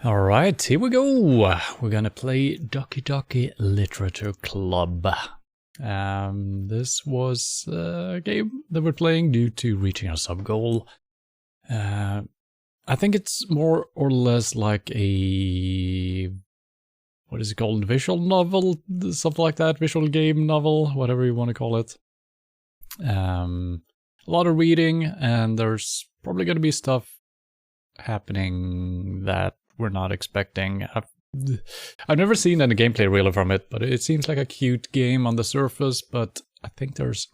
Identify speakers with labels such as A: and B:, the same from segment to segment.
A: Alright, here we go. We're gonna play Doki Doki Literature Club. This was a game that we're playing due to reaching our sub goal. I think it's more or less like a... what is it called? Visual novel? Something like that? Visual game novel? Whatever you want to call it. A lot of reading, and there's probably gonna be stuff happening that we're not expecting. I've never seen any gameplay really from it, but it seems like a cute game on the surface, but I think there's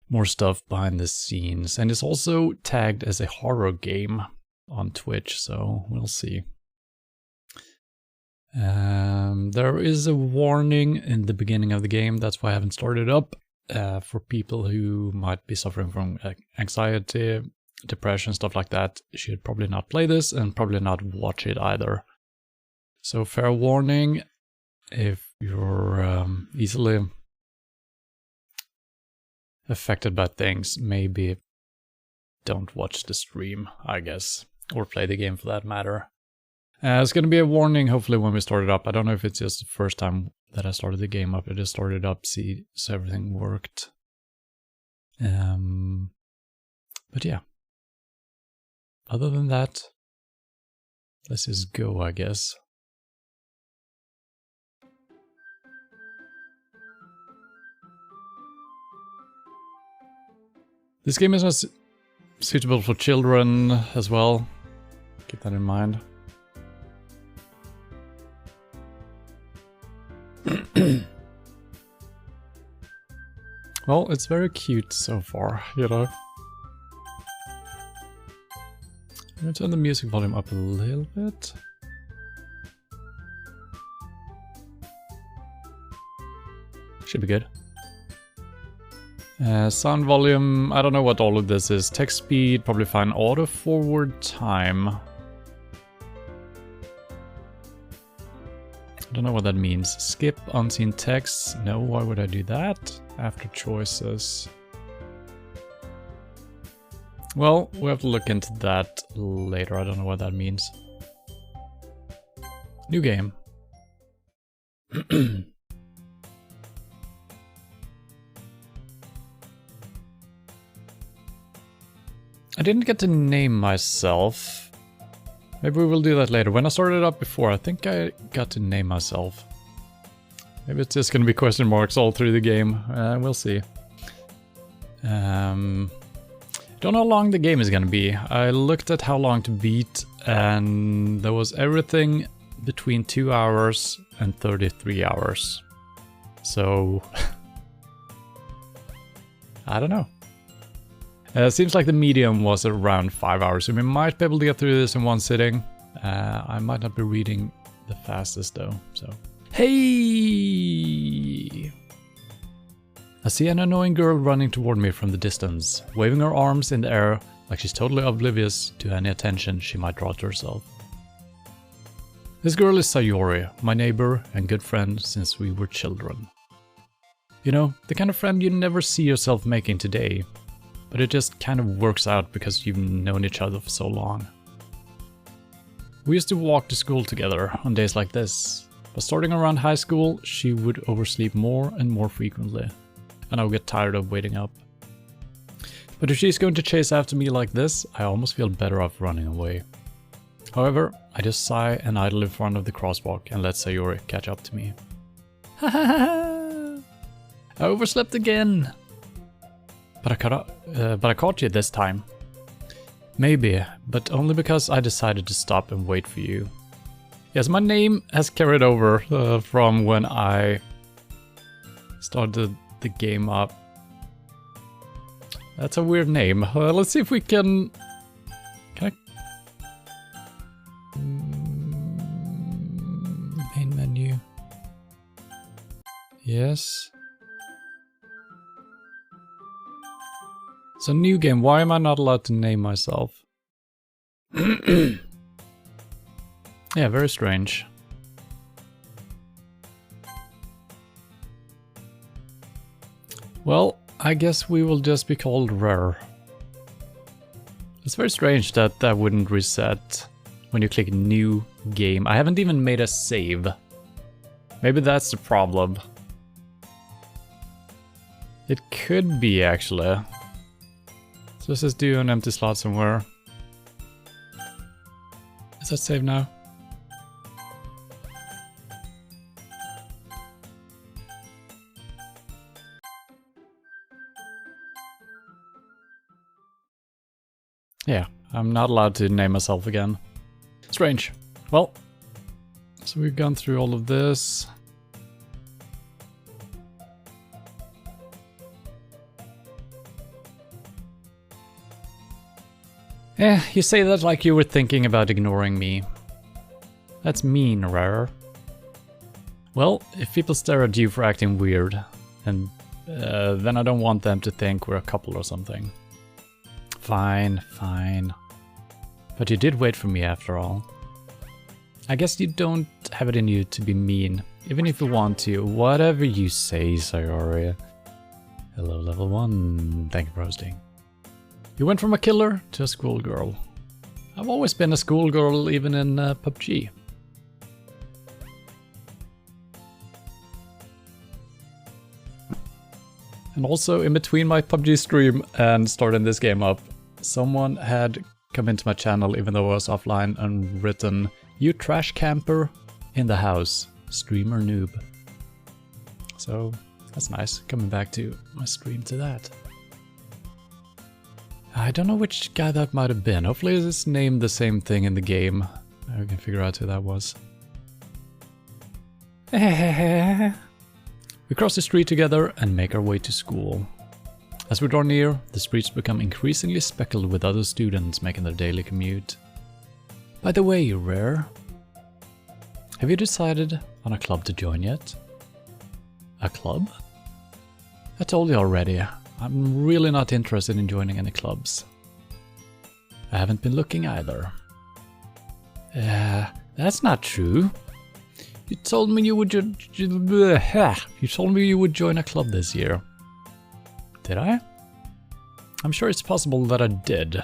A: more stuff behind the scenes. And it's also tagged as a horror game on Twitch, so we'll see. There is a warning in the beginning of the game, that's why I haven't started up, for people who might be suffering from anxiety, depression, stuff like that. You should probably not play this and probably not watch it either. So fair warning, if you're easily affected by things, maybe don't watch the stream, I guess, or play the game for that matter. It's going to be a warning hopefully when we start it up. I don't know if it's just the first time that I started the game up. I just started up, see so everything worked. But yeah. Other than that, let's just go, I guess. This game is not suitable for children as well. Keep that in mind. Well, it's very cute so far, you know. I'm gonna turn the music volume up a little bit. Should be good. Sound volume, I don't know what all of this is. Text speed, probably fine. Auto forward time. I don't know what that means. Skip unseen text. No, why would I do that? After choices. Well, we have to look into that later. I don't know what that means. New game. I didn't get to name myself. Maybe we will do that later. When I started up before, I think I got to name myself. Maybe it's just gonna be question marks all through the game. We'll see. Don't know how long the game is gonna be. I looked at how long to beat, and there was everything between 2 hours and 33 hours. So... I don't know. Seems like the medium was around 5 hours, so we might be able to get through this in one sitting. I might not be reading the fastest though, so... Hey! I see an annoying girl running toward me from the distance, waving her arms in the air like she's totally oblivious to any attention she might draw to herself. This girl is Sayori, my neighbor and good friend since we were children. You know, the kind of friend you never see yourself making today, but it just kind of works out because you've known each other for so long. We used to walk to school together on days like this, but starting around high school, she would oversleep more and more frequently, and I would get tired of waiting up. But if she's going to chase after me like this, I almost feel better off running away. However, I just sigh and idle in front of the crosswalk and let Sayori catch up to me. Ha ha ha! I overslept again! But I caught you this time. Maybe, but only because I decided to stop and wait for you. Yes, my name has carried over from when I started the game up. That's a weird name. Let's see if we can... Can I... main menu. Yes. So new game, why am I not allowed to name myself? Yeah, very strange. Well, I guess we will just be called Rare. It's very strange that that wouldn't reset when you click new game. I haven't even made a save. Maybe that's the problem. It could be, actually. So let's just do an empty slot somewhere. Is that saved now? Yeah, I'm not allowed to name myself again. Strange. Well, so we've gone through all of this. You say that like you were thinking about ignoring me. That's mean, Rare. Well, if people stare at you for acting weird, and then I don't want them to think we're a couple or something. Fine, fine. But you did wait for me after all. I guess you don't have it in you to be mean, even if you want to. Whatever you say, Sayori. Hello, level 1. Thank you for hosting. You went from a killer to a schoolgirl. I've always been a schoolgirl, even in PUBG. And also, in between my PUBG stream and starting this game up, someone had come into my channel even though I was offline and written, "You trash camper in the house, streamer noob." So that's nice, coming back to my stream to that. I don't know which guy that might have been. Hopefully it's named the same thing in the game. I can figure out who that was. We cross the street together and make our way to school. As we draw near, the streets become increasingly speckled with other students making their daily commute. By the way, Rare, have you decided on a club to join yet? A club? I told you already, I'm really not interested in joining any clubs. I haven't been looking either. That's not true. You told me you would join a club this year. Did I? I'm sure it's possible that I did,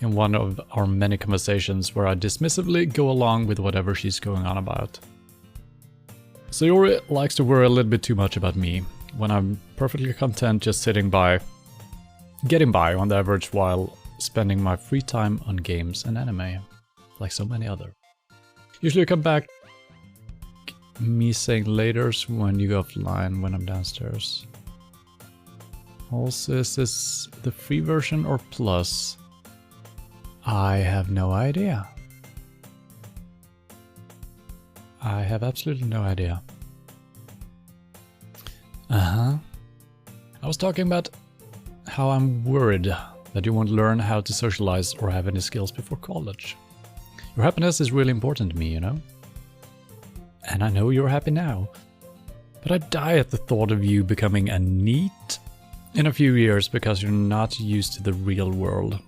A: in one of our many conversations where I dismissively go along with whatever she's going on about. Sayori likes to worry a little bit too much about me, when I'm perfectly content just sitting by, getting by on the average while spending my free time on games and anime, like so many other. Usually I come back me saying laters when you go offline when I'm downstairs. Also, is this the free version or plus? I have no idea. I have absolutely no idea. I was talking about how I'm worried that you won't learn how to socialize or have any skills before college. Your happiness is really important to me, you know? And I know you're happy now. But I die at the thought of you becoming a NEET in a few years because you're not used to the real world.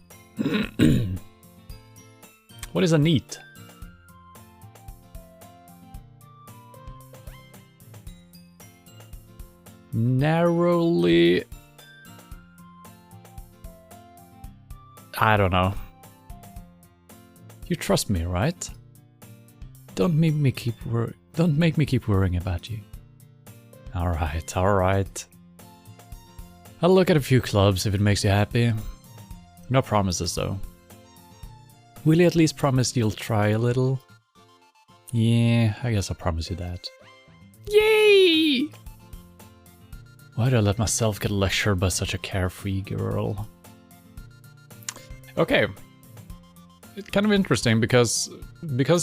A: What is a NEET? Narrowly... I don't know. You trust me, right? Don't make me keep worrying about you. Alright, alright. I'll look at a few clubs if it makes you happy. No promises though. Will you at least promise you'll try a little? Yeah, I guess I'll promise you that. Yay! Why did I let myself get lectured by such a carefree girl? Okay. It's kind of interesting because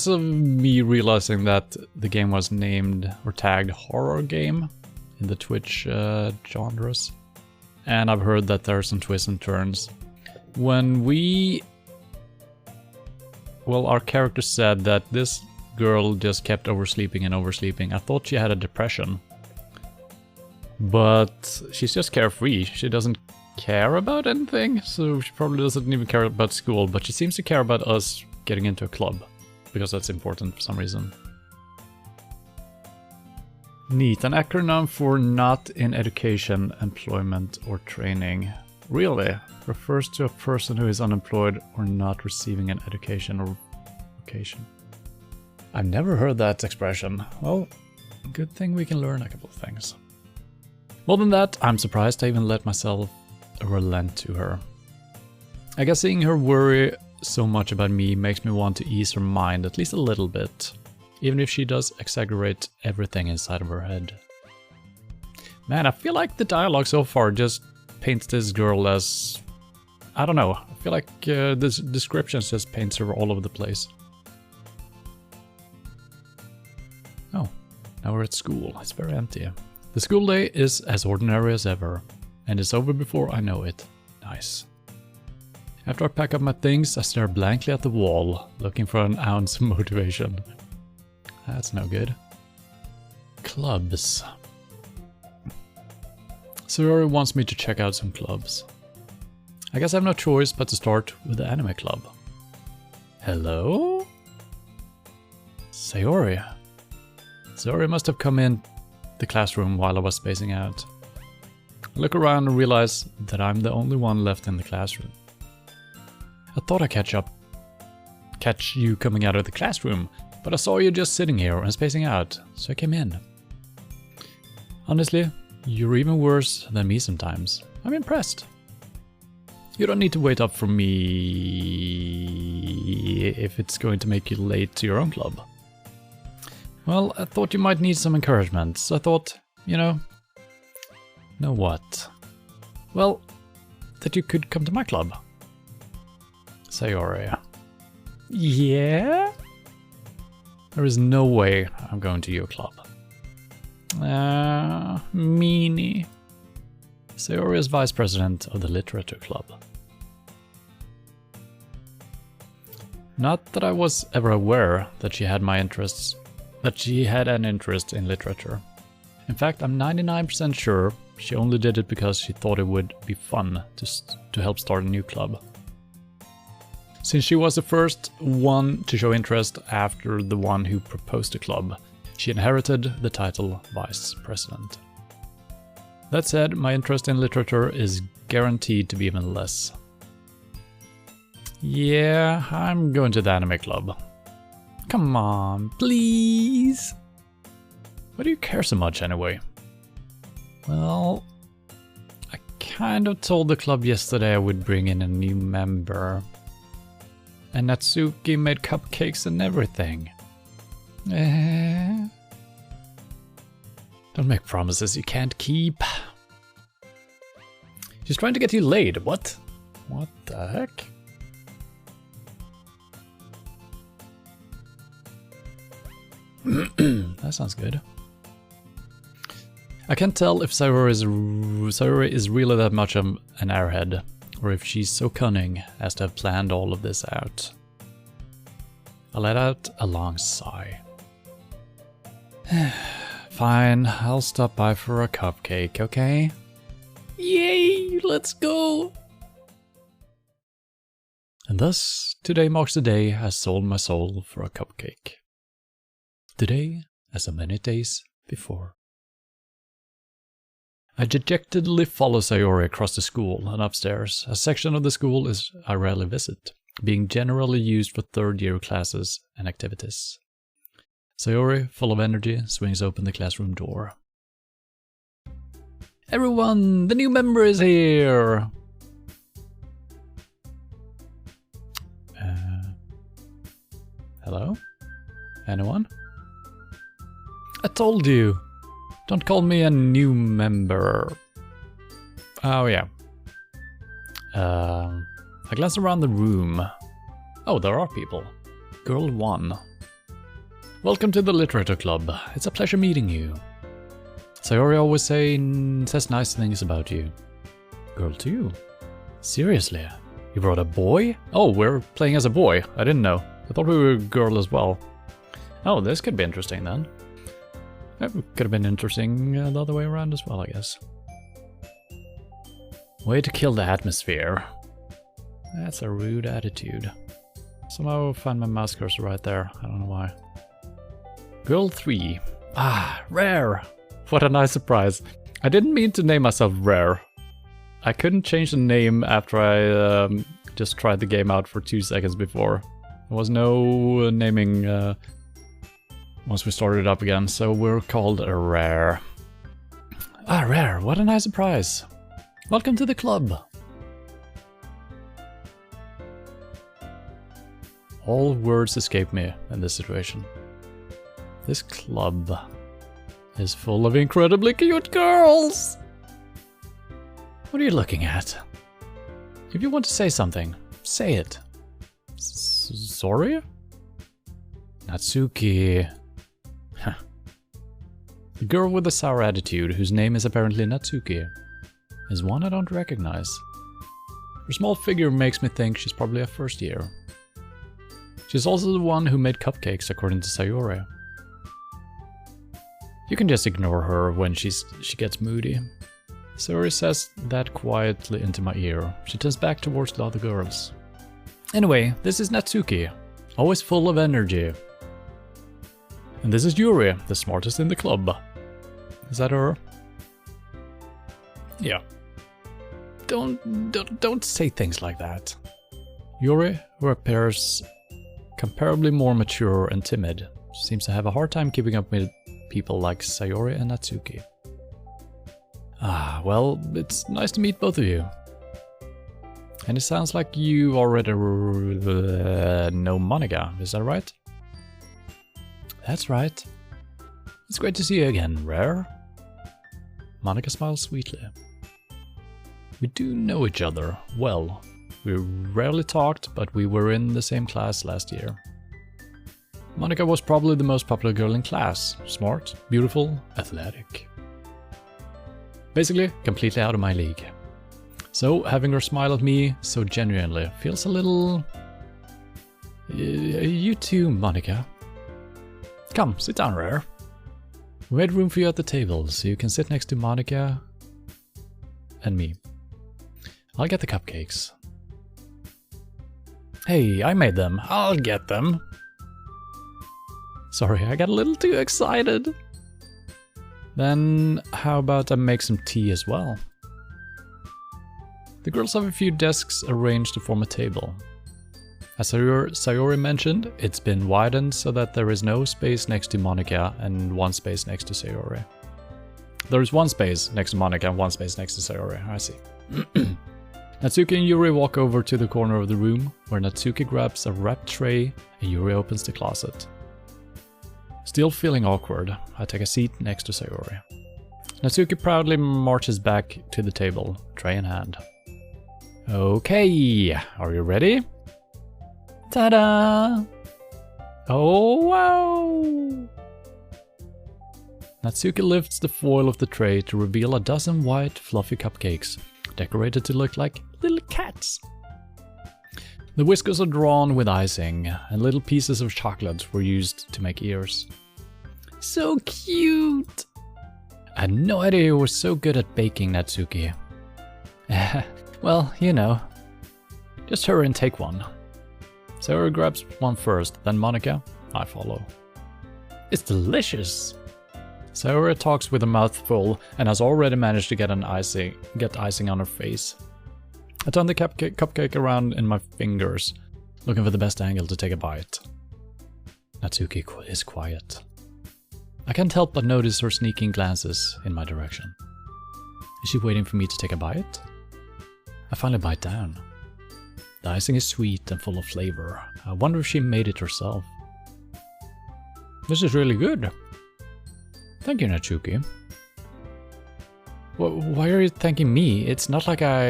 A: of me realizing that the game was named or tagged horror game in the Twitch genres. And I've heard that there are some twists and turns. When our character said that this girl just kept oversleeping and oversleeping, I thought she had a depression. But she's just carefree. She doesn't care about anything, so she probably doesn't even care about school, but she seems to care about us getting into a club, because that's important for some reason. NEET, an acronym for Not in Education, Employment or Training. Really? Refers to a person who is unemployed or not receiving an education or location. I've never heard that expression. Well, good thing we can learn a couple of things. More than that, I'm surprised I even let myself relent to her. I guess seeing her worry so much about me makes me want to ease her mind at least a little bit, even if she does exaggerate everything inside of her head. Man, I feel like the dialogue so far just paints this girl as... I don't know, I feel like this description just paints her all over the place. Oh, now we're at school. It's very empty. The school day is as ordinary as ever, and it's over before I know it. Nice. After I pack up my things, I stare blankly at the wall, looking for an ounce of motivation. That's no good. Clubs. Sayori wants me to check out some clubs. I guess I have no choice but to start with the anime club. Hello? Sayori. Sayori must have come in the classroom while I was spacing out. I look around and realize that I'm the only one left in the classroom. I thought I'd catch you coming out of the classroom, but I saw you just sitting here and spacing out, so I came in. Honestly, you're even worse than me sometimes. I'm impressed. You don't need to wait up for me if it's going to make you late to your own club. Well, I thought you might need some encouragement, so I thought, know what? Well, that you could come to my club. Sayori. Yeah? There is no way I'm going to your club. Meanie. Sayori is vice president of the literature club. Not that I was ever aware that she had an interest in literature. In fact, I'm 99% sure she only did it because she thought it would be fun to help start a new club. Since she was the first one to show interest after the one who proposed the club, she inherited the title vice president. That said, my interest in literature is guaranteed to be even less. Yeah, I'm going to the anime club. Come on, please! Why do you care so much anyway? Well, I kind of told the club yesterday I would bring in a new member. And Natsuki made cupcakes and everything. Don't make promises you can't keep. She's trying to get you laid. What? What the heck? That sounds good. I can't tell if Sayori is really that much of an airhead, or if she's so cunning as to have planned all of this out. I let out a long sigh. Fine, I'll stop by for a cupcake, okay? Yay, let's go! And thus, today marks the day I sold my soul for a cupcake. Today, as so many days before. I dejectedly follow Sayori across the school and upstairs. A section of the school I rarely visit, being generally used for third-year classes and activities. Sayori, full of energy, swings open the classroom door. Everyone, the new member is here! Hello? Anyone? I told you! Don't call me a new member. Oh yeah. I glance around the room. Oh, there are people. Girl 1. Welcome to the literature club. It's a pleasure meeting you. Sayori always says nice things about you. Girl 2. Seriously? You brought a boy? Oh, we're playing as a boy. I didn't know. I thought we were a girl as well. Oh, this could be interesting then. It could have been interesting the other way around as well, I guess. Way to kill the atmosphere. That's a rude attitude. Somehow I find my mouse cursor right there. I don't know why. Girl 3. Ah, Rare! What a nice surprise. I didn't mean to name myself Rare. I couldn't change the name after I just tried the game out for 2 seconds before. There was no naming once we started up again, so we're called a Rare. Ah, Rare, what a nice surprise. Welcome to the club. All words escape me in this situation. This club is full of incredibly cute girls. What are you looking at? If you want to say something, say it. Sorry? Natsuki. The girl with the sour attitude, whose name is apparently Natsuki, is one I don't recognize. Her small figure makes me think she's probably a first year. She's also the one who made cupcakes, according to Sayori. You can just ignore her when she gets moody. Sayori says that quietly into my ear. She turns back towards the other girls. Anyway, this is Natsuki, always full of energy. And this is Yuri, the smartest in the club. Is that her? Yeah. Don't say things like that. Yuri, who appears comparably more mature and timid, seems to have a hard time keeping up with people like Sayori and Natsuki. Ah, well, it's nice to meet both of you. And it sounds like you already know Monica, is that right? That's right. It's great to see you again, Rare. Monica smiles sweetly. We do know each other well. We rarely talked, but we were in the same class last year. Monica was probably the most popular girl in class. Smart, beautiful, athletic. Basically, completely out of my league. So, having her smile at me so genuinely feels a little... You too, Monica. Come, sit down, Rare. We made room for you at the table, so you can sit next to Monica and me. I'll get the cupcakes. Hey, I made them. I'll get them. Sorry, I got a little too excited. Then, how about I make some tea as well? The girls have a few desks arranged to form a table. As Sayori mentioned, it's been widened so that there is no space next to Monica and one space next to Sayori. There is one space next to Monica and one space next to Sayori, I see. Natsuki and Yuri walk over to the corner of the room, where Natsuki grabs a wrapped tray and Yuri opens the closet. Still feeling awkward, I take a seat next to Sayori. Natsuki proudly marches back to the table, tray in hand. Okay, are you ready? Ta-da! Oh, wow! Natsuki lifts the foil of the tray to reveal a dozen white, fluffy cupcakes, decorated to look like little cats. The whiskers are drawn with icing, and little pieces of chocolate were used to make ears. So cute! I had no idea you were so good at baking, Natsuki. Well, you know. Just hurry and take one. Sayori grabs one first, then Monica. I follow. It's delicious! Sayori talks with a mouth full and has already managed to get icing on her face. I turn the cupcake around in my fingers, looking for the best angle to take a bite. Natsuki is quiet. I can't help but notice her sneaking glances in my direction. Is she waiting for me to take a bite? I finally bite down. The icing is sweet and full of flavor. I wonder if she made it herself. This is really good. Thank you, Natsuki. Why are you thanking me? It's not like I...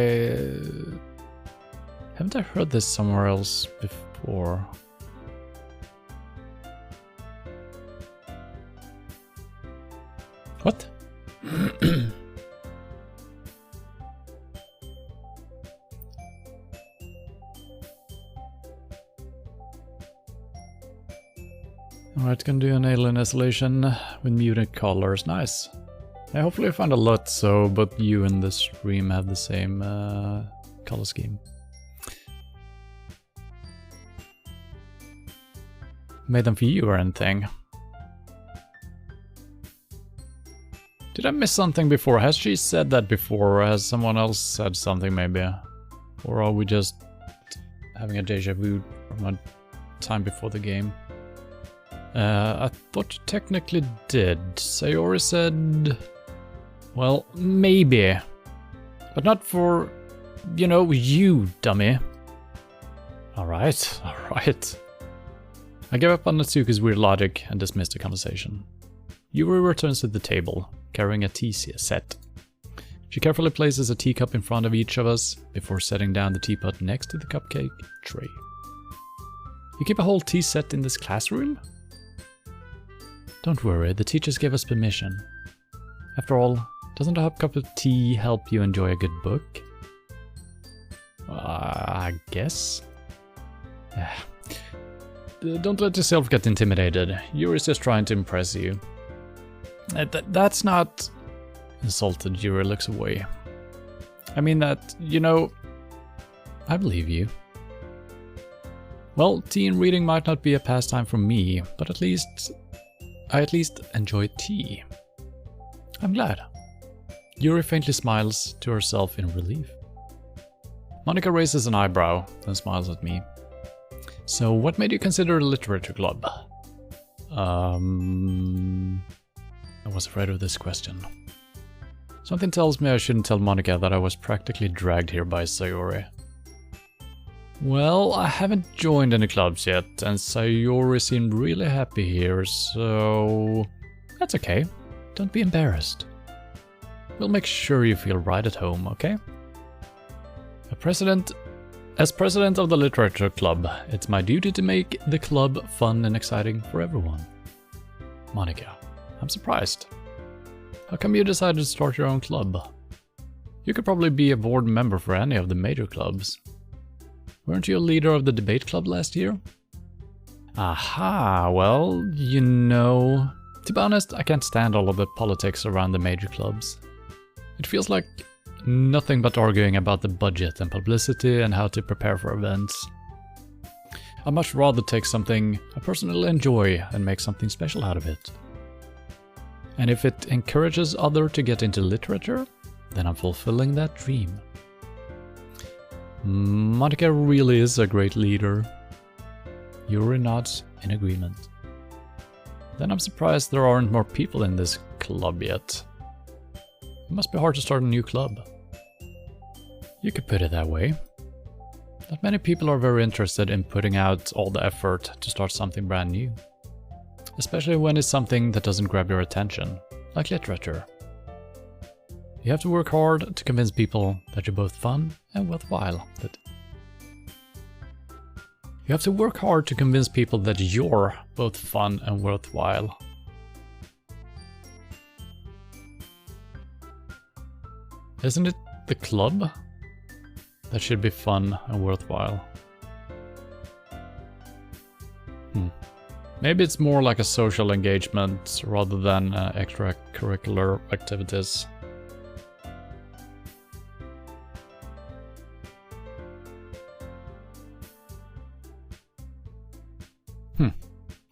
A: Haven't I heard this somewhere else before? What? Alright, gonna do an alien isolation with muted colors. Nice. I hopefully find a lot so both you and the stream have the same color scheme. Made them for you or anything? Did I miss something before? Has she said that before? Or has someone else said something maybe? Or are we just having a deja vu from a time before the game. I thought you technically did. Sayori said... Well, maybe. But not for, you know, you, dummy. Alright, alright. I gave up on Natsuki's weird logic and dismissed the conversation. Yuri returns to the table, carrying a tea set. She carefully places a teacup in front of each of us before setting down the teapot next to the cupcake tray. You keep a whole tea set in this classroom? Don't worry, the teachers gave us permission. After all, doesn't a hot cup of tea help you enjoy a good book? I guess. Don't let yourself get intimidated. Yuri's just trying to impress you. That's not... Insulted, Yuri looks away. I mean that, you know... I believe you. Well, tea and reading might not be a pastime for me, but I at least enjoy tea. I'm glad. Yuri faintly smiles to herself in relief. Monika raises an eyebrow, then smiles at me. So, what made you consider a literature club? I was afraid of this question. Something tells me I shouldn't tell Monika that I was practically dragged here by Sayori. Well, I haven't joined any clubs yet, and Sayori seemed really happy here, so... That's okay. Don't be embarrassed. We'll make sure you feel right at home, okay? As president of the literature club, it's my duty to make the club fun and exciting for everyone. Monika, I'm surprised. How come you decided to start your own club? You could probably be a board member for any of the major clubs. Weren't you a leader of the debate club last year? Aha, well, you know... To be honest, I can't stand all of the politics around the major clubs. It feels like nothing but arguing about the budget and publicity and how to prepare for events. I'd much rather take something I personally enjoy and make something special out of it. And if it encourages others to get into literature, then I'm fulfilling that dream. Monika really is a great leader. Yuri nods in agreement. Then I'm surprised there aren't more people in this club yet. It must be hard to start a new club. You could put it that way. Not many people are very interested in putting out all the effort to start something brand new. Especially when it's something that doesn't grab your attention, like literature. You have to work hard to convince people that you're both fun and worthwhile. You have to work hard to convince people that you're both fun and worthwhile. Isn't it the club that should be fun and worthwhile? Maybe it's more like a social engagement rather than extracurricular activities.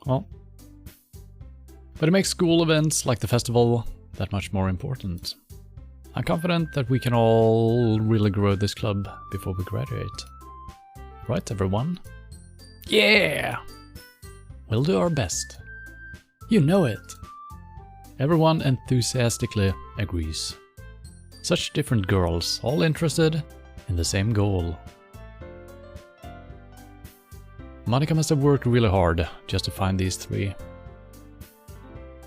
A: Well, but it makes school events like the festival that much more important. I'm confident that we can all really grow this club before we graduate. Right, everyone? Yeah! We'll do our best. You know it. Everyone enthusiastically agrees. Such different girls, all interested in the same goal. Monika must have worked really hard just to find these three.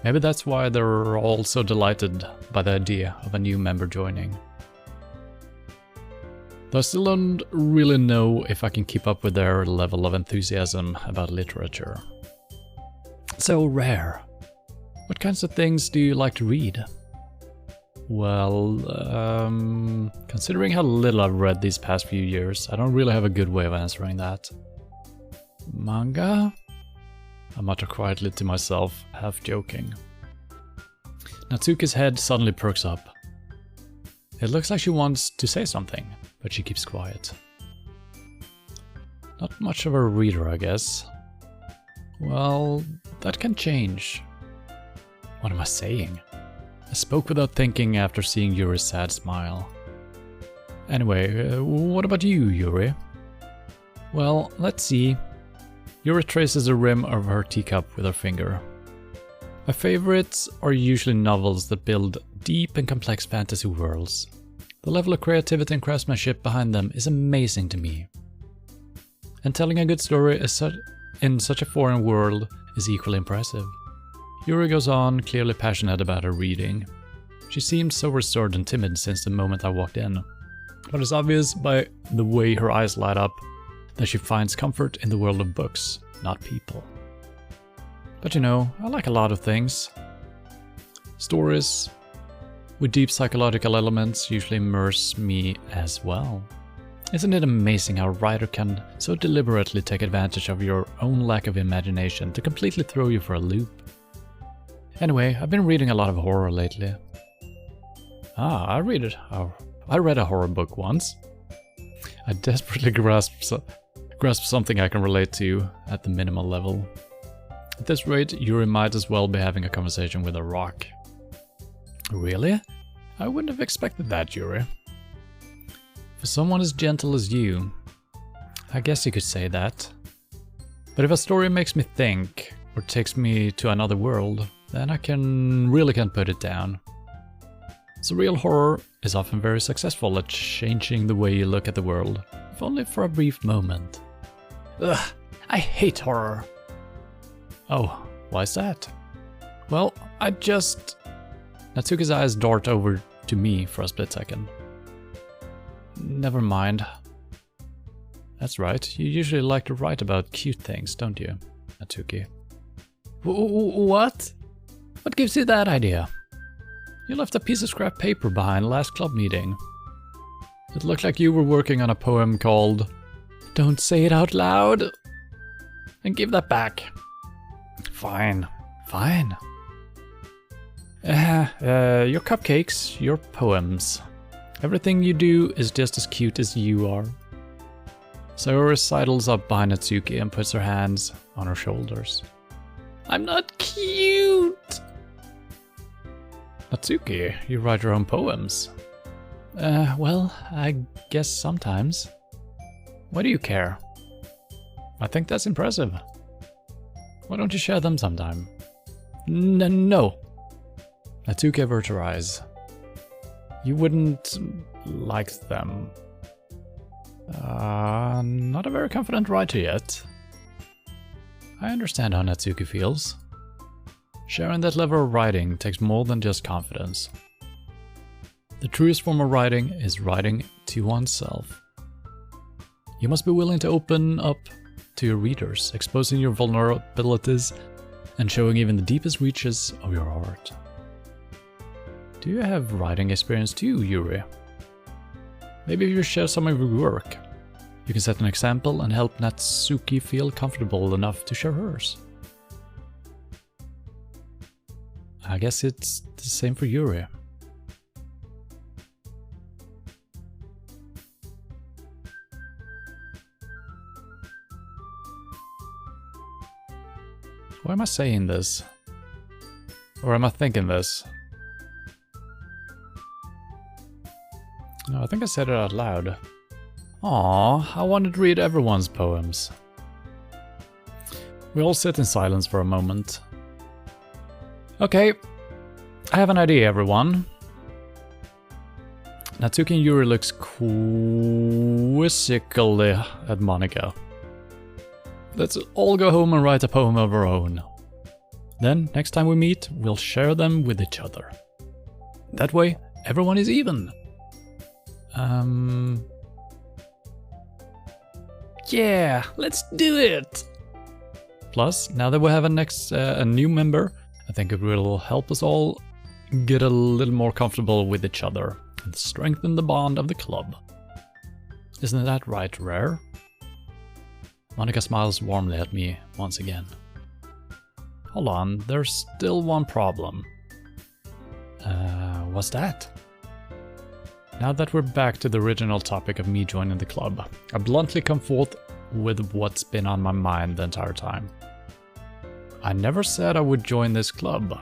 A: Maybe that's why they're all so delighted by the idea of a new member joining. Though I still don't really know if I can keep up with their level of enthusiasm about literature. So rare. What kinds of things do you like to read? Well, considering how little I've read these past few years, I don't really have a good way of answering that. Manga? I mutter quietly to myself, half joking. Natsuki's head suddenly perks up. It looks like she wants to say something, but she keeps quiet. Not much of a reader, I guess. Well, that can change. What am I saying? I spoke without thinking after seeing Yuri's sad smile. Anyway, what about you, Yuri? Well, let's see. Yuri traces the rim of her teacup with her finger. My favorites are usually novels that build deep and complex fantasy worlds. The level of creativity and craftsmanship behind them is amazing to me. And telling a good story in such a foreign world is equally impressive. Yuri goes on, clearly passionate about her reading. She seemed so reserved and timid since the moment I walked in, but it's obvious by the way her eyes light up that she finds comfort in the world of books, not people. But you know, I like a lot of things. Stories with deep psychological elements usually immerse me as well. Isn't it amazing how a writer can so deliberately take advantage of your own lack of imagination to completely throw you for a loop? Anyway, I've been reading a lot of horror lately. I read a horror book once. I desperately grasp something I can relate to at the minimal level. At this rate, Yuri might as well be having a conversation with a rock. Really? I wouldn't have expected that, Yuri. For someone as gentle as you, I guess you could say that. But if a story makes me think, or takes me to another world, then I really can't put it down. Surreal horror is often very successful at changing the way you look at the world, if only for a brief moment. Ugh, I hate horror. Oh, why is that? Well, Natsuki's eyes dart over to me for a split second. Never mind. That's right, you usually like to write about cute things, don't you, Natsuki? What? What gives you that idea? You left a piece of scrap paper behind last club meeting. It looked like you were working on a poem called "Don't Say It Out Loud." And give that back. Fine. Your cupcakes, your poems. Everything you do is just as cute as you are. Sayori sidles up behind Natsuki and puts her hands on her shoulders. I'm not cute! Natsuki, you write your own poems. Well, I guess sometimes. Why do you care? I think that's impressive. Why don't you share them sometime? No. Natsuki averts her eyes. You wouldn't like them. Not a very confident writer yet. I understand how Natsuki feels. Sharing that level of writing takes more than just confidence. The truest form of writing is writing to oneself. You must be willing to open up to your readers, exposing your vulnerabilities and showing even the deepest reaches of your heart. Do you have writing experience too, Yuri? Maybe if you share some of your work, you can set an example and help Natsuki feel comfortable enough to share hers. I guess it's the same for Yuri. Why am I saying this? Or am I thinking this? No, I think I said it out loud. Aww, I wanted to read everyone's poems. We all sit in silence for a moment. Okay, I have an idea, everyone. Natsuki and Yuri looks quizzically at Monika. Let's all go home and write a poem of our own. Then, next time we meet, we'll share them with each other. That way, everyone is even. Yeah, let's do it! Plus, now that we have a new member, I think it will help us all get a little more comfortable with each other and strengthen the bond of the club. Isn't that right, Rare? Monika smiles warmly at me once again. Hold on, there's still one problem. What's that? Now that we're back to the original topic of me joining the club, I bluntly come forth with what's been on my mind the entire time. I never said I would join this club.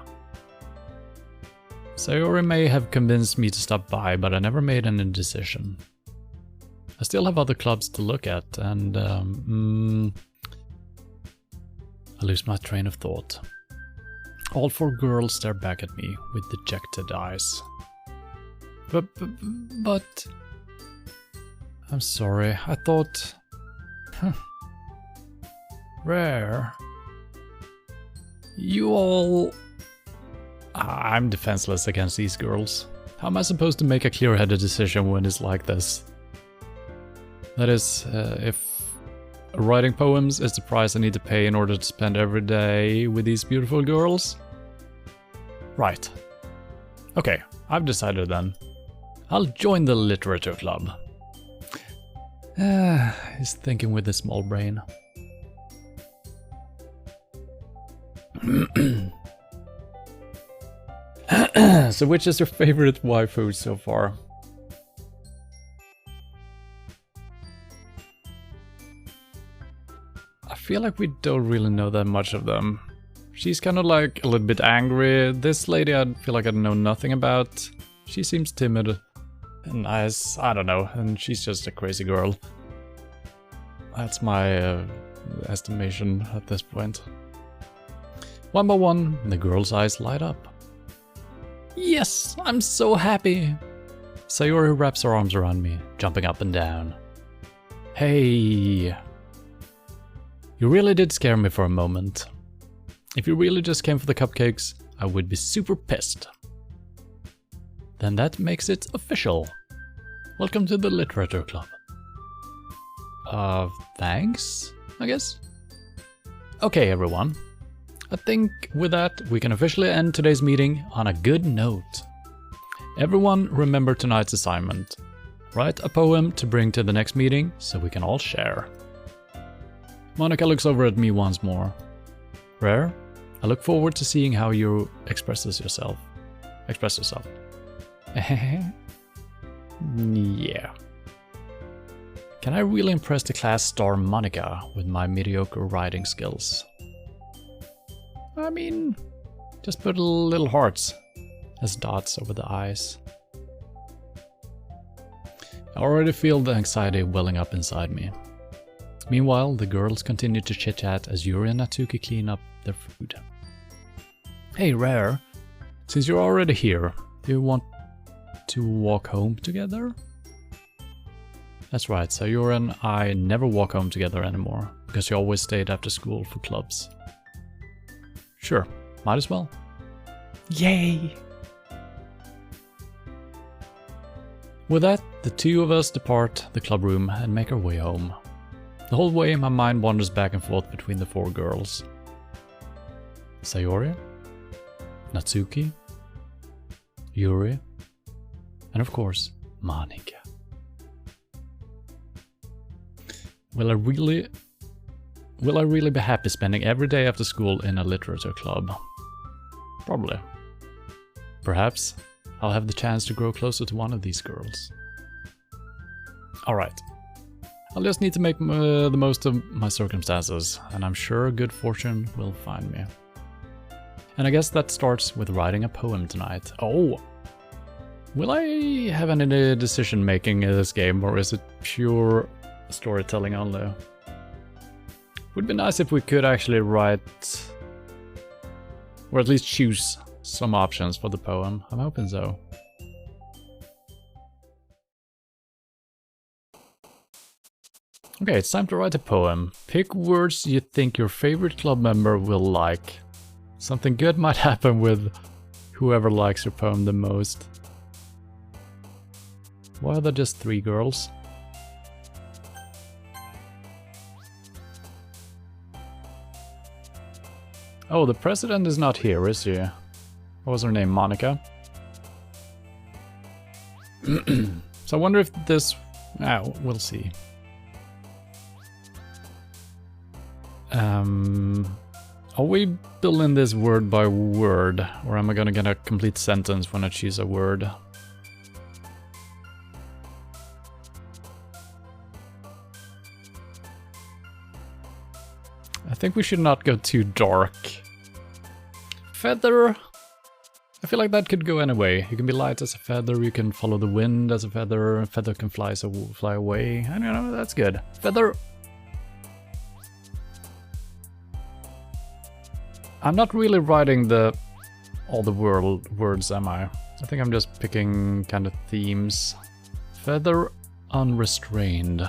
A: Sayori may have convinced me to stop by, but I never made any decision. I still have other clubs to look at, and I lose my train of thought. All four girls stare back at me with dejected eyes. But... I'm sorry, I thought... Rare... You all... I'm defenseless against these girls. How am I supposed to make a clear-headed decision when it's like this? That is, if writing poems is the price I need to pay in order to spend every day with these beautiful girls? Right. Okay, I've decided then. I'll join the literature club. He's thinking with his small brain. So which is your favorite waifu so far? I feel like we don't really know that much of them. She's kind of like a little bit angry. This lady I feel like I know nothing about. She seems timid and nice, I don't know, and she's just a crazy girl. That's my estimation at this point. One by one, the girl's eyes light up. Yes, I'm so happy! Sayori wraps her arms around me, jumping up and down. Hey! You really did scare me for a moment. If you really just came for the cupcakes, I would be super pissed. Then that makes it official. Welcome to the literature club. Thanks, I guess? Okay, everyone. I think with that, we can officially end today's meeting on a good note. Everyone remember tonight's assignment. Write a poem to bring to the next meeting so we can all share. Monica looks over at me once more. Rare, I look forward to seeing how you express yourself. Yeah. Can I really impress the class star Monica with my mediocre writing skills? I mean, just put little hearts as dots over the eyes. I already feel the anxiety welling up inside me. Meanwhile, the girls continue to chit-chat as Yuri and Natsuki clean up their food. Hey Rare, since you're already here, do you want to walk home together? That's right, Sayori and I never walk home together anymore, because you always stayed after school for clubs. Sure, might as well. Yay! With that, the two of us depart the club room and make our way home. The whole way my mind wanders back and forth between the four girls. Sayori, Natsuki, Yuri, and of course, Monica. Will I really be happy spending every day after school in a literature club? Probably. Perhaps I'll have the chance to grow closer to one of these girls. Alright. I'll just need to make the most of my circumstances, and I'm sure good fortune will find me. And I guess that starts with writing a poem tonight. Oh! Will I have any decision making in this game, or is it pure storytelling only? Would be nice if we could actually write, or at least choose some options for the poem. I'm hoping so. Okay, it's time to write a poem. Pick words you think your favorite club member will like. Something good might happen with whoever likes your poem the most. Why are there just 3 girls? Oh, the president is not here, is she? What was her name? Monica? So I wonder if this... we'll see. Are we building this word by word? Or am I gonna get a complete sentence when I choose a word? I think we should not go too dark. Feather. I feel like that could go any way. You can be light as a feather, you can follow the wind as a feather, a feather can fly away. I don't know, that's good. Feather. I'm not really writing all the words, am I? I think I'm just picking kind of themes. Feather unrestrained.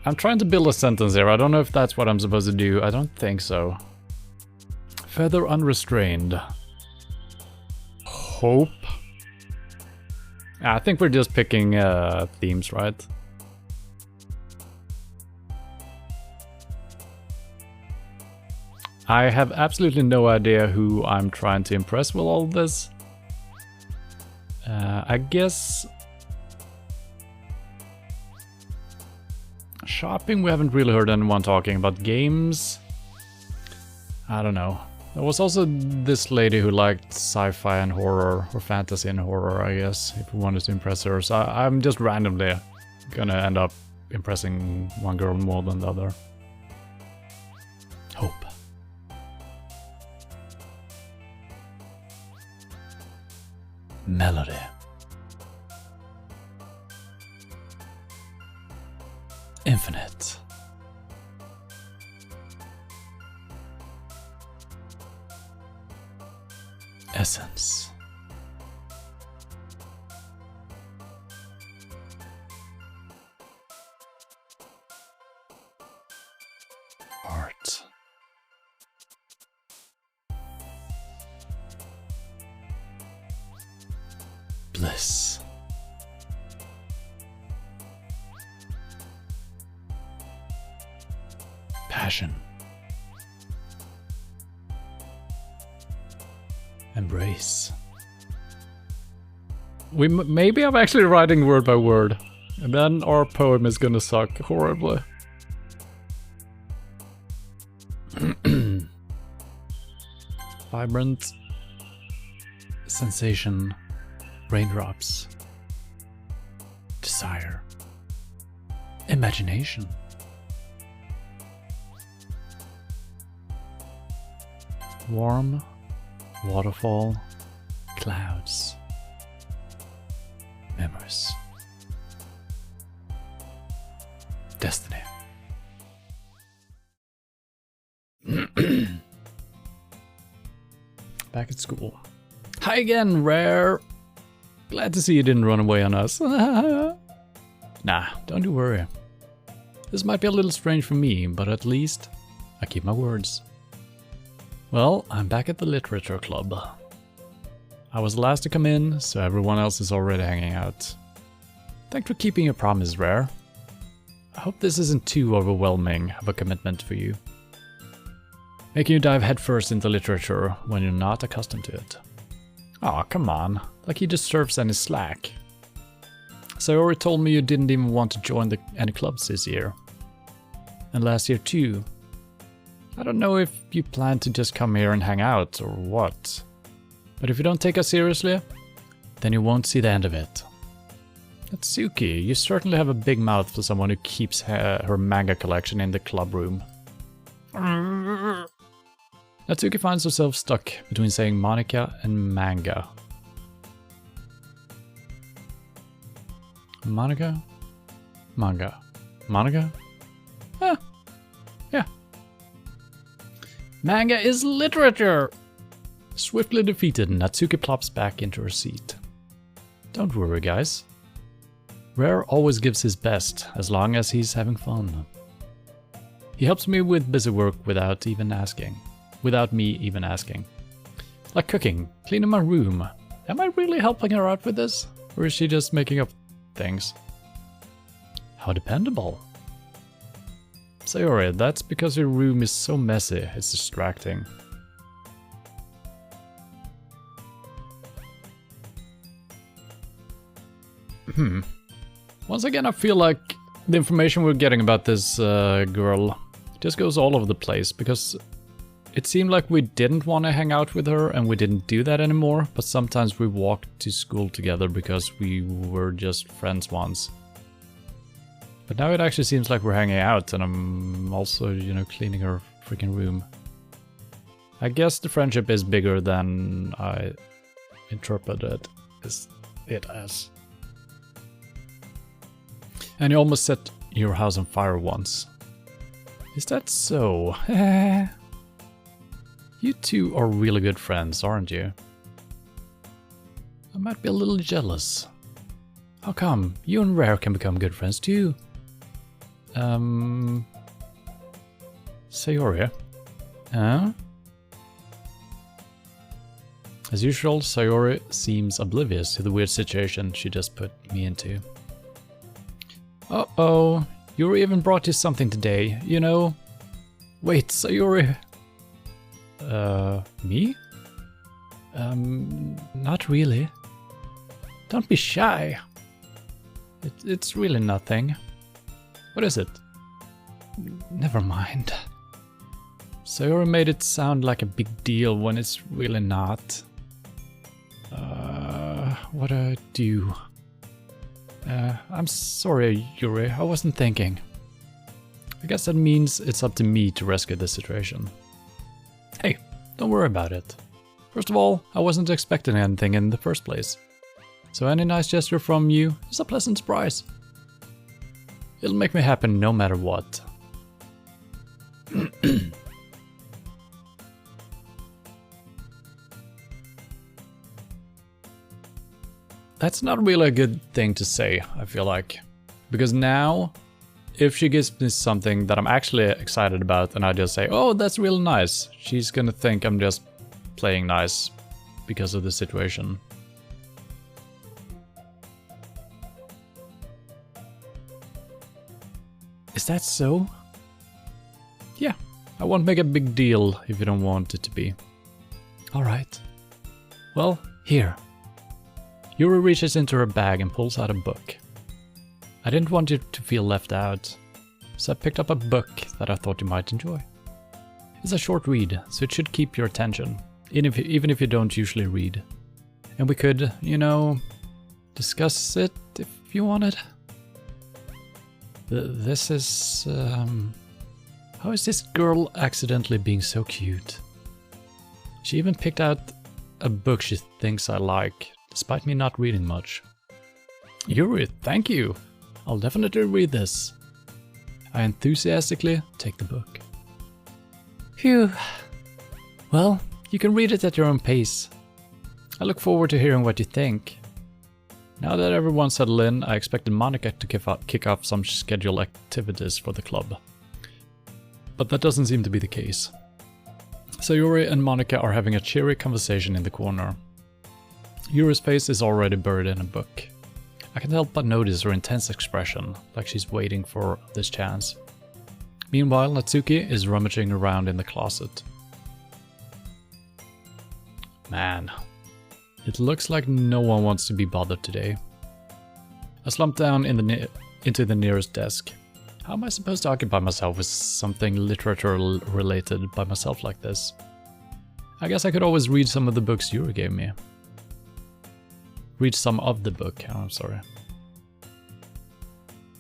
A: I'm trying to build a sentence here. I don't know if that's what I'm supposed to do. I don't think so. Feather unrestrained. Hope. I think we're just picking themes, right? I have absolutely no idea who I'm trying to impress with all this. I guess... shopping, we haven't really heard anyone talking about. Games, I don't know. There was also this lady who liked sci-fi and horror, or fantasy and horror, I guess, if we wanted to impress her. So I'm just randomly gonna end up impressing one girl more than the other. Hope. Melody. Infinite. Essence. Heart. Bliss. Passion. Embrace. Maybe I'm actually writing word by word, and then our poem is gonna suck horribly. Vibrant. Sensation. Raindrops. Desire. Imagination. Warm. Waterfall. Clouds. Memories. Destiny. Back at school. Hi again, Rare. Glad to see you didn't run away on us. Nah, don't you worry. This might be a little strange for me, but at least I keep my words. Well, I'm back at the literature club. I was the last to come in, so everyone else is already hanging out. Thanks for keeping your promise, Rare. I hope this isn't too overwhelming of a commitment for you. Making you dive headfirst into literature when you're not accustomed to it. Aw, come on, like he deserves any slack. Sayori told me you didn't even want to join any clubs this year. And last year too. I don't know if you plan to just come here and hang out or what. But if you don't take us seriously, then you won't see the end of it. Natsuki, you certainly have a big mouth for someone who keeps her manga collection in the club room. Natsuki finds herself stuck between saying Monica and manga. Monica? Manga. Monica? Yeah. Manga is literature! Swiftly defeated, Natsuki plops back into her seat. Don't worry, guys. Rare always gives his best, as long as he's having fun. He helps me with busy work without me even asking. Like cooking, cleaning my room. Am I really helping her out with this? Or is she just making up things? How dependable. Sayori, that's because your room is so messy, it's distracting. Once again, I feel like the information we're getting about this girl just goes all over the place, because it seemed like we didn't want to hang out with her and we didn't do that anymore, but sometimes we walked to school together because we were just friends once. But now it actually seems like we're hanging out, and I'm also, cleaning her freaking room. I guess the friendship is bigger than I interpreted it as. And you almost set your house on fire once. Is that so? You two are really good friends, aren't you? I might be a little jealous. How come? You and Rare can become good friends too. Sayori? Huh? As usual, Sayori seems oblivious to the weird situation she just put me into. Uh-oh, Yuri even brought you something today, you know? Wait, Sayori... me? Not really. Don't be shy. It's really nothing. What is it? Never mind. Sayori made it sound like a big deal when it's really not. What do I do? I'm sorry, Yuri, I wasn't thinking. I guess that means it's up to me to rescue the situation. Hey, don't worry about it. First of all, I wasn't expecting anything in the first place. So any nice gesture from you is a pleasant surprise. It'll make me happy no matter what. That's not really a good thing to say, I feel like. Because now, if she gives me something that I'm actually excited about and I just say, oh, that's really nice, she's gonna think I'm just playing nice because of the situation. Is that so? Yeah, I won't make a big deal if you don't want it to be. Alright. Well, here. Yuri reaches into her bag and pulls out a book. I didn't want you to feel left out, so I picked up a book that I thought you might enjoy. It's a short read, so it should keep your attention, even if you don't usually read. And we could, you know, discuss it if you wanted. This is... How is this girl accidentally being so cute? She even picked out a book she thinks I like, despite me not reading much. Yuri, thank you! I'll definitely read this. I enthusiastically take the book. Phew. Well, you can read it at your own pace. I look forward to hearing what you think. Now that everyone's settled in, I expected Monika to kick off some scheduled activities for the club. But that doesn't seem to be the case. Sayori and Monika are having a cheery conversation in the corner. Yuri's face is already buried in a book. I can't help but notice her intense expression, like she's waiting for this chance. Meanwhile, Natsuki is rummaging around in the closet. Man, it looks like no one wants to be bothered today. I slump down into the nearest desk. How am I supposed to occupy myself with something literature related by myself like this? I guess I could always read some of the books Yuri gave me. Read some of the book, I'm sorry.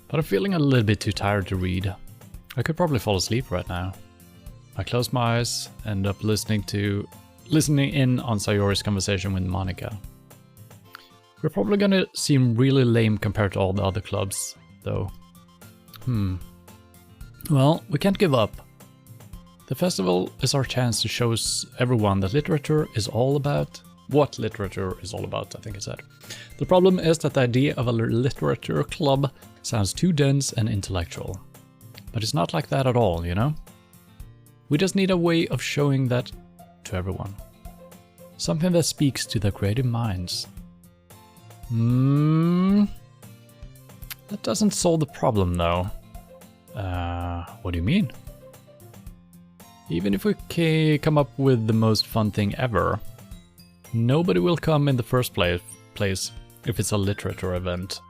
A: But I'm feeling a little bit too tired to read. I could probably fall asleep right now. I close my eyes, end up listening in on Sayori's conversation with Monika. We're probably gonna seem really lame compared to all the other clubs, though. Well, we can't give up. The festival is our chance to show everyone that literature is all about what literature is all about, I think it said. The problem is that the idea of a literature club sounds too dense and intellectual. But it's not like that at all, you know? We just need a way of showing that to everyone. Something that speaks to their creative minds. That doesn't solve the problem though. What do you mean? Even if we come up with the most fun thing ever, nobody will come in the first place if it's a literature event.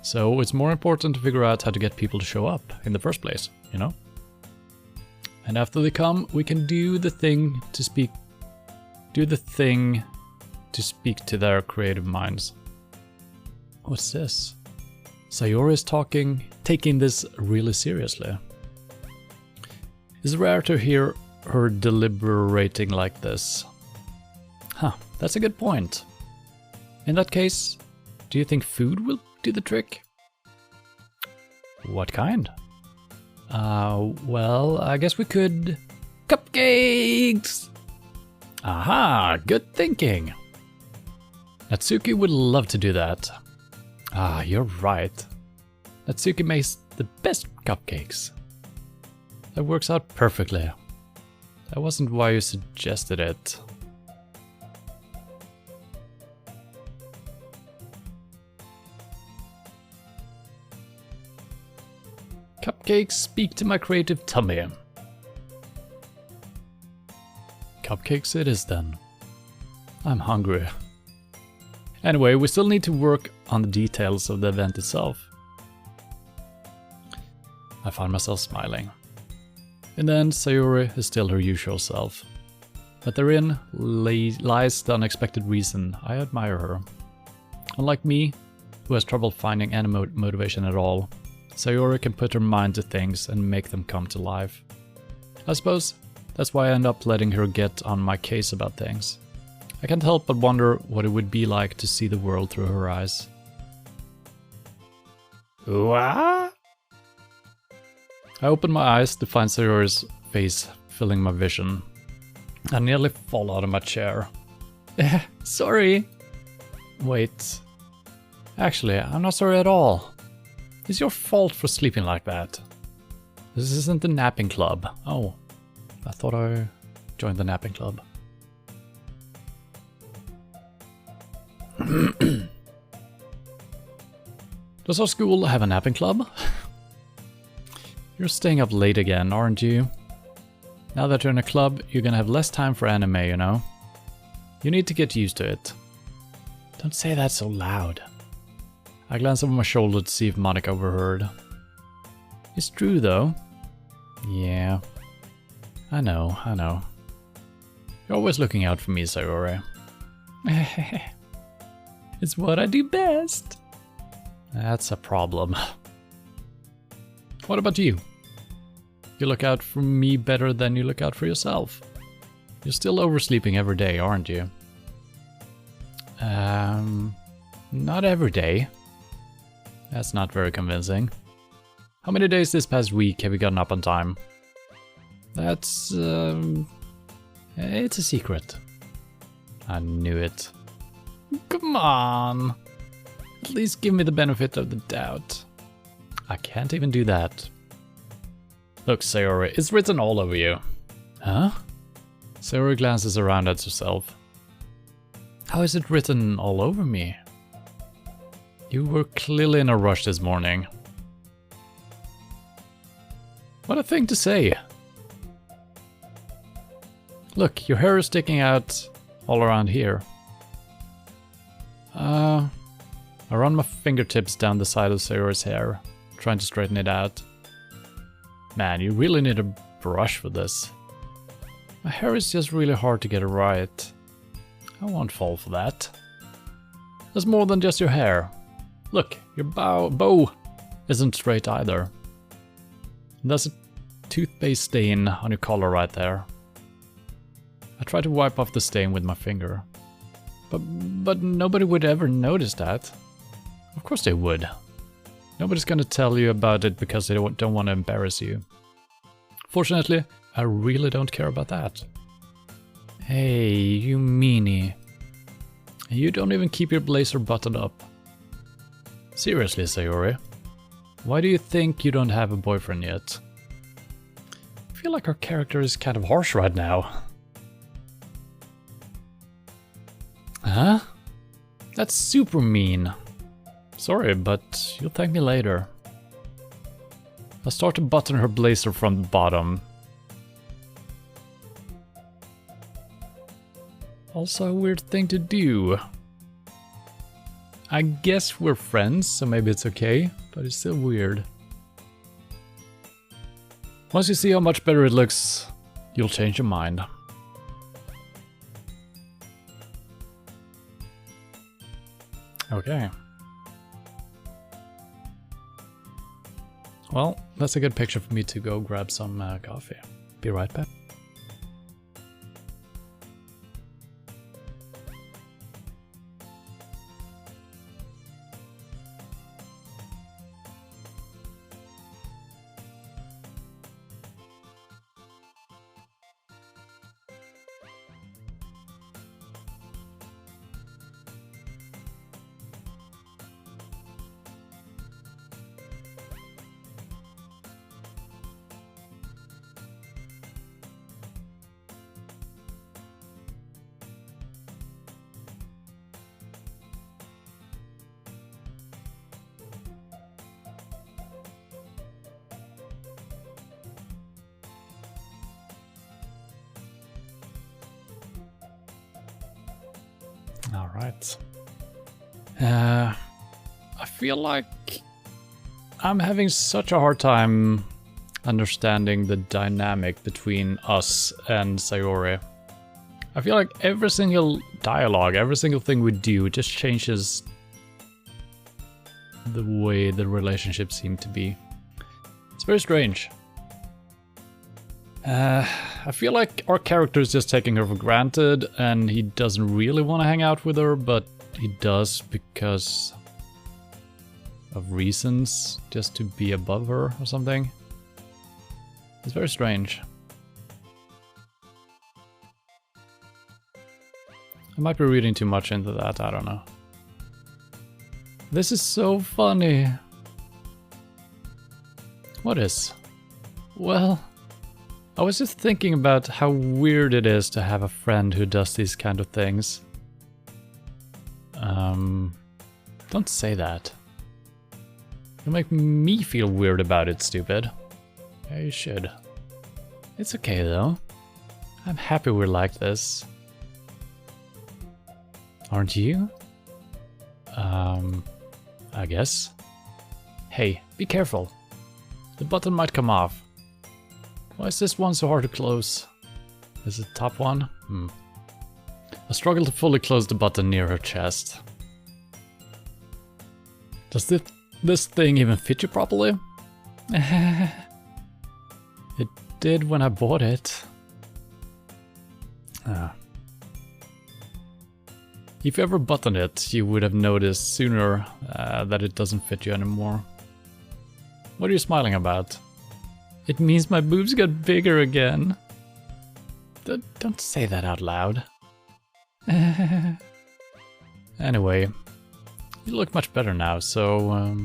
A: So it's more important to figure out how to get people to show up in the first place, you know? And after they come, we can do the thing to speak to their creative minds. What's this? Sayori is taking this really seriously. It's rare to hear her deliberating like this. Huh, that's a good point. In that case, do you think food will do the trick? What kind? Well, I guess we could... Cupcakes! Aha, good thinking. Natsuki would love to do that. Ah, you're right. Natsuki makes the best cupcakes. That works out perfectly. That wasn't why you suggested it. Cupcakes speak to my creative tummy. Cupcakes it is then. I'm hungry. Anyway, we still need to work on the details of the event itself. I find myself smiling. In the end, Sayori is still her usual self. But therein lies the unexpected reason I admire her. Unlike me, who has trouble finding any motivation at all, Sayori can put her mind to things and make them come to life. I suppose that's why I end up letting her get on my case about things. I can't help but wonder what it would be like to see the world through her eyes. What? I open my eyes to find Sayori's face filling my vision. I nearly fall out of my chair. Sorry. Wait. Actually, I'm not sorry at all. It's your fault for sleeping like that. This isn't the napping club. Oh, I thought I joined the napping club. Does our school have a napping club? You're staying up late again, aren't you? Now that you're in a club, you're gonna have less time for anime, you know? You need to get used to it. Don't say that so loud. I glance over my shoulder to see if Monica overheard. It's true, though. Yeah. I know. You're always looking out for me, Sayori. It's what I do best. That's a problem. What about you? You look out for me better than you look out for yourself. You're still oversleeping every day, aren't you? Not every day. That's not very convincing. How many days this past week have you gotten up on time? That's, it's a secret. I knew it. Come on! At least give me the benefit of the doubt. I can't even do that. Look, Sayori, it's written all over you. Huh? Sayori glances around at herself. How is it written all over me? You were clearly in a rush this morning. What a thing to say. Look, your hair is sticking out all around here. I run my fingertips down the side of Sayori's hair, trying to straighten it out. Man, you really need a brush for this. My hair is just really hard to get it right. I won't fall for that. There's more than just your hair. Look, your bow isn't straight either. There's a toothpaste stain on your collar right there. I try to wipe off the stain with my finger. But nobody would ever notice that. Of course they would. Nobody's gonna tell you about it because they don't want to embarrass you. Fortunately, I really don't care about that. Hey, you meanie. You don't even keep your blazer buttoned up. Seriously, Sayori. Why do you think you don't have a boyfriend yet? I feel like our character is kind of harsh right now. Huh? That's super mean. Sorry, but you'll thank me later. I start to button her blazer from the bottom. Also a weird thing to do. I guess we're friends, so maybe it's okay, but it's still weird. Once you see how much better it looks, you'll change your mind. Okay. Well, that's a good picture for me to go grab some coffee. Be right back. Alright. I feel like I'm having such a hard time understanding the dynamic between us and Sayori. I feel like every single dialogue, every single thing we do just changes the way the relationship seemed to be. It's very strange. I feel like our character is just taking her for granted and he doesn't really want to hang out with her, but he does because of reasons, just to be above her or something. It's very strange. I might be reading too much into that, I don't know. This is so funny. What is? Well, I was just thinking about how weird it is to have a friend who does these kind of things. Don't say that. You'll make me feel weird about it, stupid. Yeah, you should. It's okay though. I'm happy we're like this. Aren't you? I guess. Hey, be careful. The button might come off. Why is this one so hard to close? Is it the top one? I struggle to fully close the button near her chest. Does this thing even fit you properly? It did when I bought it. If you ever buttoned it, you would have noticed sooner that it doesn't fit you anymore. What are you smiling about? It means my boobs got bigger again. Don't say that out loud. Anyway, you look much better now, so...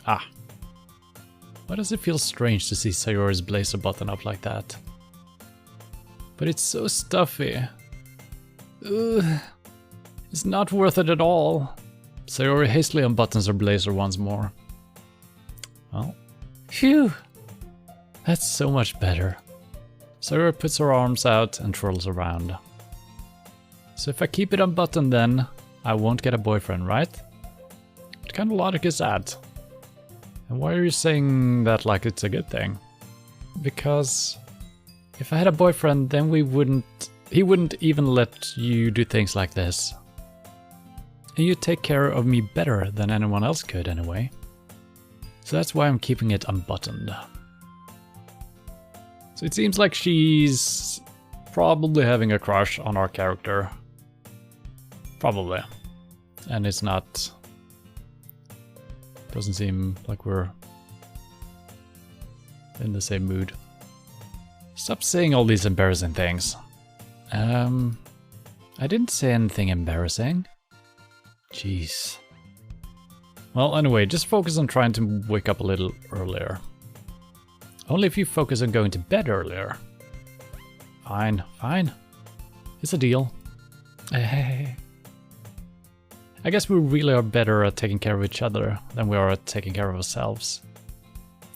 A: Why does it feel strange to see Sayori's blazer button up like that? But it's so stuffy. Ugh. It's not worth it at all. Sayori hastily unbuttons her blazer once more. Well, phew! That's so much better. Sayori puts her arms out and twirls around. So if I keep it unbuttoned then, I won't get a boyfriend, right? What kind of logic is that? And why are you saying that like it's a good thing? Because if I had a boyfriend, then he wouldn't even let you do things like this. And you take care of me better than anyone else could anyway. So that's why I'm keeping it unbuttoned. So it seems like she's probably having a crush on our character. Probably. And it's not... Doesn't seem like we're in the same mood. Stop saying all these embarrassing things. I didn't say anything embarrassing. Jeez. Well, anyway, just focus on trying to wake up a little earlier. Only if you focus on going to bed earlier. Fine, fine. It's a deal. Hey. I guess we really are better at taking care of each other than we are at taking care of ourselves.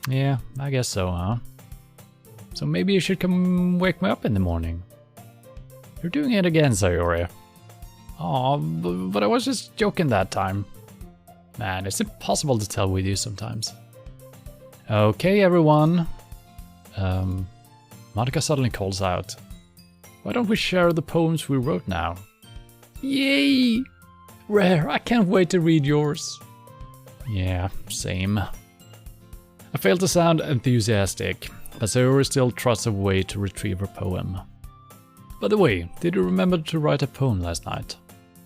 A: Yeah, I guess so, huh? So maybe you should come wake me up in the morning. You're doing it again, Sayori. Aw, but I was just joking that time. Man, it's impossible to tell with you sometimes. Okay, everyone. Monica suddenly calls out. Why don't we share the poems we wrote now? Yay! Rare, I can't wait to read yours. Yeah, same. I failed to sound enthusiastic, but Sayori still trots away to retrieve her poem. By the way, did you remember to write a poem last night?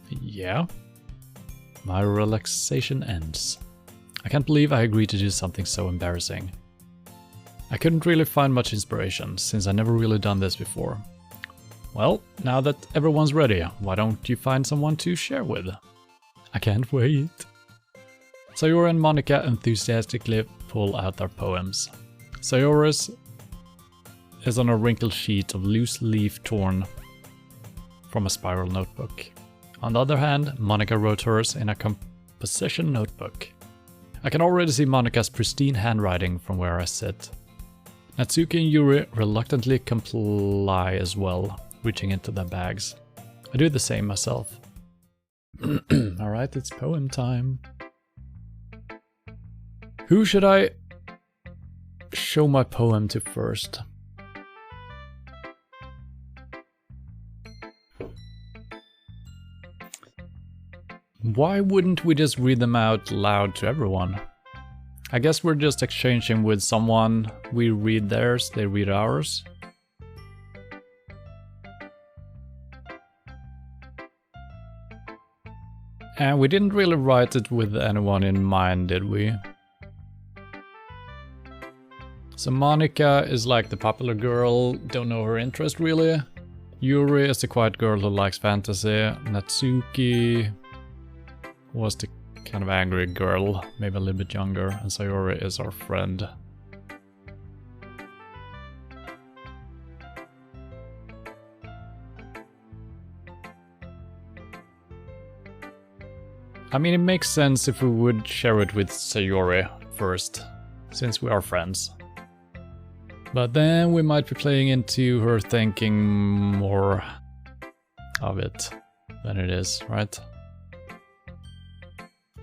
A: Yeah. My relaxation ends. I can't believe I agreed to do something so embarrassing. I couldn't really find much inspiration, since I never really done this before. Well, now that everyone's ready, why don't you find someone to share with? I can't wait. Sayori and Monica enthusiastically pull out their poems. Sayori's is on a wrinkled sheet of loose leaf torn from a spiral notebook. On the other hand, Monica wrote hers in a composition notebook. I can already see Monica's pristine handwriting from where I sit. Natsuki and Yuri reluctantly comply as well, reaching into their bags. I do the same myself. Alright, it's poem time. Who should I show my poem to first? Why wouldn't we just read them out loud to everyone? I guess we're just exchanging with someone. We read theirs, they read ours. And we didn't really write it with anyone in mind, did we? So Monica is like the popular girl, don't know her interest really. Yuri is the quiet girl who likes fantasy. Natsuki was the kind of angry girl, maybe a little bit younger. And Sayori is our friend. I mean, it makes sense if we would share it with Sayori first, since we are friends. But then we might be playing into her thinking more of it than it is, right?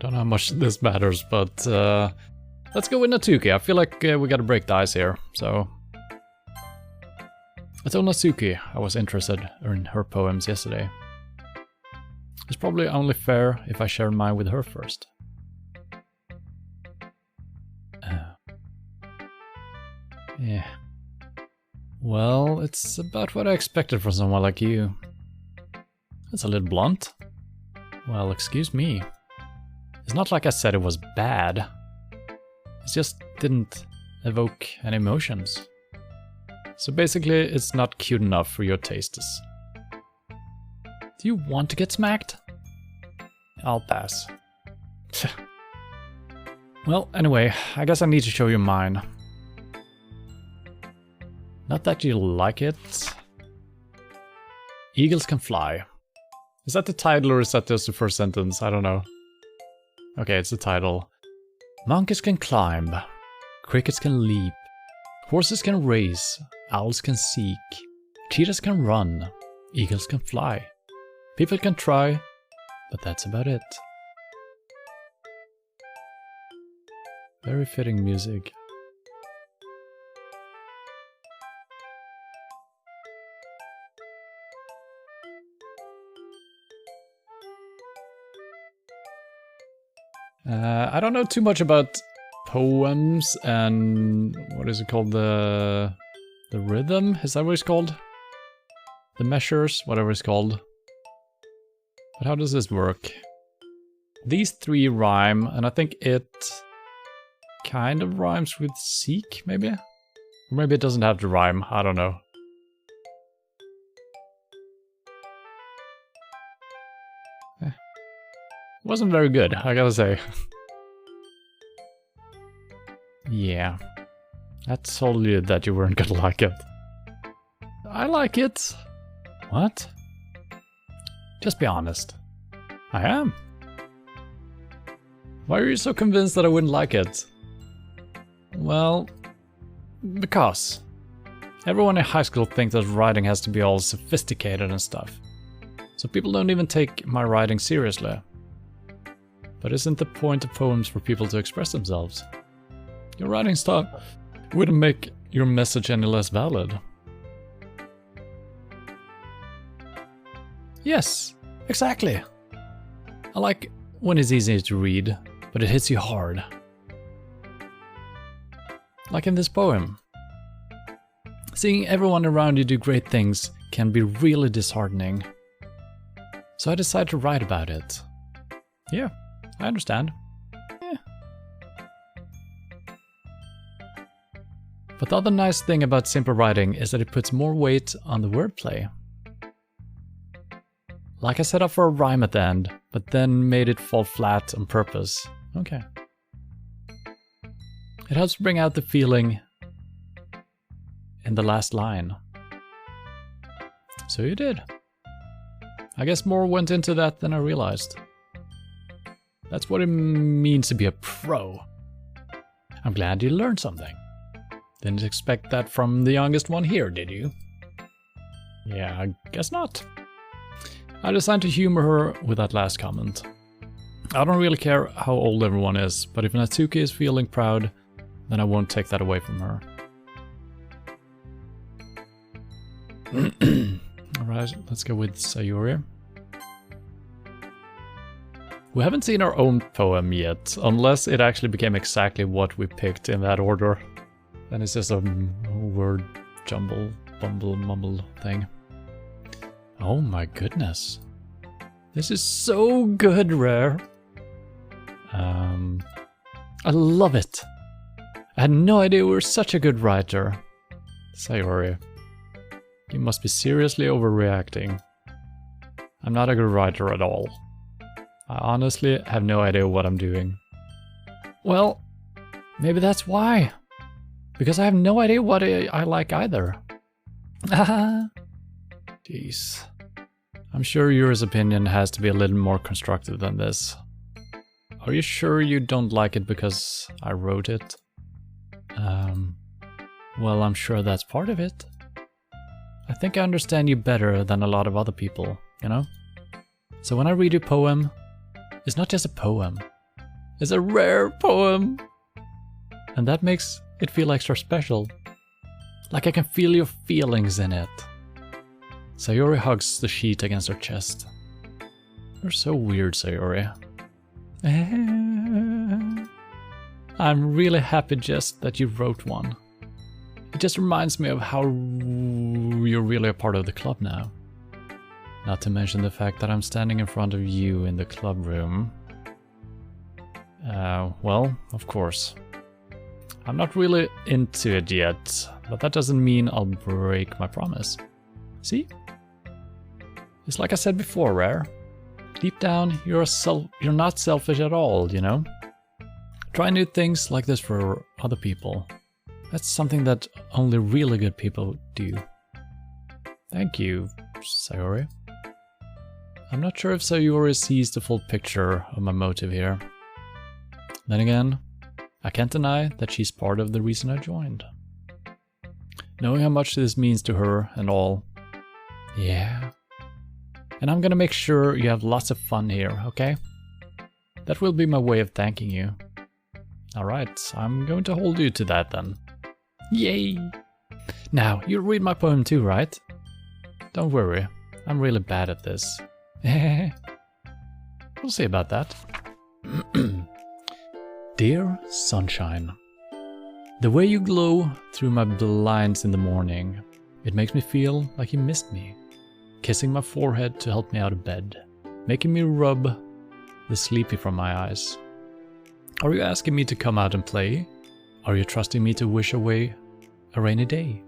A: Don't know how much this matters, but let's go with Natsuki. I feel like we gotta break the ice here, so... I told Natsuki I was interested in her poems yesterday. It's probably only fair if I share mine with her first. Yeah. Well, it's about what I expected from someone like you. That's a little blunt. Well, excuse me. It's not like I said it was bad. It just didn't evoke any emotions. So basically, it's not cute enough for your tastes. Do you want to get smacked? I'll pass. Well, anyway, I guess I need to show you mine. Not that you like it. Eagles can fly. Is that the title or is that just the first sentence? I don't know. Okay, it's the title. Monkeys can climb. Crickets can leap. Horses can race. Owls can seek. Cheetahs can run. Eagles can fly. People can try, but that's about it. Very fitting music. I don't know too much about poems and what is it called, the rhythm? Is that what it's called? The measures, whatever it's called. But how does this work? These three rhyme, and I think it kind of rhymes with seek, maybe? Or maybe it doesn't have to rhyme, I don't know. Wasn't very good, I gotta say. Yeah. I told you that you weren't gonna like it. I like it. What? Just be honest. I am. Why are you so convinced that I wouldn't like it? Well, because everyone in high school thinks that writing has to be all sophisticated and stuff. So people don't even take my writing seriously. But isn't the point of poems for people to express themselves? Your writing style wouldn't make your message any less valid. Yes, exactly. I like when it's easy to read, but it hits you hard. Like in this poem. Seeing everyone around you do great things can be really disheartening. So I decided to write about it. Yeah, I understand. Yeah. But the other nice thing about simple writing is that it puts more weight on the wordplay. Like I set up for a rhyme at the end, but then made it fall flat on purpose. Okay. It helps bring out the feeling in the last line. So you did. I guess more went into that than I realized. That's what it means to be a pro. I'm glad you learned something. Didn't expect that from the youngest one here, did you? Yeah, I guess not. I decided to humor her with that last comment. I don't really care how old everyone is, but if Natsuki is feeling proud, then I won't take that away from her. Alright, let's go with Sayori. We haven't seen our own poem yet, unless it actually became exactly what we picked in that order. Then it's just a word jumble, bumble, mumble thing. Oh my goodness. This is so good, Rare. I love it. I had no idea you were such a good writer. Sayori, you must be seriously overreacting. I'm not a good writer at all. I honestly have no idea what I'm doing. Well, maybe that's why. Because I have no idea what I like either. Haha. Jeez. I'm sure Yuri's opinion has to be a little more constructive than this. Are you sure you don't like it because I wrote it? Well, I'm sure that's part of it. I think I understand you better than a lot of other people, you know? So when I read your poem, it's not just a poem. It's a rare poem. And that makes it feel extra special. Like I can feel your feelings in it. Sayori hugs the sheet against her chest. You're so weird, Sayori. I'm really happy just that you wrote one. It just reminds me of how you're really a part of the club now. Not to mention the fact that I'm standing in front of you in the club room. Well, of course. I'm not really into it yet, but that doesn't mean I'll break my promise. See? It's like I said before, Rare. Deep down, you're not selfish at all, you know? Try new things like this for other people. That's something that only really good people do. Thank you, Sayori. I'm not sure if Sayori sees the full picture of my motive here. Then again, I can't deny that she's part of the reason I joined. Knowing how much this means to her and all. Yeah. And I'm gonna make sure you have lots of fun here, okay? That will be my way of thanking you. Alright, I'm going to hold you to that then. Yay! Now, you read my poem too, right? Don't worry, I'm really bad at this. We'll see about that. Dear Sunshine, the way you glow through my blinds in the morning, it makes me feel like you missed me. Kissing my forehead to help me out of bed, making me rub the sleepy from my eyes. Are you asking me to come out and play? Are you trusting me to wish away a rainy day?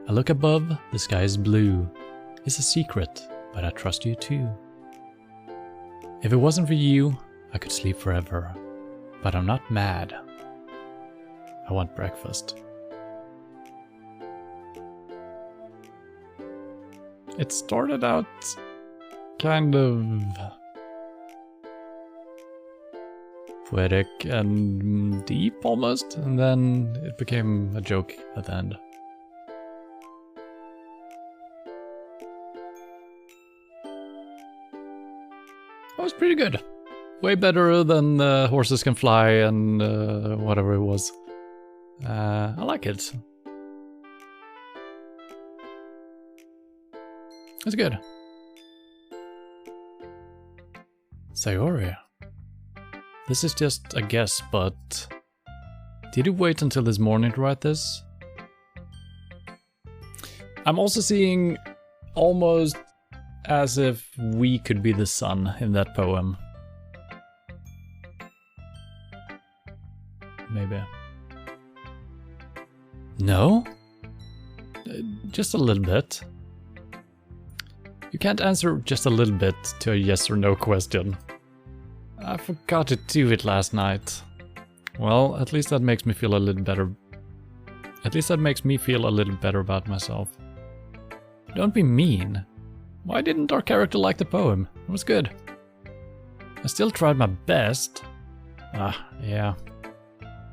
A: I look above, the sky is blue. It's a secret, but I trust you too. If it wasn't for you, I could sleep forever. But I'm not mad. I want breakfast. It started out kind of poetic and deep almost, and then it became a joke at the end. That was pretty good. Way better than Horses Can Fly and whatever it was. I like it. It's good. Sayori. This is just a guess, but did you wait until this morning to write this? I'm also seeing almost as if we could be the sun in that poem. Maybe. No? Just a little bit. You can't answer just a little bit to a yes or no question. I forgot to do it last night. Well, at least that makes me feel a little better. At least that makes me feel a little better about myself. Don't be mean. Why didn't our character like the poem? It was good. I still tried my best. Yeah.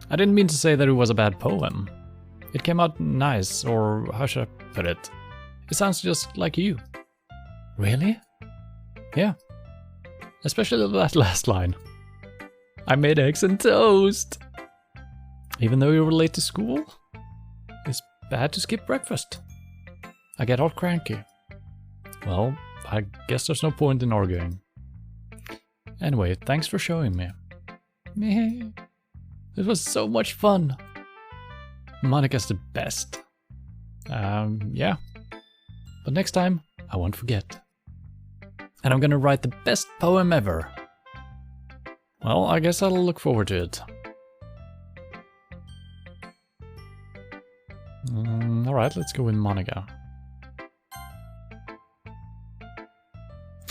A: I didn't mean to say that it was a bad poem. It came out nice, or how should I put it? It sounds just like you. Really? Yeah. Especially that last line. I made eggs and toast. Even though you were late to school, it's bad to skip breakfast. I get all cranky. Well, I guess there's no point in arguing. Anyway, thanks for showing me. Meh. It was so much fun. Monika's the best. Yeah. But next time, I won't forget. And I'm gonna write the best poem ever. Well, I guess I'll look forward to it. Alright, let's go with Monika.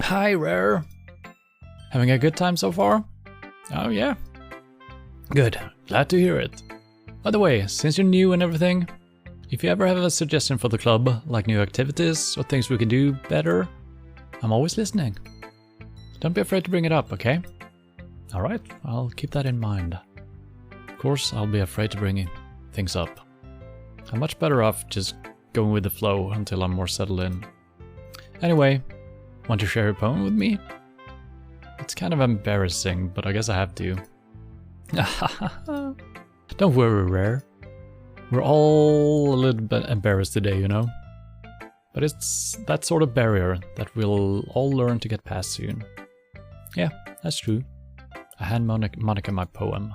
A: Hi, Rare. Having a good time so far? Oh yeah. Good, glad to hear it. By the way, since you're new and everything, if you ever have a suggestion for the club, like new activities or things we can do better, I'm always listening. Don't be afraid to bring it up, okay? Alright, I'll keep that in mind. Of course, I'll be afraid to bring things up. I'm much better off just going with the flow until I'm more settled in. Anyway, want to share a poem with me? It's kind of embarrassing, but I guess I have to. Don't worry, Rare. We're all a little bit embarrassed today, you know? But it's that sort of barrier that we'll all learn to get past soon. Yeah, that's true. I hand Monika my poem.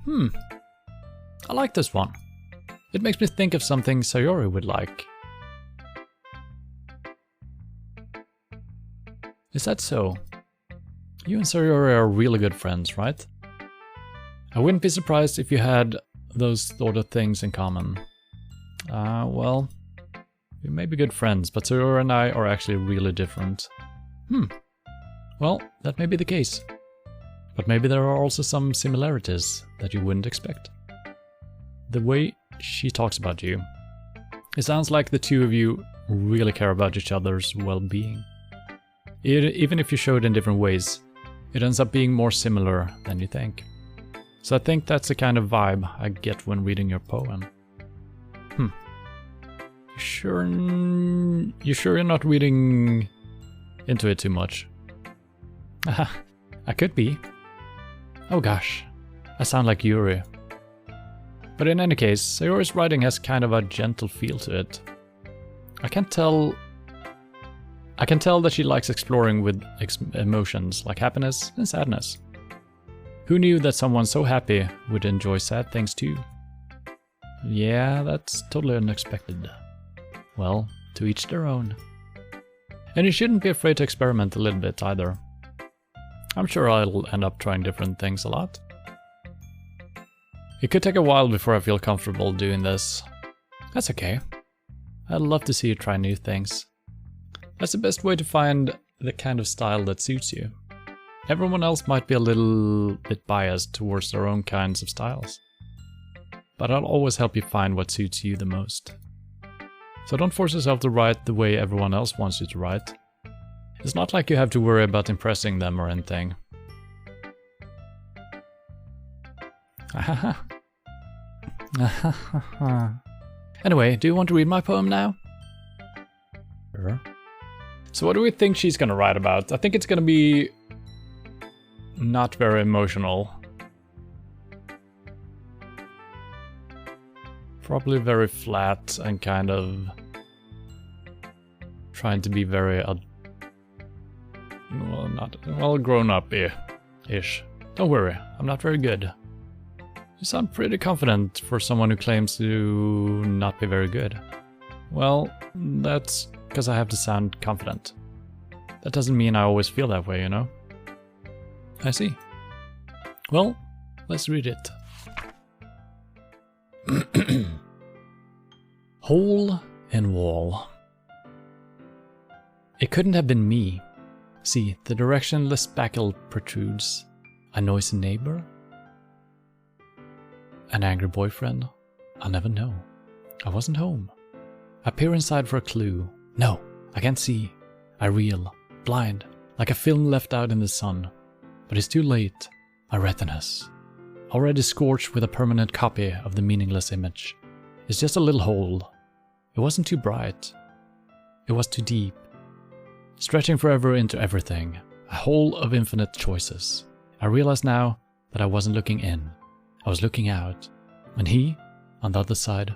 A: I like this one. It makes me think of something Sayori would like. Is that so? You and Sayori are really good friends, right? I wouldn't be surprised if you had those sort of things in common. Well, we may be good friends, but Sayori and I are actually really different. Well, that may be the case. But maybe there are also some similarities that you wouldn't expect. The way she talks about you, it sounds like the two of you really care about each other's well-being. Even if you show it in different ways, it ends up being more similar than you think. So I think that's the kind of vibe I get when reading your poem. You sure you're not reading into it too much? I could be. Oh gosh, I sound like Yuri. But in any case, Sayori's writing has kind of a gentle feel to it. I can tell that she likes exploring with emotions like happiness and sadness. Who knew that someone so happy would enjoy sad things too? Yeah, that's totally unexpected. Well, to each their own. And you shouldn't be afraid to experiment a little bit either. I'm sure I'll end up trying different things a lot. It could take a while before I feel comfortable doing this. That's okay. I'd love to see you try new things. That's the best way to find the kind of style that suits you. Everyone else might be a little bit biased towards their own kinds of styles. But I'll always help you find what suits you the most. So don't force yourself to write the way everyone else wants you to write. It's not like you have to worry about impressing them or anything. Anyway, do you want to read my poem now? Sure. So what do we think she's gonna write about? I think it's gonna be not very emotional. Probably very flat and kind of trying to be very grown up-ish. Don't worry, I'm not very good. You sound pretty confident for someone who claims to not be very good. Well, that's because I have to sound confident. That doesn't mean I always feel that way, you know? I see. Well, let's read it. Hole in wall. It couldn't have been me. See, the directionless spackle protrudes. A noisy neighbor? An angry boyfriend? I'll never know. I wasn't home. I peer inside for a clue. No, I can't see. I reel, blind, like a film left out in the sun. But it's too late. My retinas, already scorched with a permanent copy of the meaningless image. It's just a little hole. It wasn't too bright. It was too deep. stretching forever into everything, a hole of infinite choices. I realize now that I wasn't looking in, I was looking out, and he, on the other side,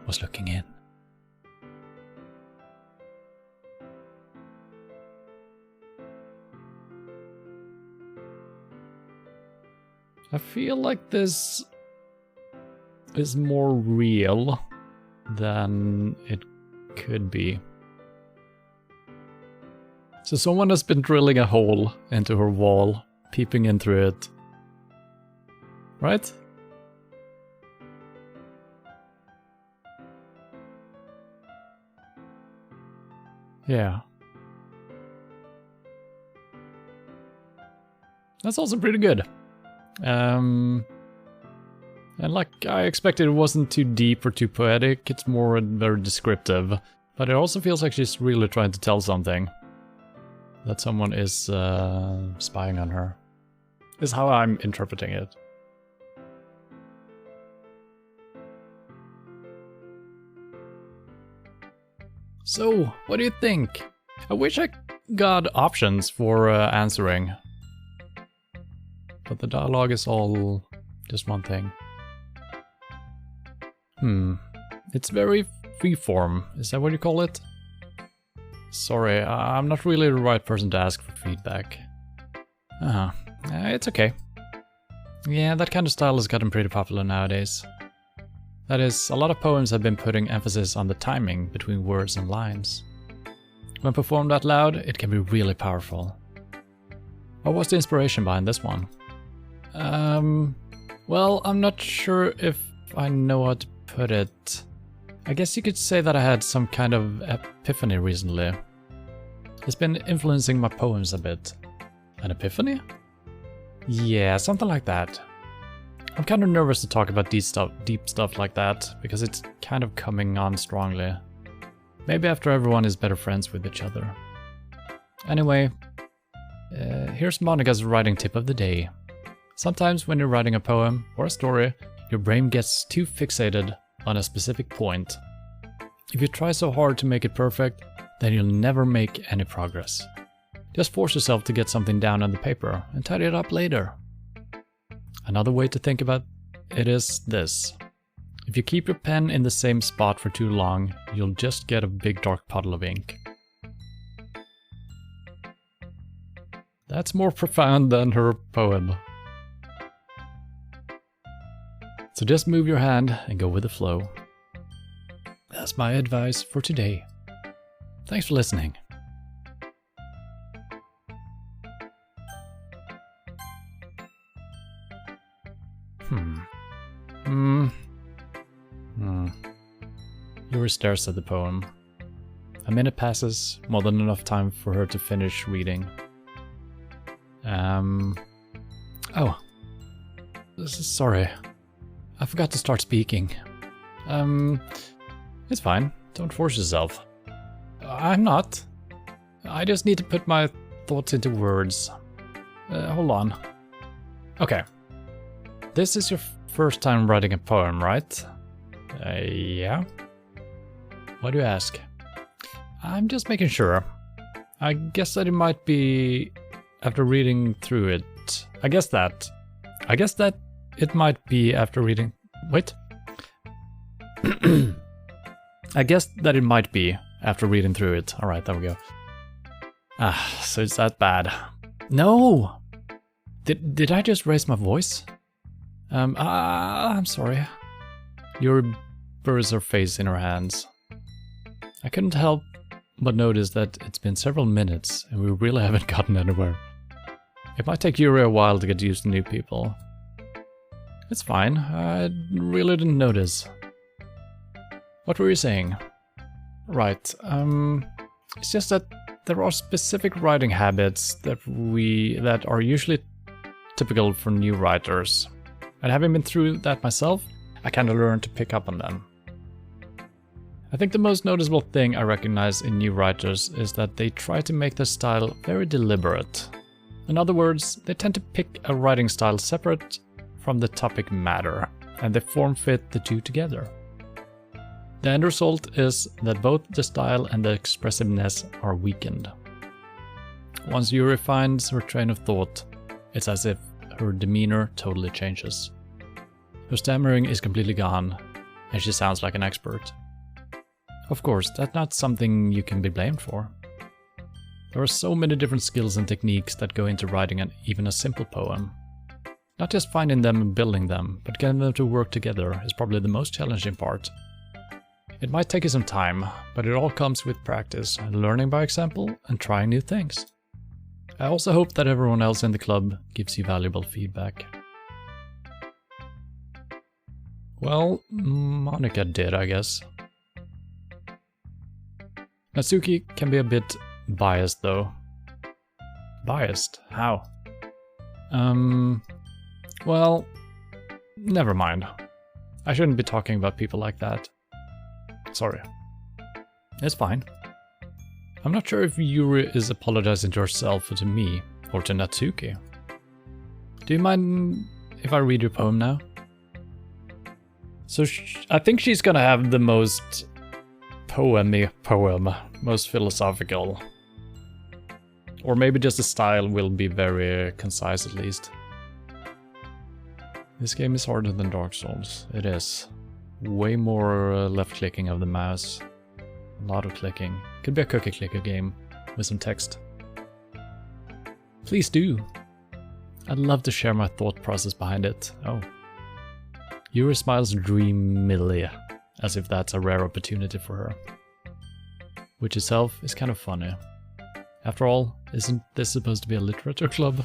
A: was looking in. I feel like this is more real than it could be. So someone has been drilling a hole into her wall, peeping in through it. Right? Yeah. That's also pretty good. And like I expected, it wasn't too deep or too poetic, it's more very descriptive. But it also feels like she's really trying to tell something. That someone is spying on her. Is how I'm interpreting it. So, what do you think? I wish I got options for answering. But the dialogue is all just one thing. It's very freeform. Is that what you call it? Sorry, I'm not really the right person to ask for feedback. It's okay. Yeah, that kind of style has gotten pretty popular nowadays. That is, a lot of poems have been putting emphasis on the timing between words and lines. When performed out loud, it can be really powerful. What was the inspiration behind this one? Well, I'm not sure if I know how to put it. I guess you could say that I had some kind of epiphany recently. It's been influencing my poems a bit. An epiphany? Yeah, something like that. I'm kind of nervous to talk about deep stuff like that, because it's kind of coming on strongly. Maybe after everyone is better friends with each other. Anyway, here's Monica's writing tip of the day. Sometimes when you're writing a poem or a story, your brain gets too fixated on a specific point. If you try so hard to make it perfect, then you'll never make any progress. Just force yourself to get something down on the paper and tidy it up later. Another way to think about it is this. If you keep your pen in the same spot for too long, you'll just get a big dark puddle of ink. That's more profound than her poem. So just move your hand and go with the flow. That's my advice for today. Thanks for listening. Yuri stares at the poem. A minute passes, more than enough time for her to finish reading. Oh. Sorry. I forgot to start speaking. It's fine. Don't force yourself. I'm not. I just need to put my thoughts into words. Hold on. Okay. This is your first time writing a poem, right? Yeah. Why do you ask? I'm just making sure. I guess that it might be after reading through it. I guess that it might be after reading... Wait. I guess that it might be after reading through it. Alright, there we go. So it's that bad. No! Did I just raise my voice? I'm sorry. Yuri buries her face in her hands. I couldn't help but notice that it's been several minutes and we really haven't gotten anywhere. It might take Yuri a while to get used to new people. It's fine, I really didn't notice. What were you saying? Right, it's just that there are specific writing habits that are usually typical for new writers. And having been through that myself, I kind of learned to pick up on them. I think the most noticeable thing I recognize in new writers is that they try to make their style very deliberate. In other words, they tend to pick a writing style separate from the topic matter, and they form-fit the two together. The end result is that both the style and the expressiveness are weakened. Once Yuri finds her train of thought, it's as if her demeanor totally changes. Her stammering is completely gone, and she sounds like an expert. Of course, that's not something you can be blamed for. There are so many different skills and techniques that go into writing even a simple poem. Not just finding them and building them, but getting them to work together is probably the most challenging part. It might take you some time, but it all comes with practice, learning by example, and trying new things. I also hope that everyone else in the club gives you valuable feedback. Well, Monica did, I guess. Natsuki can be a bit biased, though. Biased? How? Well, never mind. I shouldn't be talking about people like that. Sorry. It's fine. I'm not sure if Yuri is apologizing to herself or to me, or to Natsuki. Do you mind if I read your poem now? So I think she's gonna have the most poem, most philosophical. Or maybe just the style will be very concise at least. This game is harder than Dark Souls. It is. Way more left clicking of the mouse. A lot of clicking. Could be a cookie clicker game with some text. Please do. I'd love to share my thought process behind it. Oh. Yuri smiles dreamily, as if that's a rare opportunity for her. Which itself is kind of funny. After all, isn't this supposed to be a literature club?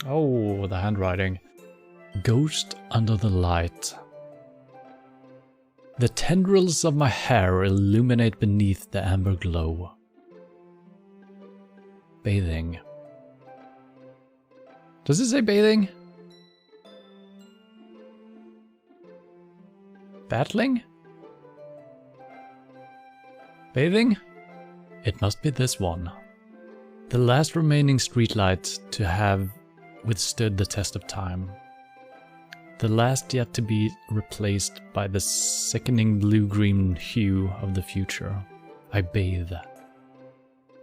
A: Oh, the handwriting. Ghost under the light. The tendrils of my hair illuminate beneath the amber glow. Bathing. Does it say bathing? Battling? Bathing? It must be this one. The last remaining streetlight to have withstood the test of time. The last yet to be replaced by the sickening blue-green hue of the future. I bathe.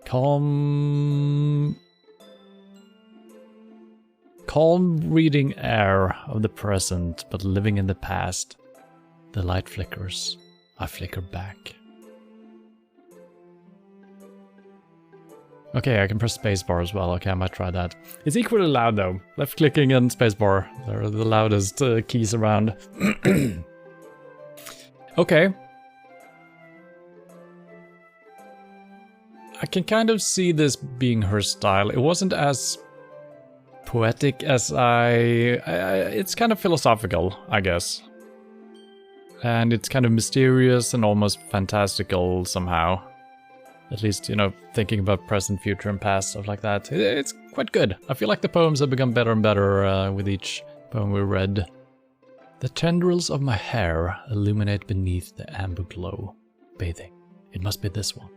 A: Calm breathing air of the present, but living in the past. The light flickers. I flicker back. Okay, I can press spacebar as well. Okay, I might try that. It's equally loud though. Left clicking and spacebar. They're the loudest keys around. Okay. I can kind of see this being her style. It wasn't as poetic as it's kind of philosophical, I guess. And it's kind of mysterious and almost fantastical somehow. At least, you know, thinking about present, future, and past, stuff like that. It's quite good. I feel like the poems have become better and better with each poem we read. The tendrils of my hair illuminate beneath the amber glow. Bathing. It must be this one.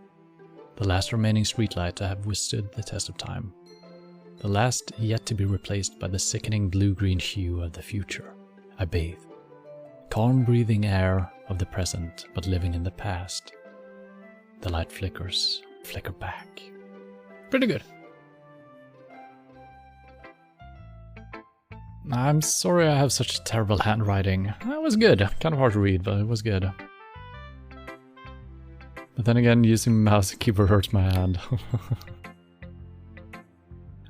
A: The last remaining streetlight to have withstood the test of time. The last yet to be replaced by the sickening blue-green hue of the future. I bathe. Calm breathing air of the present, but living in the past. The light flickers, flicker back. Pretty good. I'm sorry I have such terrible handwriting. That was good. Kind of hard to read, but it was good. But then again, using mouse and keyboard hurts my hand.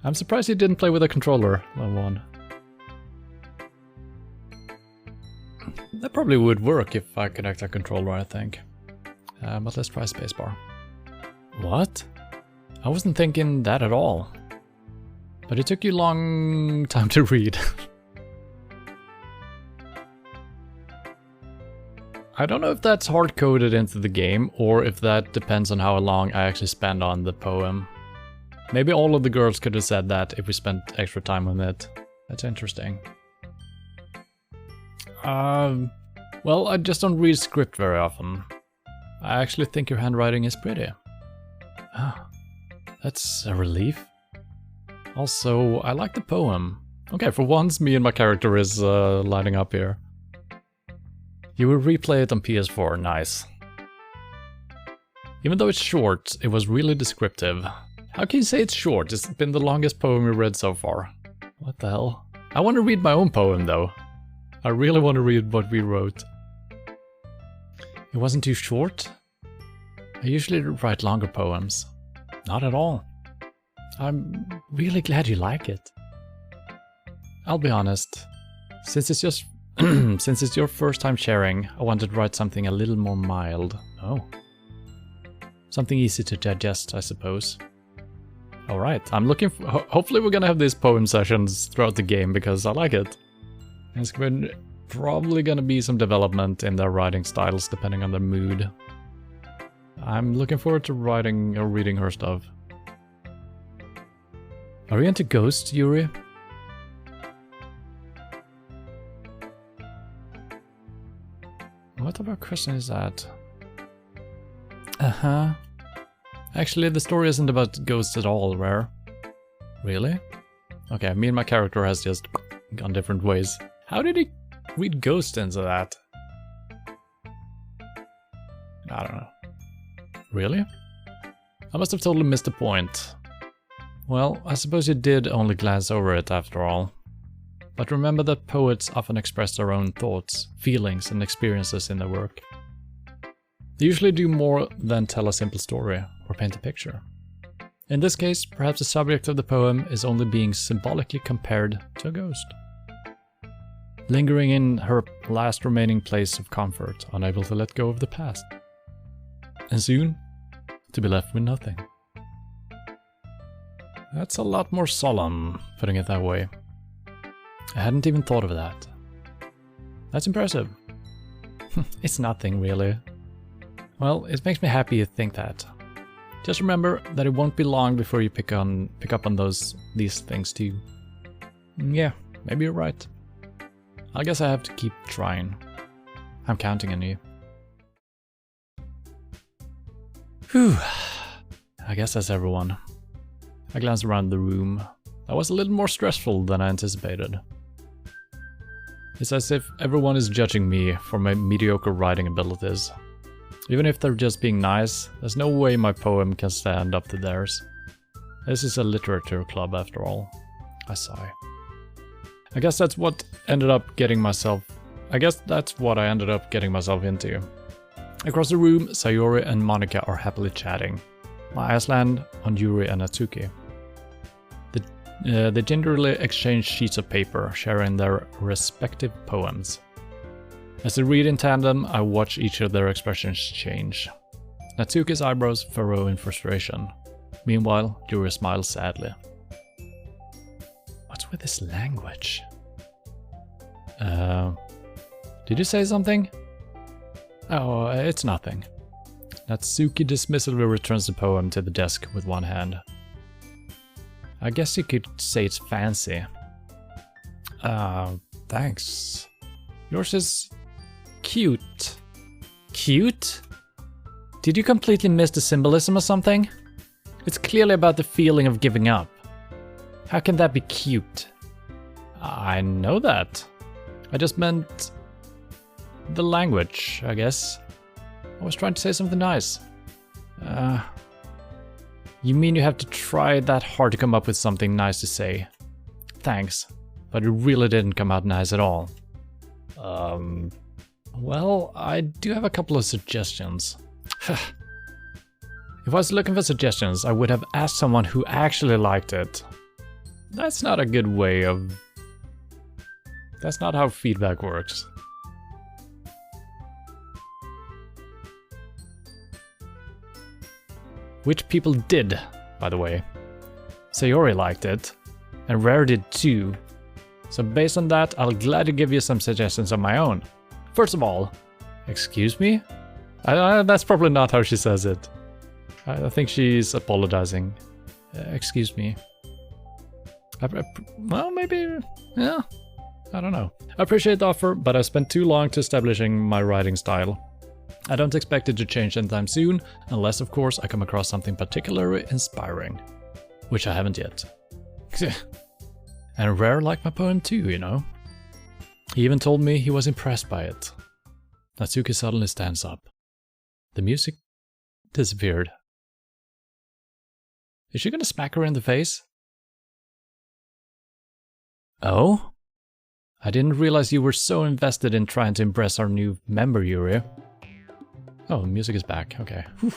A: I'm surprised you didn't play with a controller, that one. That probably would work if I connect a controller, I think. But let's try spacebar. What? I wasn't thinking that at all. But it took you a long time to read. I don't know if that's hard-coded into the game, or if that depends on how long I actually spend on the poem. Maybe all of the girls could have said that if we spent extra time on it. That's interesting. Well, I just don't read script very often. I actually think your handwriting is pretty. Ah, that's a relief. Also, I like the poem. Okay, for once me and my character is lining up here. You will replay it on PS4, nice. Even though it's short, it was really descriptive. How can you say it's short? It's been the longest poem we read so far. What the hell? I want to read my own poem though. I really want to read what we wrote. It wasn't too short? I usually write longer poems. Not at all. I'm really glad you like it. I'll be honest. Since it's just since it's your first time sharing, I wanted to write something a little more mild. Oh. Something easy to digest, I suppose. Alright, I'm looking for... hopefully we're gonna have these poem sessions throughout the game, because I like it. There's probably gonna be some development in their writing styles, depending on their mood. I'm looking forward to writing or reading her stuff. Are you into ghosts, Yuri? What type of question is that? Uh-huh. Actually, the story isn't about ghosts at all, Rare. Really? Okay, me and my character has just gone different ways. How did he read ghosts into that? I don't know. Really? I must have totally missed the point. Well, I suppose you did only glance over it after all. But remember that poets often express their own thoughts, feelings, and experiences in their work. They usually do more than tell a simple story or paint a picture. In this case, perhaps the subject of the poem is only being symbolically compared to a ghost. Lingering in her last remaining place of comfort, unable to let go of the past. And soon, to be left with nothing. That's a lot more solemn, putting it that way. I hadn't even thought of that. That's impressive. It's nothing, really. Well, it makes me happy you think that. Just remember that it won't be long before you pick up on these things too. Yeah, maybe you're right. I guess I have to keep trying. I'm counting on you. Whew. I guess that's everyone. I glanced around the room. That was a little more stressful than I anticipated. It's as if everyone is judging me for my mediocre writing abilities. Even if they're just being nice, there's no way my poem can stand up to theirs. This is a literature club after all. I sigh. I guess that's what I ended up getting myself into. Across the room, Sayori and Monika are happily chatting. My eyes land on Yuri and Natsuki. They gingerly exchange sheets of paper, sharing their respective poems. As they read in tandem, I watch each of their expressions change. Natsuki's eyebrows furrow in frustration. Meanwhile, Yuri smiles sadly. What's with this language? Did you say something? Oh, it's nothing. Natsuki dismissively returns the poem to the desk with one hand. I guess you could say it's fancy. Thanks. Yours is cute. Cute? Did you completely miss the symbolism or something? It's clearly about the feeling of giving up. How can that be cute? I know that. I just meant the language, I guess. I was trying to say something nice. You mean you have to try that hard to come up with something nice to say? Thanks, but it really didn't come out nice at all. Well, I do have a couple of suggestions. If I was looking for suggestions, I would have asked someone who actually liked it. That's not a good way of... That's not how feedback works. Which people did, by the way. Sayori liked it, and Rare did too. So based on that, I'll gladly give you some suggestions of my own. First of all, excuse me? That's probably not how she says it. I think she's apologizing. Excuse me. Well, maybe, yeah. I don't know. I appreciate the offer, but I spent too long to establishing my writing style. I don't expect it to change anytime soon, unless of course I come across something particularly inspiring. Which I haven't yet. And Rare liked my poem too, you know. He even told me he was impressed by it. Natsuki suddenly stands up. The music disappeared. Is she gonna smack her in the face? Oh? I didn't realize you were so invested in trying to impress our new member, Yuri. Oh, music is back. Okay. Whew.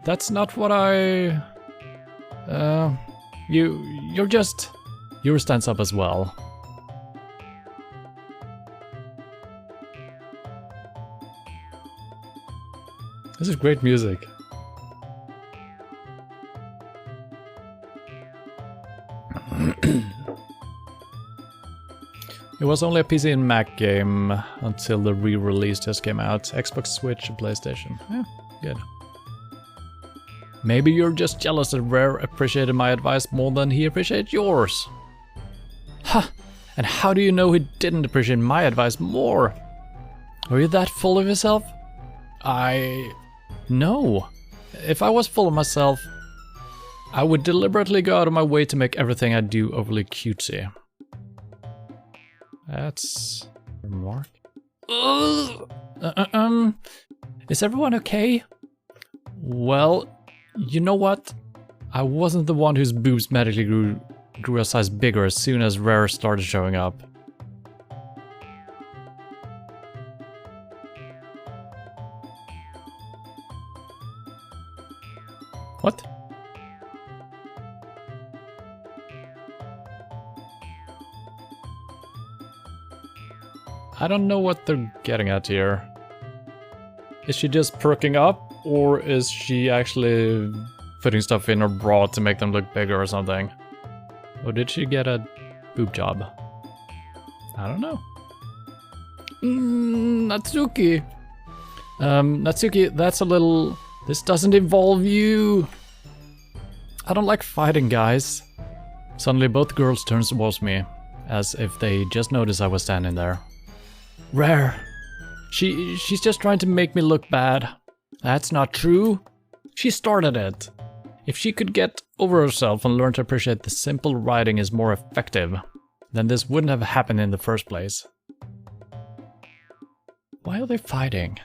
A: That's not what I... You're just... Yuri stands up as well. This is great music. It was only a PC and Mac game until the re-release just came out. Xbox, Switch, and PlayStation. Yeah, good. Maybe you're just jealous that Rare appreciated my advice more than he appreciated yours. Ha! And how do you know he didn't appreciate my advice more? Are you that full of yourself? No. If I was full of myself, I would deliberately go out of my way to make everything I do overly cutesy. That's a remark. Is everyone okay? Well, you know what? I wasn't the one whose boobs magically grew a size bigger as soon as Rare started showing up. What? I don't know what they're getting at here. Is she just perking up, or is she actually putting stuff in her bra to make them look bigger or something? Or did she get a boob job? I don't know. Natsuki. Natsuki, that's a little... This doesn't involve you. I don't like fighting, guys. Suddenly both girls turn towards me, as if they just noticed I was standing there. Rare. She's just trying to make me look bad. That's not true. She started it. If she could get over herself and learn to appreciate the simple writing is more effective, then this wouldn't have happened in the first place. Why are they fighting?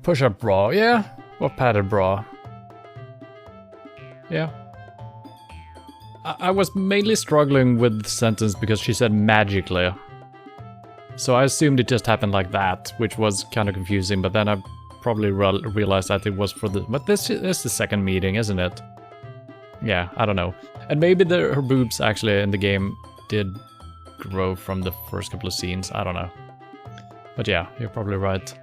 A: Push-up bra, yeah. Or padded bra. Yeah. I was mainly struggling with the sentence because she said magically. So I assumed it just happened like that, which was kind of confusing, but then I probably realized that it was for the... But this is the second meeting, isn't it? Yeah, I don't know. And maybe her boobs actually in the game did grow from the first couple of scenes, I don't know. But yeah, you're probably right.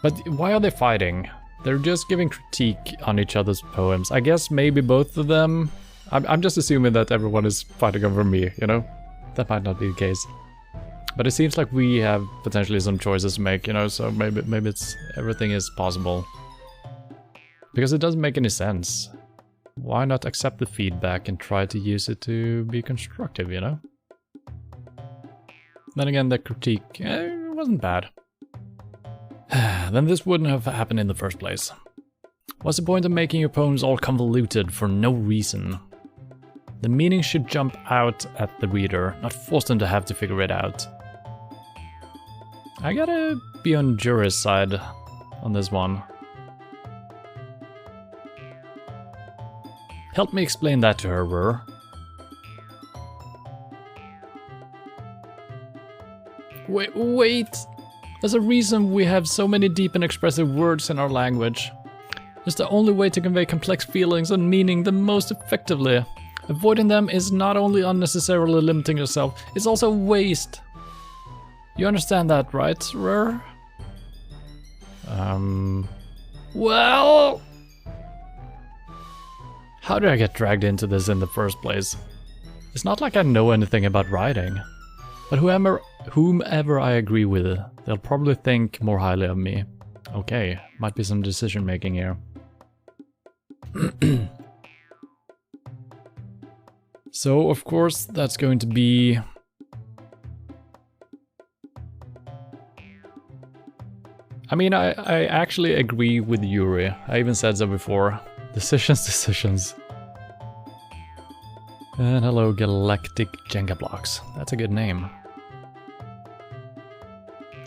A: But why are they fighting? They're just giving critique on each other's poems. I guess maybe both of them. I'm just assuming that everyone is fighting over me, you know? That might not be the case. But it seems like we have potentially some choices to make, you know, so maybe it's everything is possible. Because it doesn't make any sense. Why not accept the feedback and try to use it to be constructive, you know? Then again, the critique wasn't bad. Then this wouldn't have happened in the first place. What's the point of making your poems all convoluted for no reason? The meaning should jump out at the reader, not force them to have to figure it out. I gotta be on Jura's side on this one. Help me explain that to her, Rur. Wait! There's a reason we have so many deep and expressive words in our language. It's the only way to convey complex feelings and meaning the most effectively. Avoiding them is not only unnecessarily limiting yourself, it's also waste. You understand that, right, Rur? Well... How did I get dragged into this in the first place? It's not like I know anything about writing. But whomever I agree with, they'll probably think more highly of me. Okay, might be some decision making here. So, of course, that's going to be... I mean, I actually agree with Yuri. I even said so before. Decisions. And hello, Galactic Jenga Blocks. That's a good name.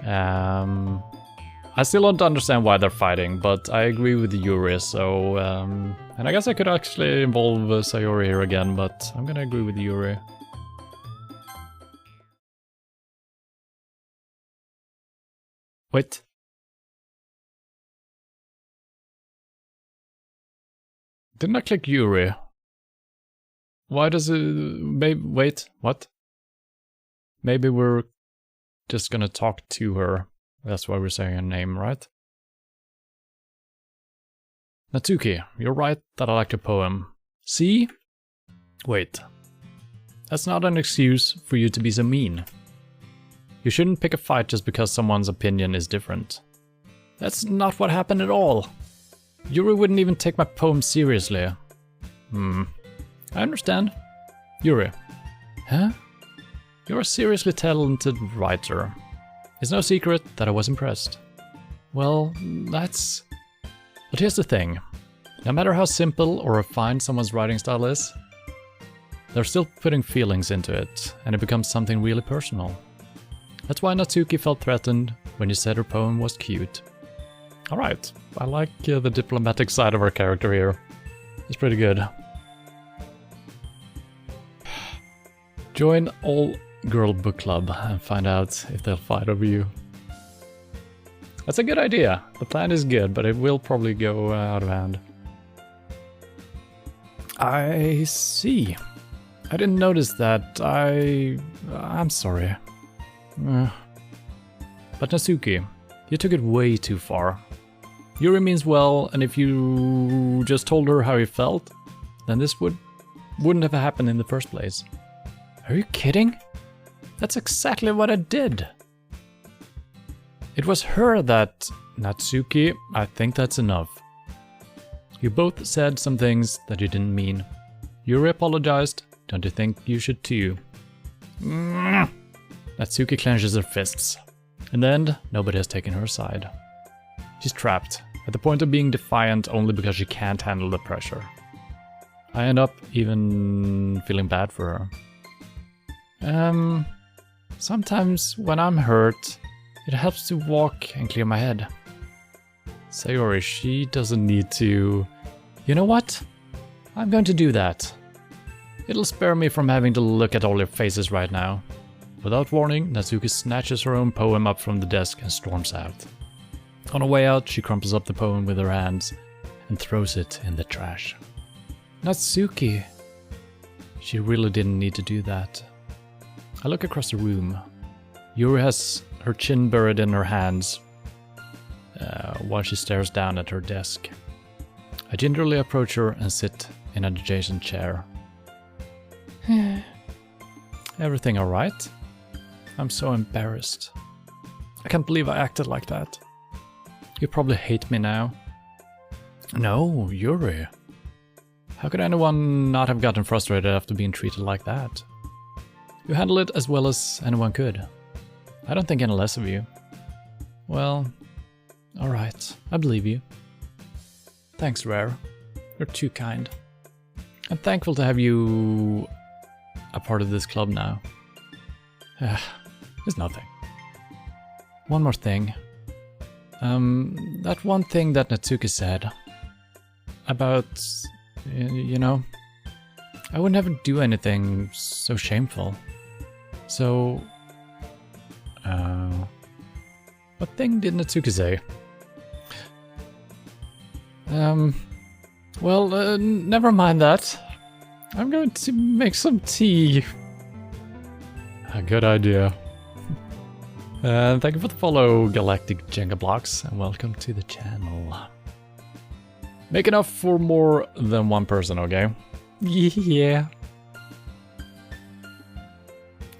A: I still don't understand why they're fighting, but I agree with Yuri, so... and I guess I could actually involve Sayori here again, but I'm gonna agree with Yuri. Wait. Didn't I click Yuri? Why does it... wait, what? Maybe we're just gonna talk to her. That's why we're saying her name, right? Natsuki, you're right that I like your poem. See? Wait. That's not an excuse for you to be so mean. You shouldn't pick a fight just because someone's opinion is different. That's not what happened at all. Yuri wouldn't even take my poem seriously. I understand. Yuri. Huh? You're a seriously talented writer. It's no secret that I was impressed. Well, that's... But here's the thing. No matter how simple or refined someone's writing style is, they're still putting feelings into it, and it becomes something really personal. That's why Natsuki felt threatened when you said her poem was cute. Alright, I like the diplomatic side of our character here. It's pretty good. Join all-girl book club and find out if they'll fight over you. That's a good idea. The plan is good, but it will probably go out of hand. I see. I didn't notice that. I'm sorry. But Natsuki, you took it way too far. Yuri means well, and if you just told her how you felt, then this wouldn't have happened in the first place. Are you kidding? That's exactly what I did. It was her that... Natsuki, I think that's enough. You both said some things that you didn't mean. Yuri apologized. Don't you think you should too? Natsuki clenches her fists. In the end, nobody has taken her side. She's trapped, at the point of being defiant only because she can't handle the pressure. I end up even feeling bad for her. Sometimes when I'm hurt, it helps to walk and clear my head. Sayori, she doesn't need to... You know what? I'm going to do that. It'll spare me from having to look at all your faces right now. Without warning, Natsuki snatches her own poem up from the desk and storms out. On her way out, she crumples up the poem with her hands and throws it in the trash. Natsuki! She really didn't need to do that. I look across the room. Yuri has her chin buried in her hands while she stares down at her desk. I gingerly approach her and sit in an adjacent chair. Everything alright? I'm so embarrassed. I can't believe I acted like that. You probably hate me now. No, Yuri. How could anyone not have gotten frustrated after being treated like that? You handle it as well as anyone could. I don't think any less of you. Well, alright, I believe you. Thanks, Rare. You're too kind. I'm thankful to have you a part of this club now. It's nothing. One more thing. That one thing that Natsuki said about, you know, I would never do anything so shameful. So, what thing did Natsuki say? Well, never mind that. I'm going to make some tea. A good idea. And thank you for the follow, Galactic Jenga Blocks, and welcome to the channel. Make enough for more than one person, okay? Yeah.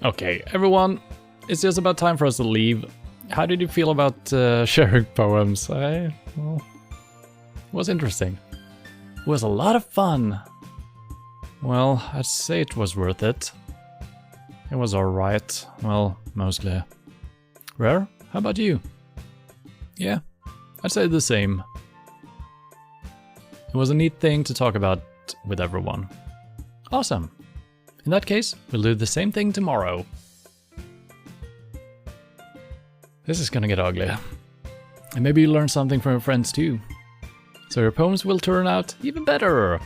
A: Okay, everyone, it's just about time for us to leave. How did you feel about sharing poems? Well, it was interesting. It was a lot of fun. Well, I'd say it was worth it. It was alright. Well, mostly. Rare, how about you? Yeah, I'd say the same. It was a neat thing to talk about with everyone. Awesome. In that case, we'll do the same thing tomorrow. This is gonna get ugly. And maybe you learn something from your friends too. So your poems will turn out even better.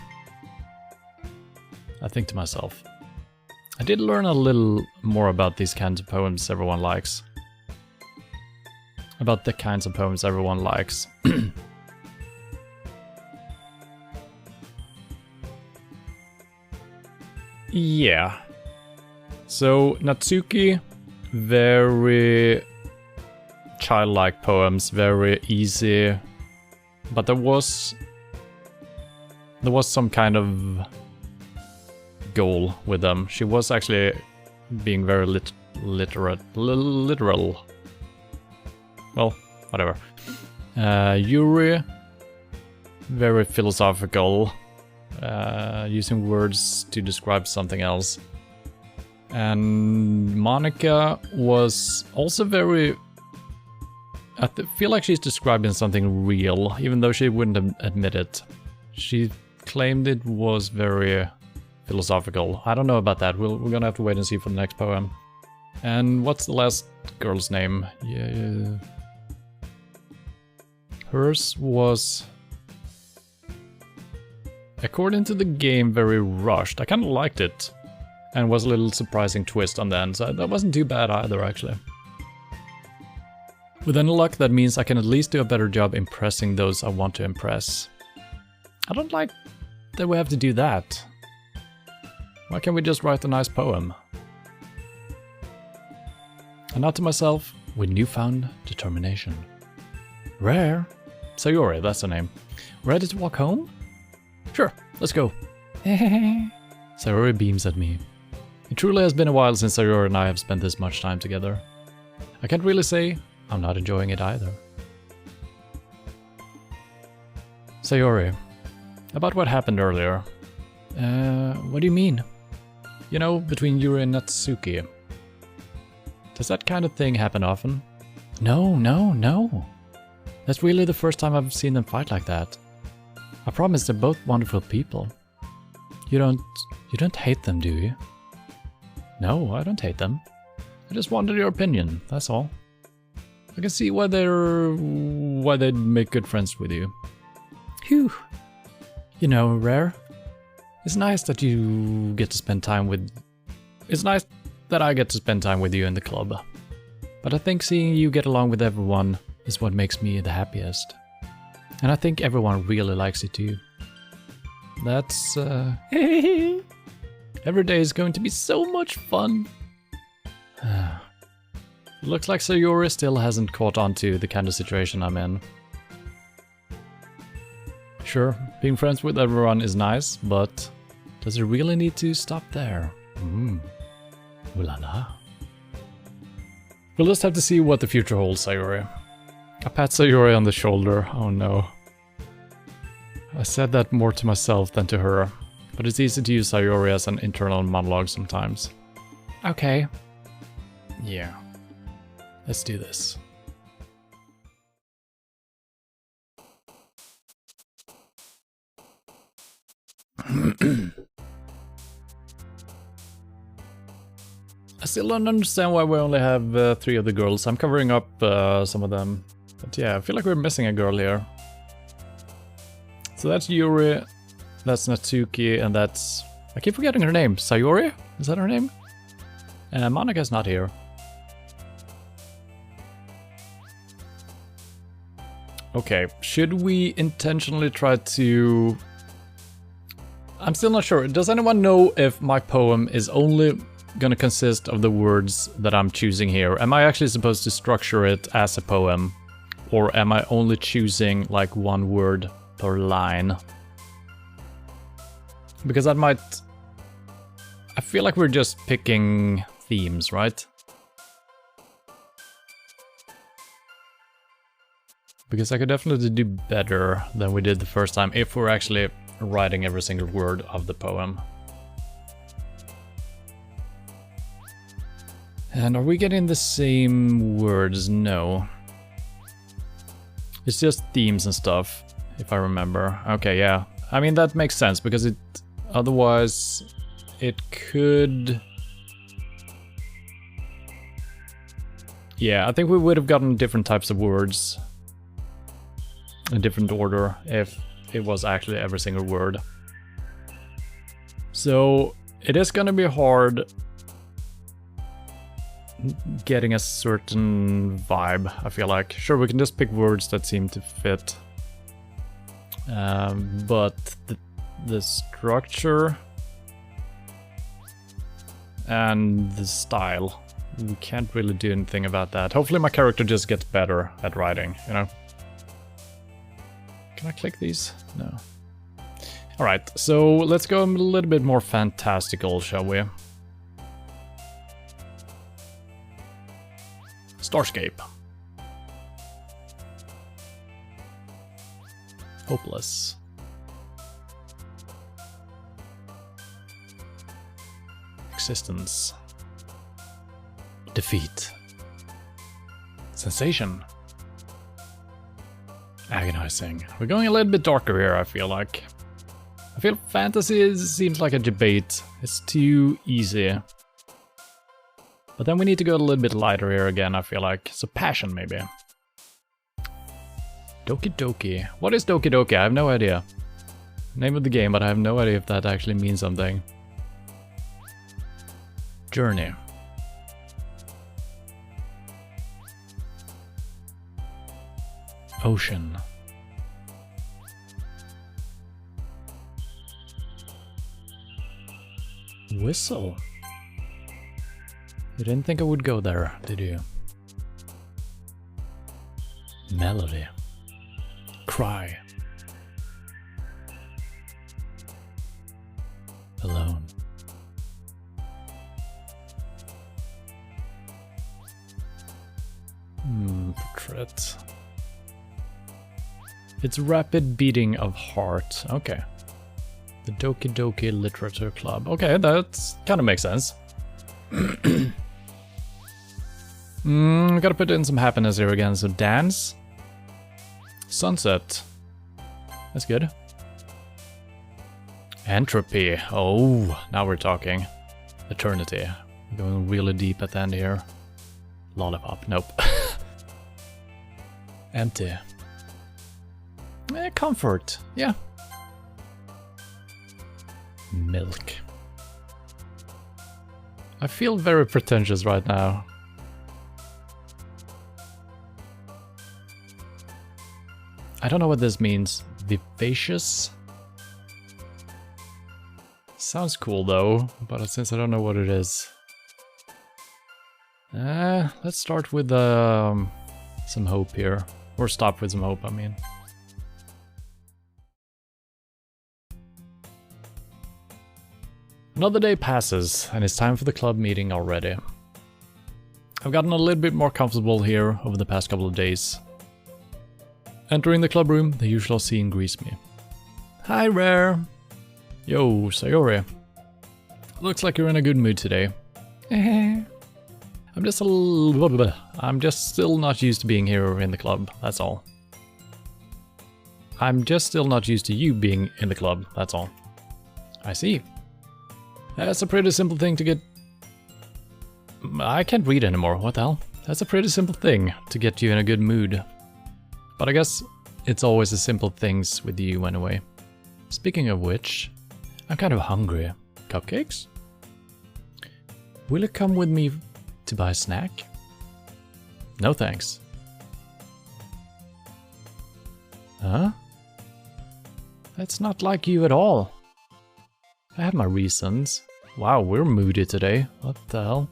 A: I think to myself. I did learn a little more about these kinds of poems everyone likes. About the kinds of poems everyone likes. Yeah. So Natsuki, very childlike poems, very easy. But there was some kind of goal with them. She was actually being very literal. Well, whatever. Yuri, very philosophical, using words to describe something else. And Monica was also very... I feel like she's describing something real, even though she wouldn't admit it. She claimed it was very philosophical. I don't know about that. We're gonna have to wait and see for the next poem. And what's the last girl's name? Yeah. Hers was, according to the game, very rushed. I kind of liked it. And was a little surprising twist on the end, so that wasn't too bad either, actually. With any luck, that means I can at least do a better job impressing those I want to impress. I don't like that we have to do that. Why can't we just write a nice poem? And now to myself, with newfound determination. Rare? Sayori, that's the name. Ready to walk home? Sure, let's go. Sayori beams at me. It truly has been a while since Sayori and I have spent this much time together. I can't really say I'm not enjoying it either. Sayori, about what happened earlier. What do you mean? You know, between Yuri and Natsuki. Does that kind of thing happen often? No. That's really the first time I've seen them fight like that. I promise they're both wonderful people. You don't hate them, do you? No, I don't hate them. I just wanted your opinion, that's all. I can see why they'd make good friends with you. Phew. You know, Rare, it's nice that you get to spend time with... It's nice that I get to spend time with you in the club. But I think seeing you get along with everyone is what makes me the happiest. And I think everyone really likes it too. That's, every day is going to be so much fun. Looks like Sayori still hasn't caught on to the kind of situation I'm in. Sure, being friends with everyone is nice, but does it really need to stop there? Ooh la la. We'll just have to see what the future holds, Sayori. I pat Sayori on the shoulder. Oh no. I said that more to myself than to her, but it's easy to use Sayori as an internal monologue sometimes. Okay. Yeah. Let's do this. I still don't understand why we only have 3 of the girls. I'm covering up some of them. But yeah, I feel like we're missing a girl here. So that's Yuri, that's Natsuki, and that's... I keep forgetting her name. Sayori? Is that her name? Monika's not here. Okay, should we intentionally try to... I'm still not sure. Does anyone know if my poem is only gonna consist of the words that I'm choosing here? Am I actually supposed to structure it as a poem? Or am I only choosing like 1 word per line? Because that might... I feel like we're just picking themes, right? Because I could definitely do better than we did the first time if we're actually writing every single word of the poem. And are we getting the same words? No. It's just themes and stuff, if I remember. Okay, yeah. I mean, that makes sense, because it... Otherwise, it could... Yeah, I think we would have gotten different types of words in different order if it was actually every single word. So it is gonna be hard getting a certain vibe, I feel like. Sure, we can just pick words that seem to fit. But the structure and the style, we can't really do anything about that. Hopefully my character just gets better at writing, you know? Can I click these? No. Alright, so let's go a little bit more fantastical, shall we? Starscape. Hopeless. Existence. Defeat. Sensation. Agonizing. We're going a little bit darker here, I feel like. I feel fantasy seems like a debate. It's too easy. But then we need to go a little bit lighter here again, I feel like. So passion, maybe. Doki Doki. What is Doki Doki? I have no idea. Name of the game, but I have no idea if that actually means something. Journey. Ocean. Whistle. You didn't think I would go there, did you? Melody. Cry. Alone. Portrait. It's rapid beating of heart. Okay. The Doki Doki Literature Club. Okay, that kind of makes sense. Gotta put in some happiness here again. So dance. Sunset. That's good. Entropy. Oh, now we're talking. Eternity. Going really deep at the end here. Lollipop. Nope. Empty. Comfort. Yeah. Milk. I feel very pretentious right now. I don't know what this means. Vivacious? Sounds cool though, but since I don't know what it is. Let's start with some hope here. Or stop with some hope, I mean. Another day passes, and it's time for the club meeting already. I've gotten a little bit more comfortable here over the past couple of days. Entering the club room, the usual scene greets me. Hi, Rare! Yo, Sayori. Looks like you're in a good mood today. I'm just still not used to being here in the club, that's all. I'm just still not used to you being in the club, that's all. I see. That's a pretty simple thing to get... I can't read anymore, what the hell? That's a pretty simple thing to get you in a good mood. But I guess it's always the simple things with you anyway. Speaking of which, I'm kind of hungry. Cupcakes? Will you come with me to buy a snack? No thanks. Huh? That's not like you at all. I have my reasons. Wow, we're moody today. What the hell?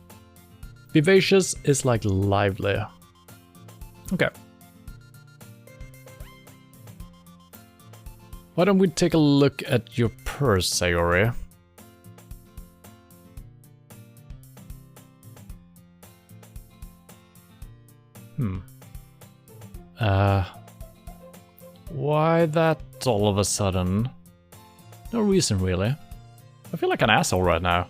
A: Vivacious is like lively. Okay. Why don't we take a look at your purse, Sayori? Why that all of a sudden? No reason really. I feel like an asshole right now.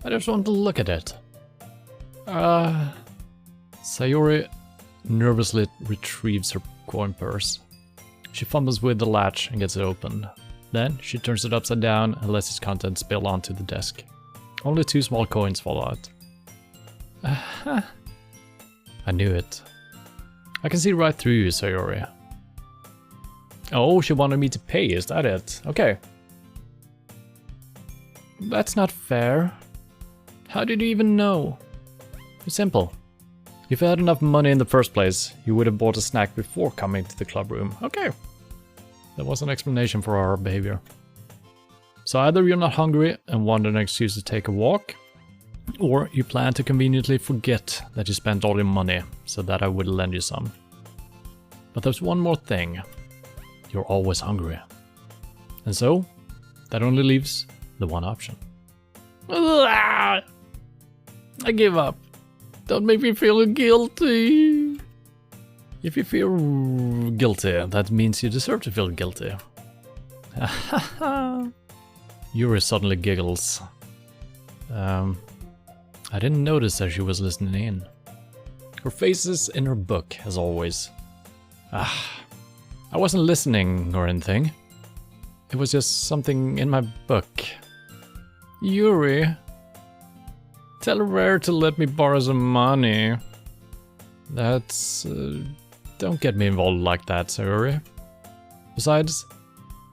A: I just want to look at it. Sayori nervously retrieves her coin purse. She fumbles with the latch and gets it open. Then she turns it upside down and lets its contents spill onto the desk. Only 2 small coins fall out. Aha! I knew it. I can see right through you, Sayori. Oh, she wanted me to pay, is that it? Okay. That's not fair. How did you even know? It's simple. If you had enough money in the first place, you would have bought a snack before coming to the club room. Okay. That was an explanation for our behavior. So either you're not hungry and want an excuse to take a walk, or you plan to conveniently forget that you spent all your money so that I would lend you some. But there's one more thing. You're always hungry. And so, that only leaves the one option. I give up. Don't make me feel guilty. If you feel guilty, that means you deserve to feel guilty. Yuri suddenly giggles. I didn't notice that she was listening in. Her face is in her book, as always. I wasn't listening or anything. It was just something in my book. Yuri, tell Rare to let me borrow some money. That's... don't get me involved like that, Sayori. Besides,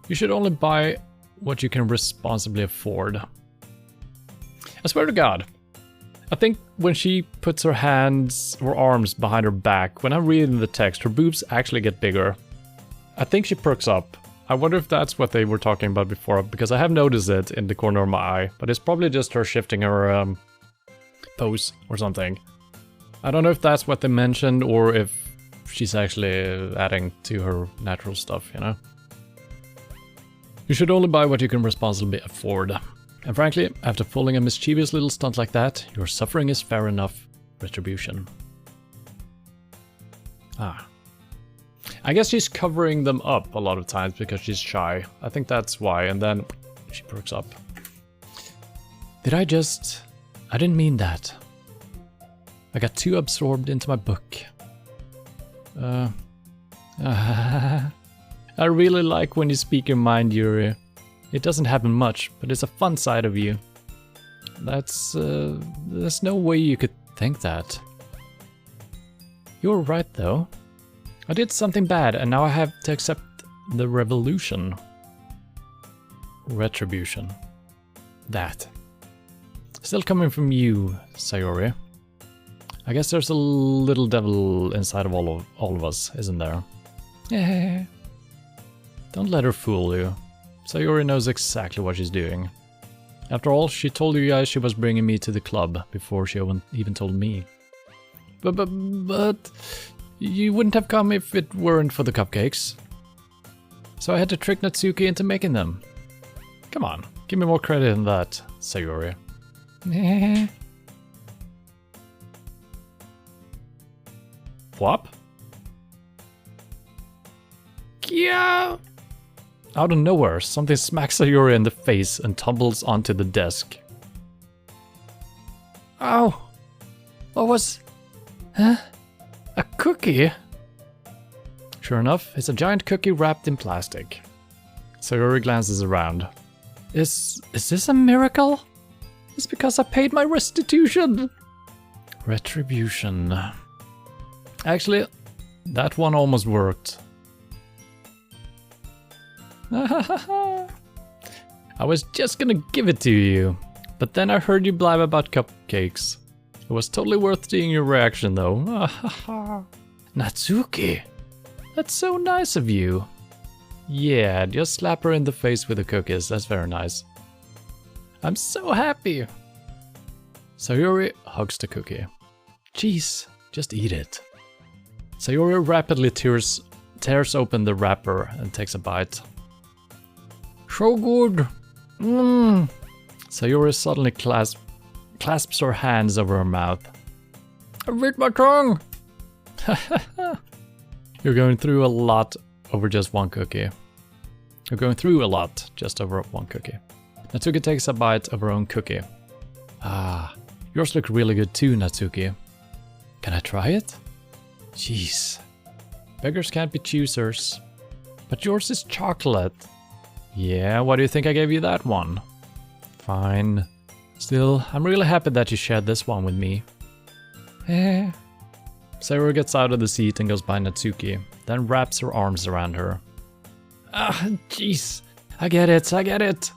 A: you should only buy what you can responsibly afford. I swear to God, I think when she puts her hands or arms behind her back, when I'm reading the text, her boobs actually get bigger. I think she perks up. I wonder if that's what they were talking about before, because I have noticed it in the corner of my eye, but it's probably just her shifting her pose or something. I don't know if that's what they mentioned or if she's actually adding to her natural stuff, you know? You should only buy what you can responsibly afford. And frankly, after pulling a mischievous little stunt like that, your suffering is fair enough retribution. I guess she's covering them up a lot of times because she's shy. I think that's why, and then she perks up. I didn't mean that. I got too absorbed into my book. I really like when you speak your mind, Yuri. It doesn't happen much, but it's a fun side of you. There's no way you could think that. You're right, though. I did something bad, and now I have to accept the revolution. Retribution. That. Still coming from you, Sayori. I guess there's a little devil inside of all of us, isn't there? Yeah. Don't let her fool you. Sayori knows exactly what she's doing. After all, she told you guys she was bringing me to the club before she even told me. But you wouldn't have come if it weren't for the cupcakes. So I had to trick Natsuki into making them. Come on, give me more credit than that, Sayori. Whop? Yeah. Out of nowhere, something smacks Sayori in the face and tumbles onto the desk. Ow! What was... Huh? A cookie? Sure enough, it's a giant cookie wrapped in plastic. Sayori glances around. Is this a miracle? It's because I paid my restitution! Retribution. Actually, that one almost worked. I was just gonna give it to you, but then I heard you blab about cupcakes. It was totally worth seeing your reaction though. Natsuki, that's so nice of you. Yeah, just slap her in the face with the cookies, that's very nice. I'm so happy. Sayori hugs the cookie. Jeez, just eat it. Sayori rapidly tears open the wrapper and takes a bite. So good. Sayori suddenly clasps her hands over her mouth. I bit my tongue. You're going through a lot over just one cookie. Natsuki takes a bite of her own cookie. Yours look really good too, Natsuki. Can I try it? Jeez. Beggars can't be choosers. But yours is chocolate. Yeah, why do you think I gave you that one? Fine. Still, I'm really happy that you shared this one with me. Eh. Sayori gets out of the seat and goes by Natsuki, then wraps her arms around her. Ah, jeez. I get it.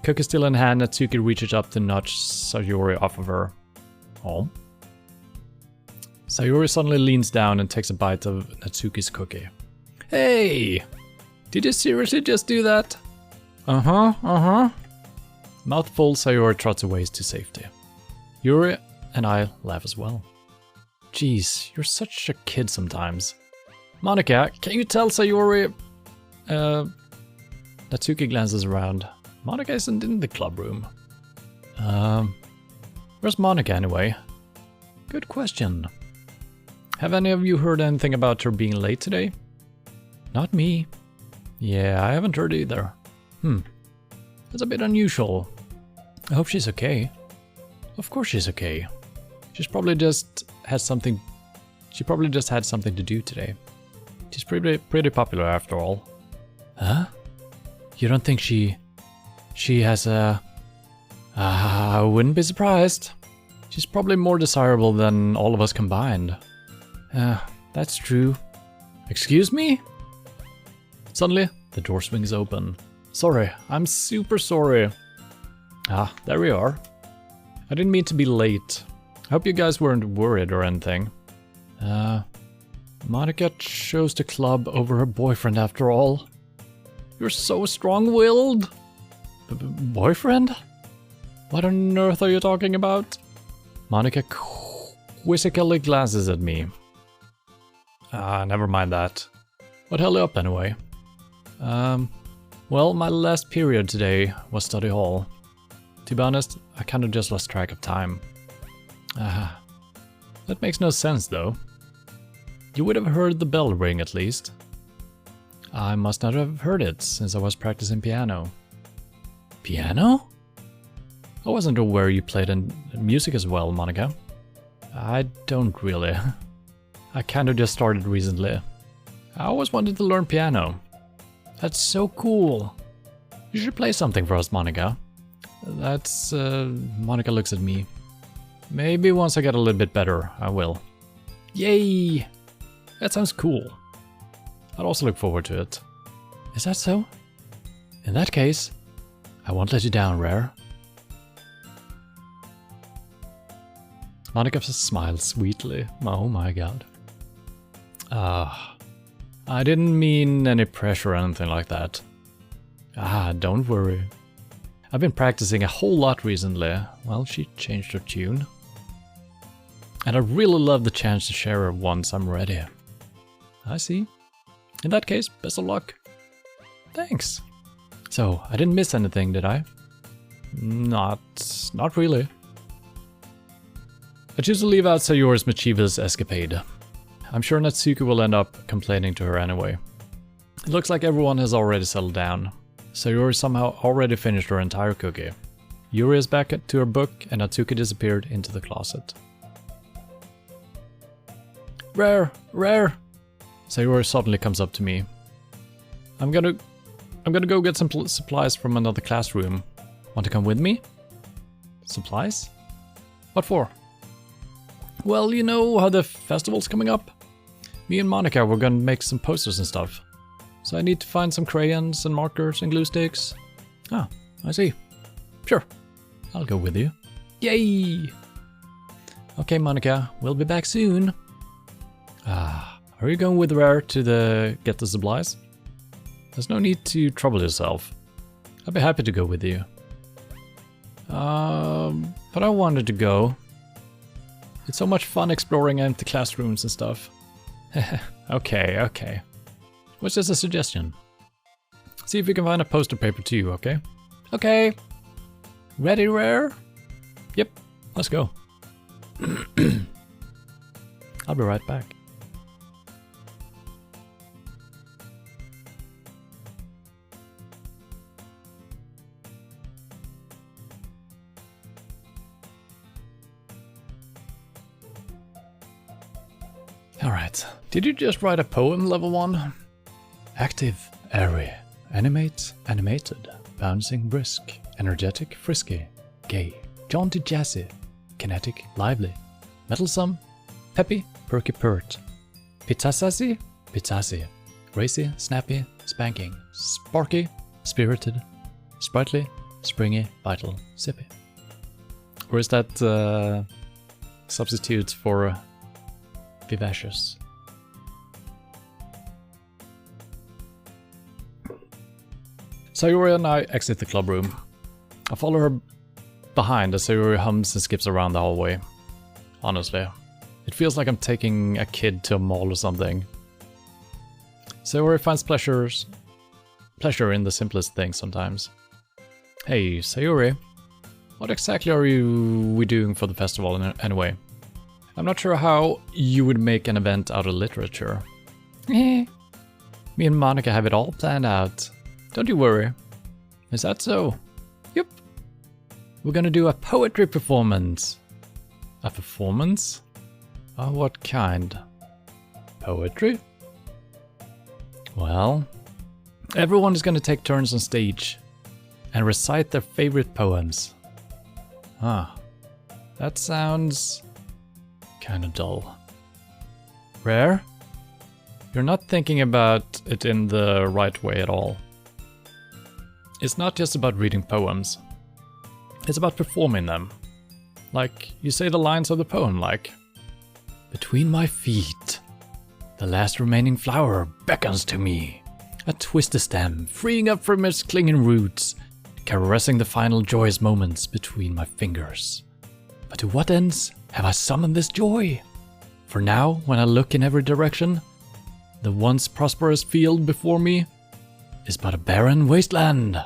A: Cookie still in hand, Natsuki reaches up to nudge Sayori off of her. Oh. Sayori suddenly leans down and takes a bite of Natsuki's cookie. Hey! Did you seriously just do that? Uh-huh. Mouthful, Sayori trots away to safety. Yuri and I laugh as well. Jeez, you're such a kid sometimes. Monika, can you tell Sayori... Natsuki glances around. Monika isn't in the club room. Where's Monika anyway? Good question. Have any of you heard anything about her being late today? Not me. Yeah, I haven't heard either. That's a bit unusual. I hope she's okay. Of course she's okay. She's probably just had something... She probably just had something to do today. She's pretty popular after all. Huh? You don't think she has a... I wouldn't be surprised. She's probably more desirable than all of us combined. That's true. Excuse me? Suddenly, the door swings open. Sorry, I'm super sorry. Ah, there we are. I didn't mean to be late. I hope you guys weren't worried or anything. Monika chose the club over her boyfriend after all. You're so strong-willed. Boyfriend? What on earth are you talking about? Monika quizzically glances at me. Never mind that. What held you up anyway? Well, my last period today was study hall. To be honest, I kinda just lost track of time. That makes no sense though. You would have heard the bell ring at least. I must not have heard it since I was practicing piano. Piano? I wasn't aware you played in music as well, Monika. I don't really. I kinda just started recently. I always wanted to learn piano. That's so cool. You should play something for us, Monika. That's... Monika looks at me. Maybe once I get a little bit better, I will. Yay! That sounds cool. I'd also look forward to it. Is that so? In that case, I won't let you down, Rare. Monika smiles sweetly. Oh my god. I didn't mean any pressure or anything like that. Don't worry. I've been practicing a whole lot recently. Well, she changed her tune. And I really love the chance to share her once I'm ready. I see. In that case, best of luck. Thanks. So, I didn't miss anything, did I? Not really. I choose to leave out Sayori's mischievous escapade. I'm sure Natsuki will end up complaining to her anyway. It looks like everyone has already settled down. Sayori somehow already finished her entire cookie. Yuri is back to her book and Natsuki disappeared into the closet. Rare! Sayori suddenly comes up to me. I'm gonna go get some supplies from another classroom. Want to come with me? Supplies? What for? Well, you know how the festival's coming up? Me and Monika were gonna make some posters and stuff. So I need to find some crayons and markers and glue sticks. Ah, I see. Sure, I'll go with you. Yay! Okay, Monika, we'll be back soon. Are you going with Rare to get the supplies? There's no need to trouble yourself. I'd be happy to go with you. But I wanted to go. It's so much fun exploring empty classrooms and stuff. Okay. What's just a suggestion? See if we can find a poster paper too, okay? Okay. Ready, Rare? Yep, let's go. I'll be right back. Alright, did you just write a poem, level 1? Active, airy, Animate, animated, bouncing, brisk, energetic, frisky, gay, jaunty, jazzy, kinetic, lively, mettlesome, peppy, perky, pert, pizzassy, pizzassy, racy, snappy, spanking, sparky, spirited, sprightly, springy, vital, sippy. Or is that substitute for vivacious? Sayori and I exit the club room. I follow her behind as Sayori hums and skips around the hallway. Honestly, it feels like I'm taking a kid to a mall or something. Sayori finds pleasure in the simplest things sometimes. Hey, Sayori, what exactly are we doing for the festival anyway? I'm not sure how you would make an event out of literature. Me and Monica have it all planned out. Don't you worry. Is that so? Yep. We're gonna do a poetry performance. A performance? What kind? Poetry? Well, everyone is gonna take turns on stage and recite their favorite poems. That sounds kinda dull. Rare? You're not thinking about it in the right way at all. It's not just about reading poems. It's about performing them. Like, you say the lines of the poem, like, between my feet, the last remaining flower beckons to me. A twisted stem, freeing up from its clinging roots, caressing the final joyous moments between my fingers. But to what ends have I summoned this joy? For now, when I look in every direction, the once prosperous field before me is but a barren wasteland.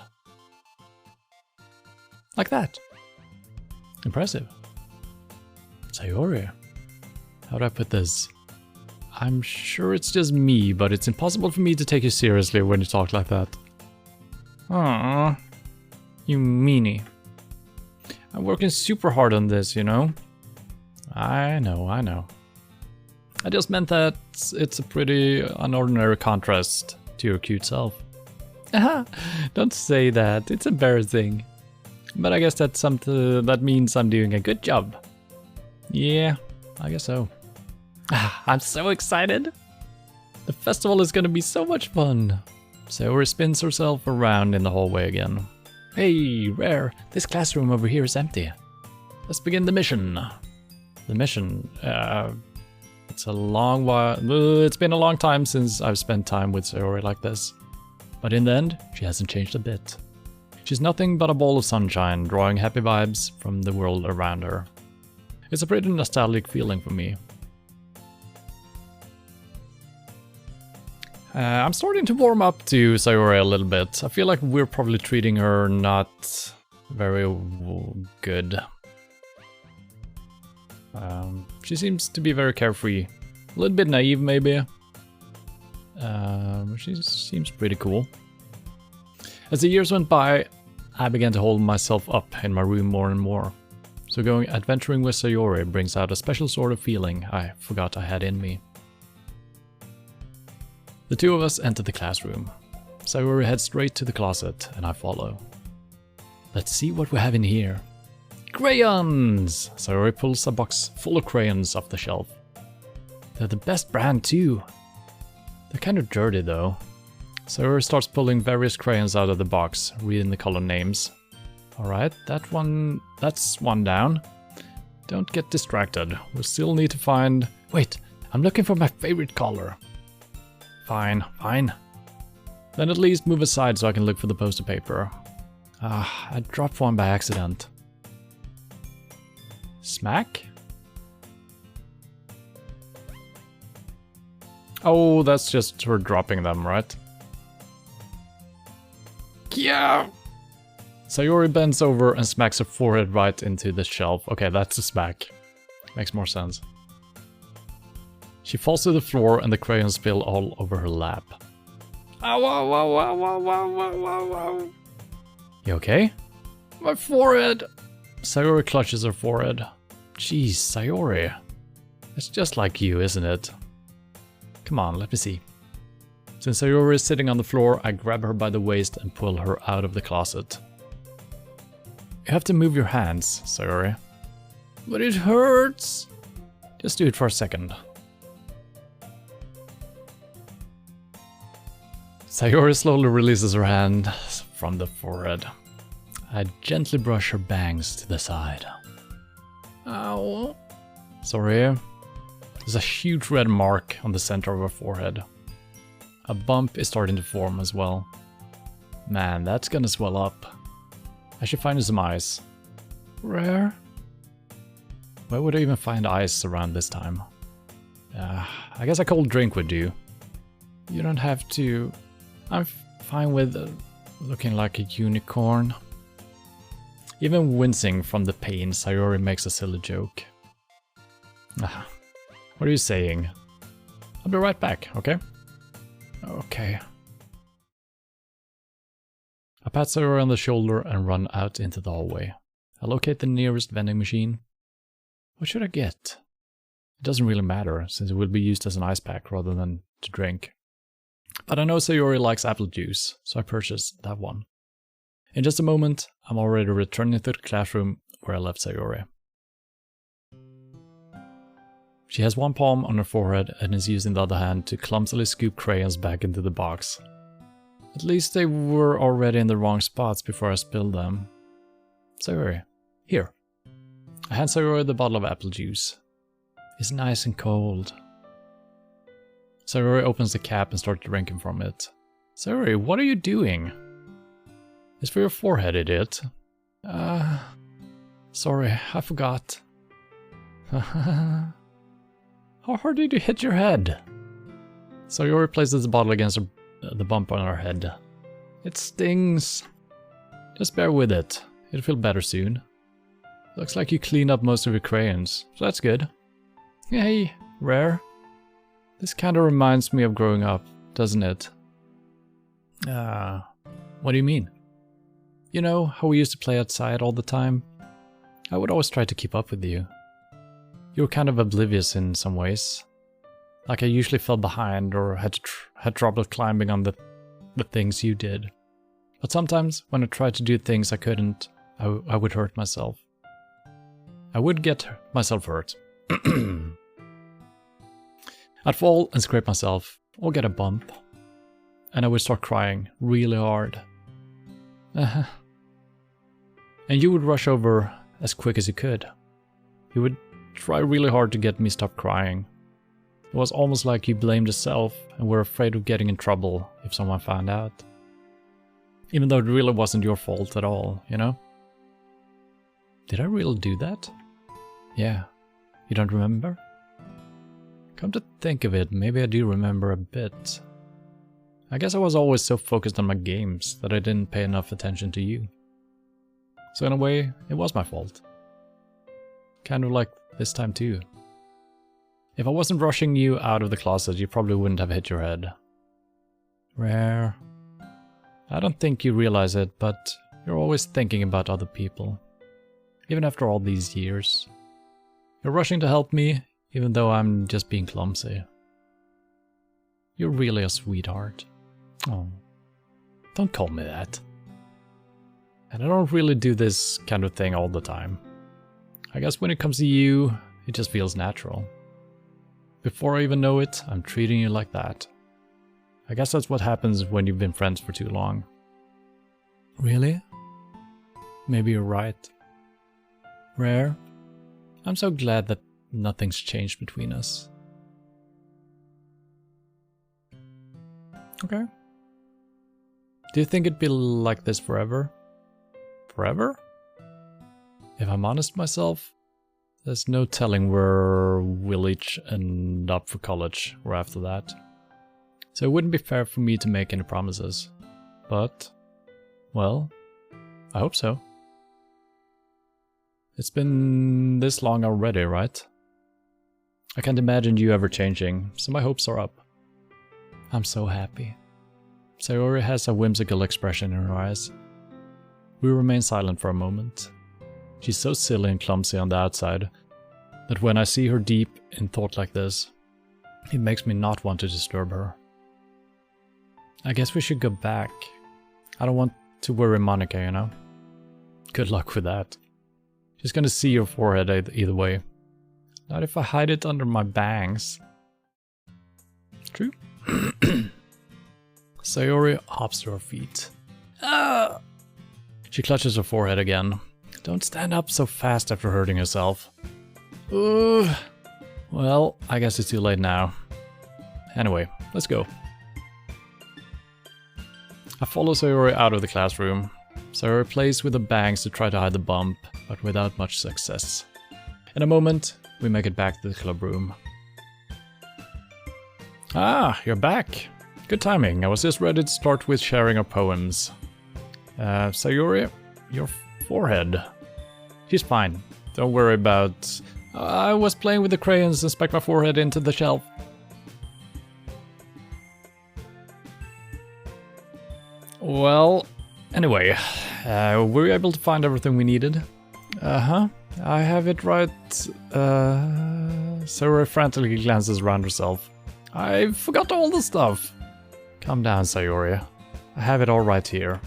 A: Like that. Impressive. Sayori. How do I put this? I'm sure it's just me, but it's impossible for me to take you seriously when you talk like that. Aww. You meanie. I'm working super hard on this, you know? I know. I just meant that it's a pretty unordinary contrast to your cute self. Don't say that, it's embarrassing. But I guess that's something that means I'm doing a good job. Yeah, I guess so. I'm so excited. The festival is gonna be so much fun. Sayori spins herself around in the hallway again. Hey, Rare, this classroom over here is empty. Let's begin the mission. The mission, it's a long while. It's been a long time since I've spent time with Sayori like this. But in the end, she hasn't changed a bit. She's nothing but a ball of sunshine, drawing happy vibes from the world around her. It's a pretty nostalgic feeling for me. I'm starting to warm up to Sayori a little bit. I feel like we're probably treating her not very good. She seems to be very carefree. A little bit naive, maybe. She seems pretty cool. As the years went by, I began to hold myself up in my room more and more. So going adventuring with Sayori brings out a special sort of feeling I forgot I had in me. The two of us enter the classroom. Sayori heads straight to the closet, and I follow. Let's see what we have in here. Crayons! Sayori pulls a box full of crayons off the shelf. They're the best brand too. They're kind of dirty though. Sayori starts pulling various crayons out of the box, reading the color names. Alright, that's one down. Don't get distracted. We still need to find... Wait, I'm looking for my favorite color. Fine. Then at least move aside so I can look for the poster paper. I dropped one by accident. Smack? Oh, that's just her dropping them, right? Yeah! Sayori bends over and smacks her forehead right into the shelf. Okay, that's a smack. Makes more sense. She falls to the floor and the crayons spill all over her lap. Ow, ow, ow, ow, ow, ow, ow, ow. You okay? My forehead! Sayori clutches her forehead. Jeez, Sayori. It's just like you, isn't it? Come on, let me see. Since Sayori is sitting on the floor, I grab her by the waist and pull her out of the closet. You have to move your hands, Sayori. But it hurts! Just do it for a second. Sayori slowly releases her hand from the forehead. I gently brush her bangs to the side. Ow. Sorry. There's a huge red mark on the center of her forehead. A bump is starting to form as well. Man, that's gonna swell up. I should find some ice. Rare? Where would I even find ice around this time? I guess a cold drink would do. You don't have to... I'm fine with looking like a unicorn. Even wincing from the pain, Sayori makes a silly joke. What are you saying? I'll be right back, okay? Okay. I pat Sayori on the shoulder and run out into the hallway. I locate the nearest vending machine. What should I get? It doesn't really matter, since it will be used as an ice pack rather than to drink. But I know Sayori likes apple juice, so I purchase that one. In just a moment, I'm already returning to the classroom where I left Sayori. She has one palm on her forehead and is using the other hand to clumsily scoop crayons back into the box. At least they were already in the wrong spots before I spilled them. Sayori, here. I hand Sayori the bottle of apple juice. It's nice and cold. Sayori opens the cap and starts drinking from it. Sayori, what are you doing? It's for your forehead, idiot. Sorry, I forgot. How hard did you hit your head? Sayori places the bottle against the bump on her head. It stings. Just bear with it. It'll feel better soon. Looks like you cleaned up most of your crayons, so that's good. Hey, Rare. This kinda reminds me of growing up, doesn't it? What do you mean? You know how we used to play outside all the time? I would always try to keep up with you. You were kind of oblivious in some ways. Like I usually fell behind or had trouble climbing on the things you did. But sometimes when I tried to do things I couldn't, I would hurt myself. I would get myself hurt. I'd fall and scrape myself, or get a bump. And I would start crying really hard. And you would rush over as quick as you could. You would try really hard to get me stop crying. It was almost like you blamed yourself and were afraid of getting in trouble if someone found out. Even though it really wasn't your fault at all, you know? Did I really do that? Yeah. You don't remember? Come to think of it, maybe I do remember a bit. I guess I was always so focused on my games that I didn't pay enough attention to you. So in a way, it was my fault. Kind of like this time too. If I wasn't rushing you out of the closet, you probably wouldn't have hit your head. Rare. I don't think you realize it, but you're always thinking about other people. Even after all these years. You're rushing to help me, even though I'm just being clumsy. You're really a sweetheart. Oh, don't call me that. And I don't really do this kind of thing all the time. I guess when it comes to you, it just feels natural. Before I even know it, I'm treating you like that. I guess that's what happens when you've been friends for too long. Really? Maybe you're right. Rare, I'm so glad that nothing's changed between us. Okay. Do you think it'd be like this forever? Forever? If I'm honest myself, there's no telling where we'll each end up for college or after that. So it wouldn't be fair for me to make any promises. But, well, I hope so. It's been this long already, right? I can't imagine you ever changing, so my hopes are up. I'm so happy. Sayori has a whimsical expression in her eyes. We remain silent for a moment. She's so silly and clumsy on the outside that when I see her deep in thought like this, it makes me not want to disturb her. I guess we should go back. I don't want to worry Monica, you know? Good luck with that. She's gonna see your forehead either way. Not if I hide it under my bangs. True. Sayori hops to her feet. Ah! She clutches her forehead again. Don't stand up so fast after hurting yourself. Ugh. Well, I guess it's too late now. Anyway, let's go. I follow Sayori out of the classroom. Sayori plays with the bangs to try to hide the bump, but without much success. In a moment, we make it back to the club room. Ah, you're back. Good timing. I was just ready to start with sharing our poems. Sayori, your forehead. She's fine. Don't worry about... I was playing with the crayons and stuck my forehead into the shelf. Well, anyway, were you able to find everything we needed? Uh-huh. I have it right. Sayori frantically glances around herself. I forgot all the stuff. Calm down, Sayori. I have it all right here.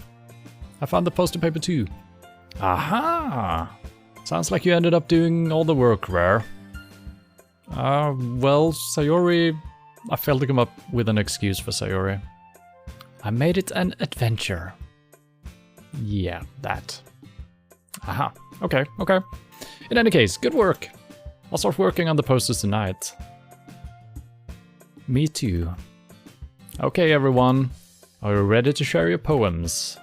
A: I found the poster paper too. Aha! Sounds like you ended up doing all the work, Rare. Well, Sayori... I failed to come up with an excuse for Sayori. I made it an adventure. Yeah, that. Aha, okay. In any case, good work. I'll start working on the posters tonight. Me too. Okay, everyone. Are you ready to share your poems?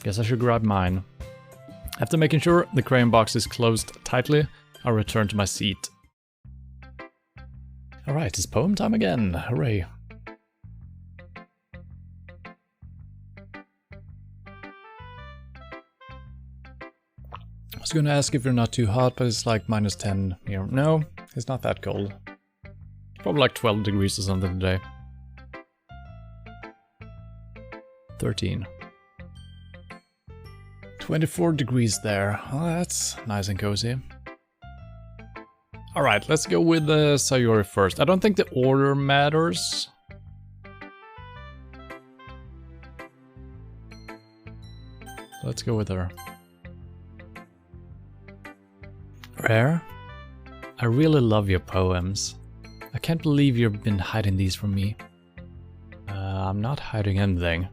A: Guess I should grab mine. After making sure the crayon box is closed tightly, I'll return to my seat. Alright, it's poem time again. Hooray. I was gonna ask if you're not too hot, but it's like -10 here. No, it's not that cold. Probably like 12 degrees or something today. 13. 24 degrees there. Oh, that's nice and cozy. Alright, let's go with Sayori first. I don't think the order matters. Let's go with her. Rare, I really love your poems. I can't believe you've been hiding these from me. I'm not hiding anything.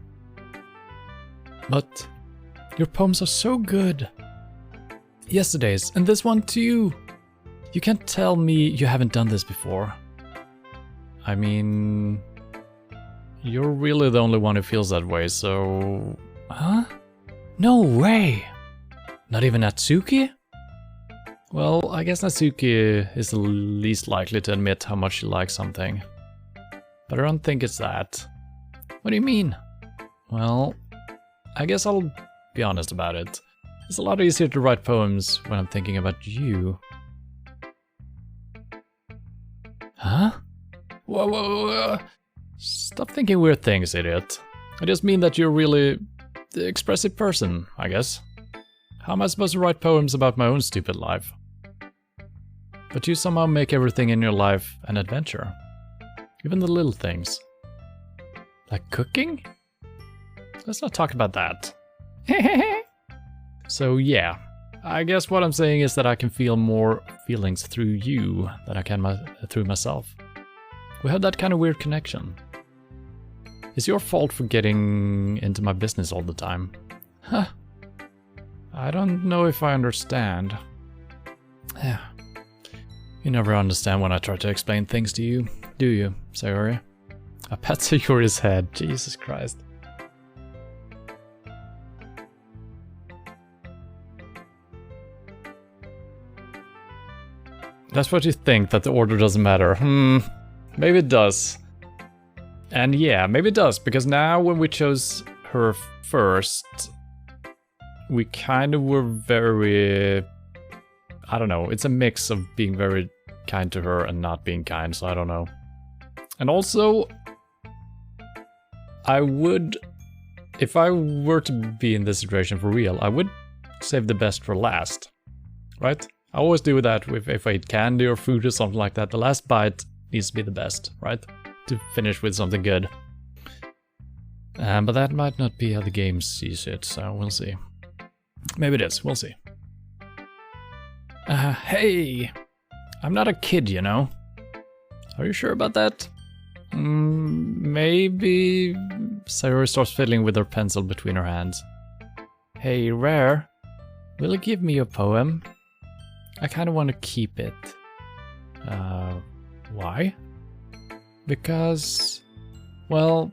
A: But your poems are so good. Yesterday's, and this one too. You can't tell me you haven't done this before. I mean... You're really the only one who feels that way, so... Huh? No way! Not even Natsuki? Well, I guess Natsuki is the least likely to admit how much she likes something. But I don't think it's that. What do you mean? Well, I guess I'll be honest about it. It's a lot easier to write poems when I'm thinking about you. Huh? Whoa. Stop thinking weird things, idiot. I just mean that you're really the expressive person, I guess. How am I supposed to write poems about my own stupid life? But you somehow make everything in your life an adventure. Even the little things. Like cooking? Let's not talk about that. So yeah, I guess what I'm saying is that I can feel more feelings through you than I can through myself. We have that kind of weird connection. It's your fault for getting into my business all the time. Huh. I don't know if I understand. Yeah. You never understand when I try to explain things to you, do you, Sayori? I pat Sayori's head. Jesus Christ. That's what you think, that the order doesn't matter. Maybe it does. And yeah, maybe it does, because now when we chose her first, we kind of were very... I don't know, it's a mix of being very kind to her and not being kind, so I don't know. And also, I would... If I were to be in this situation for real, I would save the best for last, right? I always do that if I eat candy or food or something like that. The last bite needs to be the best, right? To finish with something good. But that might not be how the game sees it, so we'll see. Maybe it is, we'll see. Hey! I'm not a kid, you know. Are you sure about that? Maybe... Sayori starts fiddling with her pencil between her hands. Hey, Rare, will you give me a poem? I kind of want to keep it. Why? Because... well...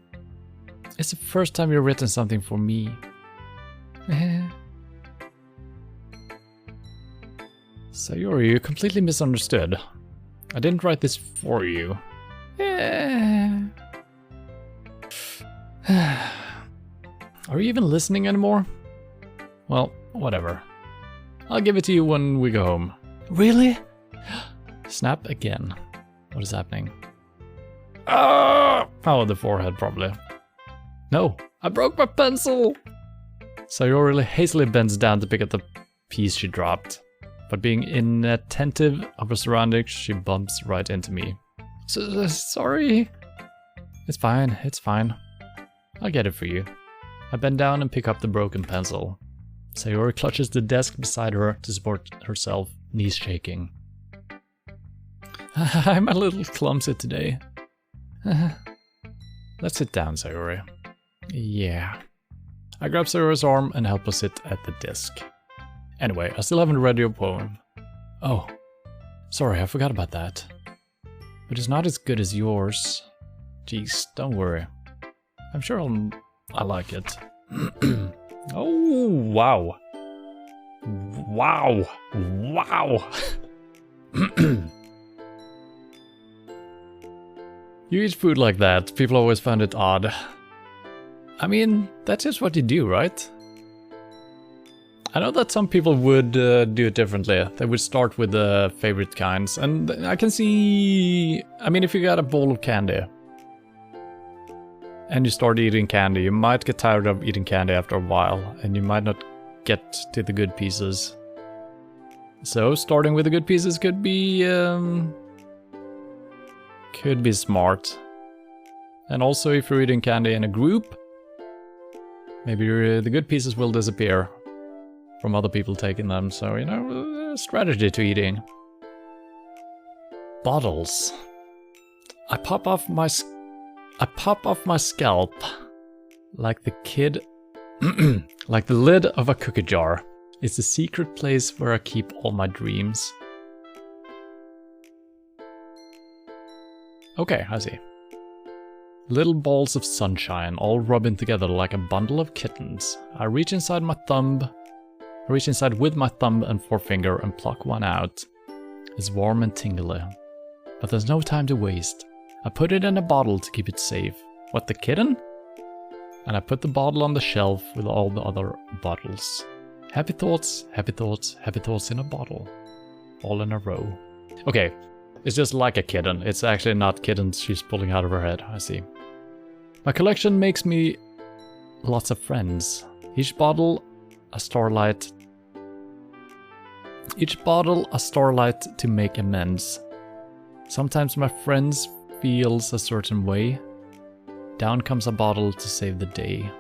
A: it's the first time you've written something for me. Sayori, you completely misunderstood. I didn't write this for you. Are you even listening anymore? Well, whatever. I'll give it to you when we go home. Really? Snap again. What is happening? Ah! Oh, the forehead probably. No, I broke my pencil! Sayori hastily bends down to pick up the piece she dropped. But being inattentive of her surroundings, she bumps right into me. Sorry. It's fine, it's fine. I'll get it for you. I bend down and pick up the broken pencil. Sayori clutches the desk beside her to support herself, knees shaking. I'm a little clumsy today. Let's sit down, Sayori. Yeah. I grab Sayori's arm and help her sit at the desk. Anyway, I still haven't read your poem. Oh, sorry, I forgot about that. But it's not as good as yours. Jeez, don't worry. I'm sure I like it. Oh, wow. Wow. Wow. You eat food like that, people always find it odd. I mean, that's just what you do, right? I know that some people would do it differently. They would start with the favorite kinds, and I can see... I mean, if you got a bowl of candy, and you start eating candy, you might get tired of eating candy after a while, and you might not get to the good pieces. So, starting with the good pieces could be smart. And also, if you're eating candy in a group, maybe the good pieces will disappear from other people taking them, so, you know, strategy to eating. Bottles. I pop off my scalp like the kid, like the lid of a cookie jar. It's the secret place where I keep all my dreams. Okay, I see. Little balls of sunshine, all rubbing together like a bundle of kittens. I reach inside with my thumb and forefinger and pluck one out. It's warm and tingly. But there's no time to waste. I put it in a bottle to keep it safe. What, the kitten? And I put the bottle on the shelf with all the other bottles. Happy thoughts, happy thoughts, happy thoughts in a bottle. All in a row. Okay, it's just like a kitten. It's actually not kittens she's pulling out of her head, I see. My collection makes me lots of friends. Each bottle a starlight to make amends. Sometimes my friends feels a certain way. Down comes a bottle to save the day.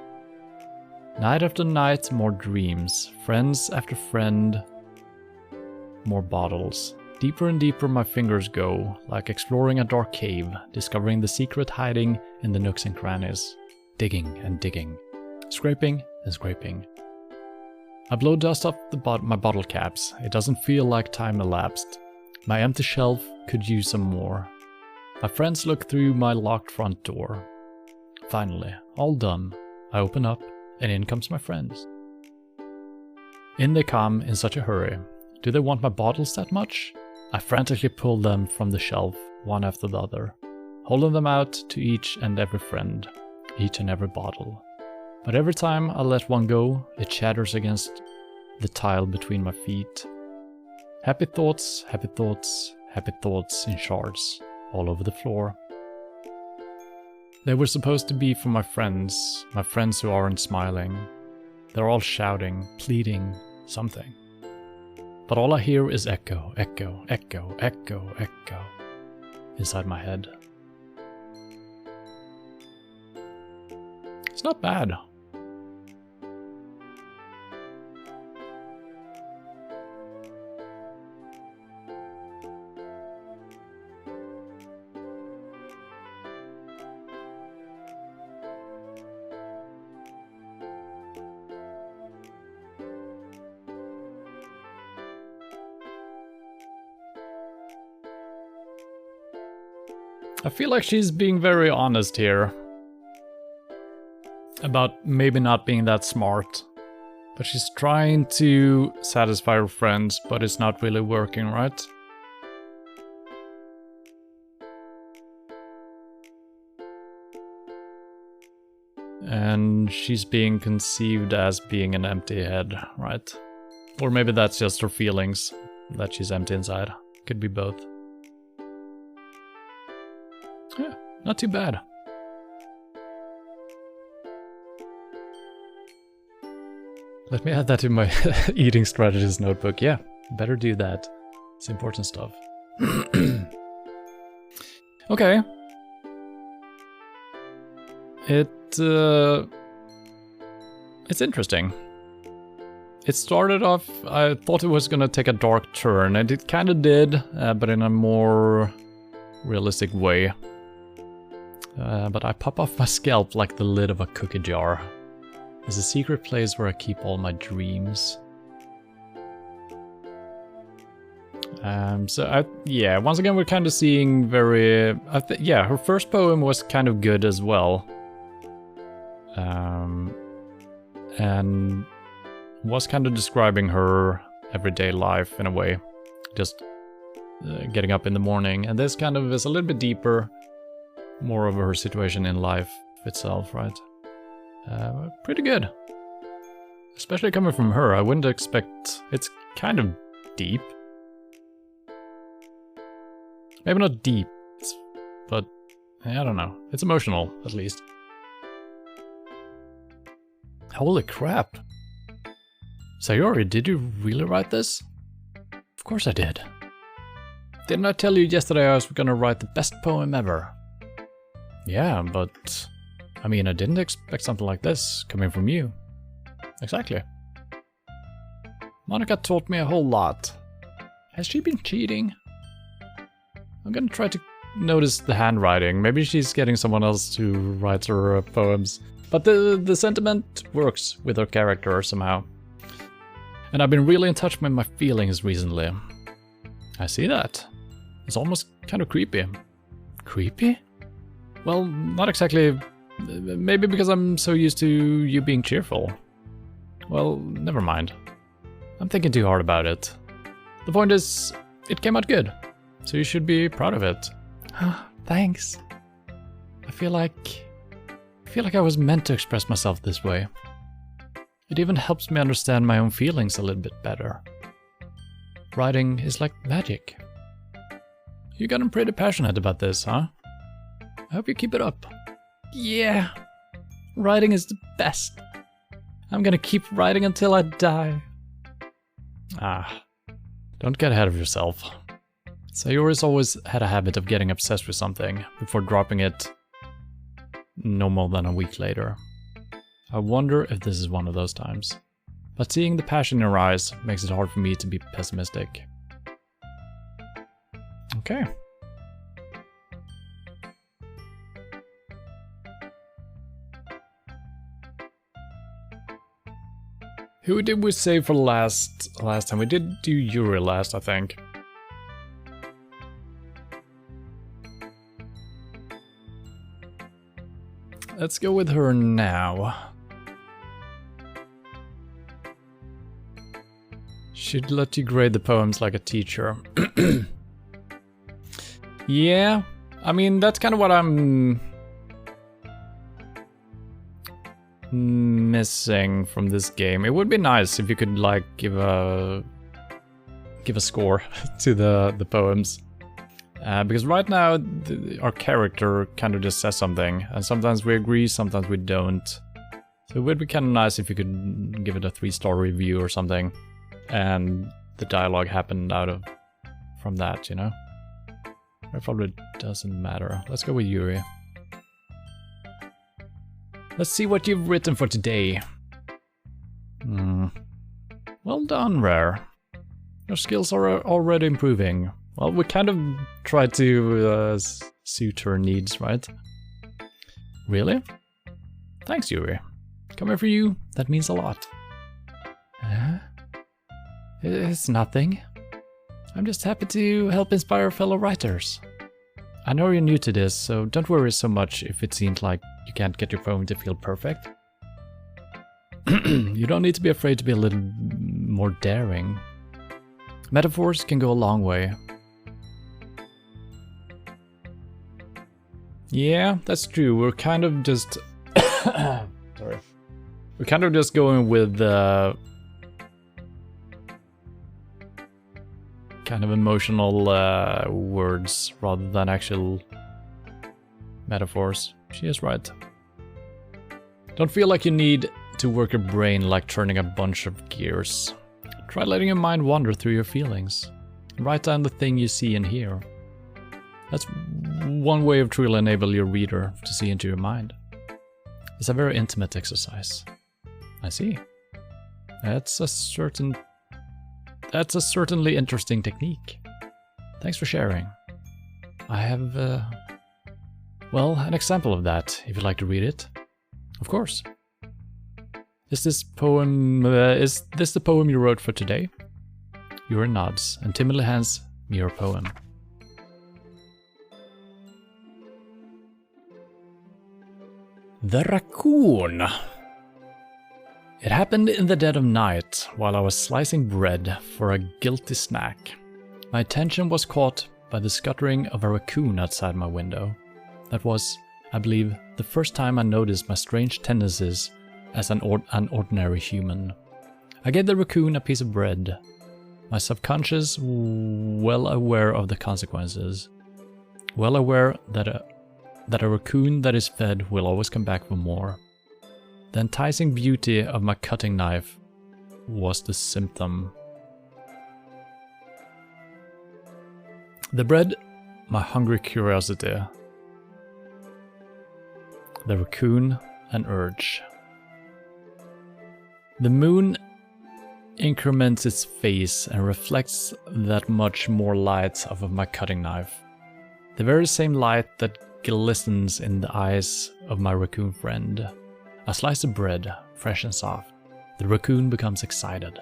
A: Night after night, more dreams. Friends after friend, more bottles. Deeper and deeper my fingers go, like exploring a dark cave, discovering the secret hiding in the nooks and crannies. Digging and digging. Scraping and scraping. I blow dust off my bottle caps. It doesn't feel like time elapsed. My empty shelf could use some more. My friends look through my locked front door. Finally, all done. I open up, and in comes my friends. In they come in such a hurry. Do they want my bottles that much? I frantically pull them from the shelf, one after the other, holding them out to each and every friend, each and every bottle. But every time I let one go, it shatters against the tile between my feet. Happy thoughts, happy thoughts, happy thoughts in shards, all over the floor. They were supposed to be for my friends who aren't smiling. They're all shouting, pleading, something. But all I hear is echo, echo, echo, echo, echo, inside my head. It's not bad. I feel like she's being very honest here. About maybe not being that smart. But she's trying to satisfy her friends, but it's not really working, right? And she's being conceived as being an empty head, right? Or maybe that's just her feelings, that she's empty inside. Could be both. Yeah, not too bad. Let me add that to my eating strategist notebook. Yeah, better do that. It's important stuff. Okay. It's interesting. It started off, I thought it was gonna take a dark turn, and it kinda did, but in a more realistic way. But I pop off my scalp like the lid of a cookie jar. It's a secret place where I keep all my dreams. Yeah, once again we're kind of seeing very... yeah, her first poem was kind of good as well. And was kind of describing her everyday life in a way. Just getting up in the morning. And this kind of is a little bit deeper. More of her situation in life itself, right? Pretty good. Especially coming from her, I wouldn't expect... It's kind of deep. Maybe not deep, but I don't know. It's emotional, at least. Holy crap. Sayori, did you really write this? Of course I did. Didn't I tell you yesterday I was gonna write the best poem ever? Yeah, but... I mean, I didn't expect something like this coming from you. Exactly. Monica taught me a whole lot. Has she been cheating? I'm gonna try to notice the handwriting. Maybe she's getting someone else to write her poems. But the sentiment works with her character somehow. And I've been really in touch with my feelings recently. I see that. It's almost kind of creepy. Creepy? Well, not exactly... Maybe because I'm so used to you being cheerful. Well, never mind. I'm thinking too hard about it. The point is, it came out good. So you should be proud of it. Thanks. I feel like I was meant to express myself this way. It even helps me understand my own feelings a little bit better. Writing is like magic. You gotten pretty passionate about this, huh? I hope you keep it up. Yeah, writing is the best. I'm gonna keep writing until I die. Don't get ahead of yourself. Sayori's always had a habit of getting obsessed with something before dropping it no more than a week later. I wonder if this is one of those times. But seeing the passion in her eyes makes it hard for me to be pessimistic. Okay. Who did we save for last time? We did do Yuri last, I think. Let's go with her now. She'd let you grade the poems like a teacher. Yeah, I mean, that's kind of what I'm missing from this game. It would be nice if you could like give a score to the poems, because right now our character kind of just says something, and sometimes we agree, sometimes we don't. So it would be kind of nice if you could give it a 3-star review or something, and the dialogue happened from that, you know. It probably doesn't matter. Let's go with Yuri. Let's see what you've written for today. Well done, Rare. Your skills are already improving. Well, we kind of tried to suit her needs, right? Really? Thanks, Yuri. Coming for you, that means a lot. It's nothing. I'm just happy to help inspire fellow writers. I know you're new to this, so don't worry so much if it seems like you can't get your poem to feel perfect. You don't need to be afraid to be a little more daring. Metaphors can go a long way. Yeah, that's true. We're kind of just... Sorry. We're kind of just going with kind of emotional words rather than actual metaphors. She is right. Don't feel like you need to work your brain like turning a bunch of gears. Try letting your mind wander through your feelings. Write down the thing you see and hear. That's one way of truly enable your reader to see into your mind. It's a very intimate exercise. I see. That's a certainly interesting technique. Thanks for sharing. I have, well, an example of that, if you'd like to read it. Of course. Is this the poem you wrote for today? Yuri nods and timidly hands me your poem. The Raccoon. It happened in the dead of night, while I was slicing bread for a guilty snack. My attention was caught by the scuttering of a raccoon outside my window. That was, I believe, the first time I noticed my strange tendencies as an ordinary human. I gave the raccoon a piece of bread, my subconscious well aware of the consequences, well aware that a raccoon that is fed will always come back for more. The enticing beauty of my cutting knife was the symptom. The bread, my hungry curiosity. The raccoon, an urge. The moon increments its face and reflects that much more light off of my cutting knife. The very same light that glistens in the eyes of my raccoon friend. A slice of bread, fresh and soft. The raccoon becomes excited.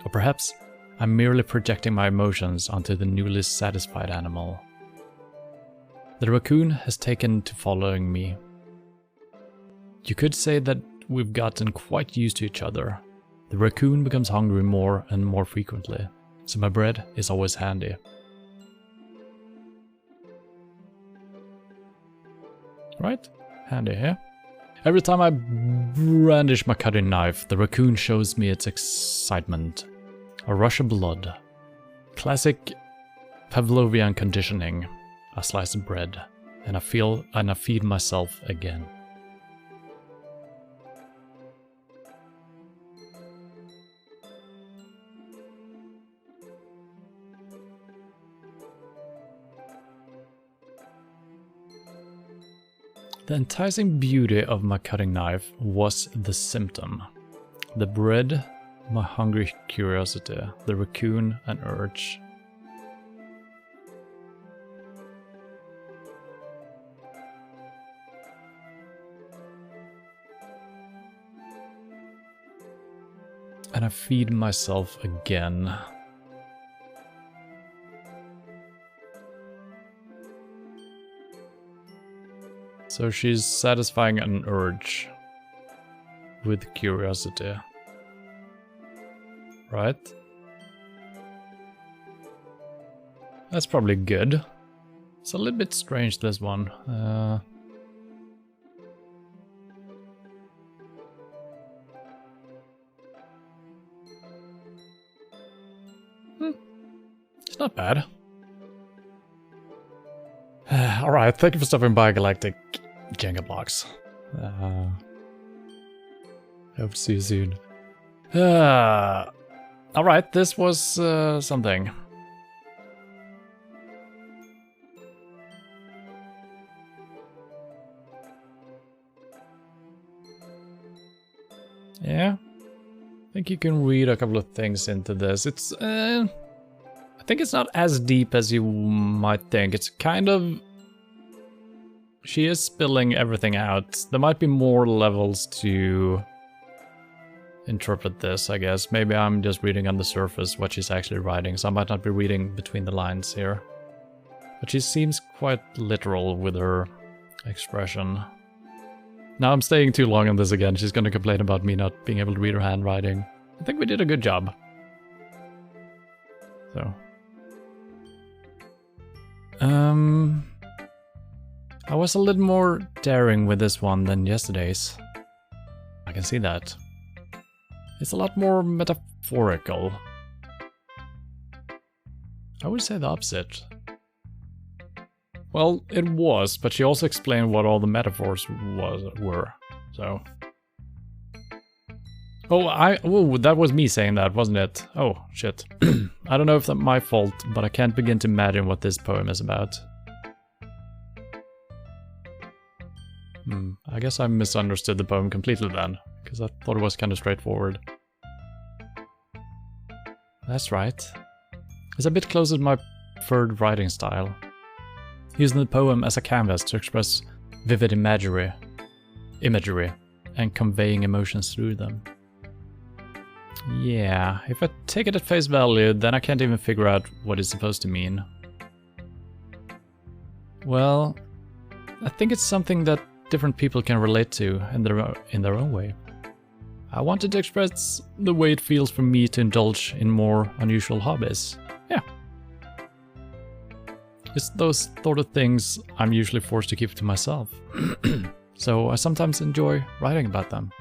A: Or perhaps I'm merely projecting my emotions onto the newly satisfied animal. The raccoon has taken to following me. You could say that we've gotten quite used to each other. The raccoon becomes hungry more and more frequently, so my bread is always handy. Right? Handy, yeah? Every time I brandish my cutting knife, the raccoon shows me its excitement. A rush of blood. Classic Pavlovian conditioning. A slice of bread, and I feed myself again. The enticing beauty of my cutting knife was the symptom. The bread, my hungry curiosity. The raccoon, an urge. And I feed myself again. So she's satisfying an urge with curiosity, right? That's probably good. It's a little bit strange, this one. It's not bad. Alright, thank you for stopping by, Galactic Jenga Blocks. Hope to see you soon. Alright, this was something. Yeah. I think you can read a couple of things into this. It's, I think it's not as deep as you might think. It's kind of... She is spilling everything out. There might be more levels to interpret this, I guess. Maybe I'm just reading on the surface what she's actually writing, so I might not be reading between the lines here. But she seems quite literal with her expression. Now I'm staying too long on this again. She's gonna complain about me not being able to read her handwriting. I think we did a good job. So. I was a little more daring with this one than yesterday's. I can see that. It's a lot more metaphorical. I would say the opposite. Well, it was, but she also explained what all the metaphors were, so... Oh, that was me saying that, wasn't it? Oh, shit. I don't know if that's my fault, but I can't begin to imagine what this poem is about. I guess I misunderstood the poem completely then, because I thought it was kind of straightforward. That's right. It's a bit closer to my preferred writing style. Using the poem as a canvas to express vivid imagery, and conveying emotions through them. Yeah, if I take it at face value, then I can't even figure out what it's supposed to mean. Well, I think it's something that different people can relate to in their own way. I wanted to express the way it feels for me to indulge in more unusual hobbies. Yeah. It's those sort of things I'm usually forced to keep to myself. So I sometimes enjoy writing about them.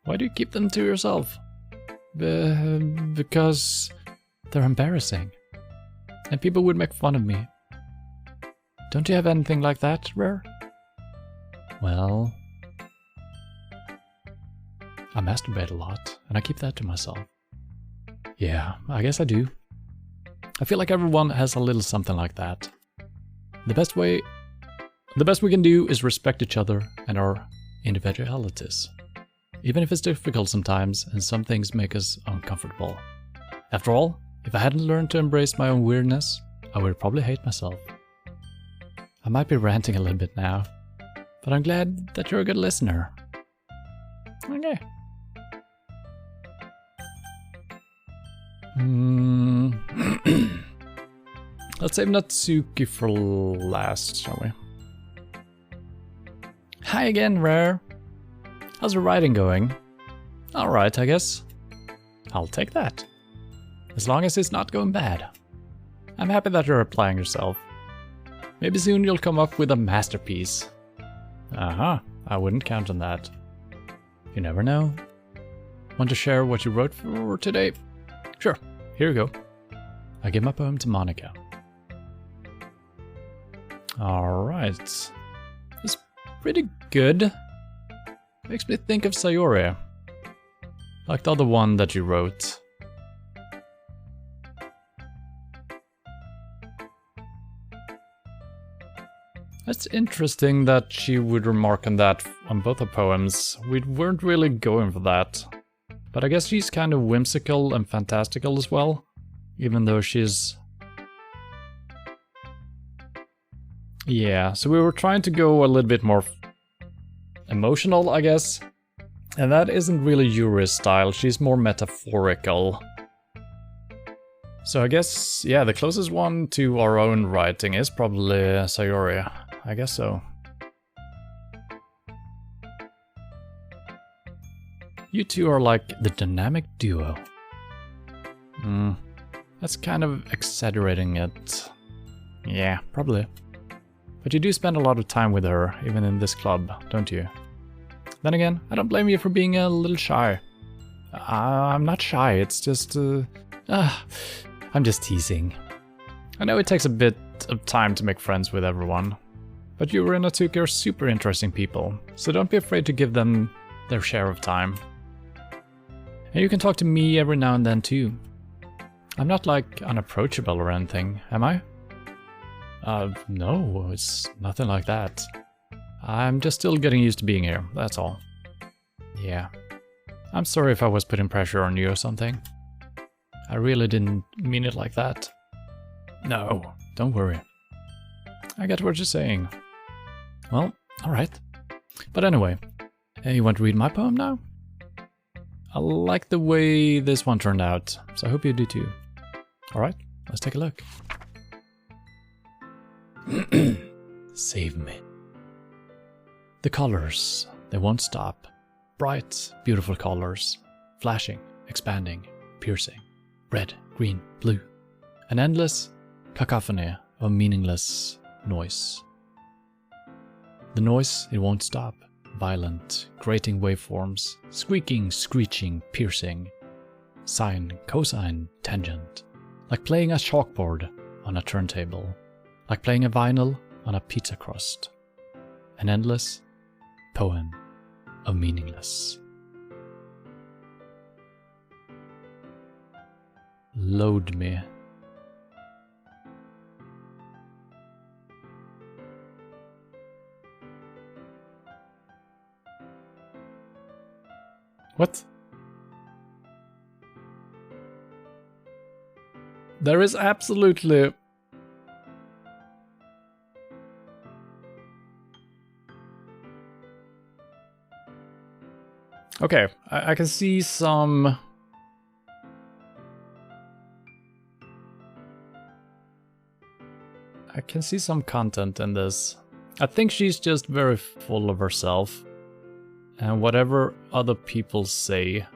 A: Why do you keep them to yourself? Because they're embarrassing. And people would make fun of me. Don't you have anything like that, Rare? Well, I masturbate a lot, and I keep that to myself. Yeah, I guess I do. I feel like everyone has a little something like that. The best we can do is respect each other and our individualities. Even if it's difficult sometimes, and some things make us uncomfortable. After all, if I hadn't learned to embrace my own weirdness, I would probably hate myself. I might be ranting a little bit now, but I'm glad that you're a good listener. Okay. Let's save Natsuki for last, shall we? Hi again, Rare. How's the writing going? Alright, I guess. I'll take that. As long as it's not going bad. I'm happy that you're applying yourself. Maybe soon you'll come up with a masterpiece. I wouldn't count on that. You never know. Want to share what you wrote for today? Sure, here you go. I give my poem to Monica. Alright. It's pretty good. Makes me think of Sayori. Like the other one that you wrote. It's interesting that she would remark on that on both her poems. We weren't really going for that. But I guess she's kind of whimsical and fantastical as well. Even though she's... Yeah, so we were trying to go a little bit more emotional, I guess. And that isn't really Yuri's style, she's more metaphorical. So I guess, yeah, the closest one to our own writing is probably Sayori. I guess so. You two are like the dynamic duo. That's kind of exaggerating it. Yeah, probably. But you do spend a lot of time with her, even in this club, don't you? Then again, I don't blame you for being a little shy. I'm not shy, it's just... I'm just teasing. I know it takes a bit of time to make friends with everyone. But Yuri and Natsuki are super interesting people, so don't be afraid to give them their share of time. And you can talk to me every now and then too. I'm not like unapproachable or anything, am I? No, it's nothing like that. I'm just still getting used to being here, that's all. Yeah. I'm sorry if I was putting pressure on you or something. I really didn't mean it like that. No, don't worry. I get what you're saying. Well, alright. But anyway, you want to read my poem now? I like the way this one turned out, so I hope you do too. Alright, let's take a look. Save me. The colors, they won't stop. Bright, beautiful colors. Flashing, expanding, piercing. Red, green, blue. An endless cacophony of meaningless noise. The noise, it won't stop. Violent, grating waveforms. Squeaking, screeching, piercing. Sine, cosine, tangent. Like playing a chalkboard on a turntable. Like playing a vinyl on a pizza crust. An endless poem of meaningless. Load me. What? There is absolutely... Okay, I can see some... I can see some content in this. I think she's just very full of herself. And whatever other people say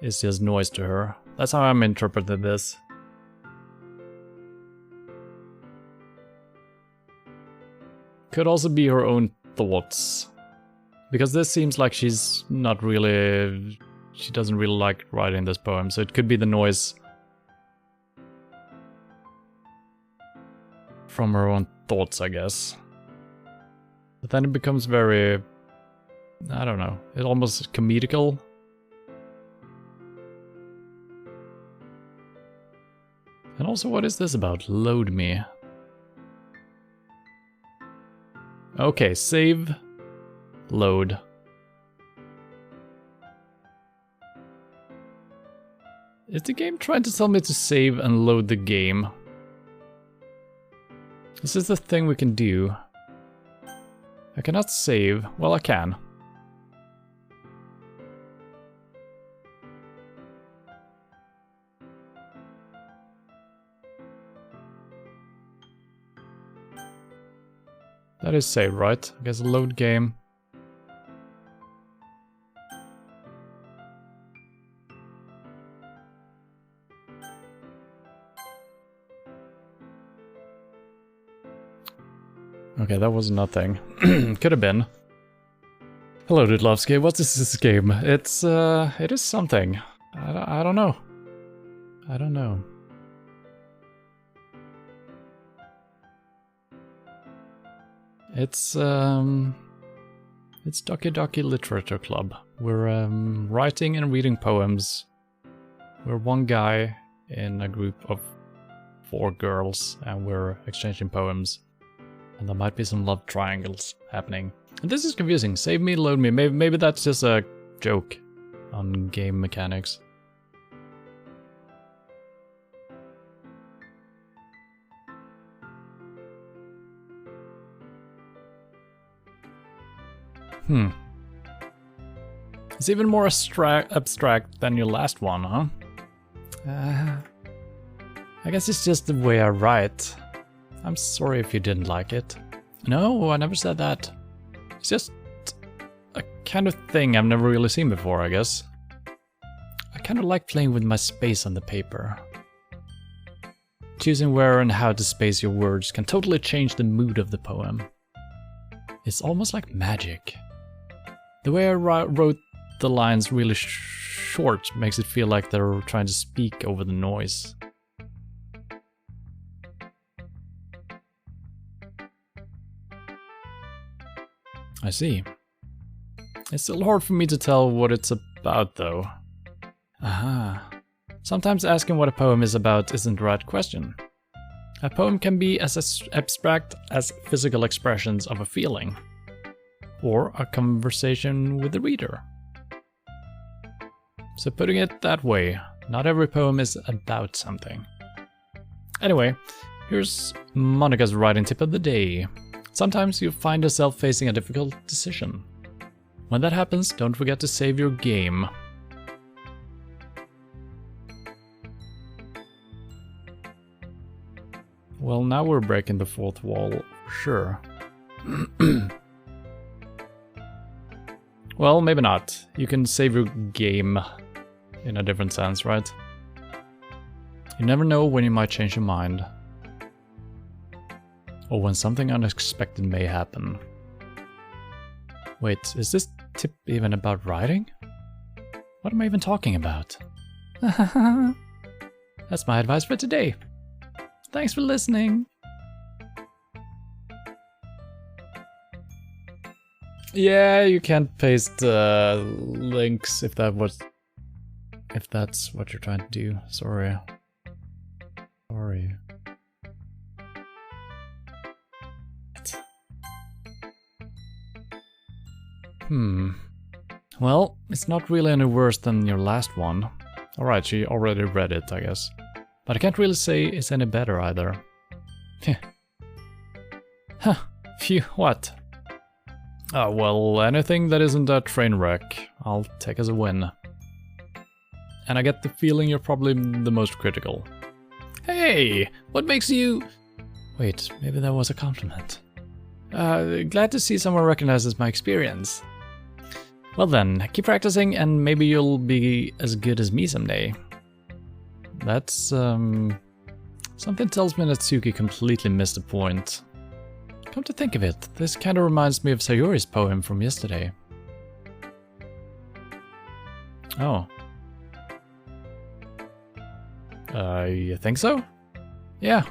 A: is just noise to her. That's how I'm interpreting this. Could also be her own thoughts. Because this seems like she's not really... She doesn't really like writing this poem, so it could be the noise from her own thoughts, I guess. But then it becomes very... I don't know, it's almost comedical. And also, what is this about? Load me. Okay, save, load. Is the game trying to tell me to save and load the game? Is this the thing we can do? I cannot save. Well, I can. That is saved, right? I guess load game. Okay, that was nothing. Could have been. Hello, Dudlovsky. What is this game? It's, it is something. I don't know. I don't know. It's Doki Doki Literature Club. We're writing and reading poems. We're one guy in a group of 4 girls, and we're exchanging poems. And there might be some love triangles happening. And this is confusing. Save me, load me. Maybe that's just a joke on game mechanics. It's even more abstract than your last one, huh? I guess it's just the way I write. I'm sorry if you didn't like it. No, I never said that. It's just a kind of thing I've never really seen before, I guess. I kind of like playing with my space on the paper. Choosing where and how to space your words can totally change the mood of the poem. It's almost like magic. The way I wrote the lines really short makes it feel like they're trying to speak over the noise. I see. It's still hard for me to tell what it's about, though. Aha. Sometimes asking what a poem is about isn't the right question. A poem can be as abstract as physical expressions of a feeling, or a conversation with the reader. So putting it that way, not every poem is about something. Anyway, here's Monica's writing tip of the day. Sometimes you find yourself facing a difficult decision. When that happens, don't forget to save your game. Well, now we're breaking the fourth wall, for sure. Well, maybe not. You can save your game in a different sense, right? You never know when you might change your mind. Or when something unexpected may happen. Wait, is this tip even about writing? What am I even talking about? That's my advice for today. Thanks for listening. Yeah, you can't paste links if that's what you're trying to do. Sorry. Well, it's not really any worse than your last one. Alright, she already read it, I guess. But I can't really say it's any better either. Huh. Phew, what? Oh, well, anything that isn't a train wreck, I'll take as a win. And I get the feeling you're probably the most critical. Hey, what makes you... Wait, maybe that was a compliment. Glad to see someone recognizes my experience. Well then, keep practicing and maybe you'll be as good as me someday. That's, something tells me Natsuki completely missed the point. Come to think of it, this kinda reminds me of Sayori's poem from yesterday. Oh. You think so? Yeah.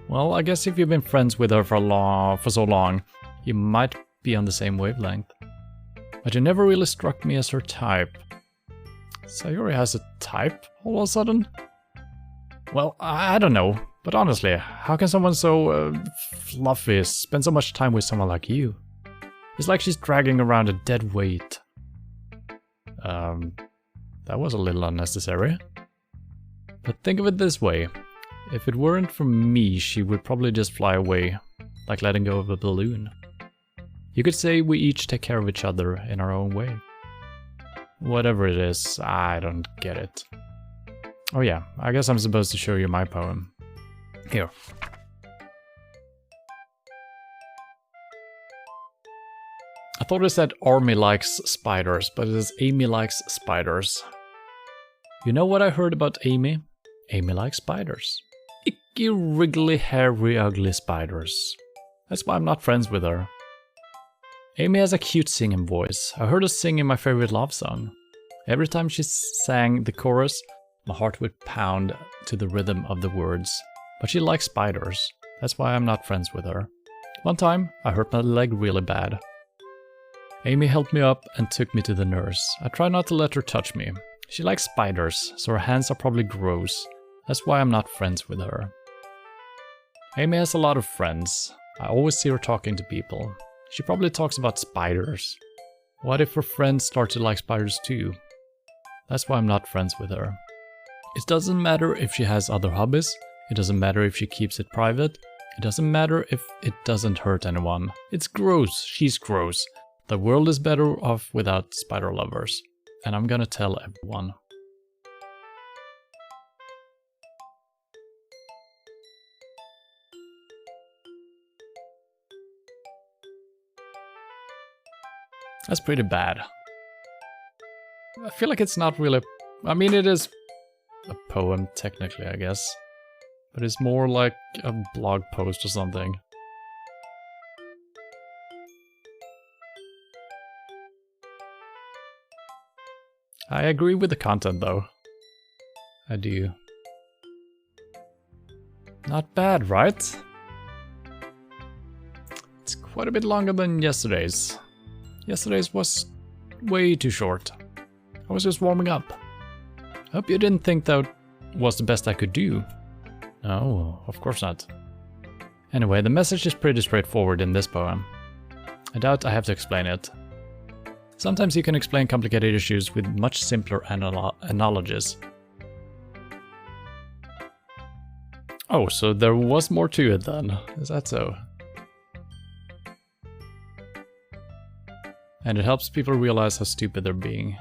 A: Well, I guess if you've been friends with her for so long, you might be on the same wavelength. But you never really struck me as her type. Sayori has a type, all of a sudden? Well, I don't know, but honestly, how can someone so fluffy spend so much time with someone like you? It's like she's dragging around a dead weight. That was a little unnecessary. But think of it this way. If it weren't for me, she would probably just fly away, like letting go of a balloon. You could say we each take care of each other in our own way. Whatever it is, I don't get it. Oh yeah, I guess I'm supposed to show you my poem. Here. I thought it said Army likes spiders, but it is Amy likes spiders. You know what I heard about Amy? Amy likes spiders. Icky, wriggly, hairy, ugly spiders. That's why I'm not friends with her. Amy has a cute singing voice. I heard her singing my favorite love song. Every time she sang the chorus, my heart would pound to the rhythm of the words. But she likes spiders. That's why I'm not friends with her. One time, I hurt my leg really bad. Amy helped me up and took me to the nurse. I try not to let her touch me. She likes spiders, so her hands are probably gross. That's why I'm not friends with her. Amy has a lot of friends. I always see her talking to people. She probably talks about spiders. What if her friends start to like spiders too? That's why I'm not friends with her. It doesn't matter if she has other hobbies. It doesn't matter if she keeps it private. It doesn't matter if it doesn't hurt anyone. It's gross. She's gross. The world is better off without spider lovers. And I'm gonna tell everyone. That's pretty bad. I feel like it's not really... I mean, it is a poem, technically, I guess. But it's more like a blog post or something. I agree with the content, though. I do. Not bad, right? It's quite a bit longer than yesterday's. Yesterday's was way too short. I was just warming up. I hope you didn't think that was the best I could do. No, of course not. Anyway, the message is pretty straightforward in this poem. I doubt I have to explain it. Sometimes you can explain complicated issues with much simpler analogies. Oh, so there was more to it then. Is that so? And it helps people realize how stupid they're being.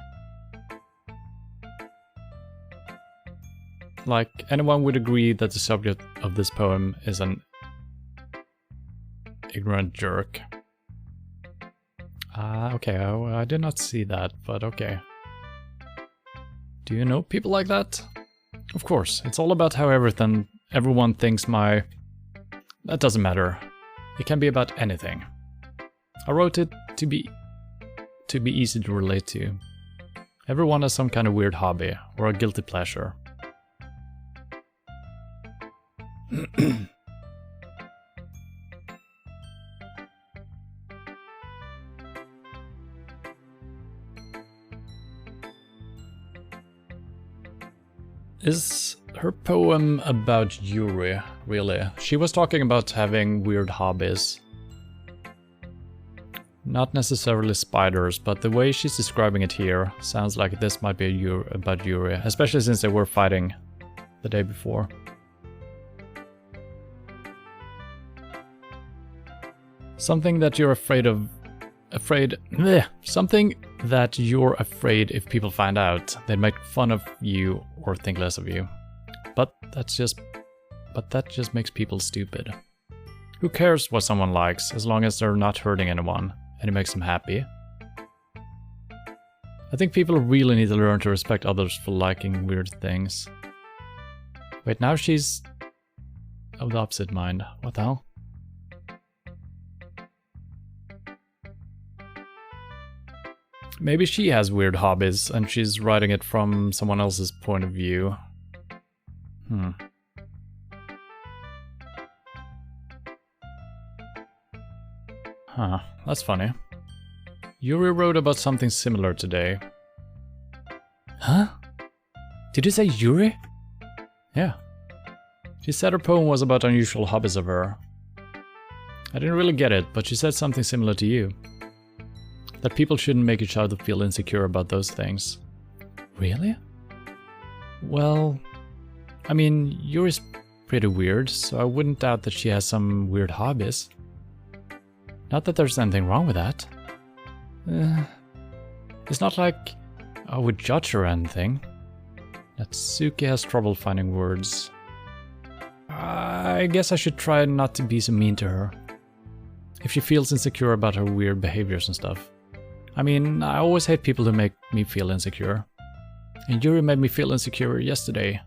A: Like, anyone would agree that the subject of this poem is an ignorant jerk. Okay, I did not see that, but okay. Do you know people like that? Of course, it's all about how everyone thinks my... That doesn't matter. It can be about anything. I wrote it to be easy to relate to. Everyone has some kind of weird hobby, or a guilty pleasure. Is her poem about Yuri, really? She was talking about having weird hobbies. Not necessarily spiders, but the way she's describing it here sounds like this might be about Yuri, especially since they were fighting the day before. Something that you're something that you're afraid if people find out, they'd make fun of you or think less of you. But that just makes people stupid. Who cares what someone likes, as long as they're not hurting anyone, and it makes them happy? I think people really need to learn to respect others for liking weird things. Wait, now she's of the opposite mind. What the hell? Maybe she has weird hobbies and she's writing it from someone else's point of view. Huh, that's funny. Yuri wrote about something similar today. Huh? Did you say Yuri? Yeah. She said her poem was about unusual hobbies of her. I didn't really get it, but she said something similar to you. That people shouldn't make each other feel insecure about those things. Really? Well, I mean, Yuri's pretty weird, so I wouldn't doubt that she has some weird hobbies. Not that there's anything wrong with that. It's not like I would judge her or anything. Natsuki has trouble finding words. I guess I should try not to be so mean to her. If she feels insecure about her weird behaviors and stuff. I mean, I always hate people who make me feel insecure. And Yuri made me feel insecure yesterday.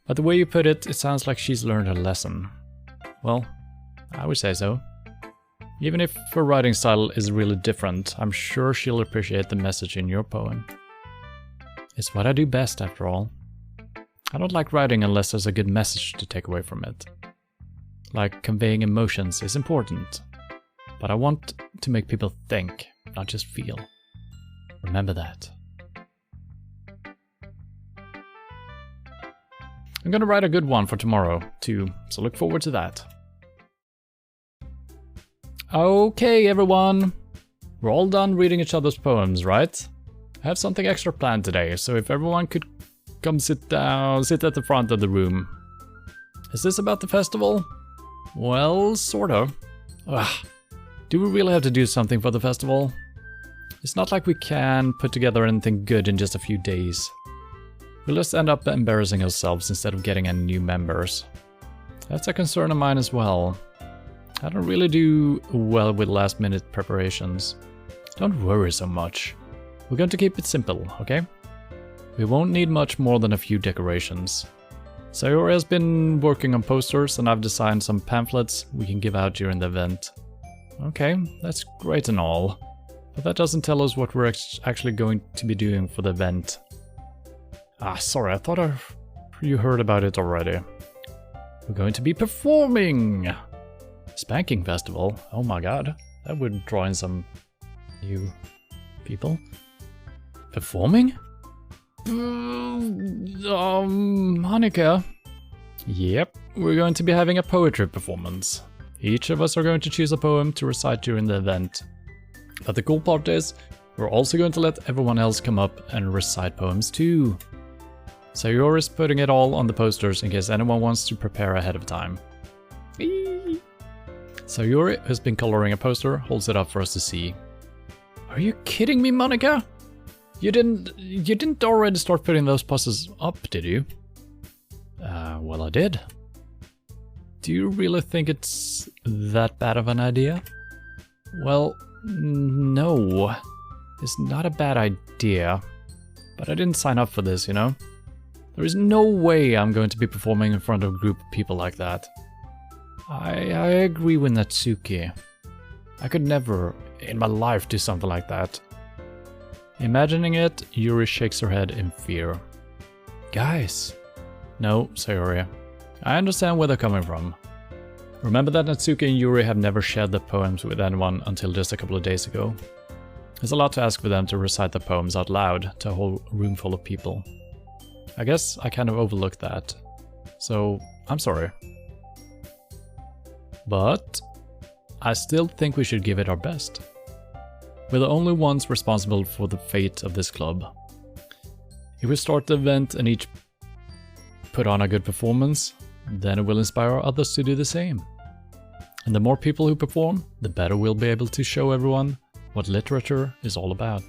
A: But the way you put it, it sounds like she's learned her lesson. Well, I would say so. Even if her writing style is really different, I'm sure she'll appreciate the message in your poem. It's what I do best, after all. I don't like writing unless there's a good message to take away from it. Like, conveying emotions is important. But I want to make people think, not just feel. Remember that. I'm gonna write a good one for tomorrow, too, so look forward to that. Okay, everyone. We're all done reading each other's poems, right? I have something extra planned today, so if everyone could come sit at the front of the room. Is this about the festival? Well, sort of. Ugh. Do we really have to do something for the festival? It's not like we can put together anything good in just a few days. We'll just end up embarrassing ourselves instead of getting any new members. That's a concern of mine as well. I don't really do well with last-minute preparations. Don't worry so much. We're going to keep it simple, okay? We won't need much more than a few decorations. Sayori has been working on posters and I've designed some pamphlets we can give out during the event. Okay, that's great and all, but that doesn't tell us what we're actually going to be doing for the event. Ah, sorry, I thought you heard about it already. We're going to be performing! Spanking festival? Oh my god, that would draw in some new people. Performing? Hanukkah? Yep, we're going to be having a poetry performance. Each of us are going to choose a poem to recite during the event. But the cool part is, we're also going to let everyone else come up and recite poems too. Sayori's putting it all on the posters in case anyone wants to prepare ahead of time. Eee. Sayori, who's been coloring a poster, holds it up for us to see. Are you kidding me, Monica? You didn't already start putting those posters up, did you? Well, I did. Do you really think it's that bad of an idea? Well, no. It's not a bad idea. But I didn't sign up for this, you know? There is no way I'm going to be performing in front of a group of people like that. I agree with Natsuki. I could never, in my life, do something like that. Imagining it, Yuri shakes her head in fear. Guys. No, Sayori. I understand where they're coming from. Remember that Natsuki and Yuri have never shared their poems with anyone until just a couple of days ago. It's a lot to ask for them to recite the poems out loud to a whole room full of people. I guess I kind of overlooked that. So, I'm sorry. But I still think we should give it our best. We're the only ones responsible for the fate of this club. If we start the event and each put on a good performance, then it will inspire others to do the same. And the more people who perform, the better we'll be able to show everyone what literature is all about.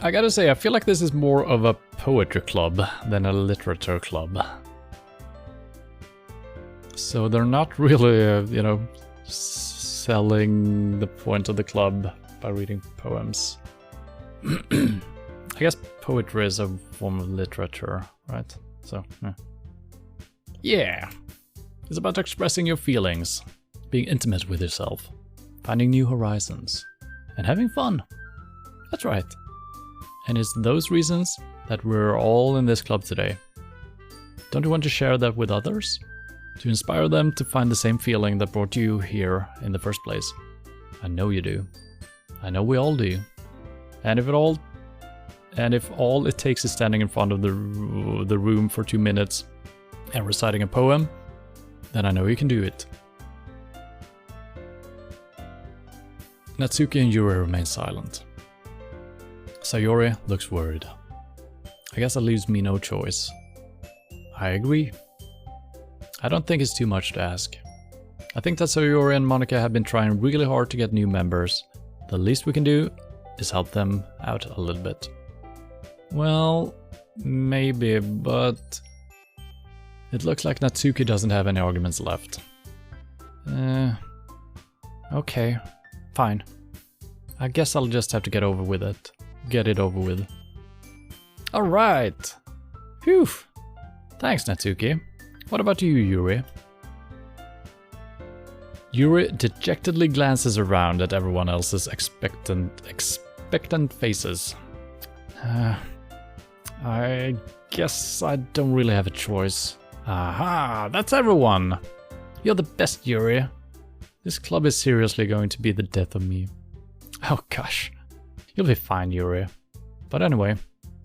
A: I gotta say, I feel like this is more of a poetry club than a literature club. So they're not really, selling the point of the club by reading poems. I guess poetry is a form of literature, right? So, yeah. It's about expressing your feelings, being intimate with yourself, finding new horizons, and having fun. That's right. And it's those reasons that we're all in this club today. Don't you want to share that with others? To inspire them to find the same feeling that brought you here in the first place? I know you do. I know we all do. And if all it takes is standing in front of the room for 2 minutes and reciting a poem, then I know you can do it. Natsuki and Yuri remain silent. Sayori looks worried. I guess that leaves me no choice. I agree. I don't think it's too much to ask. I think that Sayori and Monica have been trying really hard to get new members. The least we can do is help them out a little bit. Well, maybe, but it looks like Natsuki doesn't have any arguments left. Okay, fine. I guess I'll just have to get it over with. Alright! Phew! Thanks, Natsuki. What about you, Yuri? Yuri dejectedly glances around at everyone else's expectant faces. I guess I don't really have a choice. Aha! That's everyone! You're the best, Yuri. This club is seriously going to be the death of me. Oh gosh. You'll be fine, Yuri. But anyway,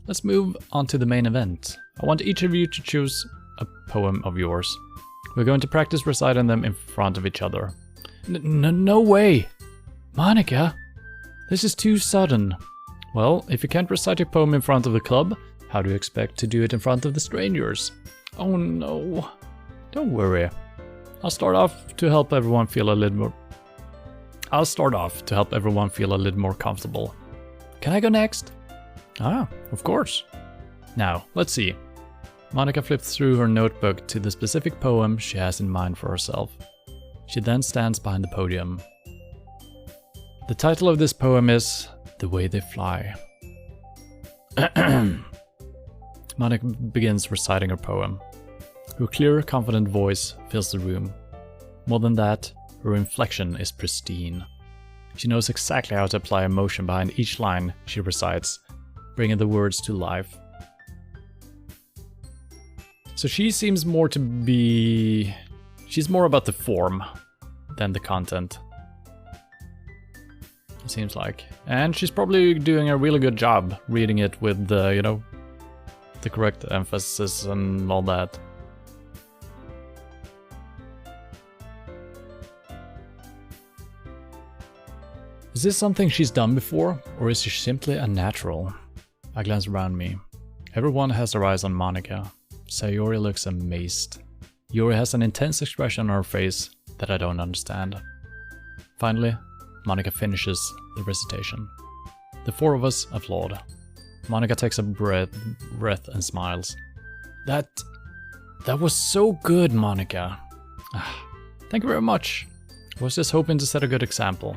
A: let's move on to the main event. I want each of you to choose a poem of yours. We're going to practice reciting them in front of each other. No way! Monica! This is too sudden. Well, if you can't recite your poem in front of the club, how do you expect to do it in front of the strangers? Oh no. Don't worry. I'll start off to help everyone feel a little more comfortable. Can I go next? Ah, of course. Now, let's see. Monica flips through her notebook to the specific poem she has in mind for herself. She then stands behind the podium. The title of this poem is The Way They Fly. Monica begins reciting her poem. Her clear, confident voice fills the room. More than that, her inflection is pristine. She knows exactly how to apply emotion behind each line she recites, bringing the words to life. So she seems more to be... She's more about the form than the content. It seems like. And she's probably doing a really good job reading it with the, the correct emphasis and all that. Is this something she's done before, or is she simply a natural? I glance around me. Everyone has their eyes on Monika. Sayori looks amazed. Yuri has an intense expression on her face that I don't understand. Finally, Monika finishes the recitation. The four of us applaud. Monika takes a breath and smiles. That was so good, Monika. Thank you very much. I was just hoping to set a good example.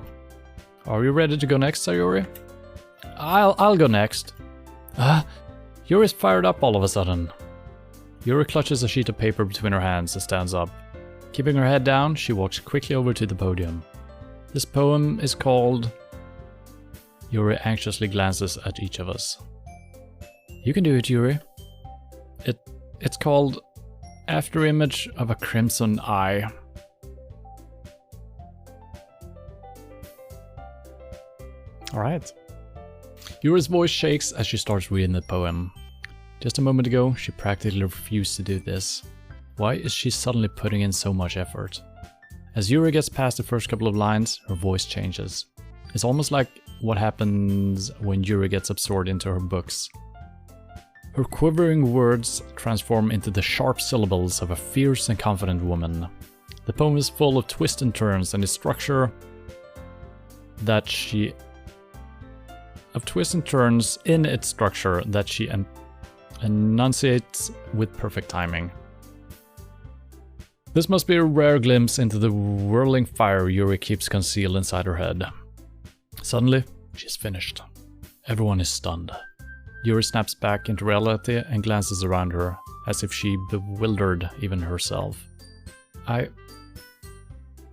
A: Are you ready to go next, Sayori? I'll go next. Yuri's fired up all of a sudden. Yuri clutches a sheet of paper between her hands and stands up. Keeping her head down, she walks quickly over to the podium. This poem is called... Yuri anxiously glances at each of us. You can do it, Yuri. It's called Afterimage of a Crimson Eye. Alright. Yuri's voice shakes as she starts reading the poem. Just a moment ago, she practically refused to do this. Why is she suddenly putting in so much effort? As Yuri gets past the first couple of lines, her voice changes. It's almost like what happens when Yuri gets absorbed into her books. Her quivering words transform into the sharp syllables of a fierce and confident woman. The poem is full of twists and turns, and the structure that she... of twists and turns in its structure that she enunciates with perfect timing. This must be a rare glimpse into the whirling fire Yuri keeps concealed inside her head. Suddenly, she's finished. Everyone is stunned. Yuri snaps back into reality and glances around her, as if she bewildered even herself.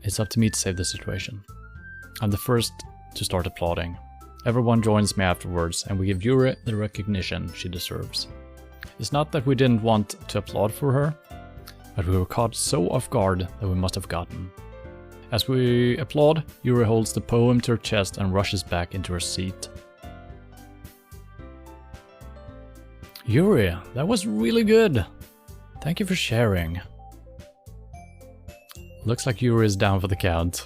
A: It's up to me to save the situation. I'm the first to start applauding. Everyone joins me afterwards, and we give Yuri the recognition she deserves. It's not that we didn't want to applaud for her, but we were caught so off guard that we must have gotten. As we applaud, Yuri holds the poem to her chest and rushes back into her seat. Yuri, that was really good. Thank you for sharing. Looks like Yuri is down for the count.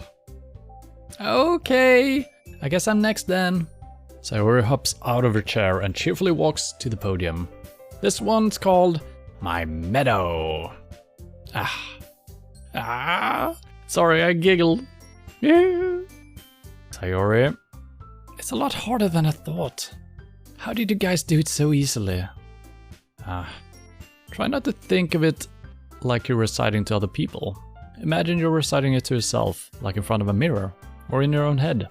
A: Okay, I guess I'm next then. Sayori hops out of her chair and cheerfully walks to the podium. This one's called My Meadow. Sorry, I giggled. Sayori, it's a lot harder than I thought. How did you guys do it so easily? Try not to think of it like you're reciting to other people. Imagine you're reciting it to yourself, like in front of a mirror, or in your own head.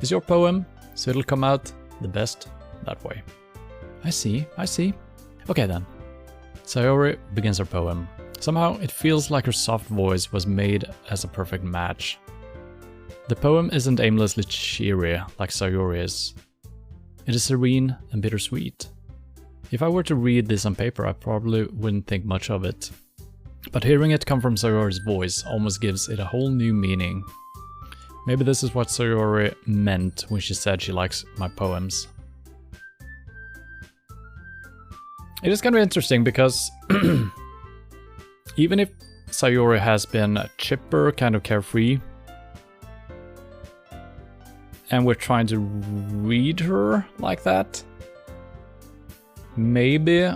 A: It's your poem, so it'll come out the best that way. I see. Okay then. Sayori begins her poem. Somehow it feels like her soft voice was made as a perfect match. The poem isn't aimlessly cheery like Sayori is. It is serene and bittersweet. If I were to read this on paper, I probably wouldn't think much of it. But hearing it come from Sayori's voice almost gives it a whole new meaning. Maybe this is what Sayori meant when she said she likes my poems. It is kind of interesting because even if Sayori has been chipper, kind of carefree, and we're trying to read her like that, maybe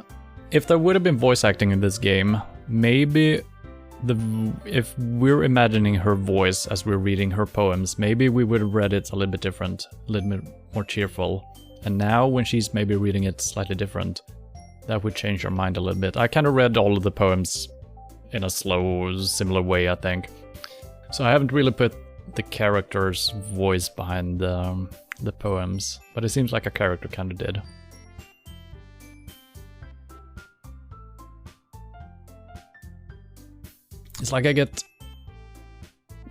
A: if there would have been voice acting in this game, maybe if we're imagining her voice as we're reading her poems, maybe we would have read it a little bit different, a little bit more cheerful. And now when she's maybe reading it slightly different, that would change our mind a little bit. I kind of read all of the poems in a slow, similar way, I think. So I haven't really put the character's voice behind the poems, but it seems like a character kind of did. It's like I get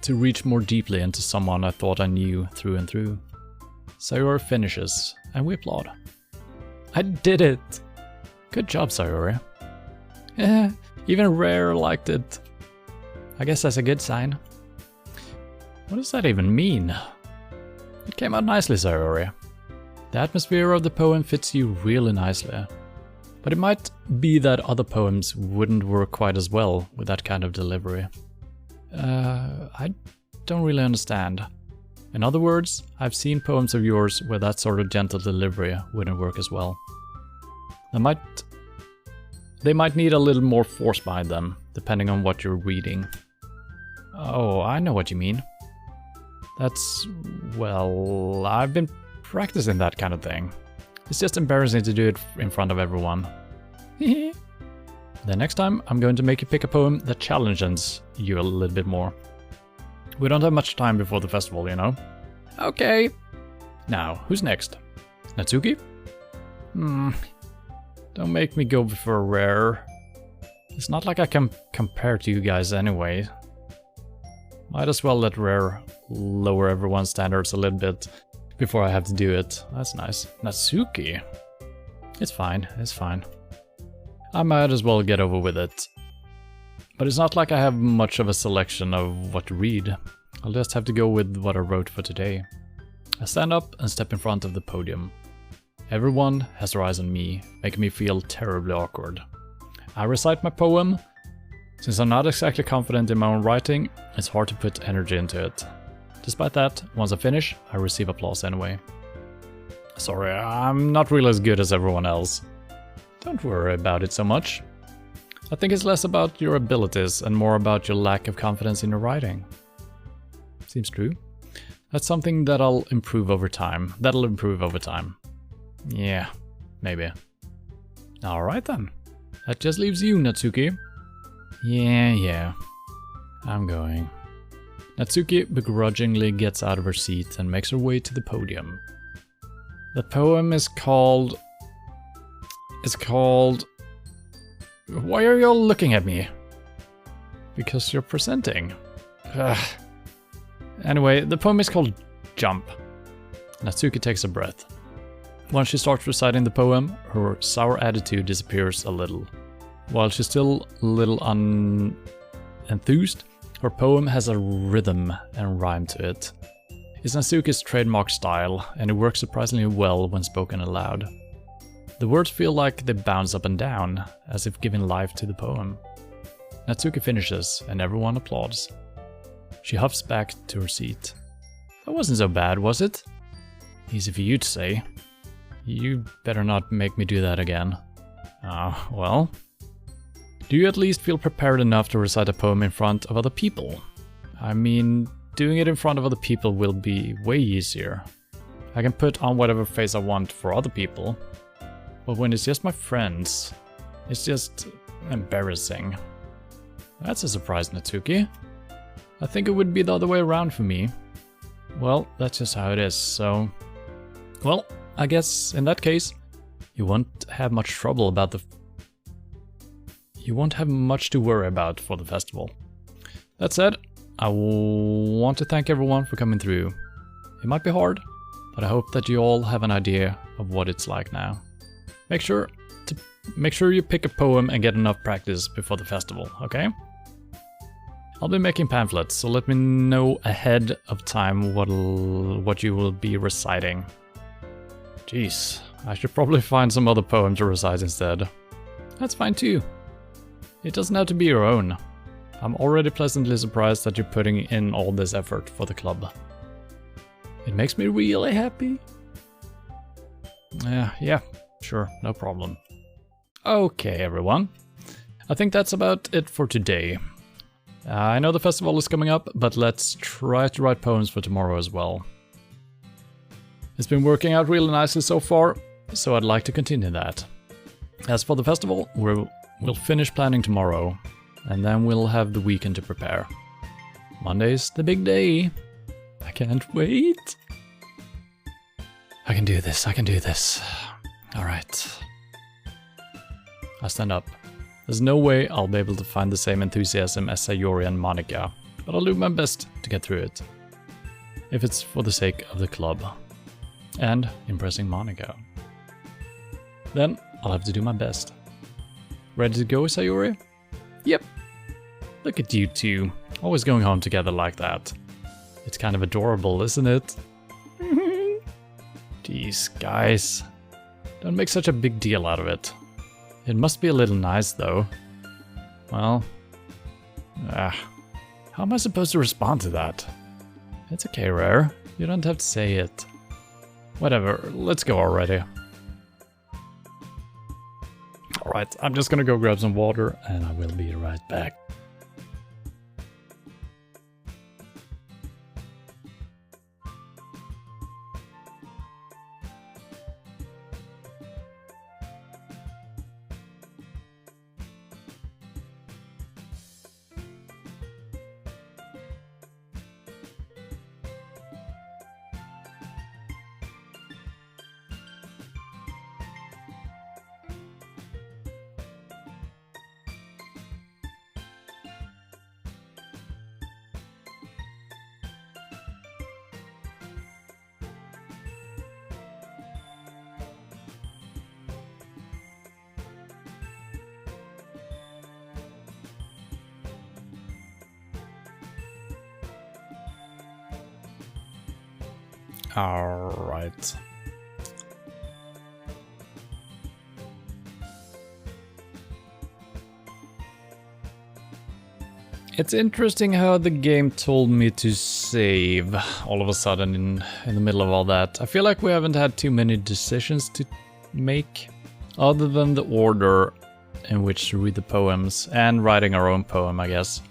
A: to reach more deeply into someone I thought I knew through and through. Sayori finishes, and we applaud. I did it! Good job, Sayori. Yeah, even Rare liked it. I guess that's a good sign. What does that even mean? It came out nicely, Sayori. The atmosphere of the poem fits you really nicely. But it might be that other poems wouldn't work quite as well with that kind of delivery. I don't really understand. In other words, I've seen poems of yours where that sort of gentle delivery wouldn't work as well. They might need a little more force behind them, depending on what you're reading. Oh, I know what you mean. That's... well, I've been practicing that kind of thing. It's just embarrassing to do it in front of everyone. The next time, I'm going to make you pick a poem that challenges you a little bit more. We don't have much time before the festival, you know? Okay. Now, who's next? Natsuki? Don't make me go for a rare. It's not like I can compare to you guys anyway. Might as well let rare lower everyone's standards a little bit before I have to do it. That's nice. Natsuki. It's fine, it's fine. I might as well get over with it. But it's not like I have much of a selection of what to read. I'll just have to go with what I wrote for today. I stand up and step in front of the podium. Everyone has their eyes on me, making me feel terribly awkward. I recite my poem. Since I'm not exactly confident in my own writing, it's hard to put energy into it. Despite that, once I finish, I receive applause anyway. Sorry, I'm not really as good as everyone else. Don't worry about it so much. I think it's less about your abilities and more about your lack of confidence in your writing. Seems true. That's something that'll improve over time. Yeah, maybe. Alright then. That just leaves you, Natsuki. Yeah. I'm going. Natsuki begrudgingly gets out of her seat and makes her way to the podium. The poem is called... Why are you all looking at me? Because you're presenting. Ugh. Anyway, the poem is called Jump. Natsuki takes a breath. Once she starts reciting the poem, her sour attitude disappears a little. While she's still a little enthused, her poem has a rhythm and rhyme to it. It's Natsuki's trademark style, and it works surprisingly well when spoken aloud. The words feel like they bounce up and down, as if giving life to the poem. Natsuki finishes, and everyone applauds. She huffs back to her seat. That wasn't so bad, was it? Easy for you to say. You better not make me do that again. Well. Do you at least feel prepared enough to recite a poem in front of other people? I mean, doing it in front of other people will be way easier. I can put on whatever face I want for other people. But when it's just my friends, it's just embarrassing. That's a surprise, Natsuki. I think it would be the other way around for me. Well, that's just how it is, so... Well, I guess in that case, you won't have much trouble about You won't have much to worry about for the festival. That said, I want to thank everyone for coming through. It might be hard, but I hope that you all have an idea of what it's like now. Make sure you pick a poem and get enough practice before the festival, okay? I'll be making pamphlets, so let me know ahead of time what you will be reciting. Jeez, I should probably find some other poem to recite instead. That's fine too. It doesn't have to be your own. I'm already pleasantly surprised that you're putting in all this effort for the club. It makes me really happy. Yeah, sure, no problem. Okay, everyone. I think that's about it for today. I know the festival is coming up, but let's try to write poems for tomorrow as well. It's been working out really nicely so far, so I'd like to continue that. As for the festival, we'll finish planning tomorrow, and then we'll have the weekend to prepare. Monday's the big day. I can't wait. I can do this. Alright. I stand up. There's no way I'll be able to find the same enthusiasm as Sayori and Monica, but I'll do my best to get through it. If it's for the sake of the club. And impressing Monica. Then I'll have to do my best. Ready to go, Sayori? Yep. Look at you two, always going home together like that. It's kind of adorable, isn't it? Jeez, guys. Don't make such a big deal out of it. It must be a little nice, though. Well... how am I supposed to respond to that? It's okay, Rare. You don't have to say it. Whatever, let's go already. Alright, I'm just gonna go grab some water and I will be right back. Alright. It's interesting how the game told me to save all of a sudden in the middle of all that. I feel like we haven't had too many decisions to make, other than the order in which to read the poems and writing our own poem, I guess.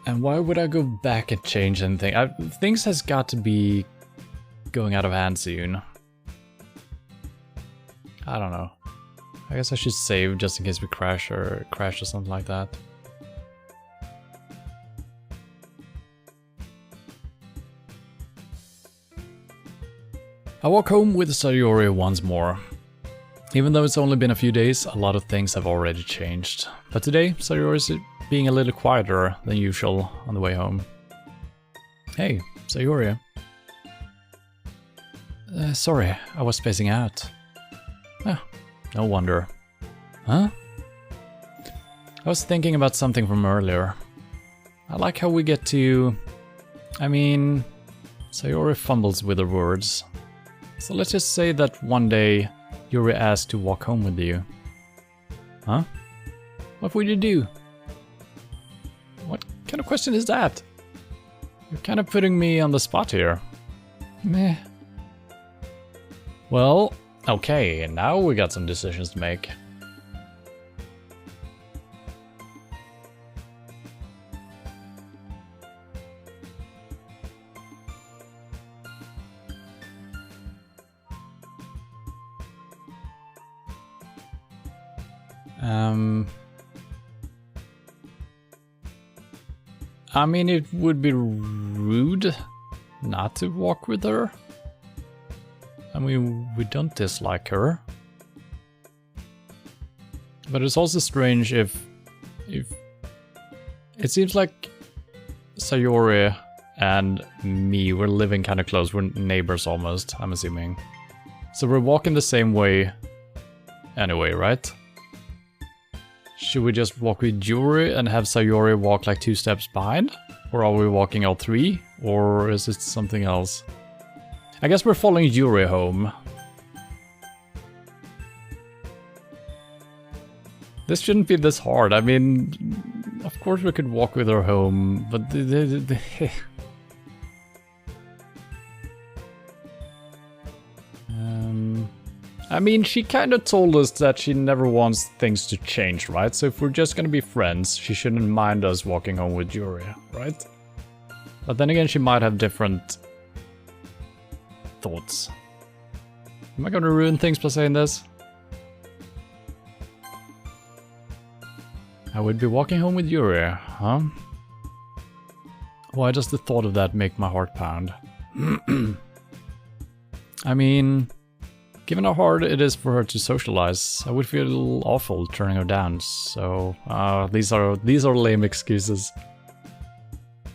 A: And why would I go back and change anything? Things has got to be going out of hand soon. I don't know. I guess I should save just in case we crash or something like that. I walk home with Sayori once more. Even though it's only been a few days, a lot of things have already changed. But today, Sayori is being a little quieter than usual on the way home. Hey, Sayori. Sorry, I was spacing out. No wonder. Huh? I was thinking about something from earlier. I like how we get to... I mean... Sayori fumbles with her words. So let's just say that one day Yuri asked to walk home with you. Huh? What would you do? What kind of question is that? You're kind of putting me on the spot here. Meh. Well, okay, now we got some decisions to make. I mean, it would be rude not to walk with her. I mean, we don't dislike her. But it's also strange if it seems like Sayori and me, we're living kind of close. We're neighbors almost, I'm assuming. So we're walking the same way anyway, right? Should we just walk with Yuri and have Sayori walk like 2 steps behind? Or are we walking all 3? Or is it something else? I guess we're following Yuri home. This shouldn't be this hard. I mean, of course we could walk with her home, but I mean, she kind of told us that she never wants things to change, right? So if we're just gonna be friends, she shouldn't mind us walking home with Yuri, right? But then again, she might have different thoughts. Am I gonna ruin things by saying this? I would be walking home with Yuri, huh? Why does the thought of that make my heart pound? I mean... Given how hard it is for her to socialize, I would feel awful turning her down, so... these are lame excuses.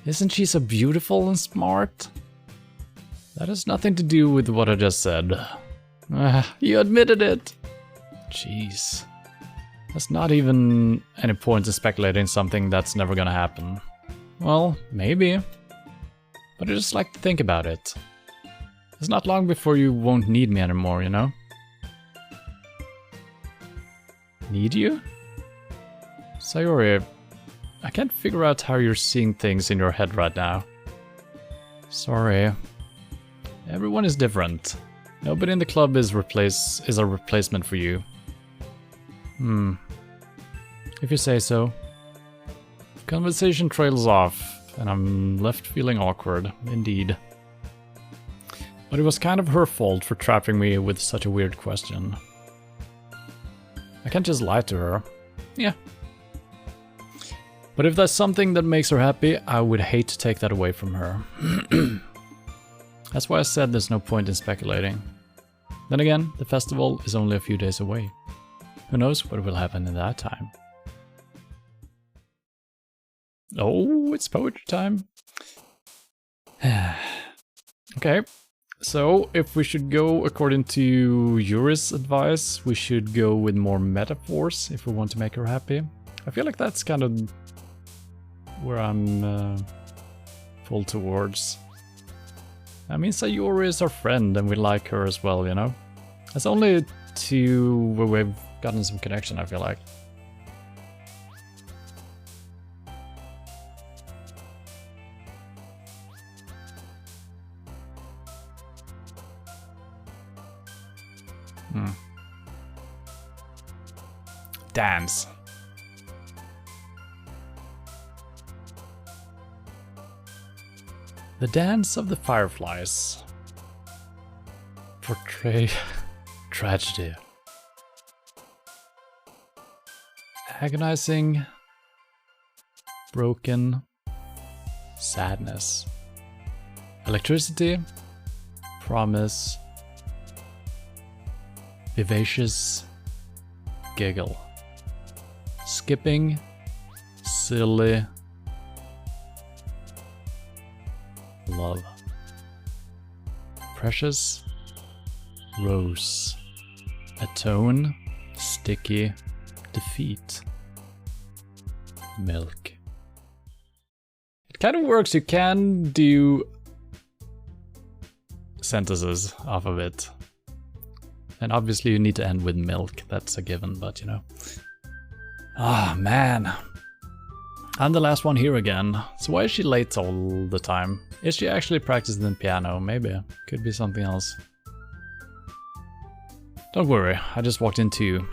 A: Isn't she so beautiful and smart? That has nothing to do with what I just said. You admitted it! Jeez. There's not even any point in speculating something that's never gonna happen. Well, maybe. But I just like to think about it. It's not long before you won't need me anymore, you know? Need you? Sayori, I can't figure out how you're seeing things in your head right now. Sorry. Everyone is different. Nobody in the club is a replacement for you. If you say so. Conversation trails off, and I'm left feeling awkward, indeed. But it was kind of her fault for trapping me with such a weird question. I can't just lie to her. Yeah. But if that's something that makes her happy, I would hate to take that away from her. That's why I said there's no point in speculating. Then again, the festival is only a few days away. Who knows what will happen in that time? Oh, it's poetry time. Okay, so if we should go according to Yuri's advice, we should go with more metaphors if we want to make her happy. I feel like that's kind of where I'm pulled towards. I mean, Sayuri is our friend and we like her as well, you know? That's only two where we've gotten some connection, I feel like. Dance. The dance of the fireflies. Portray tragedy. Agonizing. Broken. Sadness. Electricity. Promise. Vivacious. Giggle. Skipping. Silly. Love. Precious. Rose. Atone. Sticky. Defeat. Milk. It kind of works. You can do sentences off of it. And obviously you need to end with milk. That's a given, but you know. Ah, man. I'm the last one here again. So why is she late all the time? Is she actually practicing the piano? Maybe. Could be something else. Don't worry, I just walked into you.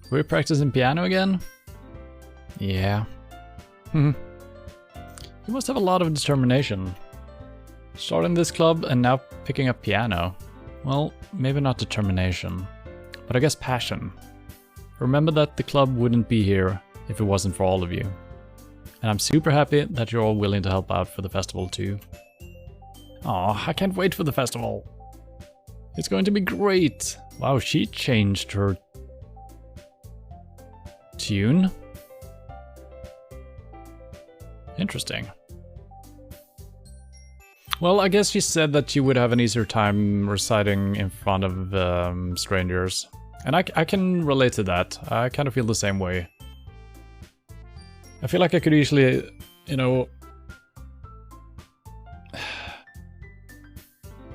A: Were you practicing piano again? Yeah. You must have a lot of determination. Starting this club and now picking up piano. Well, maybe not determination, but I guess passion. Remember that the club wouldn't be here if it wasn't for all of you. And I'm super happy that you're all willing to help out for the festival too. Aw, I can't wait for the festival. It's going to be great. Wow, she changed her tune. Interesting. Well, I guess she said that she would have an easier time reciting in front of strangers. And I can relate to that. I kind of feel the same way. I feel like I could easily, you know...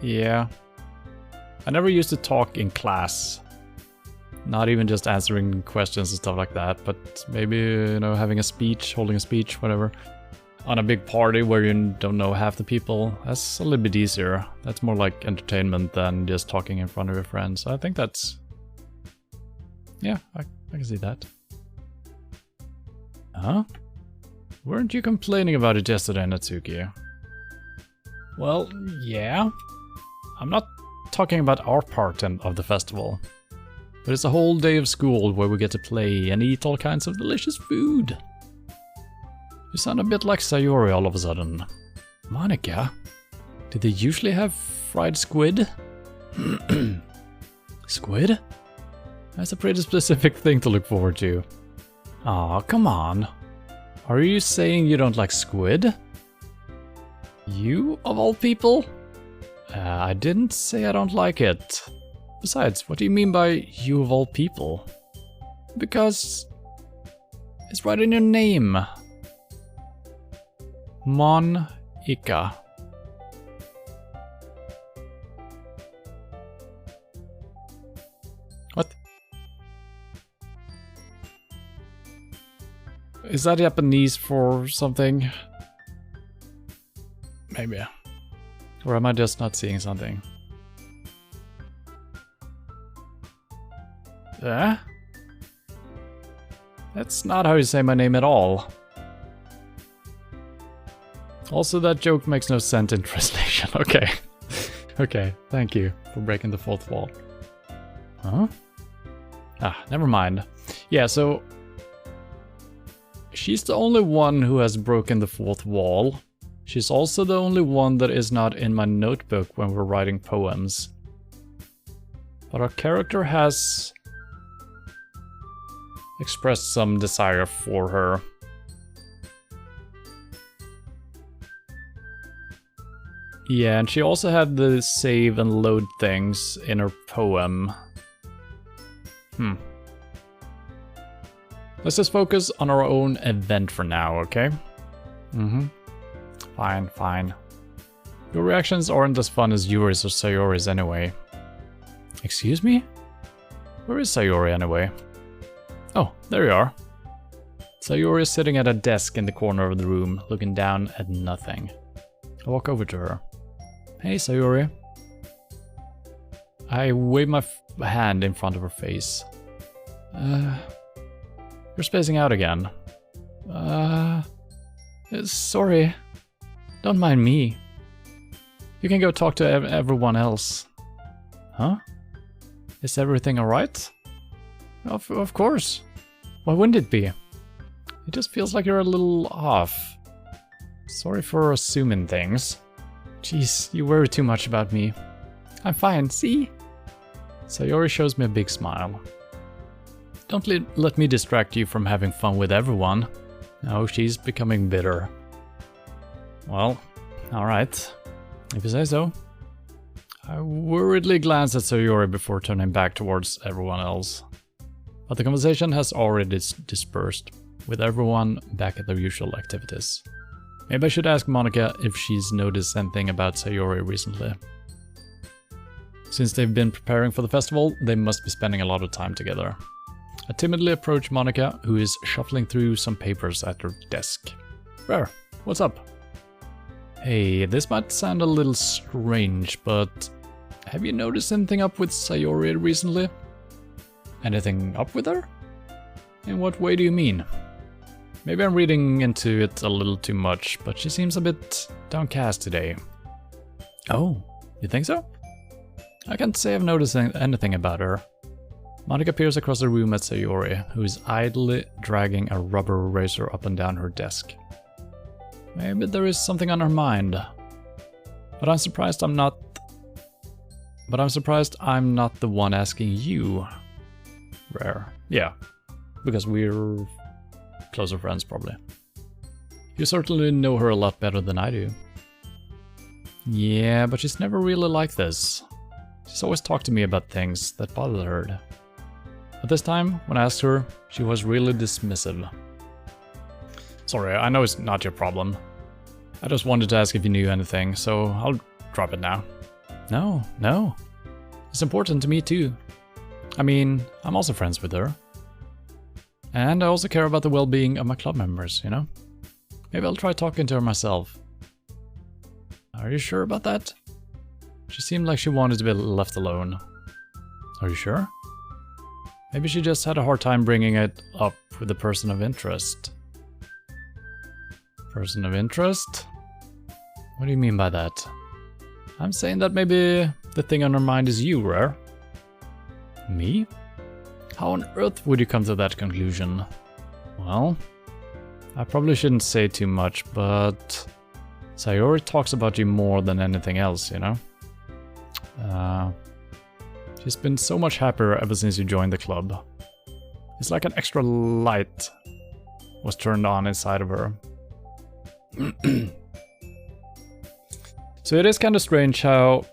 A: Yeah. I never used to talk in class. Not even just answering questions and stuff like that, but maybe, you know, having a speech, holding a speech, whatever. On a big party where you don't know half the people, that's a little bit easier. That's more like entertainment than just talking in front of your friends. So I think that's... Yeah, I can see that. Huh? Weren't you complaining about it yesterday, Natsuki? Well, yeah. I'm not talking about our part of the festival. But it's a whole day of school where we get to play and eat all kinds of delicious food. You sound a bit like Sayori all of a sudden. Monica? Do they usually have fried squid? Squid? That's a pretty specific thing to look forward to. Aw, come on. Are you saying you don't like squid? You, of all people? I didn't say I don't like it. Besides, what do you mean by you of all people? Because it's right in your name. Monica. What? Is that Japanese for something? Maybe. Or am I just not seeing something? That's not how you say my name at all. Also, that joke makes no sense in translation. Okay. Okay, thank you for breaking the fourth wall. Huh? Ah, never mind. Yeah, so... she's the only one who has broken the fourth wall. She's also the only one that is not in my notebook when we're writing poems. But our character has expressed some desire for her. Yeah, and she also had the save and load things in her poem. Let's just focus on our own event for now, okay? Fine, fine. Your reactions aren't as fun as Yuri's or Sayori's anyway. Excuse me? Where is Sayori anyway? Oh, there you are. Sayori is sitting at a desk in the corner of the room, looking down at nothing. I walk over to her. Hey, Sayori. I wave my hand in front of her face. You're spacing out again. Sorry. Don't mind me. You can go talk to everyone else. Huh? Is everything alright? Of course. Why wouldn't it be? It just feels like you're a little off. Sorry for assuming things. Jeez, you worry too much about me. I'm fine, see? Sayori shows me a big smile. Don't let me distract you from having fun with everyone. No, she's becoming bitter. Well, alright. If you say so. I worriedly glance at Sayori before turning back towards everyone else. But the conversation has already dispersed, with everyone back at their usual activities. Maybe I should ask Monica if she's noticed anything about Sayori recently. Since they've been preparing for the festival, they must be spending a lot of time together. I timidly approach Monica, who is shuffling through some papers at her desk. Rare, what's up? Hey, this might sound a little strange, but have you noticed anything up with Sayori recently? Anything up with her? In what way do you mean? Maybe I'm reading into it a little too much, but she seems a bit downcast today. Oh, you think so? I can't say I've noticed anything about her. Monica peers across the room at Sayori, who is idly dragging a rubber eraser up and down her desk. Maybe there is something on her mind. But I'm surprised I'm not the one asking you. Rare. Yeah, because we're closer friends probably. You certainly know her a lot better than I do. Yeah, but she's never really like this. She's always talked to me about things that bothered her. But this time, when I asked her, she was really dismissive. Sorry, I know it's not your problem. I just wanted to ask if you knew anything, so I'll drop it now. No. It's important to me too. I mean, I'm also friends with her. And I also care about the well-being of my club members, you know? Maybe I'll try talking to her myself. Are you sure about that? She seemed like she wanted to be left alone. Are you sure? Maybe she just had a hard time bringing it up with the person of interest. Person of interest? What do you mean by that? I'm saying that maybe the thing on her mind is you, Rare. Me? How on earth would you come to that conclusion? Well, I probably shouldn't say too much, but Sayori talks about you more than anything else, you know? She's been so much happier ever since you joined the club. It's like an extra light was turned on inside of her. So it is kind of strange how...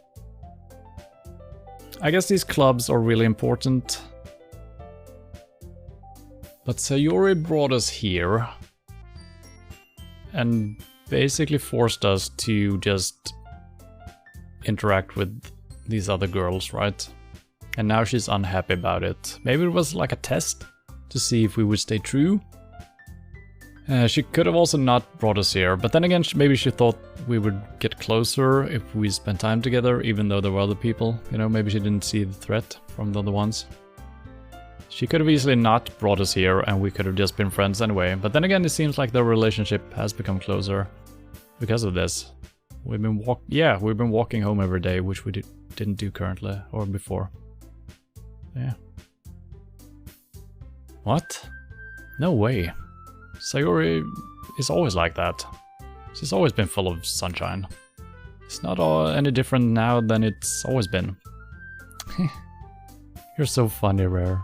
A: I guess these clubs are really important. But Sayori brought us here. And basically forced us to just interact with these other girls, right? And now she's unhappy about it. Maybe it was like a test to see if we would stay true. She could have also not brought us here, but then again, maybe she thought we would get closer if we spent time together, even though there were other people. You know, maybe she didn't see the threat from the other ones. She could have easily not brought us here, and we could have just been friends anyway. But then again, it seems like their relationship has become closer because of this. We've been walking home every day, which we didn't do currently or before. Yeah. What? No way. Sayori is always like that. She's always been full of sunshine. It's not any different now than it's always been. You're so funny, Rare.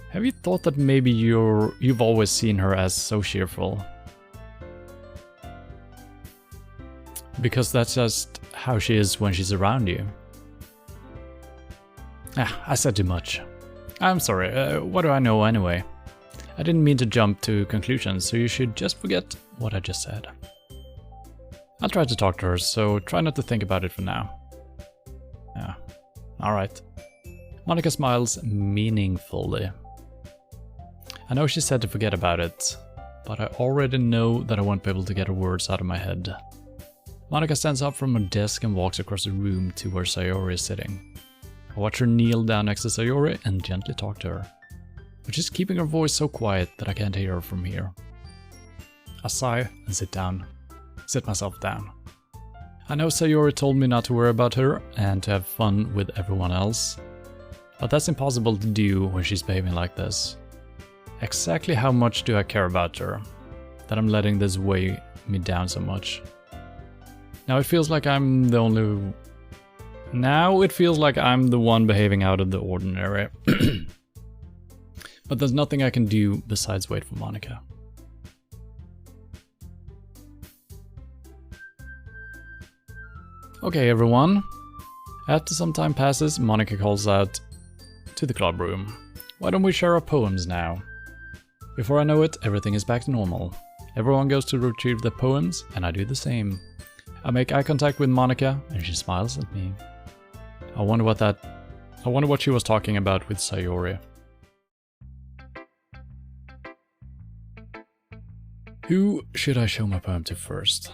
A: Have you thought that maybe you've always seen her as so cheerful? Because that's just how she is when she's around you. I said too much. I'm sorry, what do I know anyway? I didn't mean to jump to conclusions, so you should just forget what I just said. I'll try to talk to her, so try not to think about it for now. Yeah, alright. Monika smiles meaningfully. I know she said to forget about it, but I already know that I won't be able to get her words out of my head. Monika stands up from her desk and walks across the room to where Sayori is sitting. I watch her kneel down next to Sayori and gently talk to her, but she's keeping her voice so quiet that I can't hear her from here. I sigh and sit myself down. I know Sayori told me not to worry about her and to have fun with everyone else, but that's impossible to do when she's behaving like this. Exactly how much do I care about her, that I'm letting this weigh me down so much? Now it feels like I'm the one behaving out of the ordinary. But there's nothing I can do besides wait for Monika. Okay, everyone. After some time passes, Monika calls out to the club room. Why don't we share our poems now? Before I know it, everything is back to normal. Everyone goes to retrieve their poems, and I do the same. I make eye contact with Monika, and she smiles at me. I wonder what she was talking about with Sayori. Who should I show my poem to first?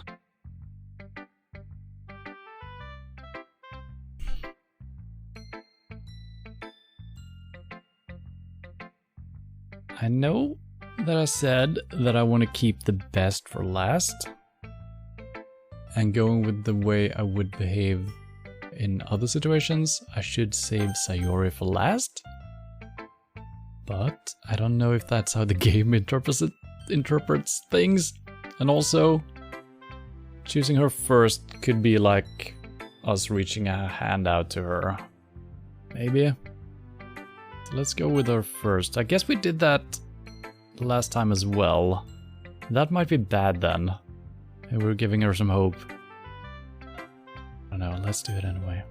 A: I know that I said that I want to keep the best for last. And going with the way I would behave in other situations, I should save Sayori for last. But I don't know if that's how the game interprets things. And also, choosing her first could be like us reaching a hand out to her. Maybe. So let's go with her first. I guess we did that last time as well. That might be bad then. And we're giving her some hope. I don't know, let's do it anyway.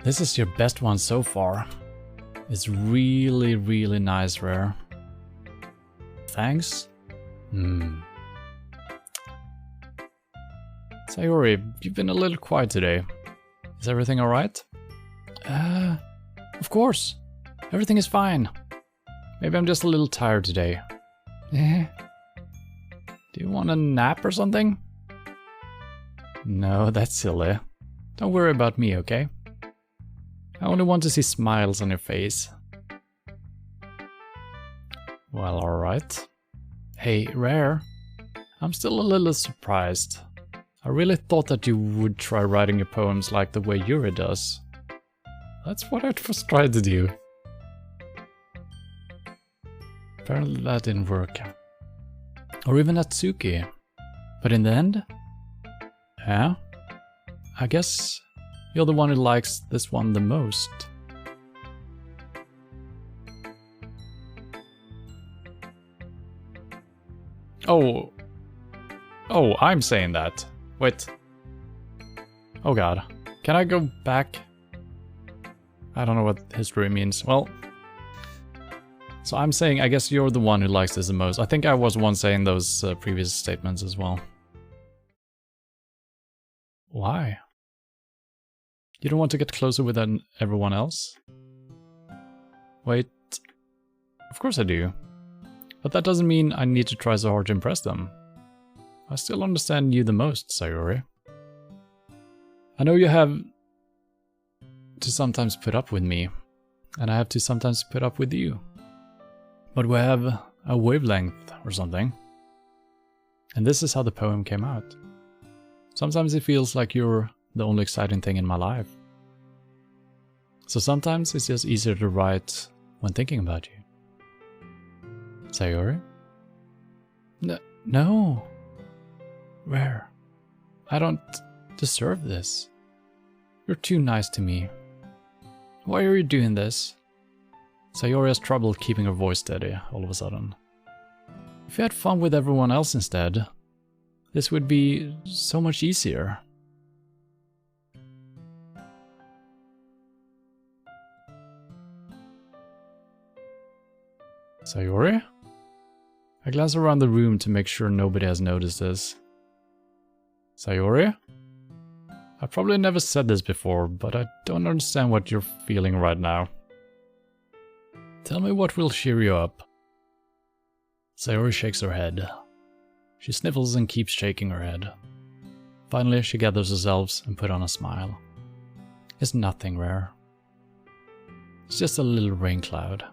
A: This is your best one so far. It's really, really nice, Rare. Thanks? Sayori, you've been a little quiet today. Is everything alright? Of course. Everything is fine. Maybe I'm just a little tired today. Do you want a nap or something? No, that's silly. Don't worry about me, okay? I only want to see smiles on your face. Well, alright. Hey, Rare. I'm still a little surprised. I really thought that you would try writing your poems like the way Yuri does. That's what I was trying to do. Apparently that didn't work. Or even Natsuki. But in the end? Yeah? I guess you're the one who likes this one the most. Oh, I'm saying that. Wait. Oh god. Can I go back? I don't know what history means. Well, so I'm saying, I guess you're the one who likes this the most. I think I was one saying those previous statements as well. Why? You don't want to get closer with everyone else? Wait, of course I do. But that doesn't mean I need to try so hard to impress them. I still understand you the most, Sayori. I know you have to sometimes put up with me, and I have to sometimes put up with you. But we have a wavelength or something. And this is how the poem came out. Sometimes it feels like you're the only exciting thing in my life. So sometimes it's just easier to write when thinking about you. Sayori? No. Where? I don't deserve this. You're too nice to me. Why are you doing this? Sayori has trouble keeping her voice steady all of a sudden. If you had fun with everyone else instead, this would be so much easier. Sayori? I glance around the room to make sure nobody has noticed this. Sayori? I probably never said this before, but I don't understand what you're feeling right now. Tell me what will cheer you up. Sayori shakes her head. She sniffles and keeps shaking her head. Finally, she gathers herself and puts on a smile. It's nothing rare. It's just a little rain cloud.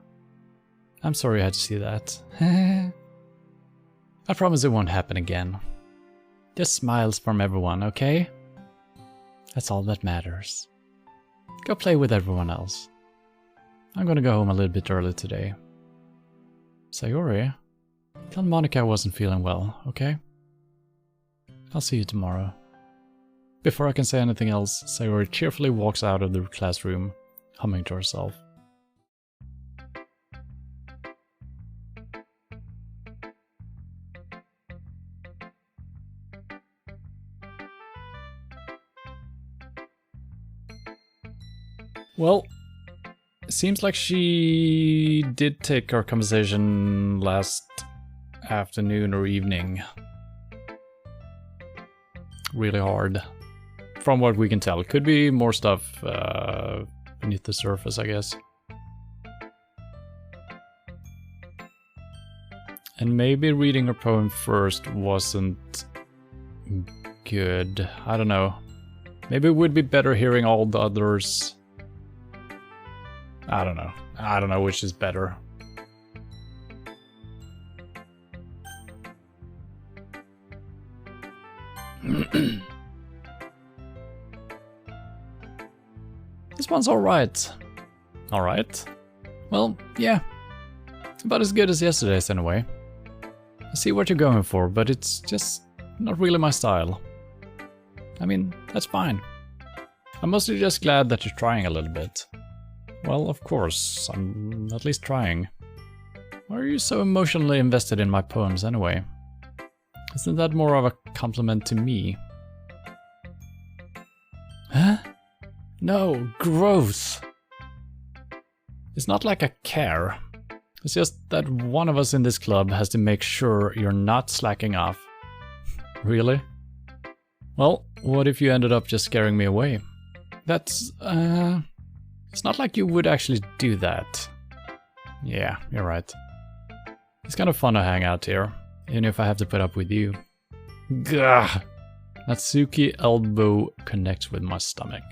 A: I'm sorry I had to see that. I promise it won't happen again. Just smiles from everyone, okay? That's all that matters. Go play with everyone else. I'm gonna go home a little bit early today. Sayori, tell Monica I wasn't feeling well, okay? I'll see you tomorrow. Before I can say anything else, Sayori cheerfully walks out of the classroom, humming to herself. Well, it seems like she did take our conversation last afternoon or evening really hard. From what we can tell. Could be more stuff beneath the surface, I guess. And maybe reading her poem first wasn't good. I don't know. Maybe it would be better hearing all the others. I don't know. I don't know which is better. This one's alright. Alright? Well, yeah. About as good as yesterday's anyway. I see what you're going for, but it's just not really my style. I mean, that's fine. I'm mostly just glad that you're trying a little bit. Well, of course, I'm at least trying. Why are you so emotionally invested in my poems anyway? Isn't that more of a compliment to me? Huh? No, gross! It's not like I care. It's just that one of us in this club has to make sure you're not slacking off. Really? Well, what if you ended up just scaring me away? That's, it's not like you would actually do that. Yeah, you're right. It's kind of fun to hang out here, even if I have to put up with you. Gah! Natsuki elbow connects with my stomach.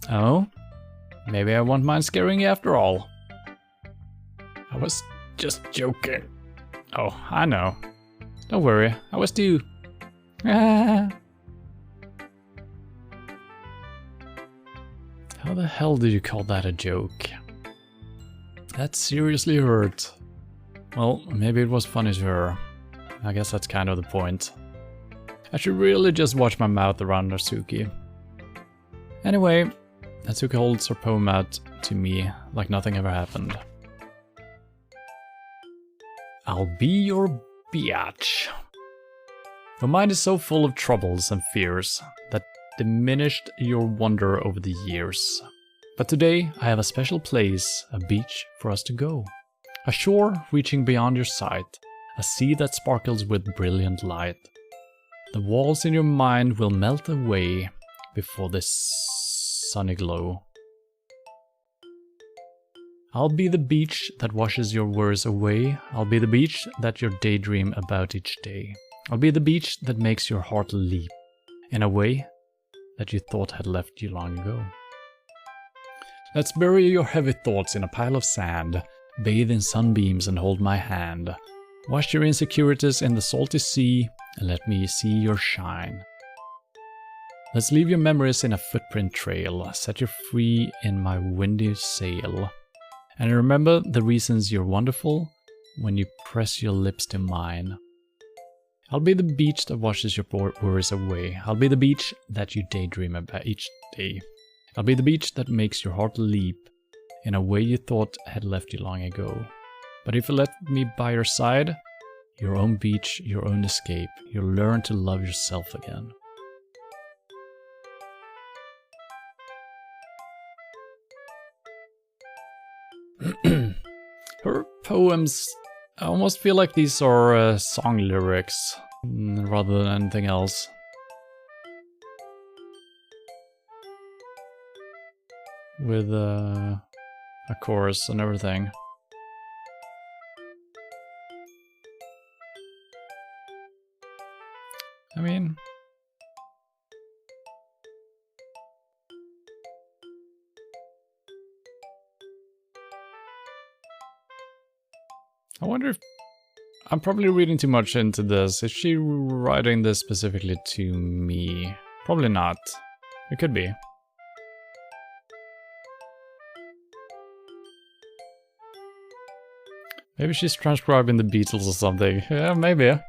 A: Oh? Maybe I won't mind scaring you after all. I was just joking. Oh, I know. Don't worry, I was too. Ah. How the hell did you call that a joke? That seriously hurt. Well, maybe it was funny to her. I guess that's kind of the point. I should really just watch my mouth around Natsuki. Anyway, Natsuki holds her poem out to me like nothing ever happened. I'll be your biatch. Your mind is so full of troubles and fears that diminished your wonder over the years. But today I have a special place, a beach for us to go. A shore reaching beyond your sight, a sea that sparkles with brilliant light. The walls in your mind will melt away before this sunny glow. I'll be the beach that washes your worries away. I'll be the beach that you daydream about each day. I'll be the beach that makes your heart leap in a way that you thought had left you long ago. Let's bury your heavy thoughts in a pile of sand, bathe in sunbeams and hold my hand. Wash your insecurities in the salty sea and let me see your shine. Let's leave your memories in a footprint trail, set you free in my windy sail. And remember the reasons you're wonderful when you press your lips to mine. I'll be the beach that washes your worries away. I'll be the beach that you daydream about each day. I'll be the beach that makes your heart leap in a way you thought had left you long ago. But if you let me by your side, your own beach, your own escape, you'll learn to love yourself again. Her poems, I almost feel like these are song lyrics rather than anything else. With a chorus and everything. I mean, I wonder if I'm probably reading too much into this. Is she writing this specifically to me? Probably not. It could be. Maybe she's transcribing the Beatles or something. Yeah, maybe.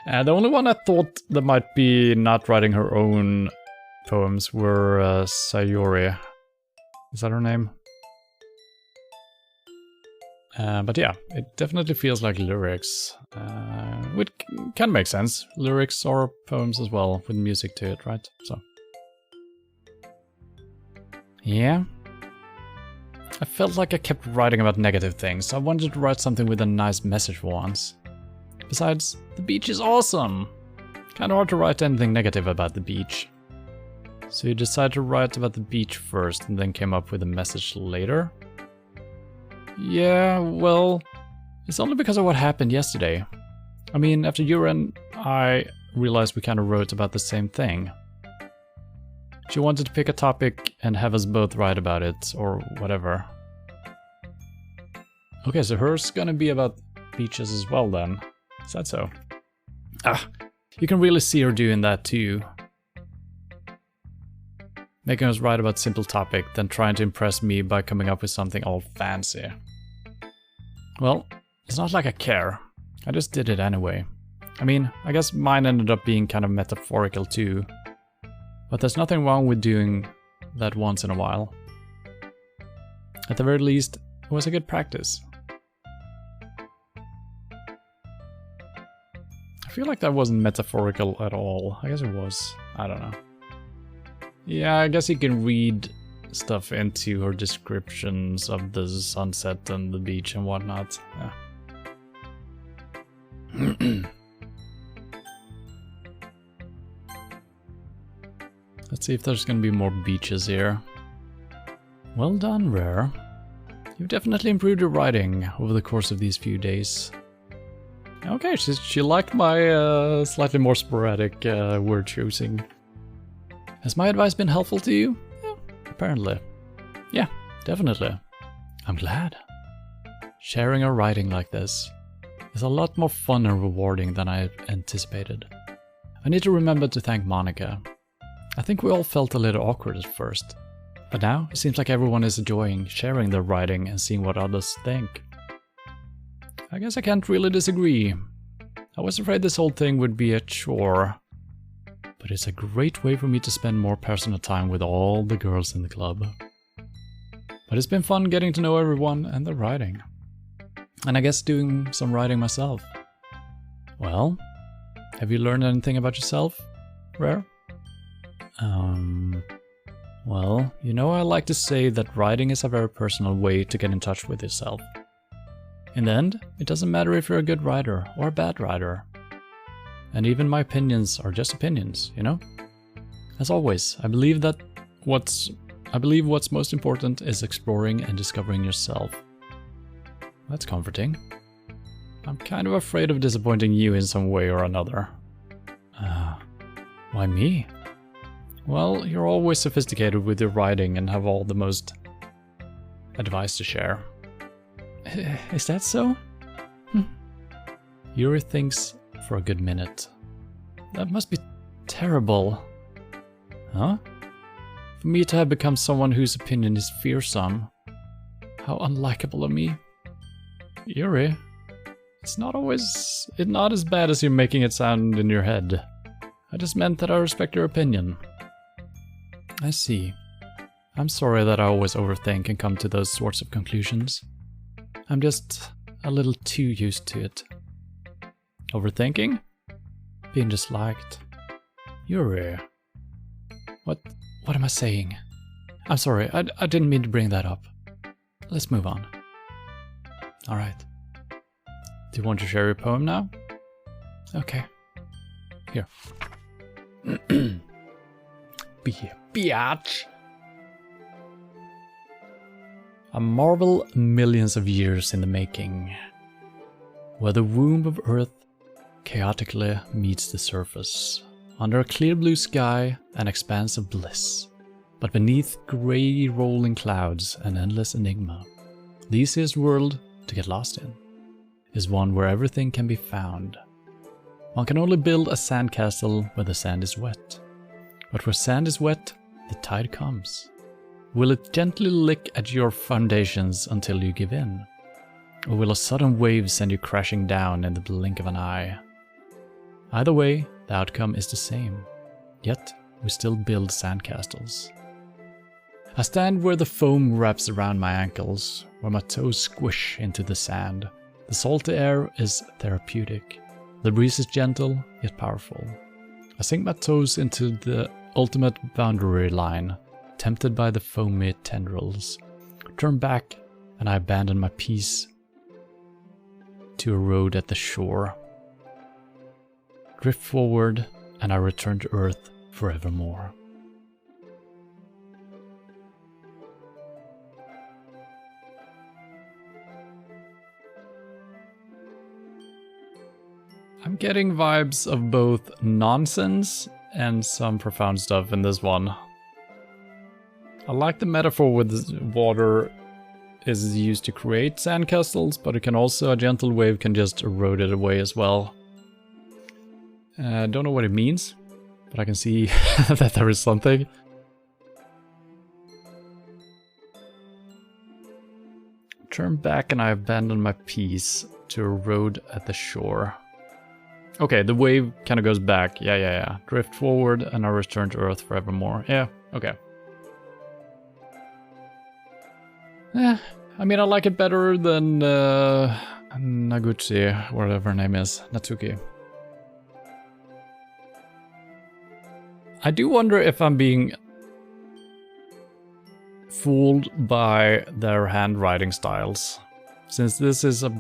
A: The only one I thought that might be not writing her own poems were Sayori. Is that her name? But yeah, it definitely feels like lyrics. Which can make sense. Lyrics are poems as well, with music to it, right? So. Yeah. I felt like I kept writing about negative things, so I wanted to write something with a nice message for once. Besides, the beach is awesome! Kinda hard to write anything negative about the beach. So you decided to write about the beach first and then came up with a message later? Yeah, well, it's only because of what happened yesterday. I mean, after you and I realized we kinda wrote about the same thing. She wanted to pick a topic and have us both write about it, or whatever. Okay, so hers gonna be about beaches as well then. Is that so? Ah, you can really see her doing that too. Making us write about simple topic, then trying to impress me by coming up with something all fancy. Well, it's not like I care. I just did it anyway. I mean, I guess mine ended up being kind of metaphorical too. But there's nothing wrong with doing that once in a while. At the very least, it was a good practice. I feel like that wasn't metaphorical at all. I guess it was. I don't know. Yeah, I guess you can read stuff into her descriptions of the sunset and the beach and whatnot. Yeah. Let's see if there's gonna be more beaches here. Well done, Rare. You've definitely improved your writing over the course of these few days. Okay, she liked my slightly more sporadic word choosing. Has my advice been helpful to you? Yeah, apparently. Yeah, definitely. I'm glad. Sharing or writing like this is a lot more fun and rewarding than I anticipated. I need to remember to thank Monica. I think we all felt a little awkward at first, but now it seems like everyone is enjoying sharing their writing and seeing what others think. I guess I can't really disagree. I was afraid this whole thing would be a chore, but it's a great way for me to spend more personal time with all the girls in the club. But it's been fun getting to know everyone and their writing. And I guess doing some writing myself. Well, have you learned anything about yourself, Rare? Well, you know I like to say that writing is a very personal way to get in touch with yourself. In the end, it doesn't matter if you're a good writer or a bad writer. And even my opinions are just opinions, you know? As always, I believe that what's I believe what's most important is exploring and discovering yourself. That's comforting. I'm kind of afraid of disappointing you in some way or another. Why me? Well, you're always sophisticated with your writing and have all the most advice to share. Is that so? Yuri thinks for a good minute. That must be terrible. Huh? For me to have become someone whose opinion is fearsome. How unlikable of me. Yuri, it's not as bad as you're making it sound in your head. I just meant that I respect your opinion. I see. I'm sorry that I always overthink and come to those sorts of conclusions. I'm just a little too used to it. Overthinking? Being disliked. Yuri. What am I saying? I'm sorry, I didn't mean to bring that up. Let's move on. Alright. Do you want to share your poem now? Okay. Here. Biatch. A marvel millions of years in the making, where the womb of Earth chaotically meets the surface, under a clear blue sky, an expanse of bliss, but beneath grey rolling clouds, an endless enigma. The easiest world to get lost in is one where everything can be found. One can only build a sandcastle where the sand is wet, but where sand is wet, the tide comes. Will it gently lick at your foundations until you give in? Or will a sudden wave send you crashing down in the blink of an eye? Either way, the outcome is the same. Yet, we still build sandcastles. I stand where the foam wraps around my ankles, where my toes squish into the sand. The salty air is therapeutic. The breeze is gentle, yet powerful. I sink my toes into the ultimate boundary line, tempted by the foamy tendrils. Turn back, and I abandon my peace to a road at the shore. Drift forward, and I return to Earth forevermore. I'm getting vibes of both nonsense and some profound stuff in this one. I like the metaphor with water is used to create sandcastles, but it can also, a gentle wave can just erode it away as well. I don't know what it means, but I can see that there is something. Turn back and I abandon my peace to a road at the shore. Okay, the wave kind of goes back. Yeah. Drift forward and I return to Earth forevermore. Yeah, okay. I mean, I like it better than Naguchi, whatever her name is, Natsuki. I do wonder if I'm being fooled by their handwriting styles. Since this is a,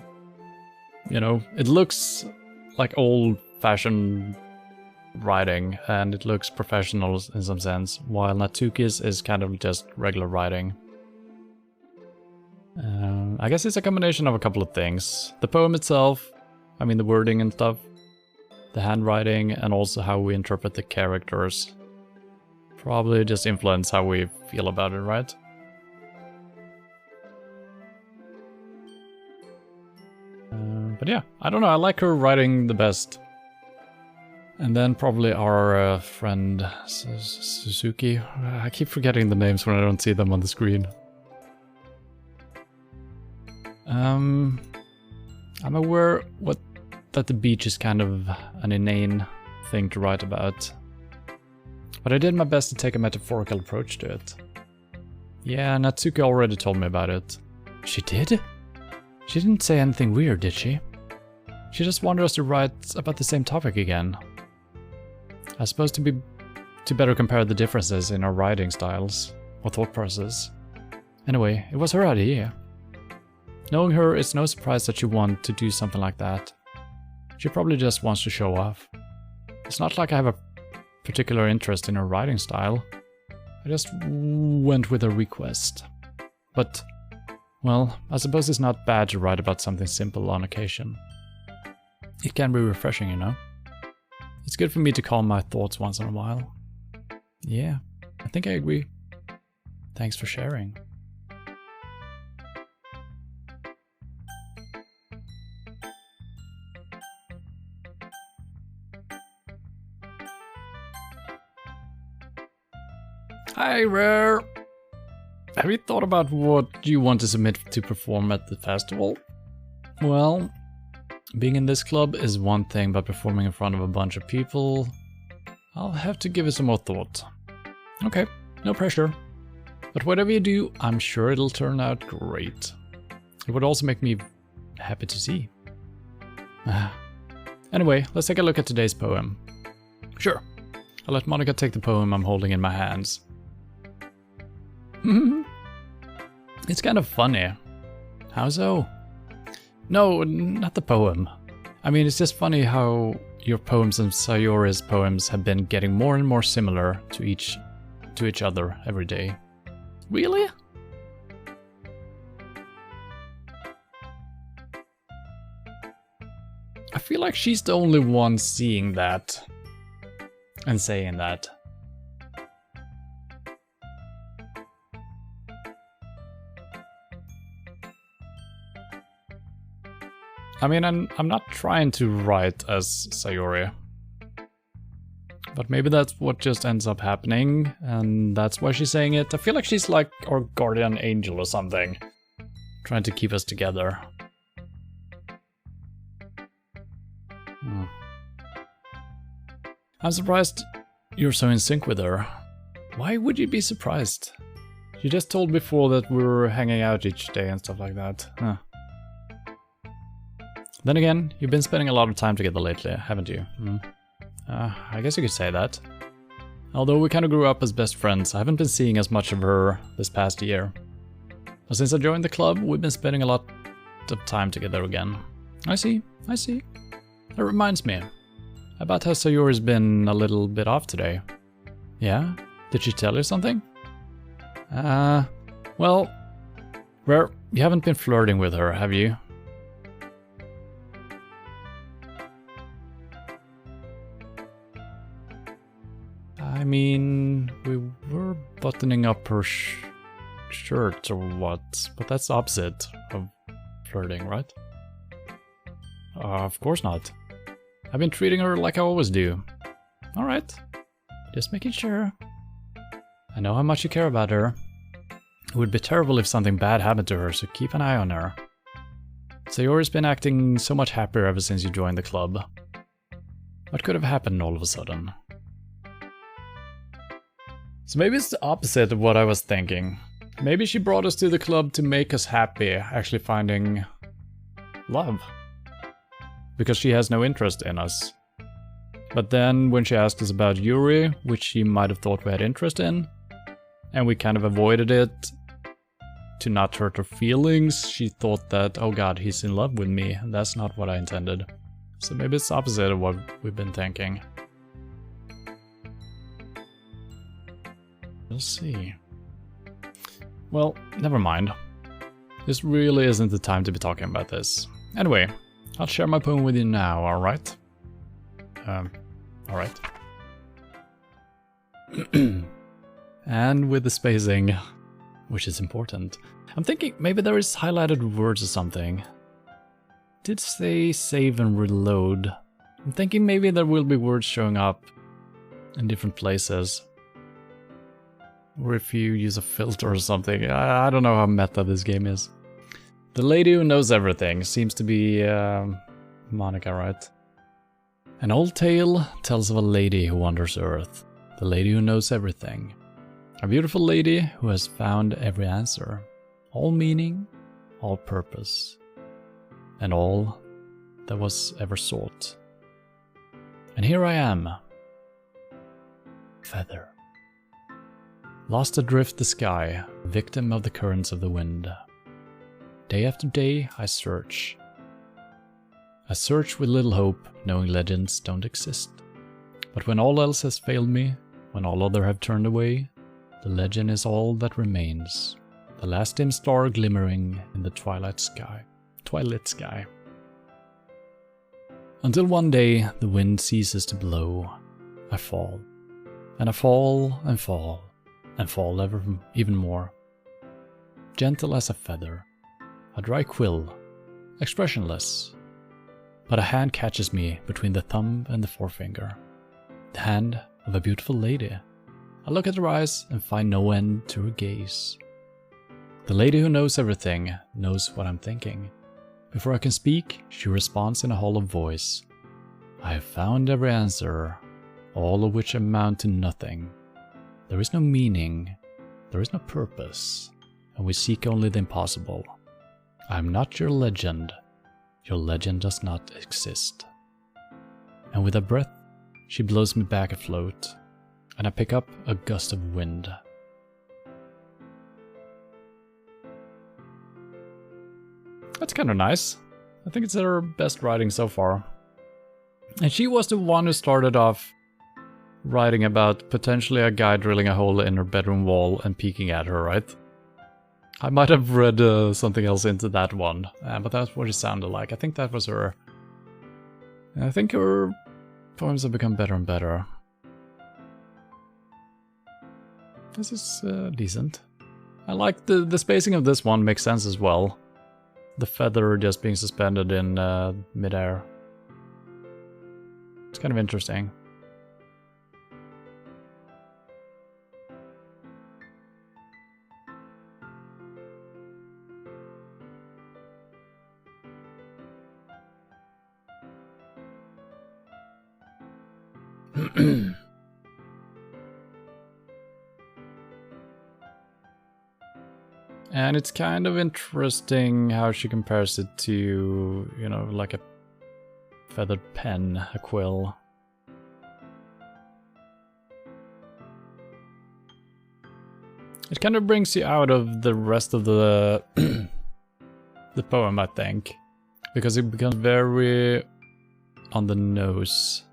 A: you know, it looks like old-fashioned writing and it looks professional in some sense, while Natsuki's is kind of just regular writing. I guess it's a combination of a couple of things. The poem itself, I mean the wording and stuff, the handwriting, and also how we interpret the characters. Probably just influence how we feel about it, right? But yeah, I don't know, I like her writing the best. And then probably our friend Suzuki. I keep forgetting the names when I don't see them on the screen. I'm aware that the beach is kind of an inane thing to write about. But I did my best to take a metaphorical approach to it. Yeah, Natsuki already told me about it. She did? She didn't say anything weird, did she? She just wanted us to write about the same topic again. I suppose to better compare the differences in our writing styles, or thought process. Anyway, it was her idea. Knowing her, it's no surprise that she wanted to do something like that. She probably just wants to show off. It's not like I have a particular interest in her writing style. I just went with a request. But, well, I suppose it's not bad to write about something simple on occasion. It can be refreshing, you know? It's good for me to calm my thoughts once in a while. Yeah, I think I agree. Thanks for sharing. Hi, Rare! Have you thought about what you want to submit to perform at the festival? Well, being in this club is one thing, but performing in front of a bunch of people, I'll have to give it some more thought. Okay, no pressure. But whatever you do, I'm sure it'll turn out great. It would also make me happy to see. Anyway, let's take a look at today's poem. Sure, I'll let Monica take the poem I'm holding in my hands. It's kind of funny. How so? No, not the poem. I mean, it's just funny how your poems and Sayori's poems have been getting more and more similar to each other every day. Really? I feel like she's the only one seeing that and saying that. I mean, I'm not trying to write as Sayori. But maybe that's what just ends up happening, and that's why she's saying it. I feel like she's like our guardian angel or something, trying to keep us together. I'm surprised you're so in sync with her. Why would you be surprised? You just told before that we were hanging out each day and stuff like that. Huh. Then again, you've been spending a lot of time together lately, haven't you? I guess you could say that. Although we kind of grew up as best friends, I haven't been seeing as much of her this past year. But since I joined the club, we've been spending a lot of time together again. I see. That reminds me. About how Sayori's been a little bit off today. Yeah? Did she tell you something? Well, Rare, you haven't been flirting with her, have you? I mean, we were buttoning up her shirt or what, but that's the opposite of flirting, right? Of course not. I've been treating her like I always do. Alright, just making sure. I know how much you care about her. It would be terrible if something bad happened to her, so keep an eye on her. Sayori's been acting so much happier ever since you joined the club. What could have happened all of a sudden? So maybe it's the opposite of what I was thinking. Maybe she brought us to the club to make us happy, actually finding love. Because she has no interest in us. But then when she asked us about Yuri, which she might have thought we had interest in, and we kind of avoided it to not hurt her feelings, she thought that, oh god, he's in love with me, and that's not what I intended. So maybe it's the opposite of what we've been thinking. We'll see. Well, never mind. This really isn't the time to be talking about this. Anyway, I'll share my poem with you now, alright? Alright. And with the spacing, which is important. I'm thinking maybe there is highlighted words or something. Did say save and reload. I'm thinking maybe there will be words showing up in different places. Or if you use a filter or something. I don't know how meta this game is. The lady who knows everything seems to be Monica, right? An old tale tells of a lady who wanders Earth. The lady who knows everything. A beautiful lady who has found every answer. All meaning, all purpose. And all that was ever sought. And here I am. Feather. Lost adrift the sky, victim of the currents of the wind. Day after day I search. I search with little hope, knowing legends don't exist. But when all else has failed me, when all other have turned away, The legend is all that remains. The last dim star glimmering in the twilight sky. Until one day the wind ceases to blow. I fall. And I fall and fall. And fall even more. Gentle as a feather. A dry quill. Expressionless. But a hand catches me between the thumb and the forefinger. The hand of a beautiful lady. I look at her eyes and find no end to her gaze. The lady who knows everything knows what I'm thinking. Before I can speak, she responds in a hollow voice. I have found every answer, all of which amount to nothing. There is no meaning, there is no purpose, and we seek only the impossible. I am not your legend does not exist. And with a breath, she blows me back afloat, and I pick up a gust of wind. That's kind of nice. I think it's her best writing so far. And she was the one who started off writing about potentially a guy drilling a hole in her bedroom wall and peeking at her, right? I might have read something else into that one, but that's what it sounded like. I think that was her. And I think her poems have become better and better. This is decent. I like the spacing of this one, makes sense as well. The feather just being suspended in midair. It's kind of interesting. And it's kind of interesting how she compares it to, you know, like a feathered pen, a quill. It kind of brings you out of the rest of the the poem, I think, because it becomes very on the nose.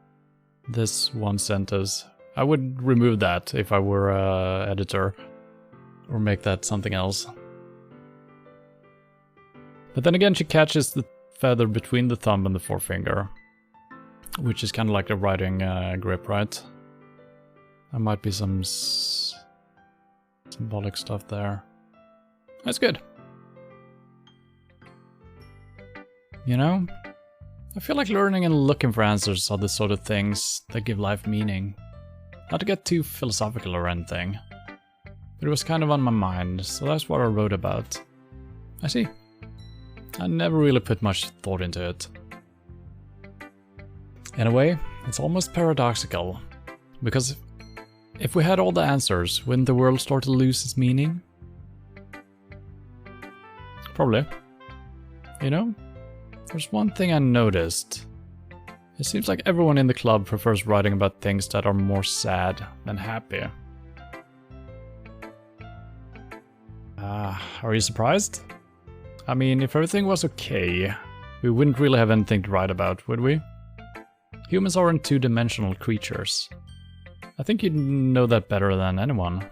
A: This one sentence, I would remove that if I were an editor, or make that something else. But then again, she catches the feather between the thumb and the forefinger, which is kind of like a writing grip, right? There might be some symbolic stuff there. That's good. You know, I feel like learning and looking for answers are the sort of things that give life meaning. Not to get too philosophical or anything, but it was kind of on my mind, so that's what I wrote about. I see. I never really put much thought into it. In a way, it's almost paradoxical, because if we had all the answers, wouldn't the world start to lose its meaning? Probably. You know, there's one thing I noticed. It seems like everyone in the club prefers writing about things that are more sad than happy. Are you surprised? I mean, if everything was okay, we wouldn't really have anything to write about, would we? Humans aren't two-dimensional creatures. I think you'd know that better than anyone.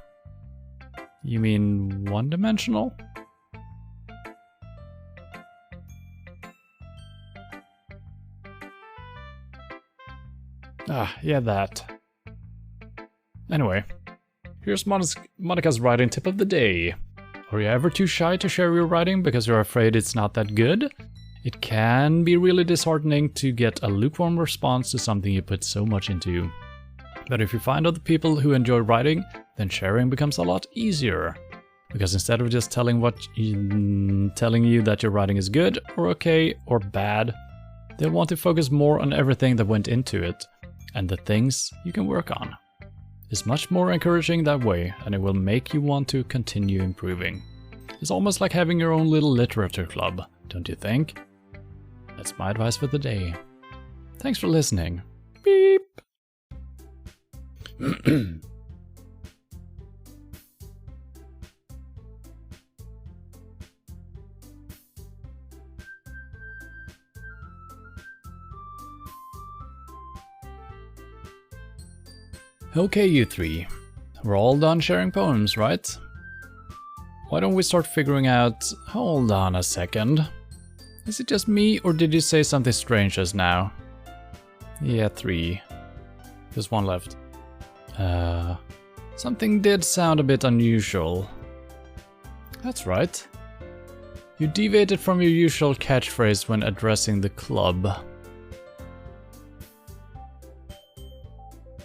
A: You mean one-dimensional? Yeah, that. Anyway, here's Monica's writing tip of the day. Are you ever too shy to share your writing because you're afraid it's not that good? It can be really disheartening to get a lukewarm response to something you put so much into. But if you find other people who enjoy writing, then sharing becomes a lot easier. Because instead of just telling you that your writing is good, or okay, or bad, they'll want to focus more on everything that went into it, and the things you can work on. It's much more encouraging that way, and it will make you want to continue improving. It's almost like having your own little literature club, don't you think? That's my advice for the day. Thanks for listening. Beep! Okay, you three. We're all done sharing poems, right? Why don't we start figuring out... Hold on a second. Is it just me, or did you say something strange just now? Yeah, 3. There's 1 left. Something did sound a bit unusual. That's right. You deviated from your usual catchphrase when addressing the club.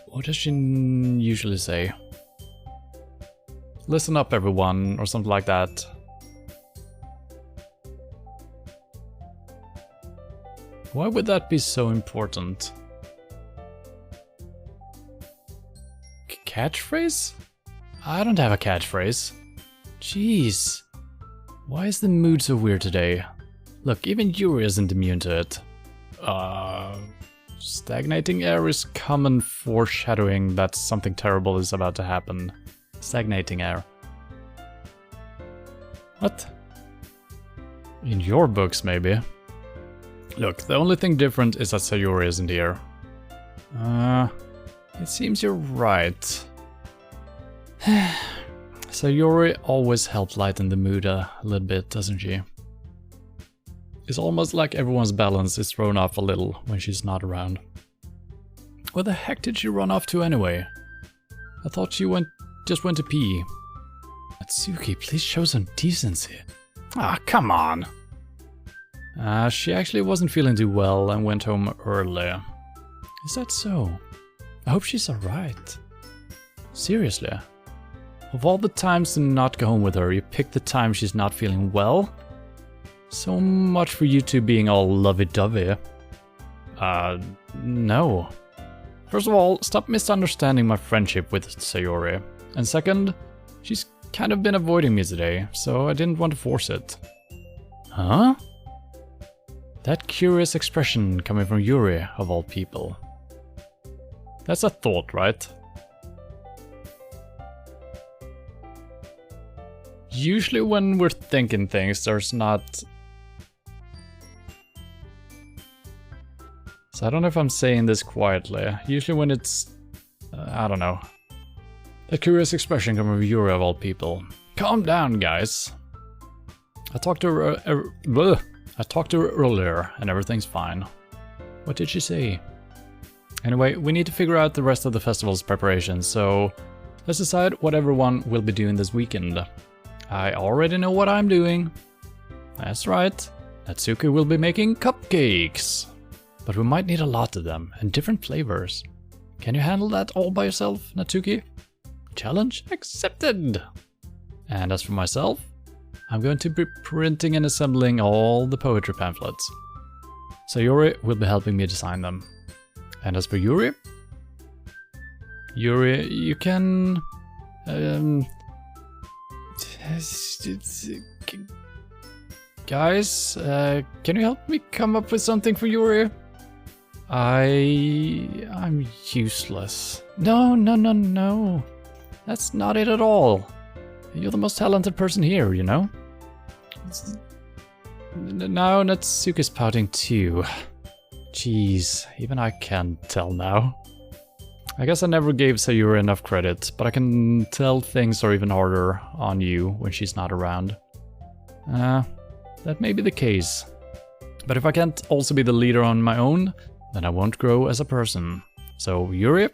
A: What does she usually say? Listen up, everyone, or something like that. Why would that be so important? Catchphrase? I don't have a catchphrase. Jeez. Why is the mood so weird today? Look, even Yuri isn't immune to it. Stagnating air is common foreshadowing that something terrible is about to happen. Stagnating air. What? In your books, maybe. Look, the only thing different is that Sayori isn't here. It seems you're right. Sayori always helps lighten the mood a little bit, doesn't she? It's almost like everyone's balance is thrown off a little when she's not around. Where the heck did she run off to anyway? I thought she just went to pee. Natsuki, please show some decency. Ah, come on. She actually wasn't feeling too well and went home early. Is that so? I hope she's alright. Seriously? Of all the times to not go home with her, you picked the time she's not feeling well? So much for you two being all lovey-dovey. No. First of all, stop misunderstanding my friendship with Sayori. And second, she's kind of been avoiding me today, so I didn't want to force it. Huh? That curious expression coming from Yuri, of all people. That's a thought, right? Usually when we're thinking things, there's not... So I don't know if I'm saying this quietly. Usually when it's... I don't know. That curious expression coming from Yuri, of all people. Calm down, guys. I talked to her earlier, and everything's fine. What did she say? Anyway, we need to figure out the rest of the festival's preparations, so let's decide what everyone will be doing this weekend. I already know what I'm doing. That's right, Natsuki will be making cupcakes. But we might need a lot of them, and different flavors. Can you handle that all by yourself, Natsuki? Challenge accepted! And as for myself, I'm going to be printing and assembling all the poetry pamphlets. Sayori will be helping me design them. And as for Yuri, you can... Guys, can you help me come up with something for Yuri? I'm useless. No. That's not it at all. You're the most talented person here, you know? Now Natsuki's pouting too. Jeez, even I can't tell now. I guess I never gave Sayuri enough credit, but I can tell things are even harder on you when she's not around. That may be the case. But if I can't also be the leader on my own, then I won't grow as a person. So Yuri,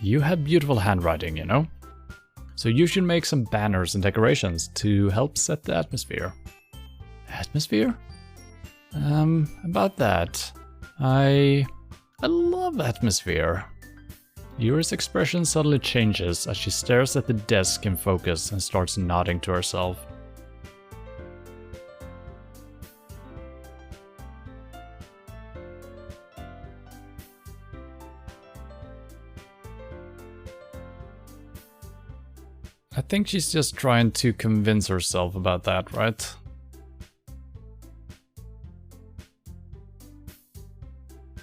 A: you have beautiful handwriting, you know? So you should make some banners and decorations to help set the atmosphere. Atmosphere? About that. I love atmosphere. Yuri's expression suddenly changes as she stares at the desk in focus and starts nodding to herself. I think she's just trying to convince herself about that, right?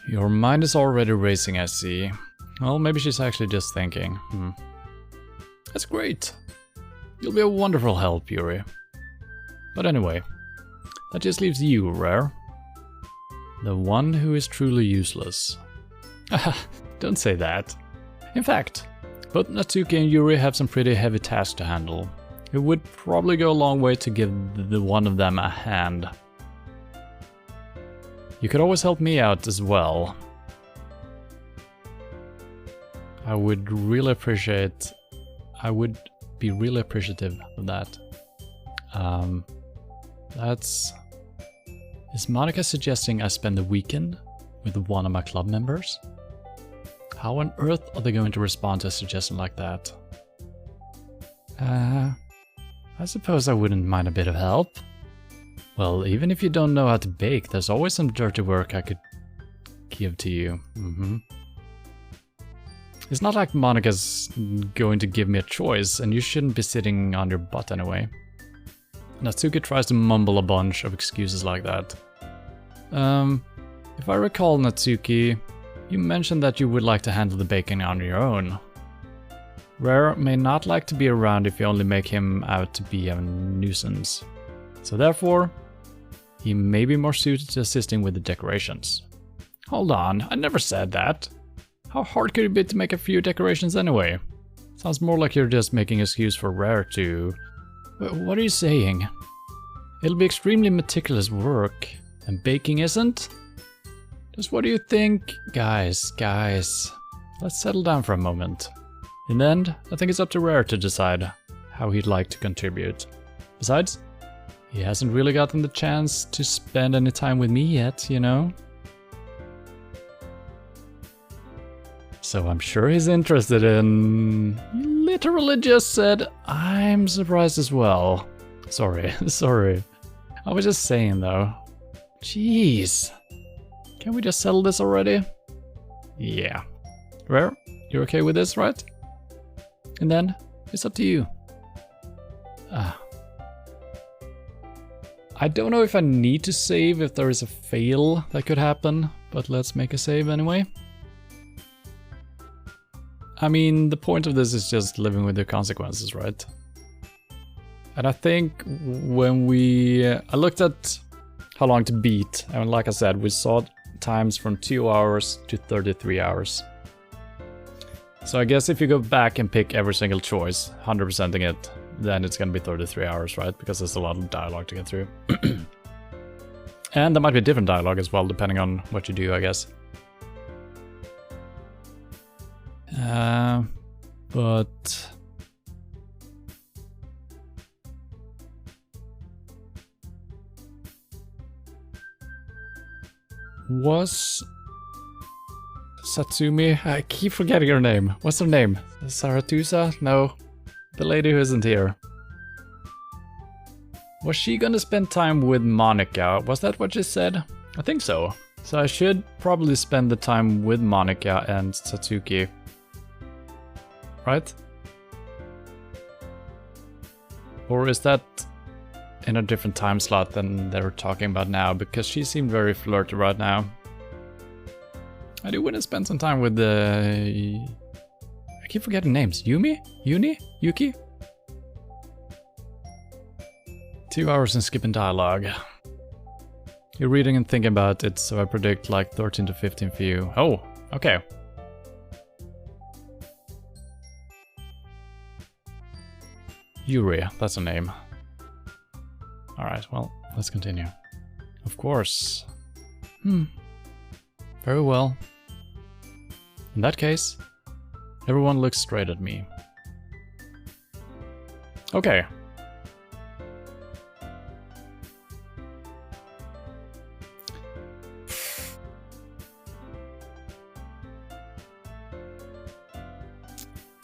A: Your mind is already racing, I see. Well, maybe she's actually just thinking. That's great. You'll be a wonderful help, Yuri. But anyway, that just leaves you, Rare. The one who is truly useless. Don't say that. In fact, But Natsuki and Yuri have some pretty heavy tasks to handle. It would probably go a long way to give the one of them a hand. You could always help me out as well. I would be really appreciative of that. Is Monica suggesting I spend the weekend with one of my club members? How on earth are they going to respond to a suggestion like that? I suppose I wouldn't mind a bit of help. Well, even if you don't know how to bake, there's always some dirty work I could give to you. It's not like Monica's going to give me a choice, and you shouldn't be sitting on your butt anyway. Natsuki tries to mumble a bunch of excuses like that. If I recall, Natsuki, you mentioned that you would like to handle the baking on your own. Rare may not like to be around if you only make him out to be a nuisance. So therefore, he may be more suited to assisting with the decorations. Hold on, I never said that. How hard could it be to make a few decorations anyway? Sounds more like you're just making an excuse for Rare to... What are you saying? It'll be extremely meticulous work, and baking isn't? Just what do you think? Guys, let's settle down for a moment. In the end, I think it's up to Rare to decide how he'd like to contribute. Besides, he hasn't really gotten the chance to spend any time with me yet, you know? So I'm sure he's interested in... He literally just said, I'm surprised as well. Sorry. I was just saying though. Jeez. Can we just settle this already? Yeah. Rare, you're okay with this, right? And then, it's up to you. I don't know if I need to save if there is a fail that could happen, but let's make a save anyway. I mean, the point of this is just living with the consequences, right? And I think when I looked at how long to beat, and like I said, we saw times from 2 hours to 33 hours. So I guess if you go back and pick every single choice, 100%ing it, then it's gonna be 33 hours, right? Because there's a lot of dialogue to get through. And there might be different dialogue as well, depending on what you do, I guess. But... Was... Satsumi? I keep forgetting her name. What's her name? Saratusa? No. The lady who isn't here. Was she gonna spend time with Monica? Was that what she said? I think so. So I should probably spend the time with Monica and Satsuki. Right? Or is that in a different time slot than they were talking about now? Because she seemed very flirty right now. I do want to spend some time with the... I keep forgetting names. Yumi? Uni? Yuki? 2 hours and skipping dialogue. You're reading and thinking about it, so I predict like 13 to 15 for you. Oh, okay. Yuri, that's a name. Alright, well, let's continue. Of course. Very well. In that case, everyone looks straight at me. Okay.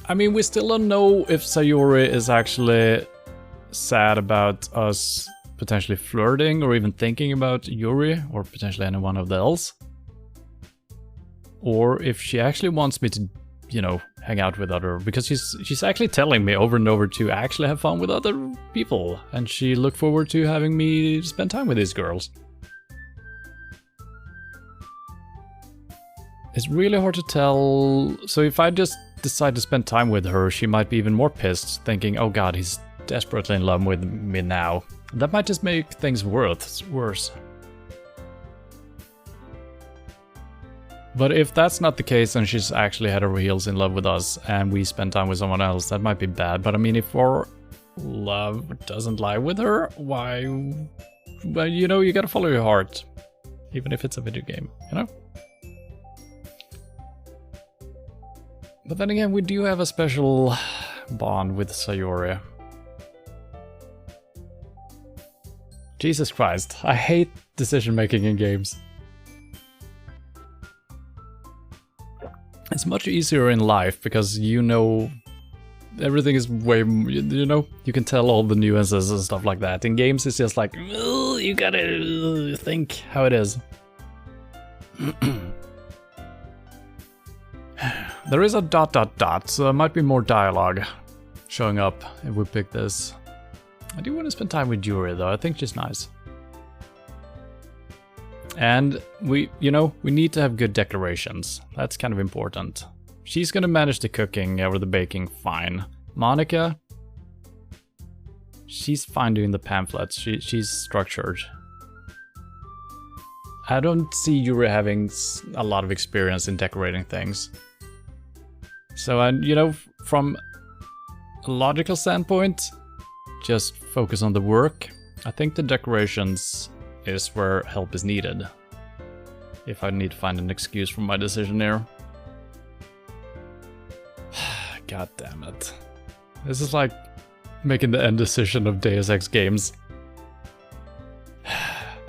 A: I mean, we still don't know if Sayori is actually sad about us potentially flirting or even thinking about Yuri or potentially anyone of the else. Or if she actually wants me to, you know, hang out with other... Because she's actually telling me over and over to actually have fun with other people. And she looked forward to having me spend time with these girls. It's really hard to tell. So if I just decide to spend time with her, she might be even more pissed, thinking, oh god, he's desperately in love with me now. That might just make things worse. But if that's not the case and she's actually head over heels in love with us and we spend time with someone else, that might be bad. But I mean, if our love doesn't lie with her, why? Well, you know, you gotta follow your heart. Even if it's a video game, you know? But then again, we do have a special bond with Sayori. Jesus Christ, I hate decision making in games. It's much easier in life because you know everything is way, you know, you can tell all the nuances and stuff like that. In games it's just like, you gotta think how it is. There is a ... so there might be more dialogue showing up if we pick this. I do want to spend time with Yuri though, I think she's nice. And we need to have good decorations. That's kind of important. She's gonna manage the cooking or the baking fine. Monica, she's fine doing the pamphlets. She's structured. I don't see Yuri having a lot of experience in decorating things. So, and you know, from a logical standpoint, just focus on the work. I think the decorations is where help is needed. If I need to find an excuse for my decision here. God damn it. This is like making the end decision of Deus Ex games.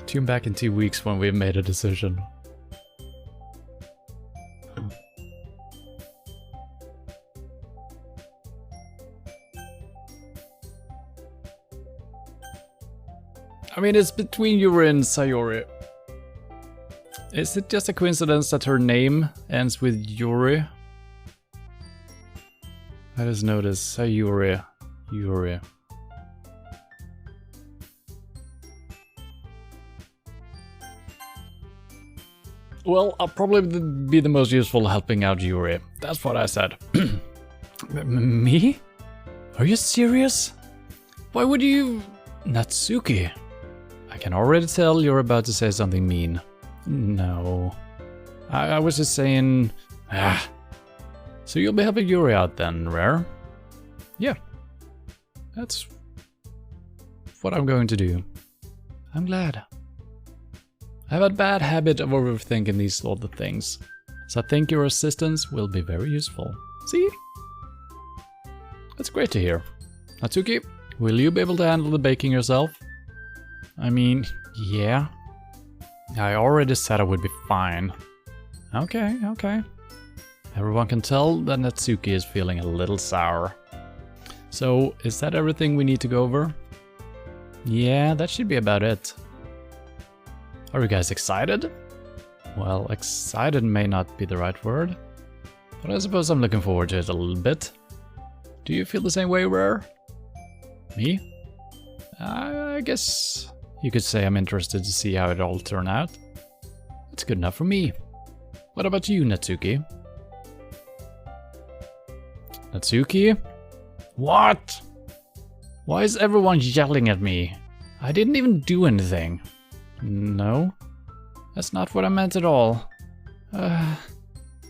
A: Tune back in 2 weeks when we've made a decision. I mean, it's between Yuri and Sayori. Is it just a coincidence that her name ends with Yuri? I just noticed Sayori, Yuri. Well, I'll probably be the most useful helping out Yuri. That's what I said. Me? Are you serious? Why would you... Natsuki? I can already tell you're about to say something mean. No. I was just saying... So you'll be helping Yuri out then, Rare? Yeah. That's what I'm going to do. I'm glad. I have a bad habit of overthinking these sort of things. So I think your assistance will be very useful. See? That's great to hear. Natsuki, will you be able to handle the baking yourself? I mean, yeah. I already said I would be fine. Okay. Everyone can tell that Natsuki is feeling a little sour. So, is that everything we need to go over? Yeah, that should be about it. Are you guys excited? Well, excited may not be the right word, but I suppose I'm looking forward to it a little bit. Do you feel the same way, Rare? Me? I guess you could say I'm interested to see how it all turned out. It's good enough for me. What about you, Natsuki? Natsuki? What? Why is everyone yelling at me? I didn't even do anything. No, that's not what I meant at all.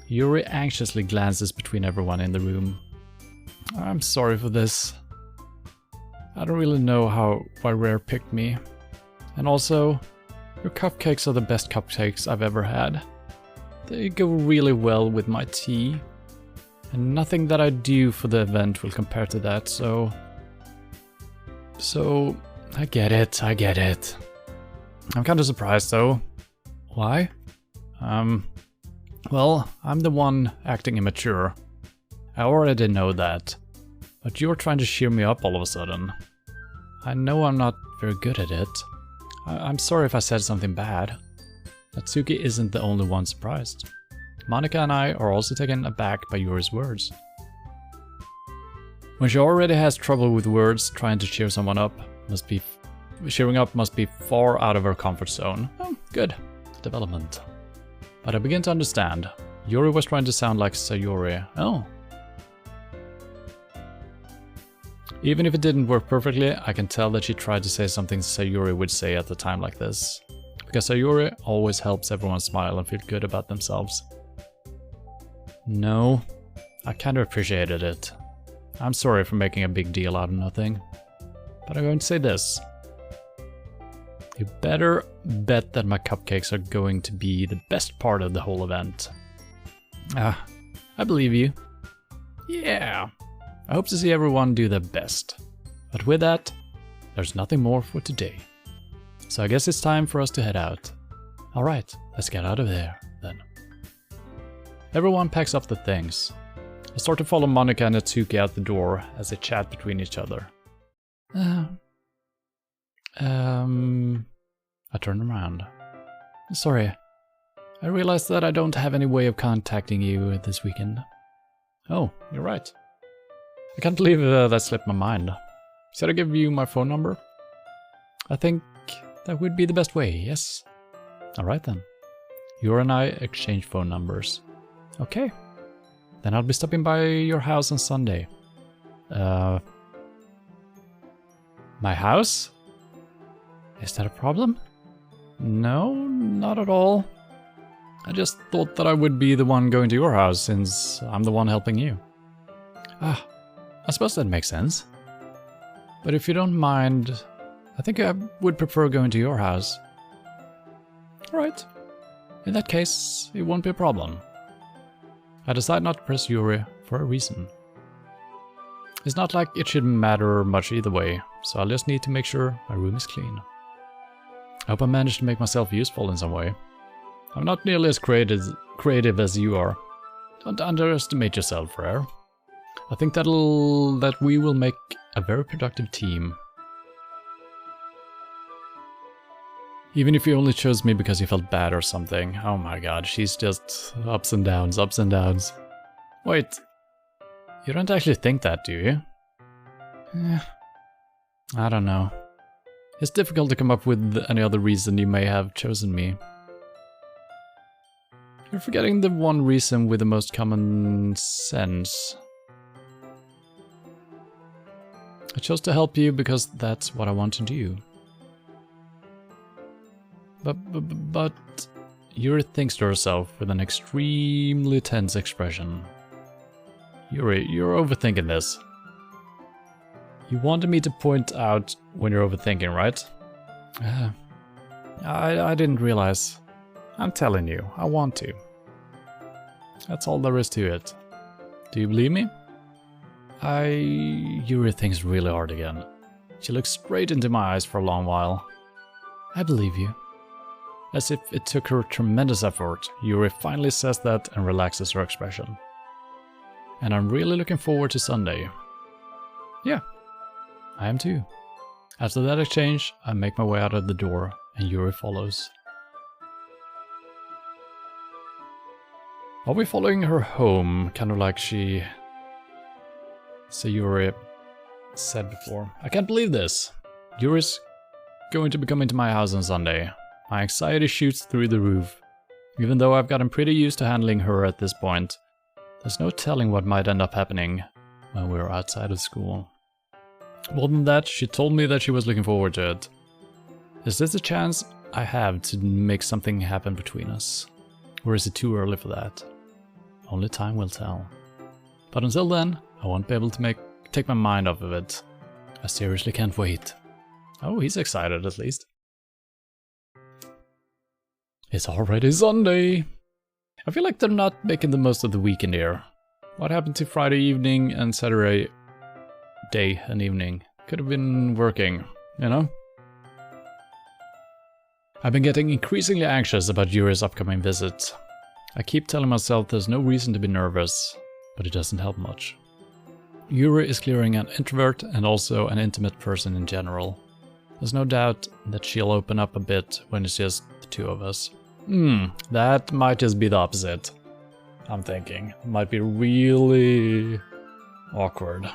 A: Yuri anxiously glances between everyone in the room. I'm sorry for this. I don't really know why Rare picked me. And also, your cupcakes are the best cupcakes I've ever had. They go really well with my tea. And nothing that I do for the event will compare to that, so I get it. I'm kind of surprised though. Why? Well, I'm the one acting immature. I already know that. But you're trying to cheer me up all of a sudden. I know I'm not very good at it. I'm sorry if I said something bad. Natsuki isn't the only one surprised. Monica and I are also taken aback by Yuri's words. When she already has trouble with words, trying to cheer someone up cheering up must be far out of her comfort zone. Oh, good. Development. But I begin to understand. Yuri was trying to sound like Sayori. Oh. Even if it didn't work perfectly, I can tell that she tried to say something Sayori would say at a time like this. Because Sayori always helps everyone smile and feel good about themselves. No, I kind of appreciated it. I'm sorry for making a big deal out of nothing. But I'm going to say this. You better bet that my cupcakes are going to be the best part of the whole event. I believe you. Yeah. I hope to see everyone do their best. But with that, there's nothing more for today. So I guess it's time for us to head out. Alright, let's get out of there, then. Everyone packs up the things. I start to follow Monika and Natsuki out the door as they chat between each other. I turn around. Sorry, I realized that I don't have any way of contacting you this weekend. Oh, you're right. I can't believe that slipped my mind. Should I give you my phone number? I think that would be the best way, yes. Alright then. You and I exchange phone numbers. Okay. Then I'll be stopping by your house on Sunday. My house? Is that a problem? No, not at all. I just thought that I would be the one going to your house since I'm the one helping you. I suppose that makes sense. But if you don't mind, I think I would prefer going to your house. Alright. In that case, it won't be a problem. I decide not to press Yuri for a reason. It's not like it should matter much either way, so I'll just need to make sure my room is clean. I hope I managed to make myself useful in some way. I'm not nearly as creative as you are. Don't underestimate yourself, Rare. I think that we will make a very productive team. Even if you only chose me because you felt bad or something. Oh my god, she's just ups and downs, ups and downs. Wait, you don't actually think that, do you? I don't know. It's difficult to come up with any other reason you may have chosen me. You're forgetting the one reason with the most common sense. I chose to help you because that's what I want to do. But Yuri thinks to herself with an extremely tense expression. Yuri, you're overthinking this. You wanted me to point out when you're overthinking, right? I didn't realize. I'm telling you, I want to. That's all there is to it. Do you believe me? Yuri thinks really hard again. She looks straight into my eyes for a long while. I believe you. As if it took her tremendous effort, Yuri finally says that and relaxes her expression. And I'm really looking forward to Sunday. Yeah, I am too. After that exchange, I make my way out of the door and Yuri follows. Are we following her home, kind of like Yuri said before? I can't believe this. Yuri's going to be coming to my house on Sunday. My anxiety shoots through the roof. Even though I've gotten pretty used to handling her at this point, there's no telling what might end up happening when we're outside of school. More than that, she told me that she was looking forward to it. Is this a chance I have to make something happen between us? Or is it too early for that? Only time will tell. But until then, I won't be able to take my mind off of it. I seriously can't wait. Oh, he's excited at least. It's already Sunday. I feel like they're not making the most of the weekend here. What happened to Friday evening and Saturday day and evening? Could have been working, you know? I've been getting increasingly anxious about Yuri's upcoming visit. I keep telling myself there's no reason to be nervous, but it doesn't help much. Yuri is clearly an introvert and also an intimate person in general. There's no doubt that she'll open up a bit when it's just the two of us. That might just be the opposite. I'm thinking. It might be really awkward.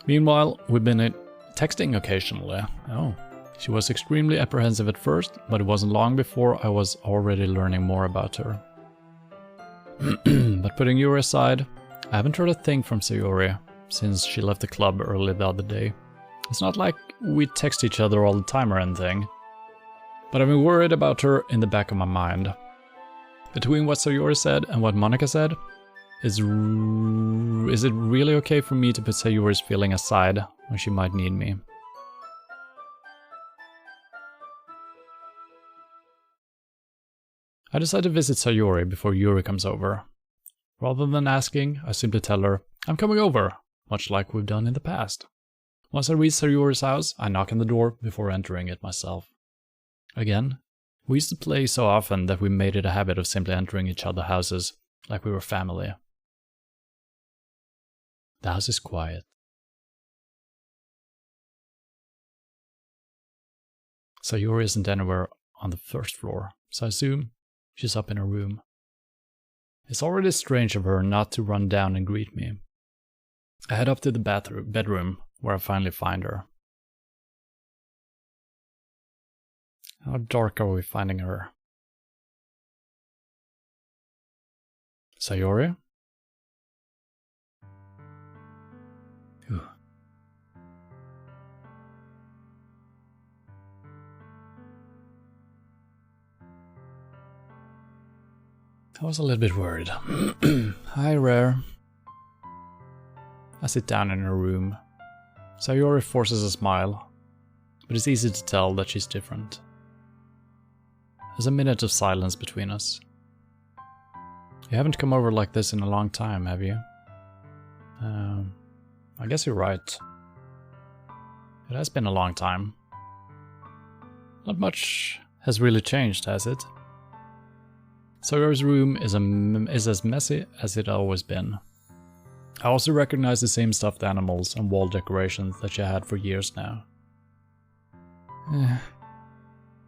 A: Meanwhile, we've been texting occasionally. Oh. She was extremely apprehensive at first, but it wasn't long before I was already learning more about her. But putting Yuri aside, I haven't heard a thing from Sayori since she left the club early the other day. It's not like we text each other all the time or anything, but I've been worried about her in the back of my mind. Between what Sayori said and what Monica said, is it really okay for me to put Sayori's feeling aside when she might need me? I decide to visit Sayori before Yuri comes over. Rather than asking, I simply tell her, I'm coming over, much like we've done in the past. Once I reach Sayori's house, I knock on the door before entering it myself. Again, we used to play so often that we made it a habit of simply entering each other's houses like we were family. The house is quiet. Sayori isn't anywhere on the first floor, so I assume she's up in her room. It's already strange of her not to run down and greet me. I head up to the bedroom, where I finally find her. How dark are we finding her? Sayori? Ooh. I was a little bit worried. Hi, Rare. I sit down in her room. Sayori forces a smile, but it's easy to tell that she's different. There's a minute of silence between us. You haven't come over like this in a long time, have you? I guess you're right. It has been a long time. Not much has really changed, has it? Sayori's room is as messy as it always been. I also recognize the same stuffed animals and wall decorations that she had for years now.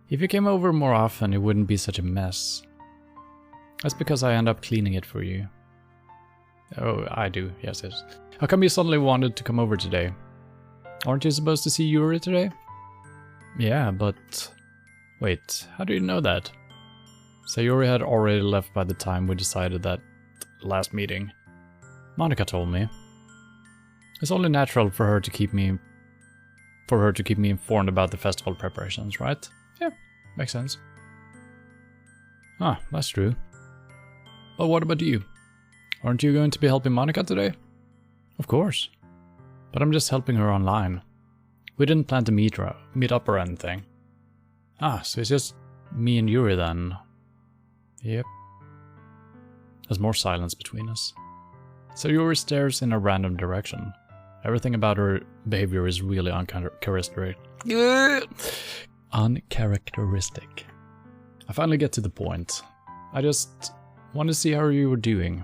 A: If you came over more often, it wouldn't be such a mess. That's because I end up cleaning it for you. Oh, I do, yes. How come you suddenly wanted to come over today? Aren't you supposed to see Yuri today? Yeah, but... Wait, how do you know that? Sayori had already left by the time we decided that last meeting. Monica told me. It's only natural for her to keep me informed about the festival preparations, right? Yeah, makes sense. Ah, that's true. Well, what about you? Aren't you going to be helping Monica today? Of course. But I'm just helping her online. We didn't plan to meet up or anything. Ah, so it's just me and Yuri then. Yep. There's more silence between us. Sayori stares in a random direction. Everything about her behavior is really uncharacteristic. I finally get to the point. I just want to see how you were doing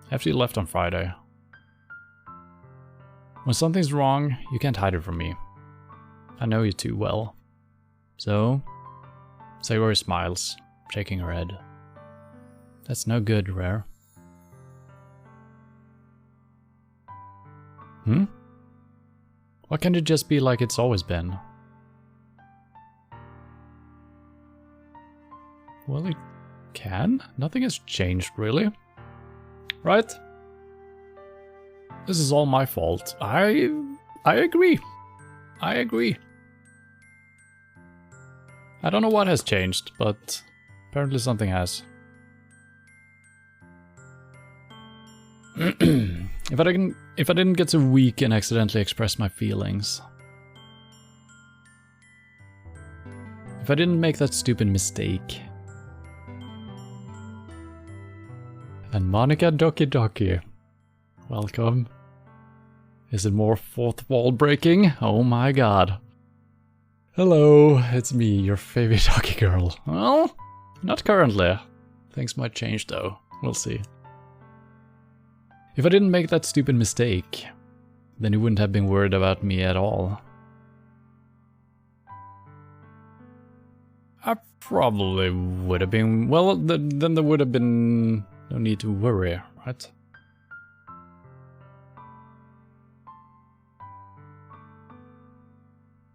A: after you left on Friday. When something's wrong, you can't hide it from me. I know you too well. So, Sayori smiles, shaking her head. That's no good, Rare. Why can't it just be like it's always been? Well, it can. Nothing has changed, really. Right? This is all my fault. I agree. I agree. I don't know what has changed, but apparently something has. If I didn't get so weak and accidentally express my feelings. If I didn't make that stupid mistake. And Monica Doki Doki. Welcome. Is it more fourth wall breaking? Oh my god. Hello, it's me, your favorite hockey girl. Well, not currently. Things might change though. We'll see. If I didn't make that stupid mistake, then you wouldn't have been worried about me at all. I probably would have been... Well, then there would have been no need to worry, right?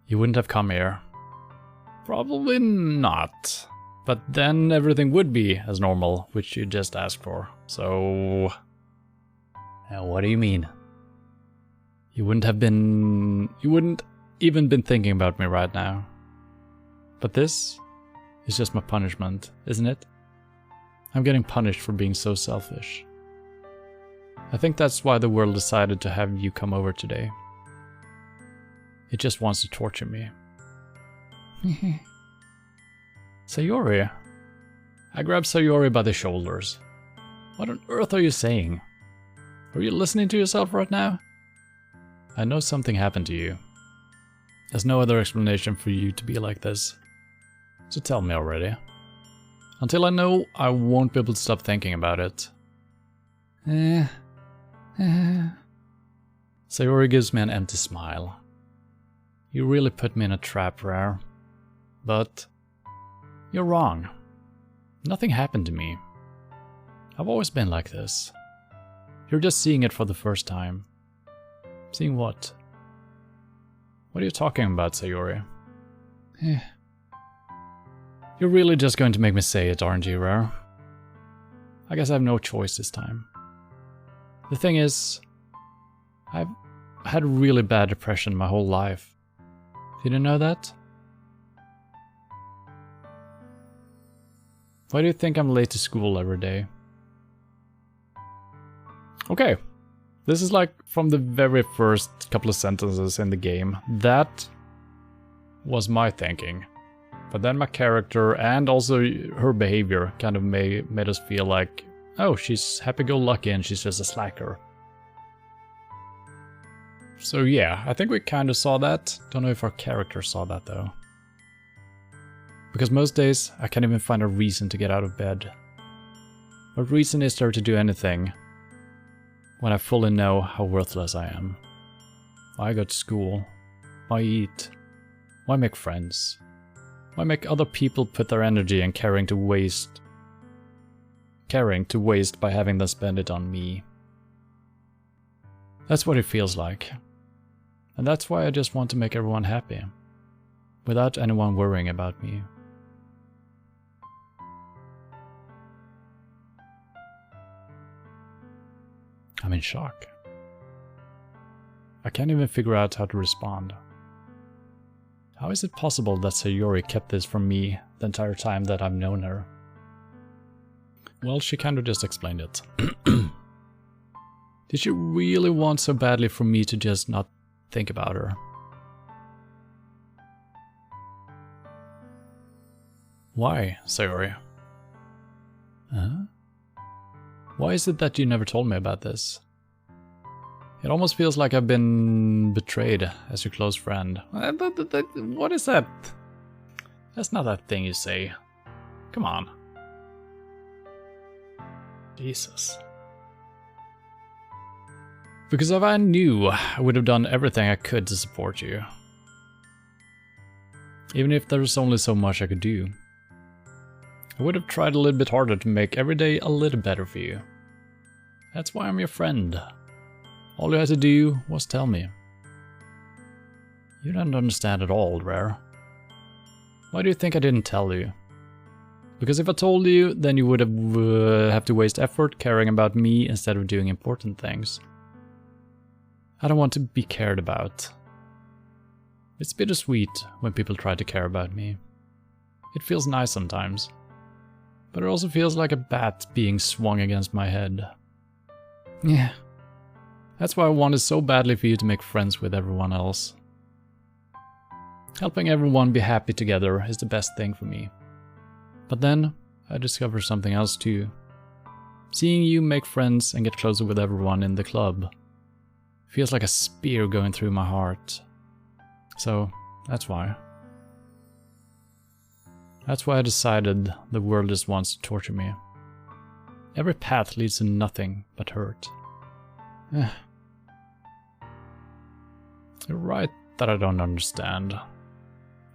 A: You wouldn't have come here. Probably not. But then everything would be as normal, which you just asked for. So... what do you mean? You wouldn't even been thinking about me right now. But this is just my punishment, isn't it? I'm getting punished for being so selfish. I think that's why the world decided to have you come over today. It just wants to torture me. Sayori. I grabbed Sayori by the shoulders. What on earth are you saying? Are you listening to yourself right now? I know something happened to you. There's no other explanation for you to be like this. So tell me already. Until I know, I won't be able to stop thinking about it. Sayori gives me an empty smile. You really put me in a trap, Rare. But you're wrong. Nothing happened to me. I've always been like this. You're just seeing it for the first time. Seeing what? What are you talking about, Sayori? You're really just going to make me say it, aren't you, Rare? I guess I have no choice this time. The thing is, I've had really bad depression my whole life. Did you know that? Why do you think I'm late to school every day? Okay, this is like from the very first couple of sentences in the game. That was my thinking. But then my character and also her behavior kind of made us feel like, oh, she's happy-go-lucky and she's just a slacker. So yeah, I think we kind of saw that. Don't know if our character saw that though. Because most days, I can't even find a reason to get out of bed. What reason is there to do anything when I fully know how worthless I am? Why go to school? Why eat? Why make friends? Why make other people put their energy and caring to waste by having them spend it on me? That's what it feels like. And that's why I just want to make everyone happy, without anyone worrying about me. I'm in shock. I can't even figure out how to respond. How is it possible that Sayori kept this from me the entire time that I've known her? Well, she kind of just explained it. Did she really want so badly for me to just not think about her? Why, Sayori? Huh? Why is it that you never told me about this? It almost feels like I've been betrayed as your close friend. What is that? That's not that thing you say. Come on. Jesus. Because if I knew, I would have done everything I could to support you. Even if there was only so much I could do. I would have tried a little bit harder to make every day a little better for you. That's why I'm your friend. All you had to do was tell me. You don't understand at all, Rare. Why do you think I didn't tell you? Because if I told you, then you would have to waste effort caring about me instead of doing important things. I don't want to be cared about. It's bittersweet when people try to care about me. It feels nice sometimes. But it also feels like a bat being swung against my head. Yeah. That's why I wanted so badly for you to make friends with everyone else. Helping everyone be happy together is the best thing for me. But then, I discovered something else too. Seeing you make friends and get closer with everyone in the club feels like a spear going through my heart. So, that's why. That's why I decided the world just wants to torture me. Every path leads to nothing but hurt. You're right that I don't understand.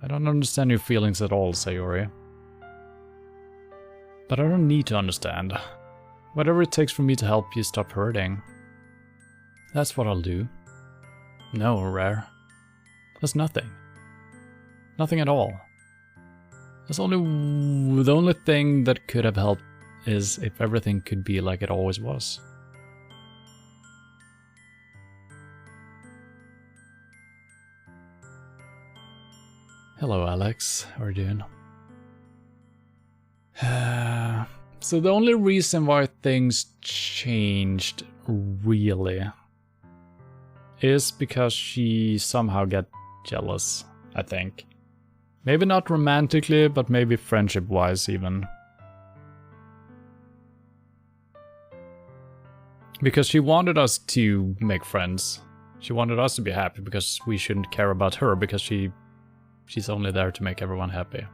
A: I don't understand your feelings at all, Sayori. But I don't need to understand. Whatever it takes for me to help you stop hurting. That's what I'll do. No, Rare. There's nothing. Nothing at all. The only thing that could have helped is if everything could be like it always was. Hello, Alex. How are you doing? So the only reason why things changed, really, is because she somehow got jealous, I think. Maybe not romantically, but maybe friendship-wise even. Because she wanted us to make friends. She wanted us to be happy because we shouldn't care about her because she's only there to make everyone happy.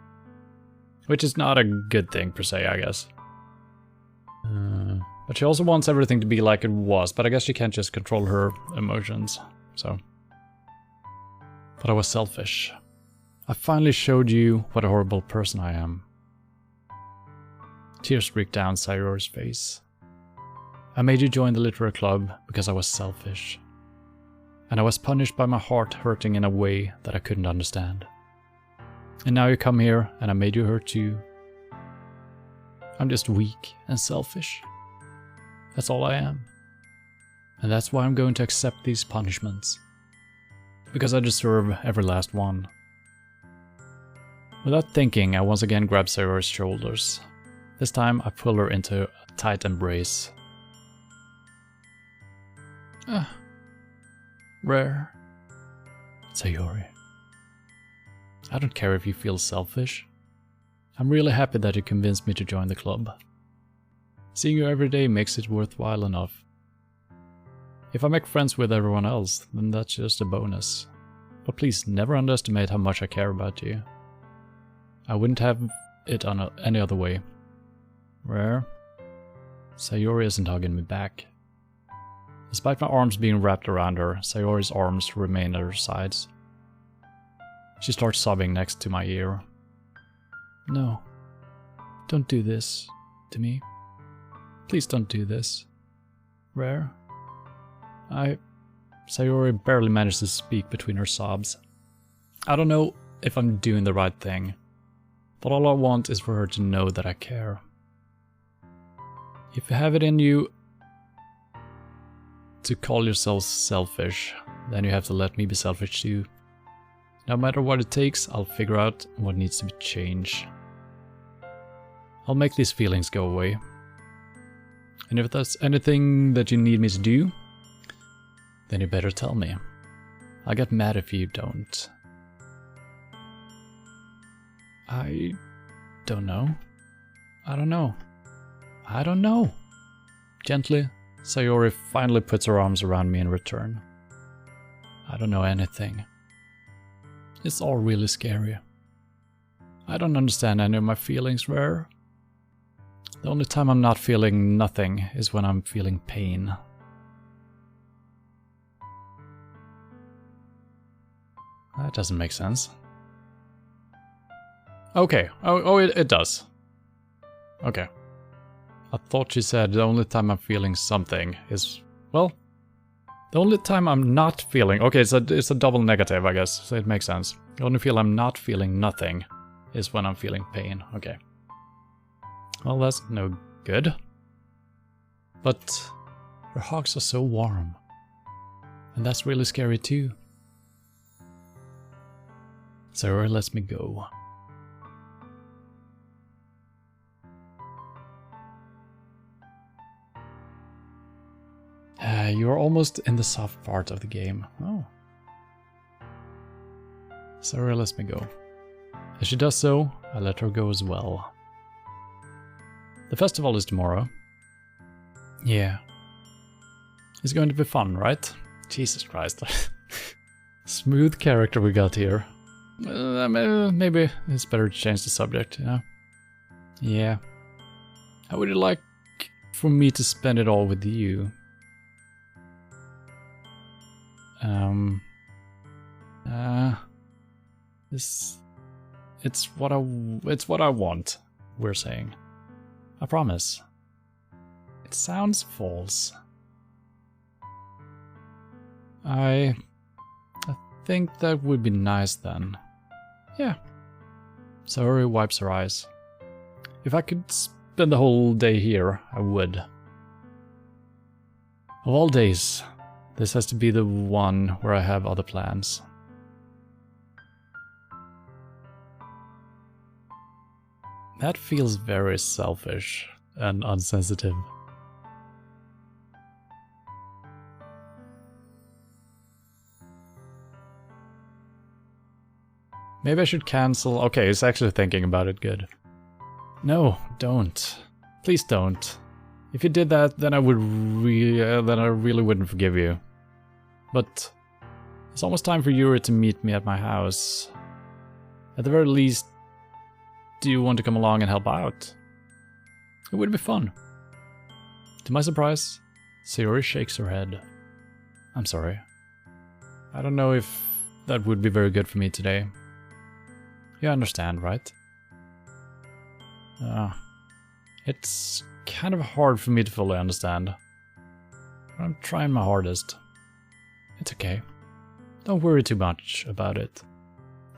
A: Which is not a good thing per se, I guess. But she also wants everything to be like it was, but I guess she can't just control her emotions, so. But I was selfish. I finally showed you what a horrible person I am. Tears streaked down Sayori's face. I made you join the literary club because I was selfish. And I was punished by my heart hurting in a way that I couldn't understand. And now you come here and I made you hurt too. I'm just weak and selfish. That's all I am. And that's why I'm going to accept these punishments. Because I deserve every last one. Without thinking, I once again grabbed Sayori's shoulders. This time I pull her into a tight embrace. Rare. Sayori. I don't care if you feel selfish. I'm really happy that you convinced me to join the club. Seeing you every day makes it worthwhile enough. If I make friends with everyone else, then that's just a bonus. But please never underestimate how much I care about you. I wouldn't have it on any other way. Rare? Sayori isn't hugging me back. Despite my arms being wrapped around her, Sayori's arms remain at her sides. She starts sobbing next to my ear. No. Don't do this to me. Please don't do this. Rare? Sayori barely manages to speak between her sobs. I don't know if I'm doing the right thing, but all I want is for her to know that I care. If you have it in you to call yourself selfish, then you have to let me be selfish too. No matter what it takes, I'll figure out what needs to be changed. I'll make these feelings go away. And if there's anything that you need me to do, then you better tell me. I'll get mad if you don't. I don't know. I don't know. I don't know. Gently, Sayori finally puts her arms around me in return. I don't know anything. It's all really scary. I don't understand any of my feelings, Rare. The only time I'm not feeling nothing is when I'm feeling pain. That doesn't make sense. Okay. Oh, it does. Okay. I thought she said the only time I'm feeling something is... Well, the only time I'm not feeling... Okay, it's a double negative, I guess, so it makes sense. The only feel I'm not feeling nothing is when I'm feeling pain. Okay. Well, that's no good. But her hugs are so warm. And that's really scary too. Sayori lets me go. You're almost in the soft part of the game. Oh. Sayori lets me go. As she does so, I let her go as well. The festival is tomorrow. Yeah. It's going to be fun, right? Jesus Christ. Smooth character we got here. Maybe it's better to change the subject, you know? Yeah. How would you like for me to spend it all with you? It's what I want, we're saying. I promise. It sounds false. I think that would be nice then. Yeah. Sayori wipes her eyes. If I could spend the whole day here, I would. Of all days, this has to be the one where I have other plans. That feels very selfish. and unsensitive. Maybe I should cancel. Okay, he's actually thinking about it. Good. No, don't. Please don't. If you did that, then I really wouldn't forgive you. But it's almost time for Yuri to meet me at my house. At the very least, do you want to come along and help out? It would be fun. To my surprise, Sayori shakes her head. I'm sorry. I don't know if that would be very good for me today. You understand, right? It's kind of hard for me to fully understand. I'm trying my hardest. It's okay. Don't worry too much about it.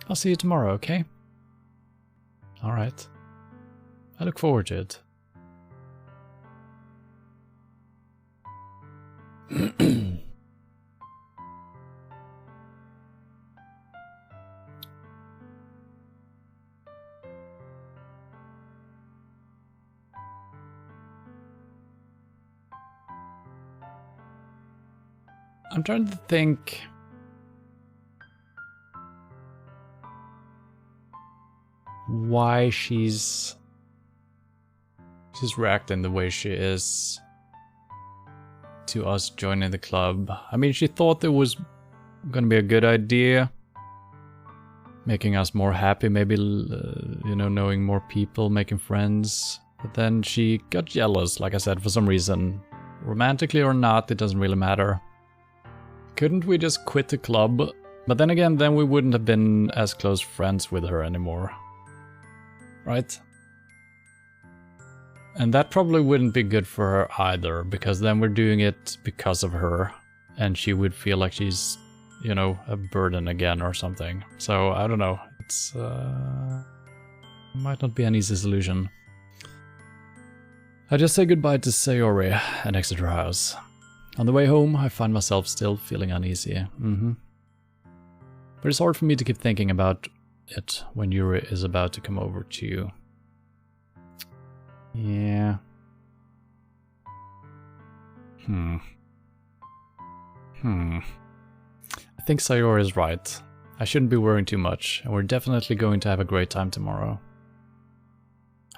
A: I'll see you tomorrow, okay? Alright. I look forward to it. I'm trying to think. Why she's reacting the way she is to us joining the club. I mean, she thought it was gonna be a good idea, making us more happy, maybe, you know, knowing more people, making friends. But then she got jealous, like I said, for some reason. Romantically or not, it doesn't really matter. Couldn't we just quit the club? But then again, then we wouldn't have been as close friends with her anymore. Right? And that probably wouldn't be good for her either, because then we're doing it because of her, and she would feel like she's, you know, a burden again or something. So, I don't know. It's, might not be an easy solution. I just say goodbye to Sayori and exit her house. On the way home, I find myself still feeling uneasy. But it's hard for me to keep thinking about it when Yuri is about to come over to you. Yeah. I think Sayori is right. I shouldn't be worrying too much, and we're definitely going to have a great time tomorrow.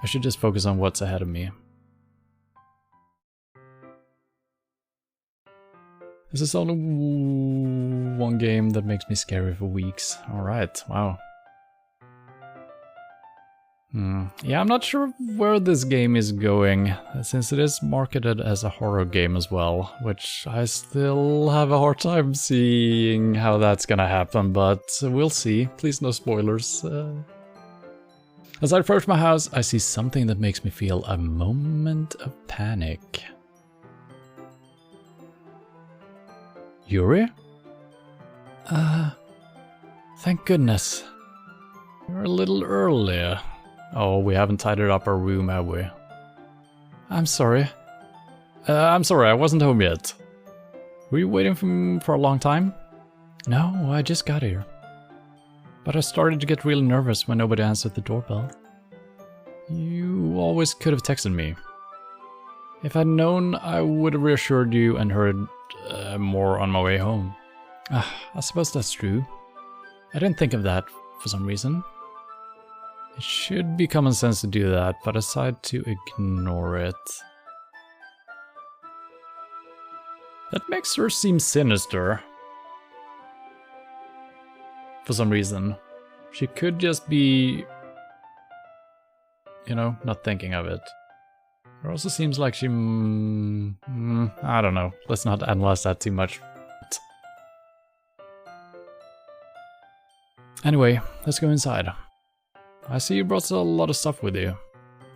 A: I should just focus on what's ahead of me. This is only one game that makes me scary for weeks. Alright, wow. Yeah, I'm not sure where this game is going, since it is marketed as a horror game as well, which I still have a hard time seeing how that's gonna happen, but we'll see. Please no spoilers. As I approach my house, I see something that makes me feel a moment of panic. Yuri? Thank goodness. You're a little early. Oh, we haven't tidied up our room, have we? I'm sorry. I wasn't home yet. Were you waiting for a long time? No, I just got here. But I started to get really nervous when nobody answered the doorbell. You always could have texted me. If I'd known, I would have reassured you and heard more on my way home. I suppose that's true. I didn't think of that for some reason. It should be common sense to do that, but I decided to ignore it. That makes her seem sinister. For some reason. She could just be, you know, not thinking of it. It also seems like she... I don't know. Let's not analyze that too much. Anyway, let's go inside. I see you brought a lot of stuff with you.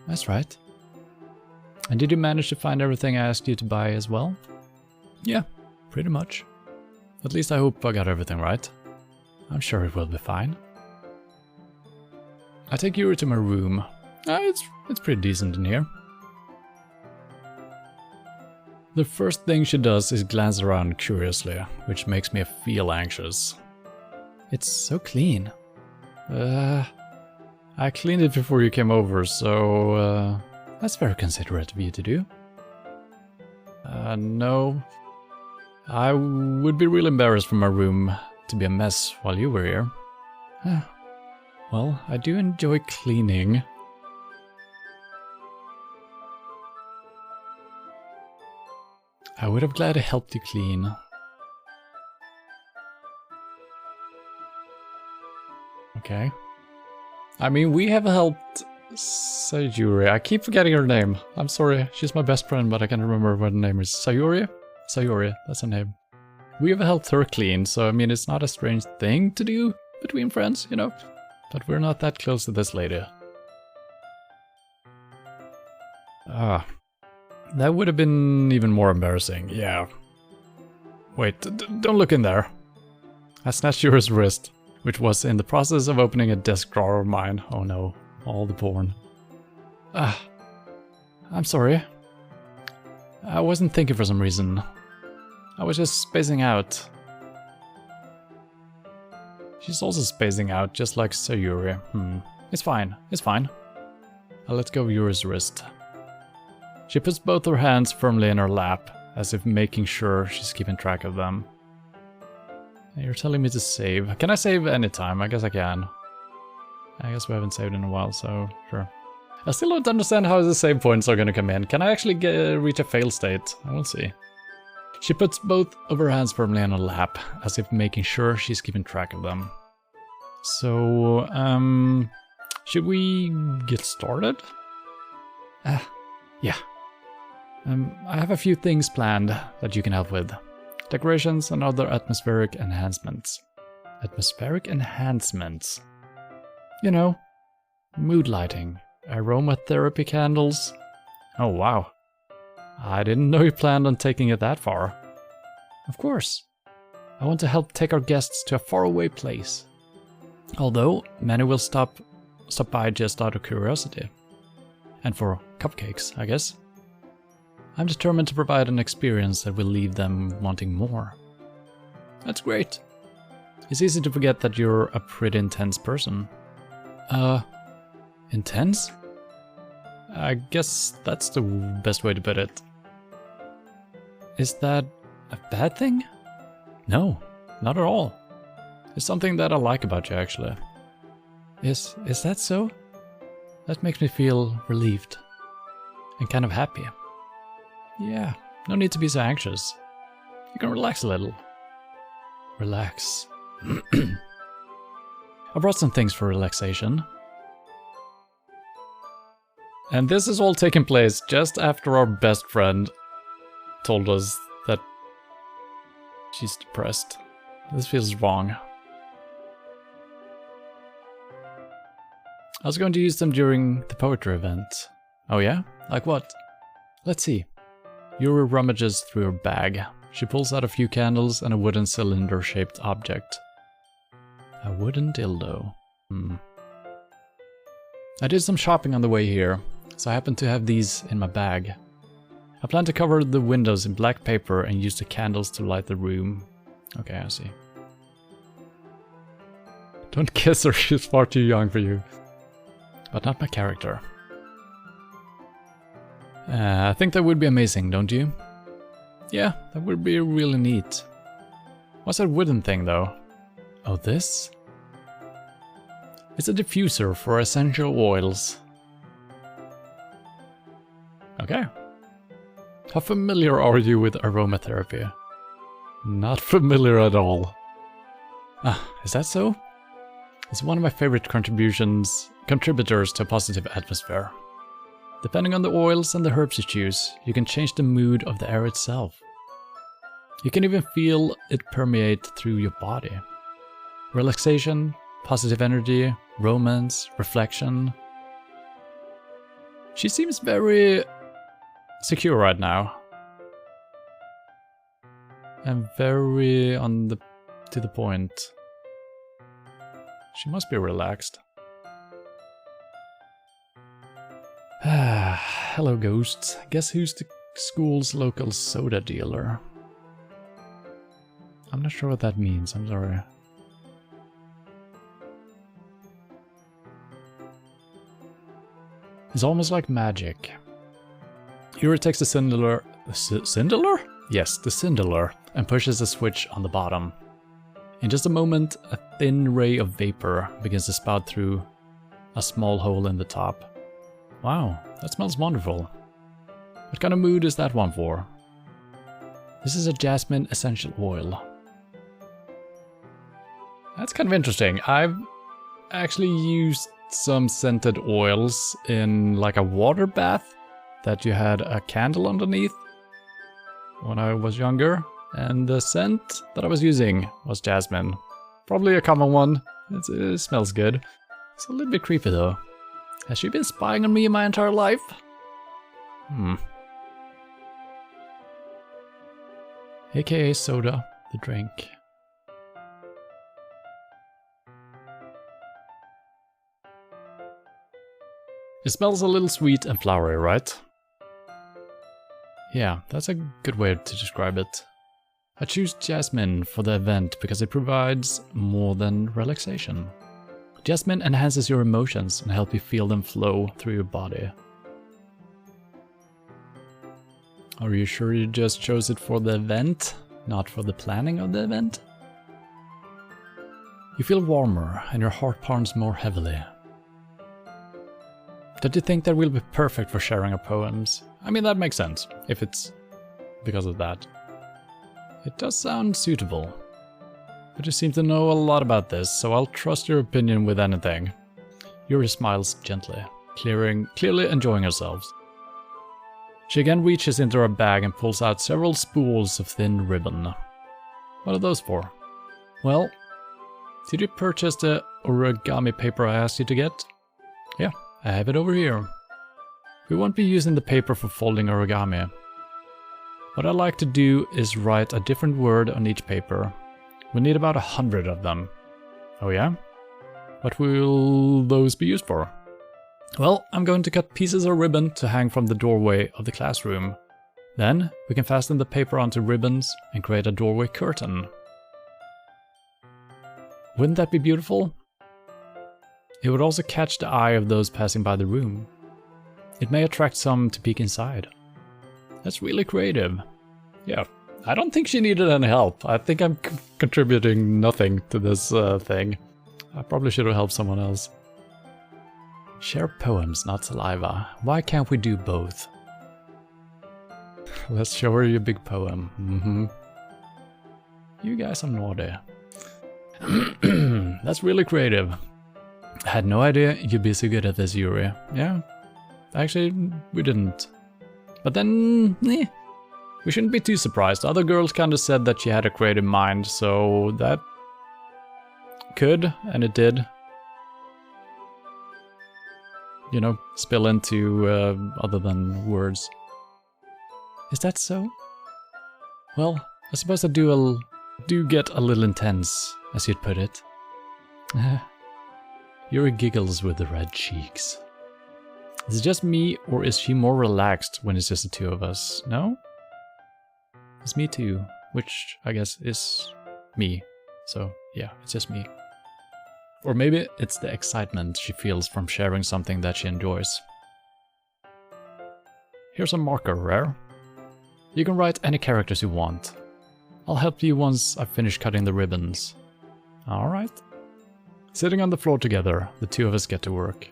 A: That's right. And did you manage to find everything I asked you to buy as well? Yeah, pretty much. At least I hope I got everything right. I'm sure it will be fine. I take Yuri to my room. It's pretty decent in here. The first thing she does is glance around curiously, which makes me feel anxious. It's so clean. I cleaned it before you came over, so That's very considerate of you to do. No. I would be really embarrassed for my room to be a mess while you were here. Well, I do enjoy cleaning. I would have gladly helped you clean. Okay. I mean, we have helped Sayuri. I keep forgetting her name. I'm sorry. She's my best friend, but I can't remember what her name is. Sayuri? Sayuri, that's her name. We have helped her clean, so I mean, it's not a strange thing to do between friends, you know? But we're not that close to this lady. That would have been even more embarrassing, yeah. Wait, don't look in there. I snatched Yuri's wrist, which was in the process of opening a desk drawer of mine. Oh no, all the porn. I'm sorry. I wasn't thinking for some reason. I was just spacing out. She's also spacing out, just like Sayuri. It's fine, it's fine. I let go of Yuri's wrist. She puts both her hands firmly in her lap, as if making sure she's keeping track of them. You're telling me to save. Can I save anytime? I guess I can. I guess we haven't saved in a while, so sure. I still don't understand how the save points are gonna come in. Can I actually reach a fail state? I will see. She puts both of her hands firmly in her lap, as if making sure she's keeping track of them. So, should we get started? Yeah. I have a few things planned that you can help with. Decorations and other atmospheric enhancements. Atmospheric enhancements? You know, mood lighting, aromatherapy candles. Oh wow. I didn't know you planned on taking it that far. Of course. I want to help take our guests to a faraway place. Although, many will stop by just out of curiosity. And for cupcakes, I guess. I'm determined to provide an experience that will leave them wanting more. That's great. It's easy to forget that you're a pretty intense person. Intense? I guess that's the best way to put it. Is that a bad thing? No, not at all. It's something that I like about you, actually. Is that so? That makes me feel relieved. And kind of happy. Yeah, no need to be so anxious. You can relax a little. Relax. I brought some things for relaxation. And this is all taking place just after our best friend told us that she's depressed. This feels wrong. I was going to use them during the poetry event. Oh yeah? Like what? Let's see. Yuri rummages through her bag. She pulls out a few candles and a wooden cylinder-shaped object. A wooden dildo. I did some shopping on the way here, so I happen to have these in my bag. I plan to cover the windows in black paper and use the candles to light the room. Okay, I see. Don't kiss her, she's far too young for you. But not my character. I think that would be amazing, don't you? Yeah, that would be really neat. What's that wooden thing, though? Oh, this? It's a diffuser for essential oils. Okay. How familiar are you with aromatherapy? Not familiar at all. Is that so? It's one of my favorite contributors to a positive atmosphere. Depending on the oils and the herbs you choose, you can change the mood of the air itself. You can even feel it permeate through your body. Relaxation, positive energy, romance, reflection. She seems very secure right now. And very to the point. She must be relaxed. Hello, ghosts. Guess who's the school's local soda dealer? I'm not sure what that means, I'm sorry. It's almost like magic. Yuri takes the cinderer... Cinderer? Yes, the cinderer, and pushes the switch on the bottom. In just a moment, a thin ray of vapor begins to spout through a small hole in the top. Wow, that smells wonderful. What kind of mood is that one for? This is a jasmine essential oil. That's kind of interesting. I've actually used some scented oils in like a water bath that you had a candle underneath when I was younger, and the scent that I was using was jasmine. Probably a common one. It smells good. It's a little bit creepy though. Has she been spying on me my entire life? AKA soda, the drink. It smells a little sweet and flowery, right? Yeah, that's a good way to describe it. I choose jasmine for the event because it provides more than relaxation. Jasmine enhances your emotions and helps you feel them flow through your body. Are you sure you just chose it for the event, not for the planning of the event? You feel warmer and your heart pounds more heavily. Did you think that will be perfect for sharing our poems? I mean, that makes sense, if it's because of that. It does sound suitable. But you seem to know a lot about this, so I'll trust your opinion with anything. Yuri smiles gently, clearly enjoying herself. She again reaches into her bag and pulls out several spools of thin ribbon. What are those for? Well, did you purchase the origami paper I asked you to get? Yeah, I have it over here. We won't be using the paper for folding origami. What I like to do is write a different word on each paper. We need about 100 of them. Oh yeah? What will those be used for? Well, I'm going to cut pieces of ribbon to hang from the doorway of the classroom. Then, we can fasten the paper onto ribbons and create a doorway curtain. Wouldn't that be beautiful? It would also catch the eye of those passing by the room. It may attract some to peek inside. That's really creative. Yeah, I don't think she needed any help. I think I'm contributing nothing to this thing. I probably should have helped someone else. Share poems, not saliva. Why can't we do both? Let's show her your big poem. You guys are naughty. That's really creative. I had no idea you'd be so good at this, Yuri. Yeah, actually, we didn't. But then, we shouldn't be too surprised. Other girls kind of said that she had a creative mind, so that could, and it did, you know, spill into other than words. Is that so? Well, I suppose I do get a little intense, as you'd put it. Yuri giggles with the red cheeks. Is it just me, or is she more relaxed when it's just the two of us? No? It's me too, which I guess is me. So yeah, it's just me. Or maybe it's the excitement she feels from sharing something that she enjoys. Here's a marker, Rare. You can write any characters you want. I'll help you once I've finished cutting the ribbons. Alright. Sitting on the floor together, the two of us get to work.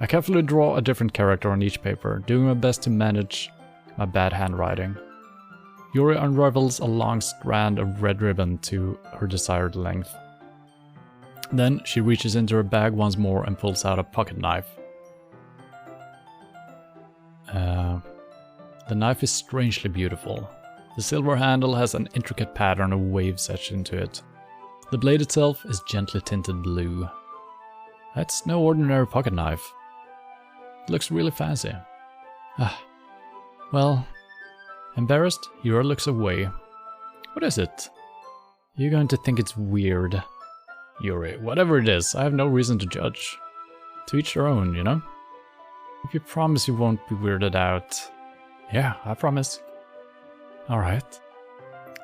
A: I carefully draw a different character on each paper, doing my best to manage my bad handwriting. Yuri unravels a long strand of red ribbon to her desired length. Then she reaches into her bag once more and pulls out a pocket knife. The knife is strangely beautiful. The silver handle has an intricate pattern of waves etched into it. The blade itself is gently tinted blue. That's no ordinary pocket knife. It looks really fancy. Well, embarrassed, Yura looks away. What is it? You're going to think it's weird. Yuri, whatever it is, I have no reason to judge. To each their own, you know? If you promise you won't be weirded out. Yeah, I promise. Alright.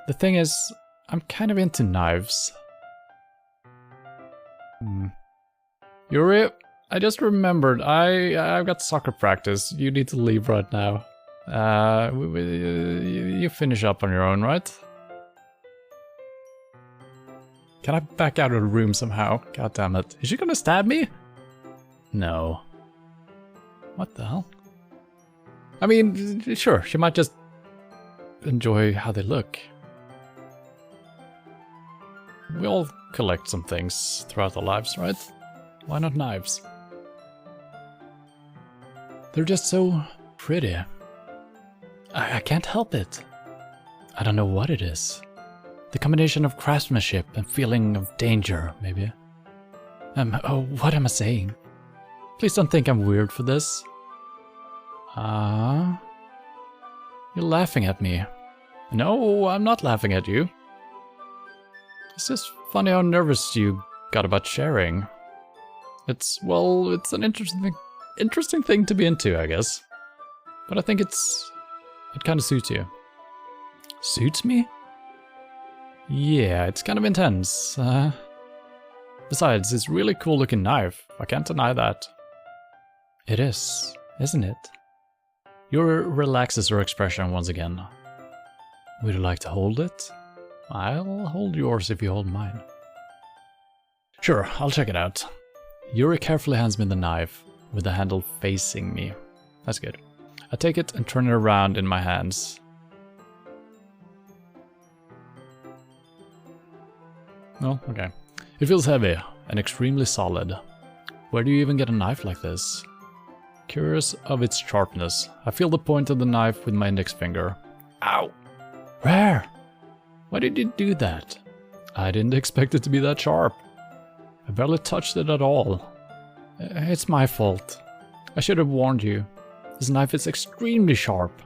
A: The thing is, I'm kind of into knives. Yuri, I just remembered, I've got soccer practice. You need to leave right now. You finish up on your own, right? Can I back out of the room somehow? God damn it. Is she gonna stab me? No. What the hell? I mean, sure, she might just enjoy how they look. We all collect some things throughout our lives, right? Why not knives? They're just so pretty. I can't help it. I don't know what it is. The combination of craftsmanship and feeling of danger, maybe. Oh, what am I saying? Please don't think I'm weird for this. You're laughing at me. No, I'm not laughing at you. It's just funny how nervous you got about sharing. It's an interesting thing to be into, I guess. But I think it kind of suits you. Suits me? Yeah, it's kind of intense. Besides, it's a really cool looking knife. I can't deny that. It is, isn't it? Yuri relaxes her expression once again. Would you like to hold it? I'll hold yours if you hold mine. Sure, I'll check it out. Yuri carefully hands me the knife, with the handle facing me. That's good. I take it and turn it around in my hands. Oh, okay. It feels heavy and extremely solid. Where do you even get a knife like this? Curious of its sharpness, I feel the point of the knife with my index finger. Ow! Where? Why did you do that? I didn't expect it to be that sharp. I barely touched it at all. It's my fault. I should have warned you. This knife is extremely sharp.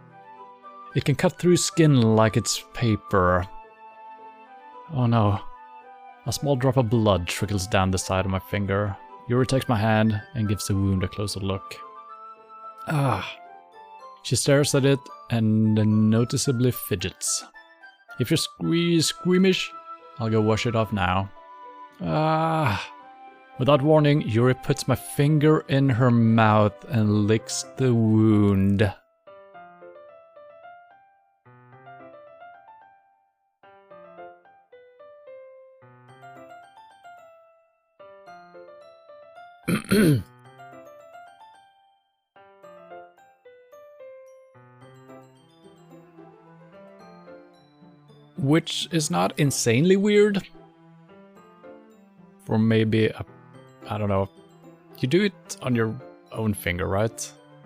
A: It can cut through skin like it's paper. Oh no. A small drop of blood trickles down the side of my finger. Yuri takes my hand and gives the wound a closer look. She stares at it and noticeably fidgets. If you're squeamish, I'll go wash it off now. Without warning, Yuri puts my finger in her mouth and licks the wound. Which is not insanely weird. For maybe I don't know. You do it on your own finger, right?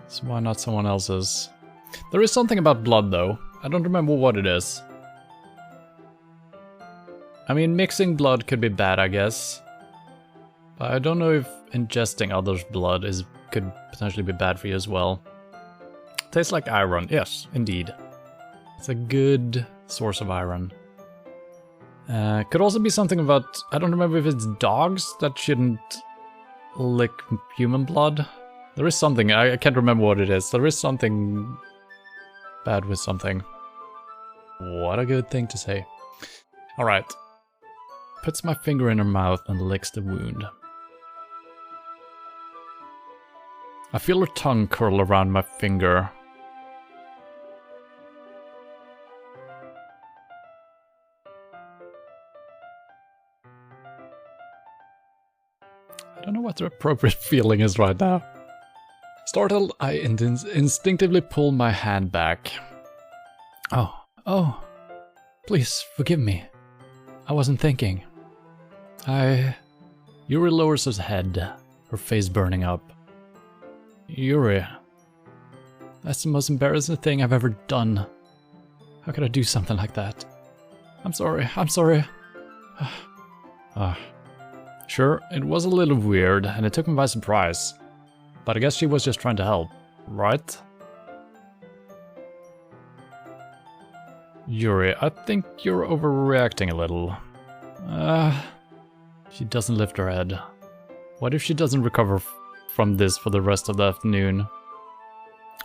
A: So why not someone else's? There is something about blood though. I don't remember what it is. I mean, mixing blood could be bad, I guess. But I don't know if ingesting others' blood could potentially be bad for you as well. Tastes like iron. Yes, indeed. It's a good source of iron. Could also be something about, I don't remember if it's dogs that shouldn't lick human blood. There is something, I can't remember what it is. There is something bad with something. What a good thing to say. Alright. Puts my finger in her mouth and licks the wound. I feel her tongue curl around my finger. I don't know what the appropriate feeling is right now. Startled, I instinctively pull my hand back. Oh, please forgive me. I wasn't thinking. Yuri lowers his head, her face burning up. Yuri, that's the most embarrassing thing I've ever done. How could I do something like that? I'm sorry. Sure, it was a little weird, and it took me by surprise. But I guess she was just trying to help, right? Yuri, I think you're overreacting a little. She doesn't lift her head. What if she doesn't recover from this for the rest of the afternoon?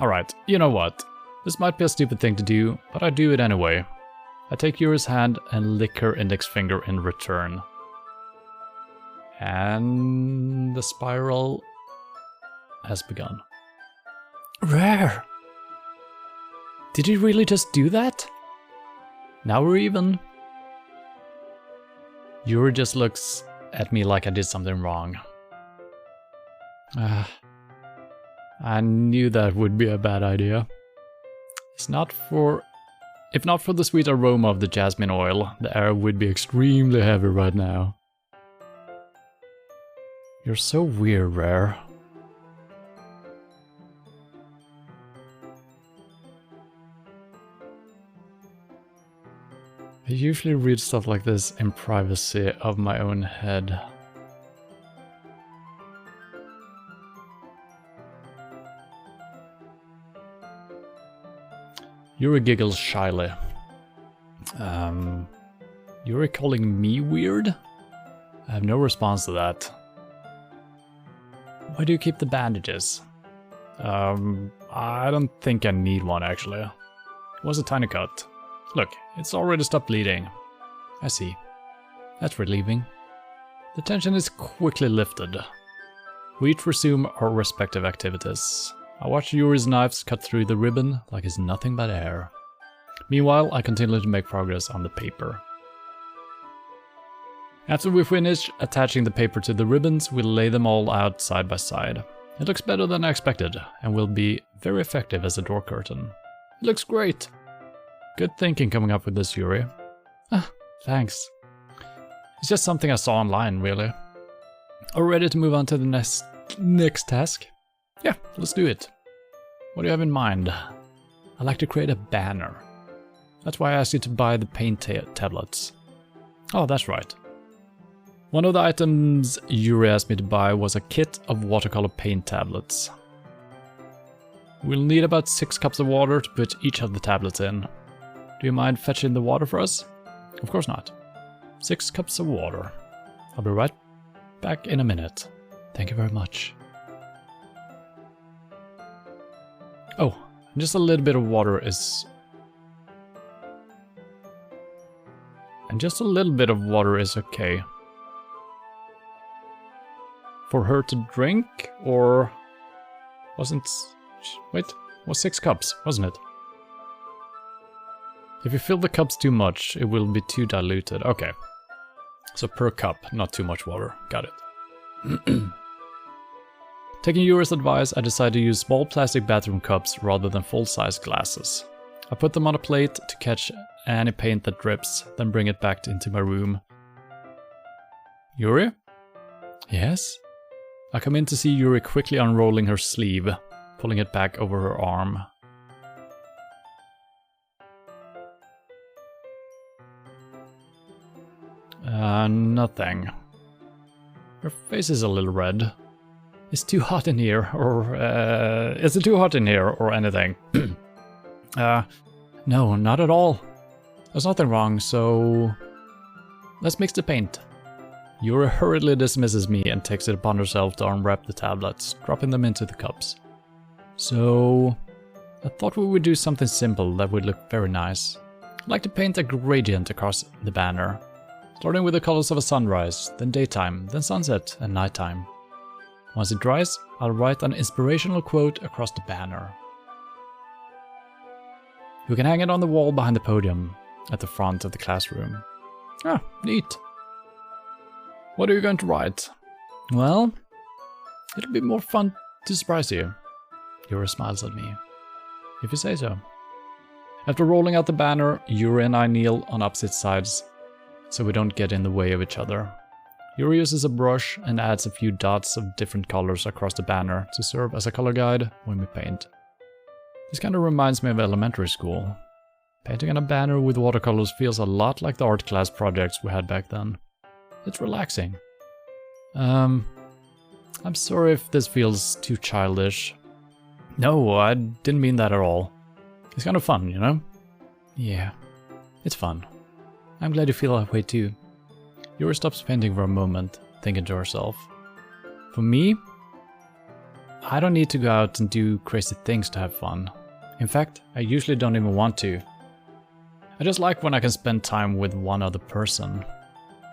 A: Alright, you know what? This might be a stupid thing to do, but I do it anyway. I take Yuri's hand and lick her index finger in return. And the spiral has begun. Rare! Did he really just do that? Now we're even. Yuri just looks at me like I did something wrong. I knew that would be a bad idea. If not for the sweet aroma of the jasmine oil, the air would be extremely heavy right now. You're so weird, Rare. I usually read stuff like this in privacy of my own head. Yuri giggles shyly. Yuri calling me weird? I have no response to that. Why do you keep the bandages? I don't think I need one actually. It was a tiny cut. Look, it's already stopped bleeding. I see. That's relieving. The tension is quickly lifted. We each resume our respective activities. I watch Yuri's knives cut through the ribbon like it's nothing but air. Meanwhile, I continue to make progress on the paper. After we finish attaching the paper to the ribbons, we'll lay them all out side by side. It looks better than I expected, and will be very effective as a door curtain. It looks great! Good thinking coming up with this, Yuri. Thanks. It's just something I saw online, really. Are we ready to move on to the next task? Yeah, let's do it. What do you have in mind? I'd like to create a banner. That's why I asked you to buy the paint tablets. Oh, that's right. One of the items Yuri asked me to buy was a kit of watercolor paint tablets. We'll need about 6 cups of water to put each of the tablets in. Do you mind fetching the water for us? Of course not. 6 cups of water. I'll be right back in a minute. Thank you very much. Oh, just a little bit of water is... And just a little bit of water is okay. For her to drink, or... Wasn't... Wait, was 6 cups, wasn't it? If you fill the cups too much, it will be too diluted. Okay. So per cup, not too much water. Got it. Taking Yuri's advice, I decided to use small plastic bathroom cups rather than full-size glasses. I put them on a plate to catch any paint that drips, then bring it back into my room. Yuri? Yes? I come in to see Yuri quickly unrolling her sleeve, pulling it back over her arm. Nothing. Her face is a little red. It's too hot in here, or, is it too hot in here, or anything? No, not at all. There's nothing wrong, so... Let's mix the paint. Yuri hurriedly dismisses me and takes it upon herself to unwrap the tablets, dropping them into the cups. So... I thought we would do something simple that would look very nice. I'd like to paint a gradient across the banner. Starting with the colors of a sunrise, then daytime, then sunset and nighttime. Once it dries, I'll write an inspirational quote across the banner. We can hang it on the wall behind the podium, at the front of the classroom. Ah, neat. What are you going to write? Well, it'll be more fun to surprise you. Yuri smiles at me. If you say so. After rolling out the banner, Yuri and I kneel on opposite sides, so we don't get in the way of each other. Yuri uses a brush and adds a few dots of different colors across the banner to serve as a color guide when we paint. This kind of reminds me of elementary school. Painting on a banner with watercolors feels a lot like the art class projects we had back then. It's relaxing. I'm sorry if this feels too childish. No, I didn't mean that at all. It's kind of fun, you know? Yeah, it's fun. I'm glad you feel that way too. Yuri stops painting for a moment, thinking to herself. For me, I don't need to go out and do crazy things to have fun. In fact, I usually don't even want to. I just like when I can spend time with one other person.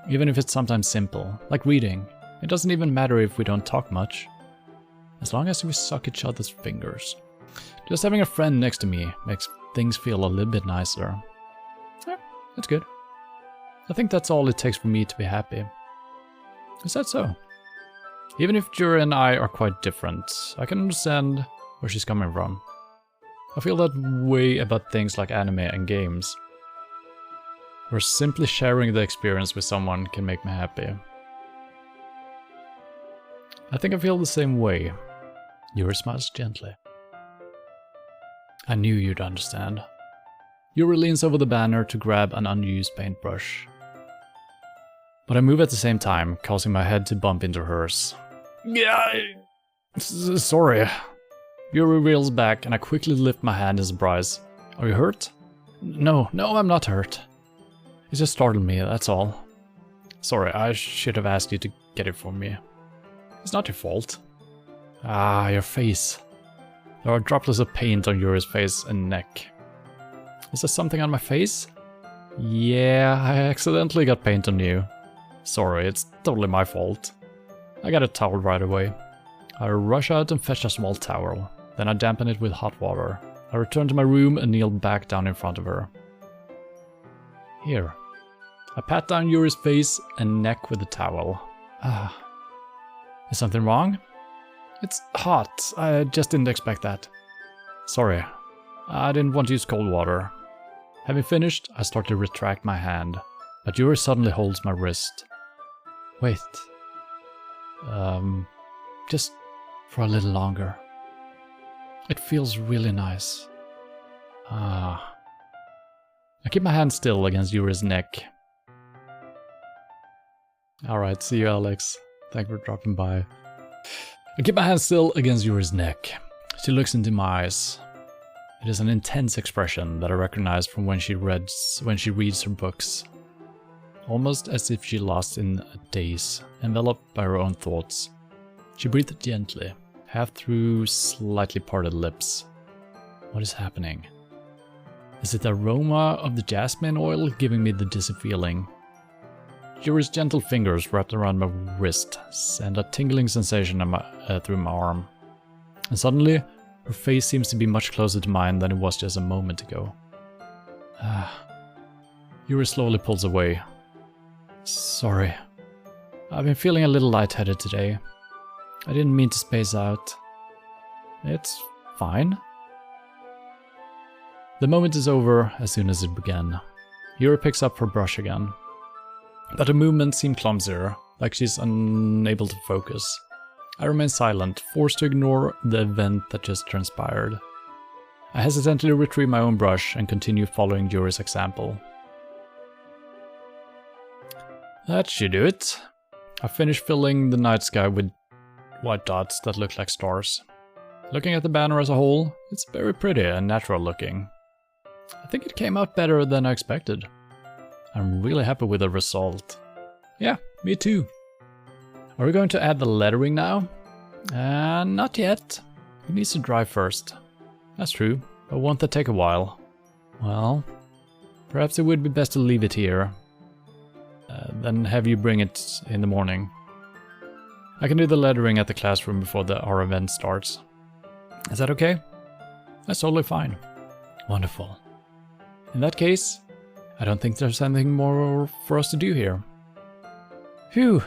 A: Even if it's sometimes simple, like reading. It doesn't even matter if we don't talk much. As long as we suck each other's fingers. Just having a friend next to me makes things feel a little bit nicer. Yeah, that's good. I think that's all it takes for me to be happy. Is that so? Even if Juri and I are quite different, I can understand where she's coming from. I feel that way about things like anime and games, where simply sharing the experience with someone can make me happy. I think I feel the same way. Yuri smiles gently. I knew you'd understand. Yuri leans over the banner to grab an unused paintbrush. But I move at the same time, causing my head to bump into hers. Yeah, sorry. Yuri reels back and I quickly lift my hand in surprise. Are you hurt? No, I'm not hurt. It just startled me, that's all. Sorry, I should have asked you to get it for me. It's not your fault. Ah, your face. There are droplets of paint on Yuri's face and neck. Is there something on my face? Yeah, I accidentally got paint on you. Sorry, it's totally my fault. I got a towel right away. I rush out and fetch a small towel. Then I dampen it with hot water. I return to my room and kneel back down in front of her. Here. I pat down Yuri's face and neck with the towel. Ah. Is something wrong? It's hot. I just didn't expect that. Sorry. I didn't want to use cold water. Having finished, I start to retract my hand, but Yuri suddenly holds my wrist. Wait. Just for a little longer. It feels really nice. Ah. I keep my hand still against Yuri's neck. Alright, see you, Alex. Thank you for dropping by. I keep my hand still against Yuri's neck. She looks into my eyes. It is an intense expression that I recognize from when she reads her books. Almost as if she lost in a daze, enveloped by her own thoughts. She breathed gently, half through slightly parted lips. What is happening? Is it the aroma of the jasmine oil giving me the dizzy feeling? Yuri's gentle fingers wrapped around my wrist send a tingling sensation through my arm. And suddenly, her face seems to be much closer to mine than it was just a moment ago. Yuri slowly pulls away. Sorry. I've been feeling a little lightheaded today. I didn't mean to space out. It's fine. The moment is over as soon as it began. Yuri picks up her brush again. But her movements seem clumsier, like she's unable to focus. I remain silent, forced to ignore the event that just transpired. I hesitantly retrieve my own brush and continue following Yuri's example. That should do it. I finish filling the night sky with white dots that look like stars. Looking at the banner as a whole, it's very pretty and natural looking. I think it came out better than I expected. I'm really happy with the result. Yeah, me too. Are we going to add the lettering now? Not yet. It needs to dry first. That's true, but won't that take a while? Well, perhaps it would be best to leave it here. Then have you bring it in the morning. I can do the lettering at the classroom before our event starts. Is that okay? That's totally fine. Wonderful. In that case, I don't think there's anything more for us to do here. Phew.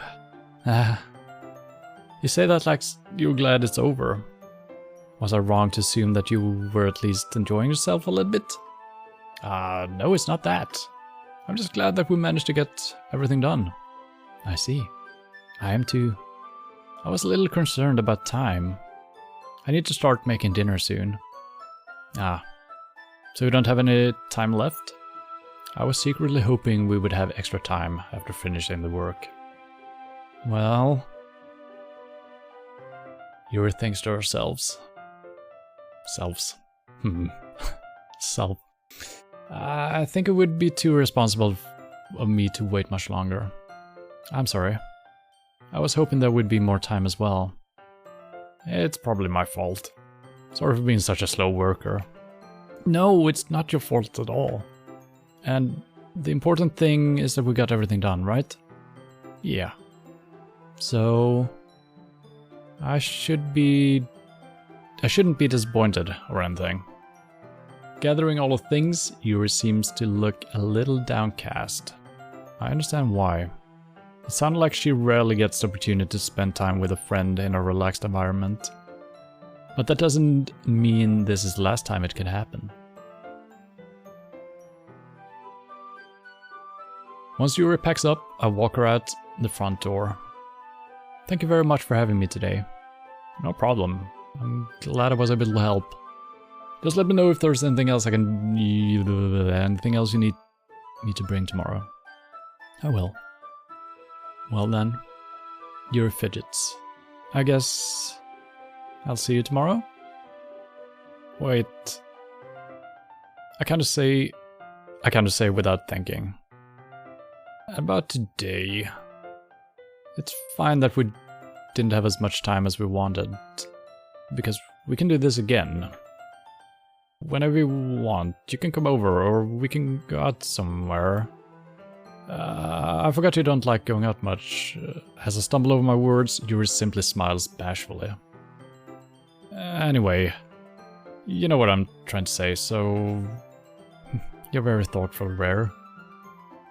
A: You say that like you're glad it's over. Was I wrong to assume that you were at least enjoying yourself a little bit? No, it's not that. I'm just glad that we managed to get everything done. I see. I am too. I was a little concerned about time. I need to start making dinner soon. So we don't have any time left? I was secretly hoping we would have extra time after finishing the work. Well... Yuri thinks to ourselves. Self. I think it would be too irresponsible of me to wait much longer. I'm sorry. I was hoping there would be more time as well. It's probably my fault. Sorry for being such a slow worker. No, it's not your fault at all. And the important thing is that we got everything done, right? Yeah. So... I shouldn't be disappointed or anything. Gathering all the things, Yuri seems to look a little downcast. I understand why. It sounded like she rarely gets the opportunity to spend time with a friend in a relaxed environment. But that doesn't mean this is the last time it can happen. Once Yuri packs up, I walk her out the front door. Thank you very much for having me today. No problem. I'm glad I was able to help. Just let me know if there's anything else anything else you need me to bring tomorrow. I will. Well then, Yuri fidgets. I guess I'll see you tomorrow? Wait. I kind of say without thinking. About today. It's fine that we didn't have as much time as we wanted, because we can do this again. Whenever you want, you can come over, or we can go out somewhere. I forgot you don't like going out much. As I stumble over my words, Yuri simply smiles bashfully. Anyway, you know what I'm trying to say, so... You're very thoughtful, Rare.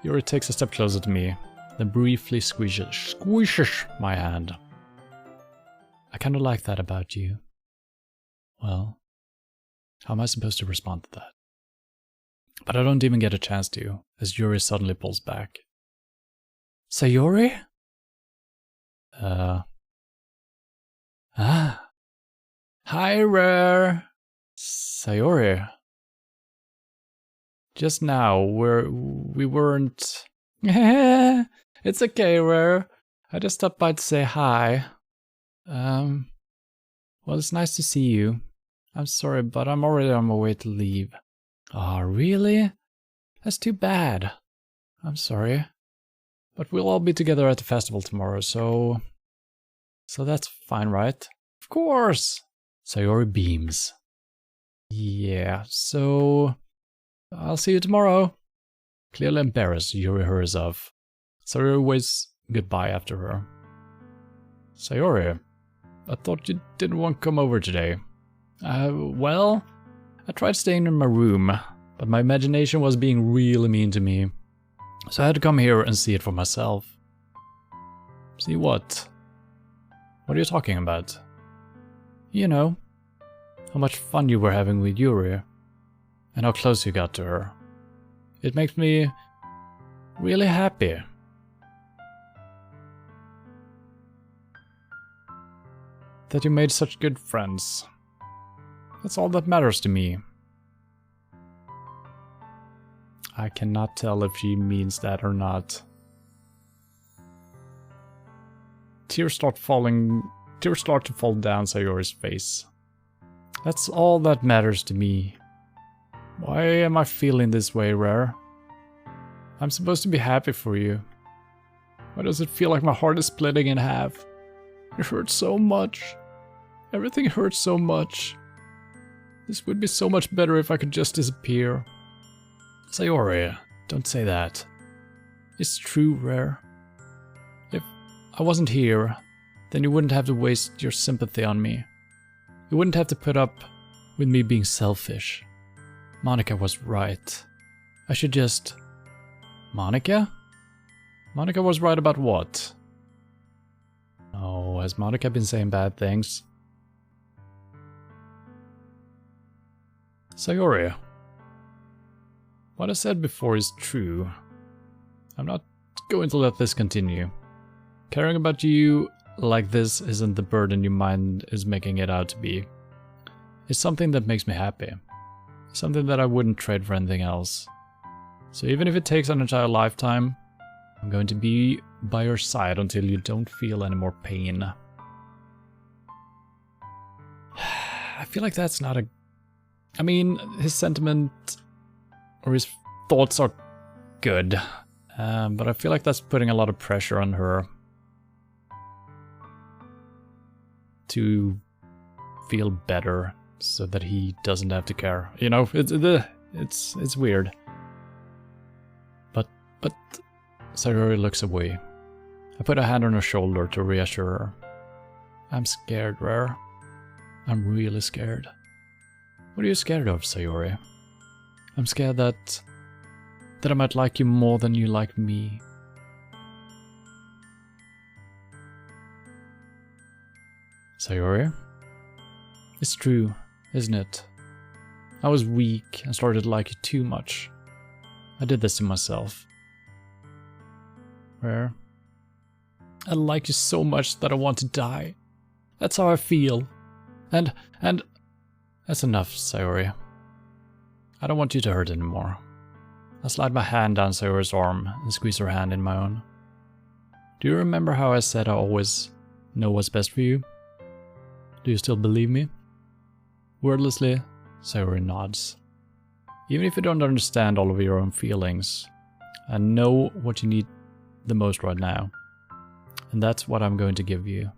A: Yuri takes a step closer to me, then briefly squishes my hand. I kinda like that about you. Well, how am I supposed to respond to that? But I don't even get a chance to, as Yuri suddenly pulls back. Sayori? Hi, Rare! Sayori. Just now, we weren't... It's okay, Rare. I just stopped by to say hi. Well, it's nice to see you. I'm sorry, but I'm already on my way to leave. Oh, really? That's too bad. I'm sorry. But we'll all be together at the festival tomorrow, so... So that's fine, right? Of course! Sayori beams. Yeah, so... I'll see you tomorrow. Clearly embarrassed, Yuri hurries off. Sayori waves goodbye after her. Sayori, I thought you didn't want to come over today. Well, I tried staying in my room, but my imagination was being really mean to me. So I had to come here and see it for myself. See what? What are you talking about? You know, how much fun you were having with Yuri, and how close you got to her. It makes me really happy. That you made such good friends. That's all that matters to me. I cannot tell if she means that or not. Tears start to fall down Sayori's face. That's all that matters to me. Why am I feeling this way, Rare? I'm supposed to be happy for you. Why does it feel like my heart is splitting in half? It hurts so much. Everything hurts so much. This would be so much better if I could just disappear. Sayori, don't say that. It's true, Rare. If I wasn't here, then you wouldn't have to waste your sympathy on me. You wouldn't have to put up with me being selfish. Monica was right. I should just... Monica? Monica was right about what? Oh, has Monica been saying bad things? Sayori, what I said before is true. I'm not going to let this continue. Caring about you like this isn't the burden your mind is making it out to be. It's something that makes me happy. Something that I wouldn't trade for anything else. So even if it takes an entire lifetime, I'm going to be by your side until you don't feel any more pain. I feel like that's not a... I mean, his sentiment or his thoughts are good, but I feel like that's putting a lot of pressure on her to feel better so that he doesn't have to care. You know, it's weird. But Sayori looks away. I put a hand on her shoulder to reassure her. I'm scared, Rare. I'm really scared. What are you scared of, Sayori? I'm scared that I might like you more than you like me. Sayori? It's true, isn't it? I was weak and started to like you too much. I did this to myself. Where? I like you so much that I want to die. That's how I feel. And that's enough, Sayori. I don't want you to hurt anymore. I slide my hand down Sayori's arm and squeeze her hand in my own. Do you remember how I said I always know what's best for you? Do you still believe me? Wordlessly, Sayori nods. Even if you don't understand all of your own feelings, I know what you need the most right now. And that's what I'm going to give you.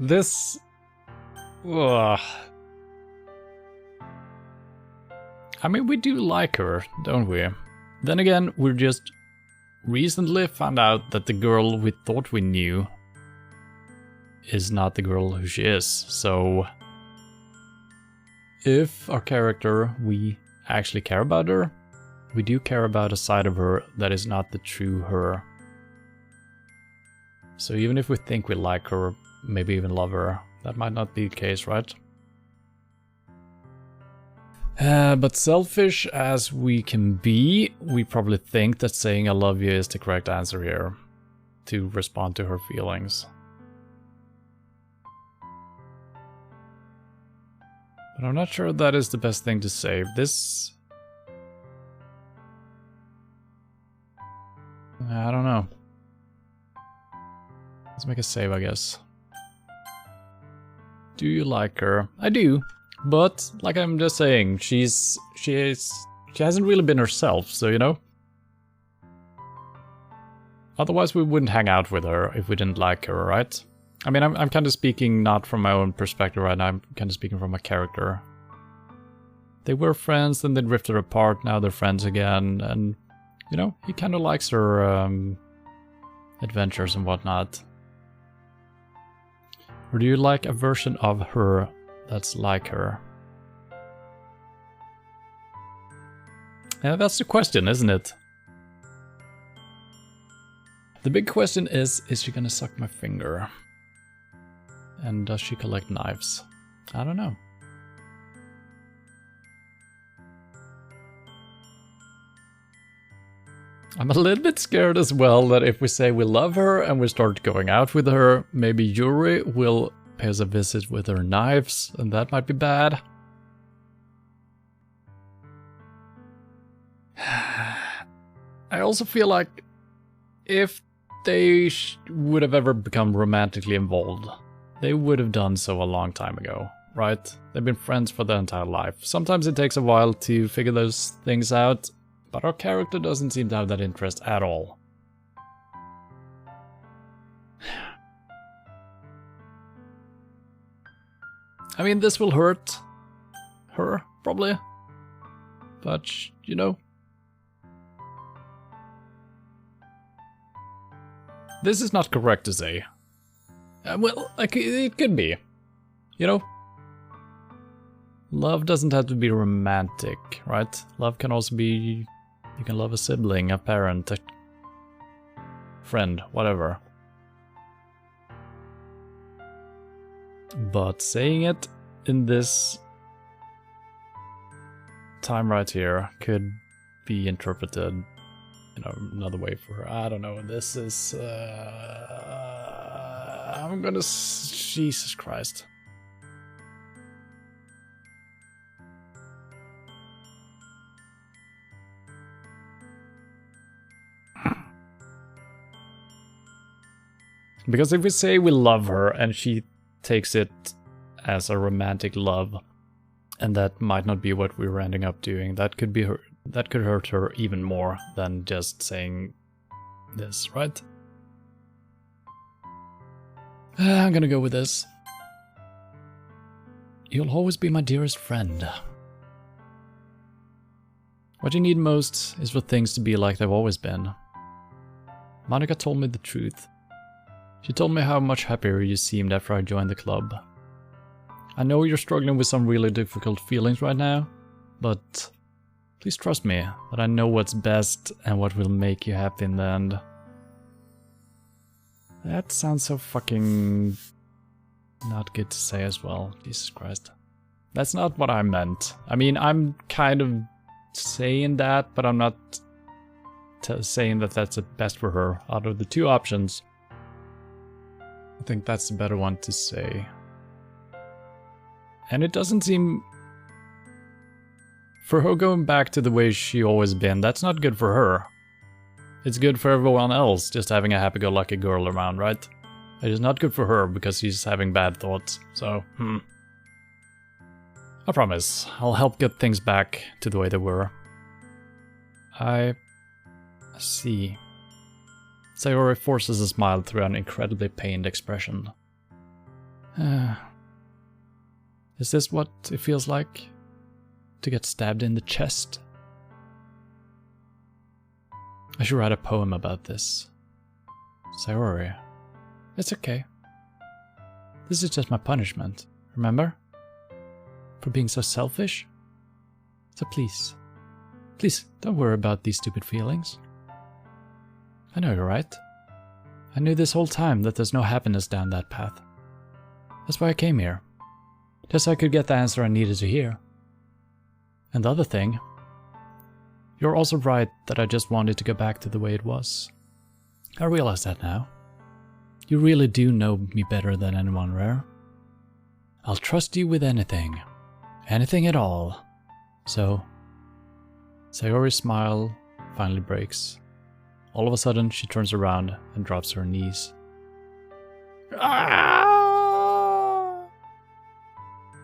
A: This... Ugh. I mean, we do like her, don't we? Then again, we're just recently found out that the girl we thought we knew is not the girl who she is. So, if our character, we actually care about her, we do care about a side of her that is not the true her. So even if we think we like her, maybe even love her, that might not be the case, right? But selfish as we can be, we probably think that saying I love you is the correct answer here, to respond to her feelings. But I'm not sure that is the best thing to say. This... I don't know. Let's make a save, I guess. Do you like her? I do. But, like I'm just saying, she hasn't really been herself, so you know? Otherwise we wouldn't hang out with her if we didn't like her, right? I mean, I'm kind of speaking not from my own perspective right now, I'm kind of speaking from my character. They were friends, then they drifted apart, now they're friends again, and, you know, he kind of likes her adventures and whatnot. Or do you like a version of her that's like her? Yeah, that's the question, isn't it? The big question is she gonna suck my finger? And does she collect knives? I don't know. I'm a little bit scared as well that if we say we love her and we start going out with her, maybe Yuri will pay us a visit with her knives, and that might be bad. I also feel like if they would have ever become romantically involved, they would have done so a long time ago, right? They've been friends for their entire life. Sometimes it takes a while to figure those things out, but our character doesn't seem to have that interest at all. I mean, this will hurt her, probably. But, you know. This is not correct to say. Well, like, it could be. You know? Love doesn't have to be romantic, right? Love can also be... You can love a sibling, a parent, a friend, whatever. But saying it in this time right here could be interpreted, you know, another way for her. I don't know. This is... I'm gonna... Jesus Christ. Because if we say we love her and she takes it as a romantic love, and that might not be what we were ending up doing, that could be her, that could hurt her even more than just saying this, right? I'm gonna go with this. You'll always be my dearest friend. What you need most is for things to be like they've always been. Monica told me the truth. She told me how much happier you seemed after I joined the club. I know you're struggling with some really difficult feelings right now, but please trust me that I know what's best and what will make you happy in the end. That sounds so fucking not good to say as well. Jesus Christ. That's not what I meant. I mean, I'm kind of saying that, but I'm not saying that that's the best for her. Out of the two options, I think that's the better one to say. And it doesn't seem... For her going back to the way she always been, that's not good for her. It's good for everyone else, just having a happy-go-lucky girl around, right? It is not good for her, because she's having bad thoughts, so, I promise, I'll help get things back to the way they were. I see. Sayori forces a smile through an incredibly pained expression. Is this what it feels like? To get stabbed in the chest? I should write a poem about this. Sayori, it's okay. This is just my punishment, remember? For being so selfish? So please, don't worry about these stupid feelings. I know you're right. I knew this whole time that there's no happiness down that path. That's why I came here. Just so I could get the answer I needed to hear. And the other thing, you're also right that I just wanted to go back to the way it was. I realize that now. You really do know me better than anyone, Rare. I'll trust you with anything. Anything at all. So... Sayori's smile finally breaks. All of a sudden, she turns around and drops to her knees. Ah!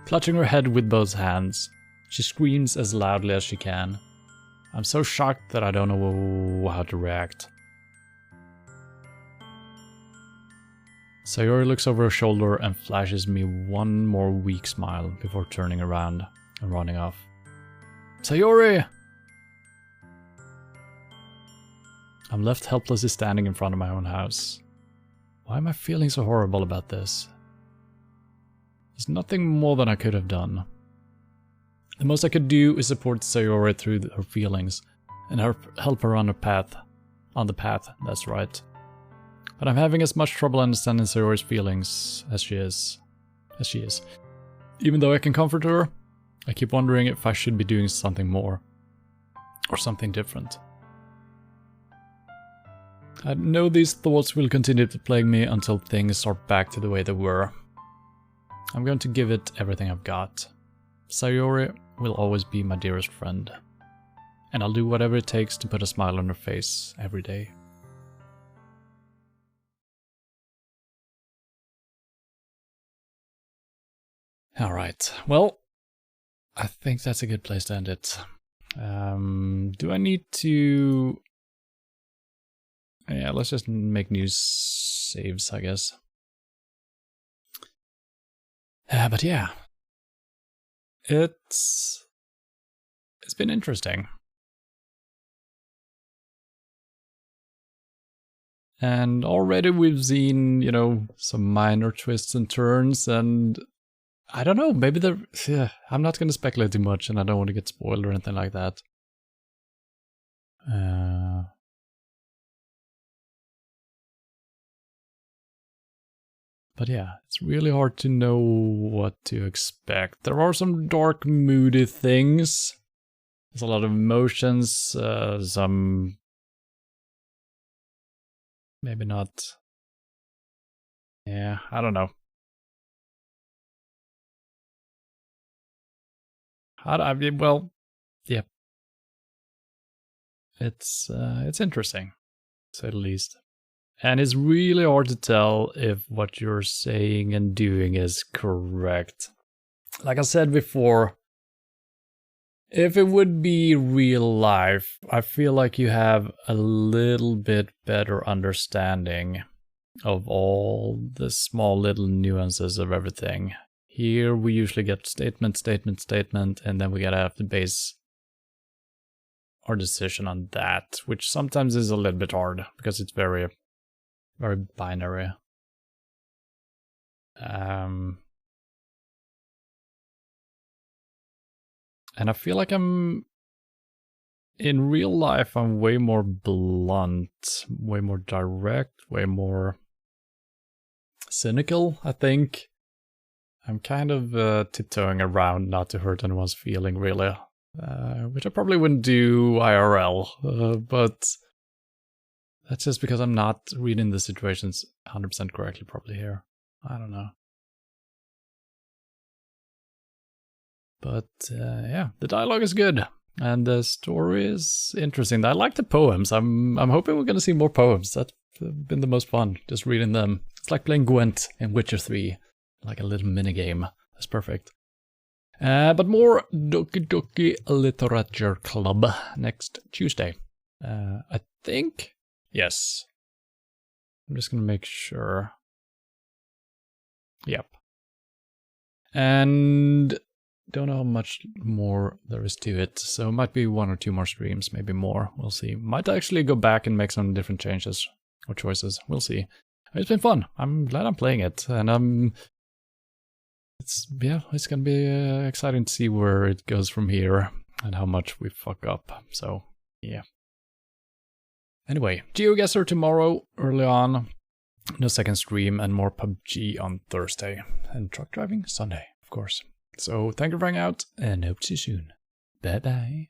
A: Clutching her head with both hands, she screams as loudly as she can. I'm so shocked that I don't know how to react. Sayori looks over her shoulder and flashes me one more weak smile before turning around and running off. Sayori! I'm left helplessly standing in front of my own house. Why am I feeling so horrible about this? There's nothing more than I could have done. The most I could do is support Sayori through her feelings and help her on the path. On the path, that's right. But I'm having as much trouble understanding Sayori's feelings as she is. Even though I can comfort her, I keep wondering if I should be doing something more. Or something different. I know these thoughts will continue to plague me until things are back to the way they were. I'm going to give it everything I've got. Sayori will always be my dearest friend. And I'll do whatever it takes to put a smile on her face every day. Alright, well, I think that's a good place to end it. Do I need to... Yeah, let's just make new saves, I guess. But yeah. It's been interesting. And already we've seen, you know, some minor twists and turns, and I don't know, maybe I'm not going to speculate too much, and I don't want to get spoiled or anything like that. But yeah, it's really hard to know what to expect. There are some dark, moody things. There's a lot of emotions, some... Maybe not... Yeah, I don't know. Well, yeah. It's interesting, to say the least. And it's really hard to tell if what you're saying and doing is correct. Like I said before, if it would be real life, I feel like you have a little bit better understanding of all the small little nuances of everything. Here we usually get statement, statement, statement, and then we gotta have to base our decision on that, which sometimes is a little bit hard because it's very, very binary. And I feel like in real life, I'm way more blunt, way more direct, way more cynical, I think. I'm kind of tiptoeing around not to hurt anyone's feeling, really. Which I probably wouldn't do IRL, but that's just because I'm not reading the situations 100% correctly probably here. I don't know. But yeah, the dialogue is good. And the story is interesting. I like the poems. I'm hoping we're going to see more poems. That's been the most fun, just reading them. It's like playing Gwent in Witcher 3. Like a little minigame. That's perfect. But more Doki Doki Literature Club next Tuesday. I think? Yes. I'm just going to make sure. Yep. And don't know how much more there is to it, so it might be 1 or 2 more streams, maybe more. We'll see. Might actually go back and make some different changes or choices. We'll see. It's been fun. I'm glad I'm playing it, and it's gonna be exciting to see where it goes from here and how much we fuck up. So yeah. Anyway, GeoGuessr tomorrow early on. No second stream, and more PUBG on Thursday, and truck driving Sunday, of course. So thank you for hanging out, and hope to see you soon. Bye bye.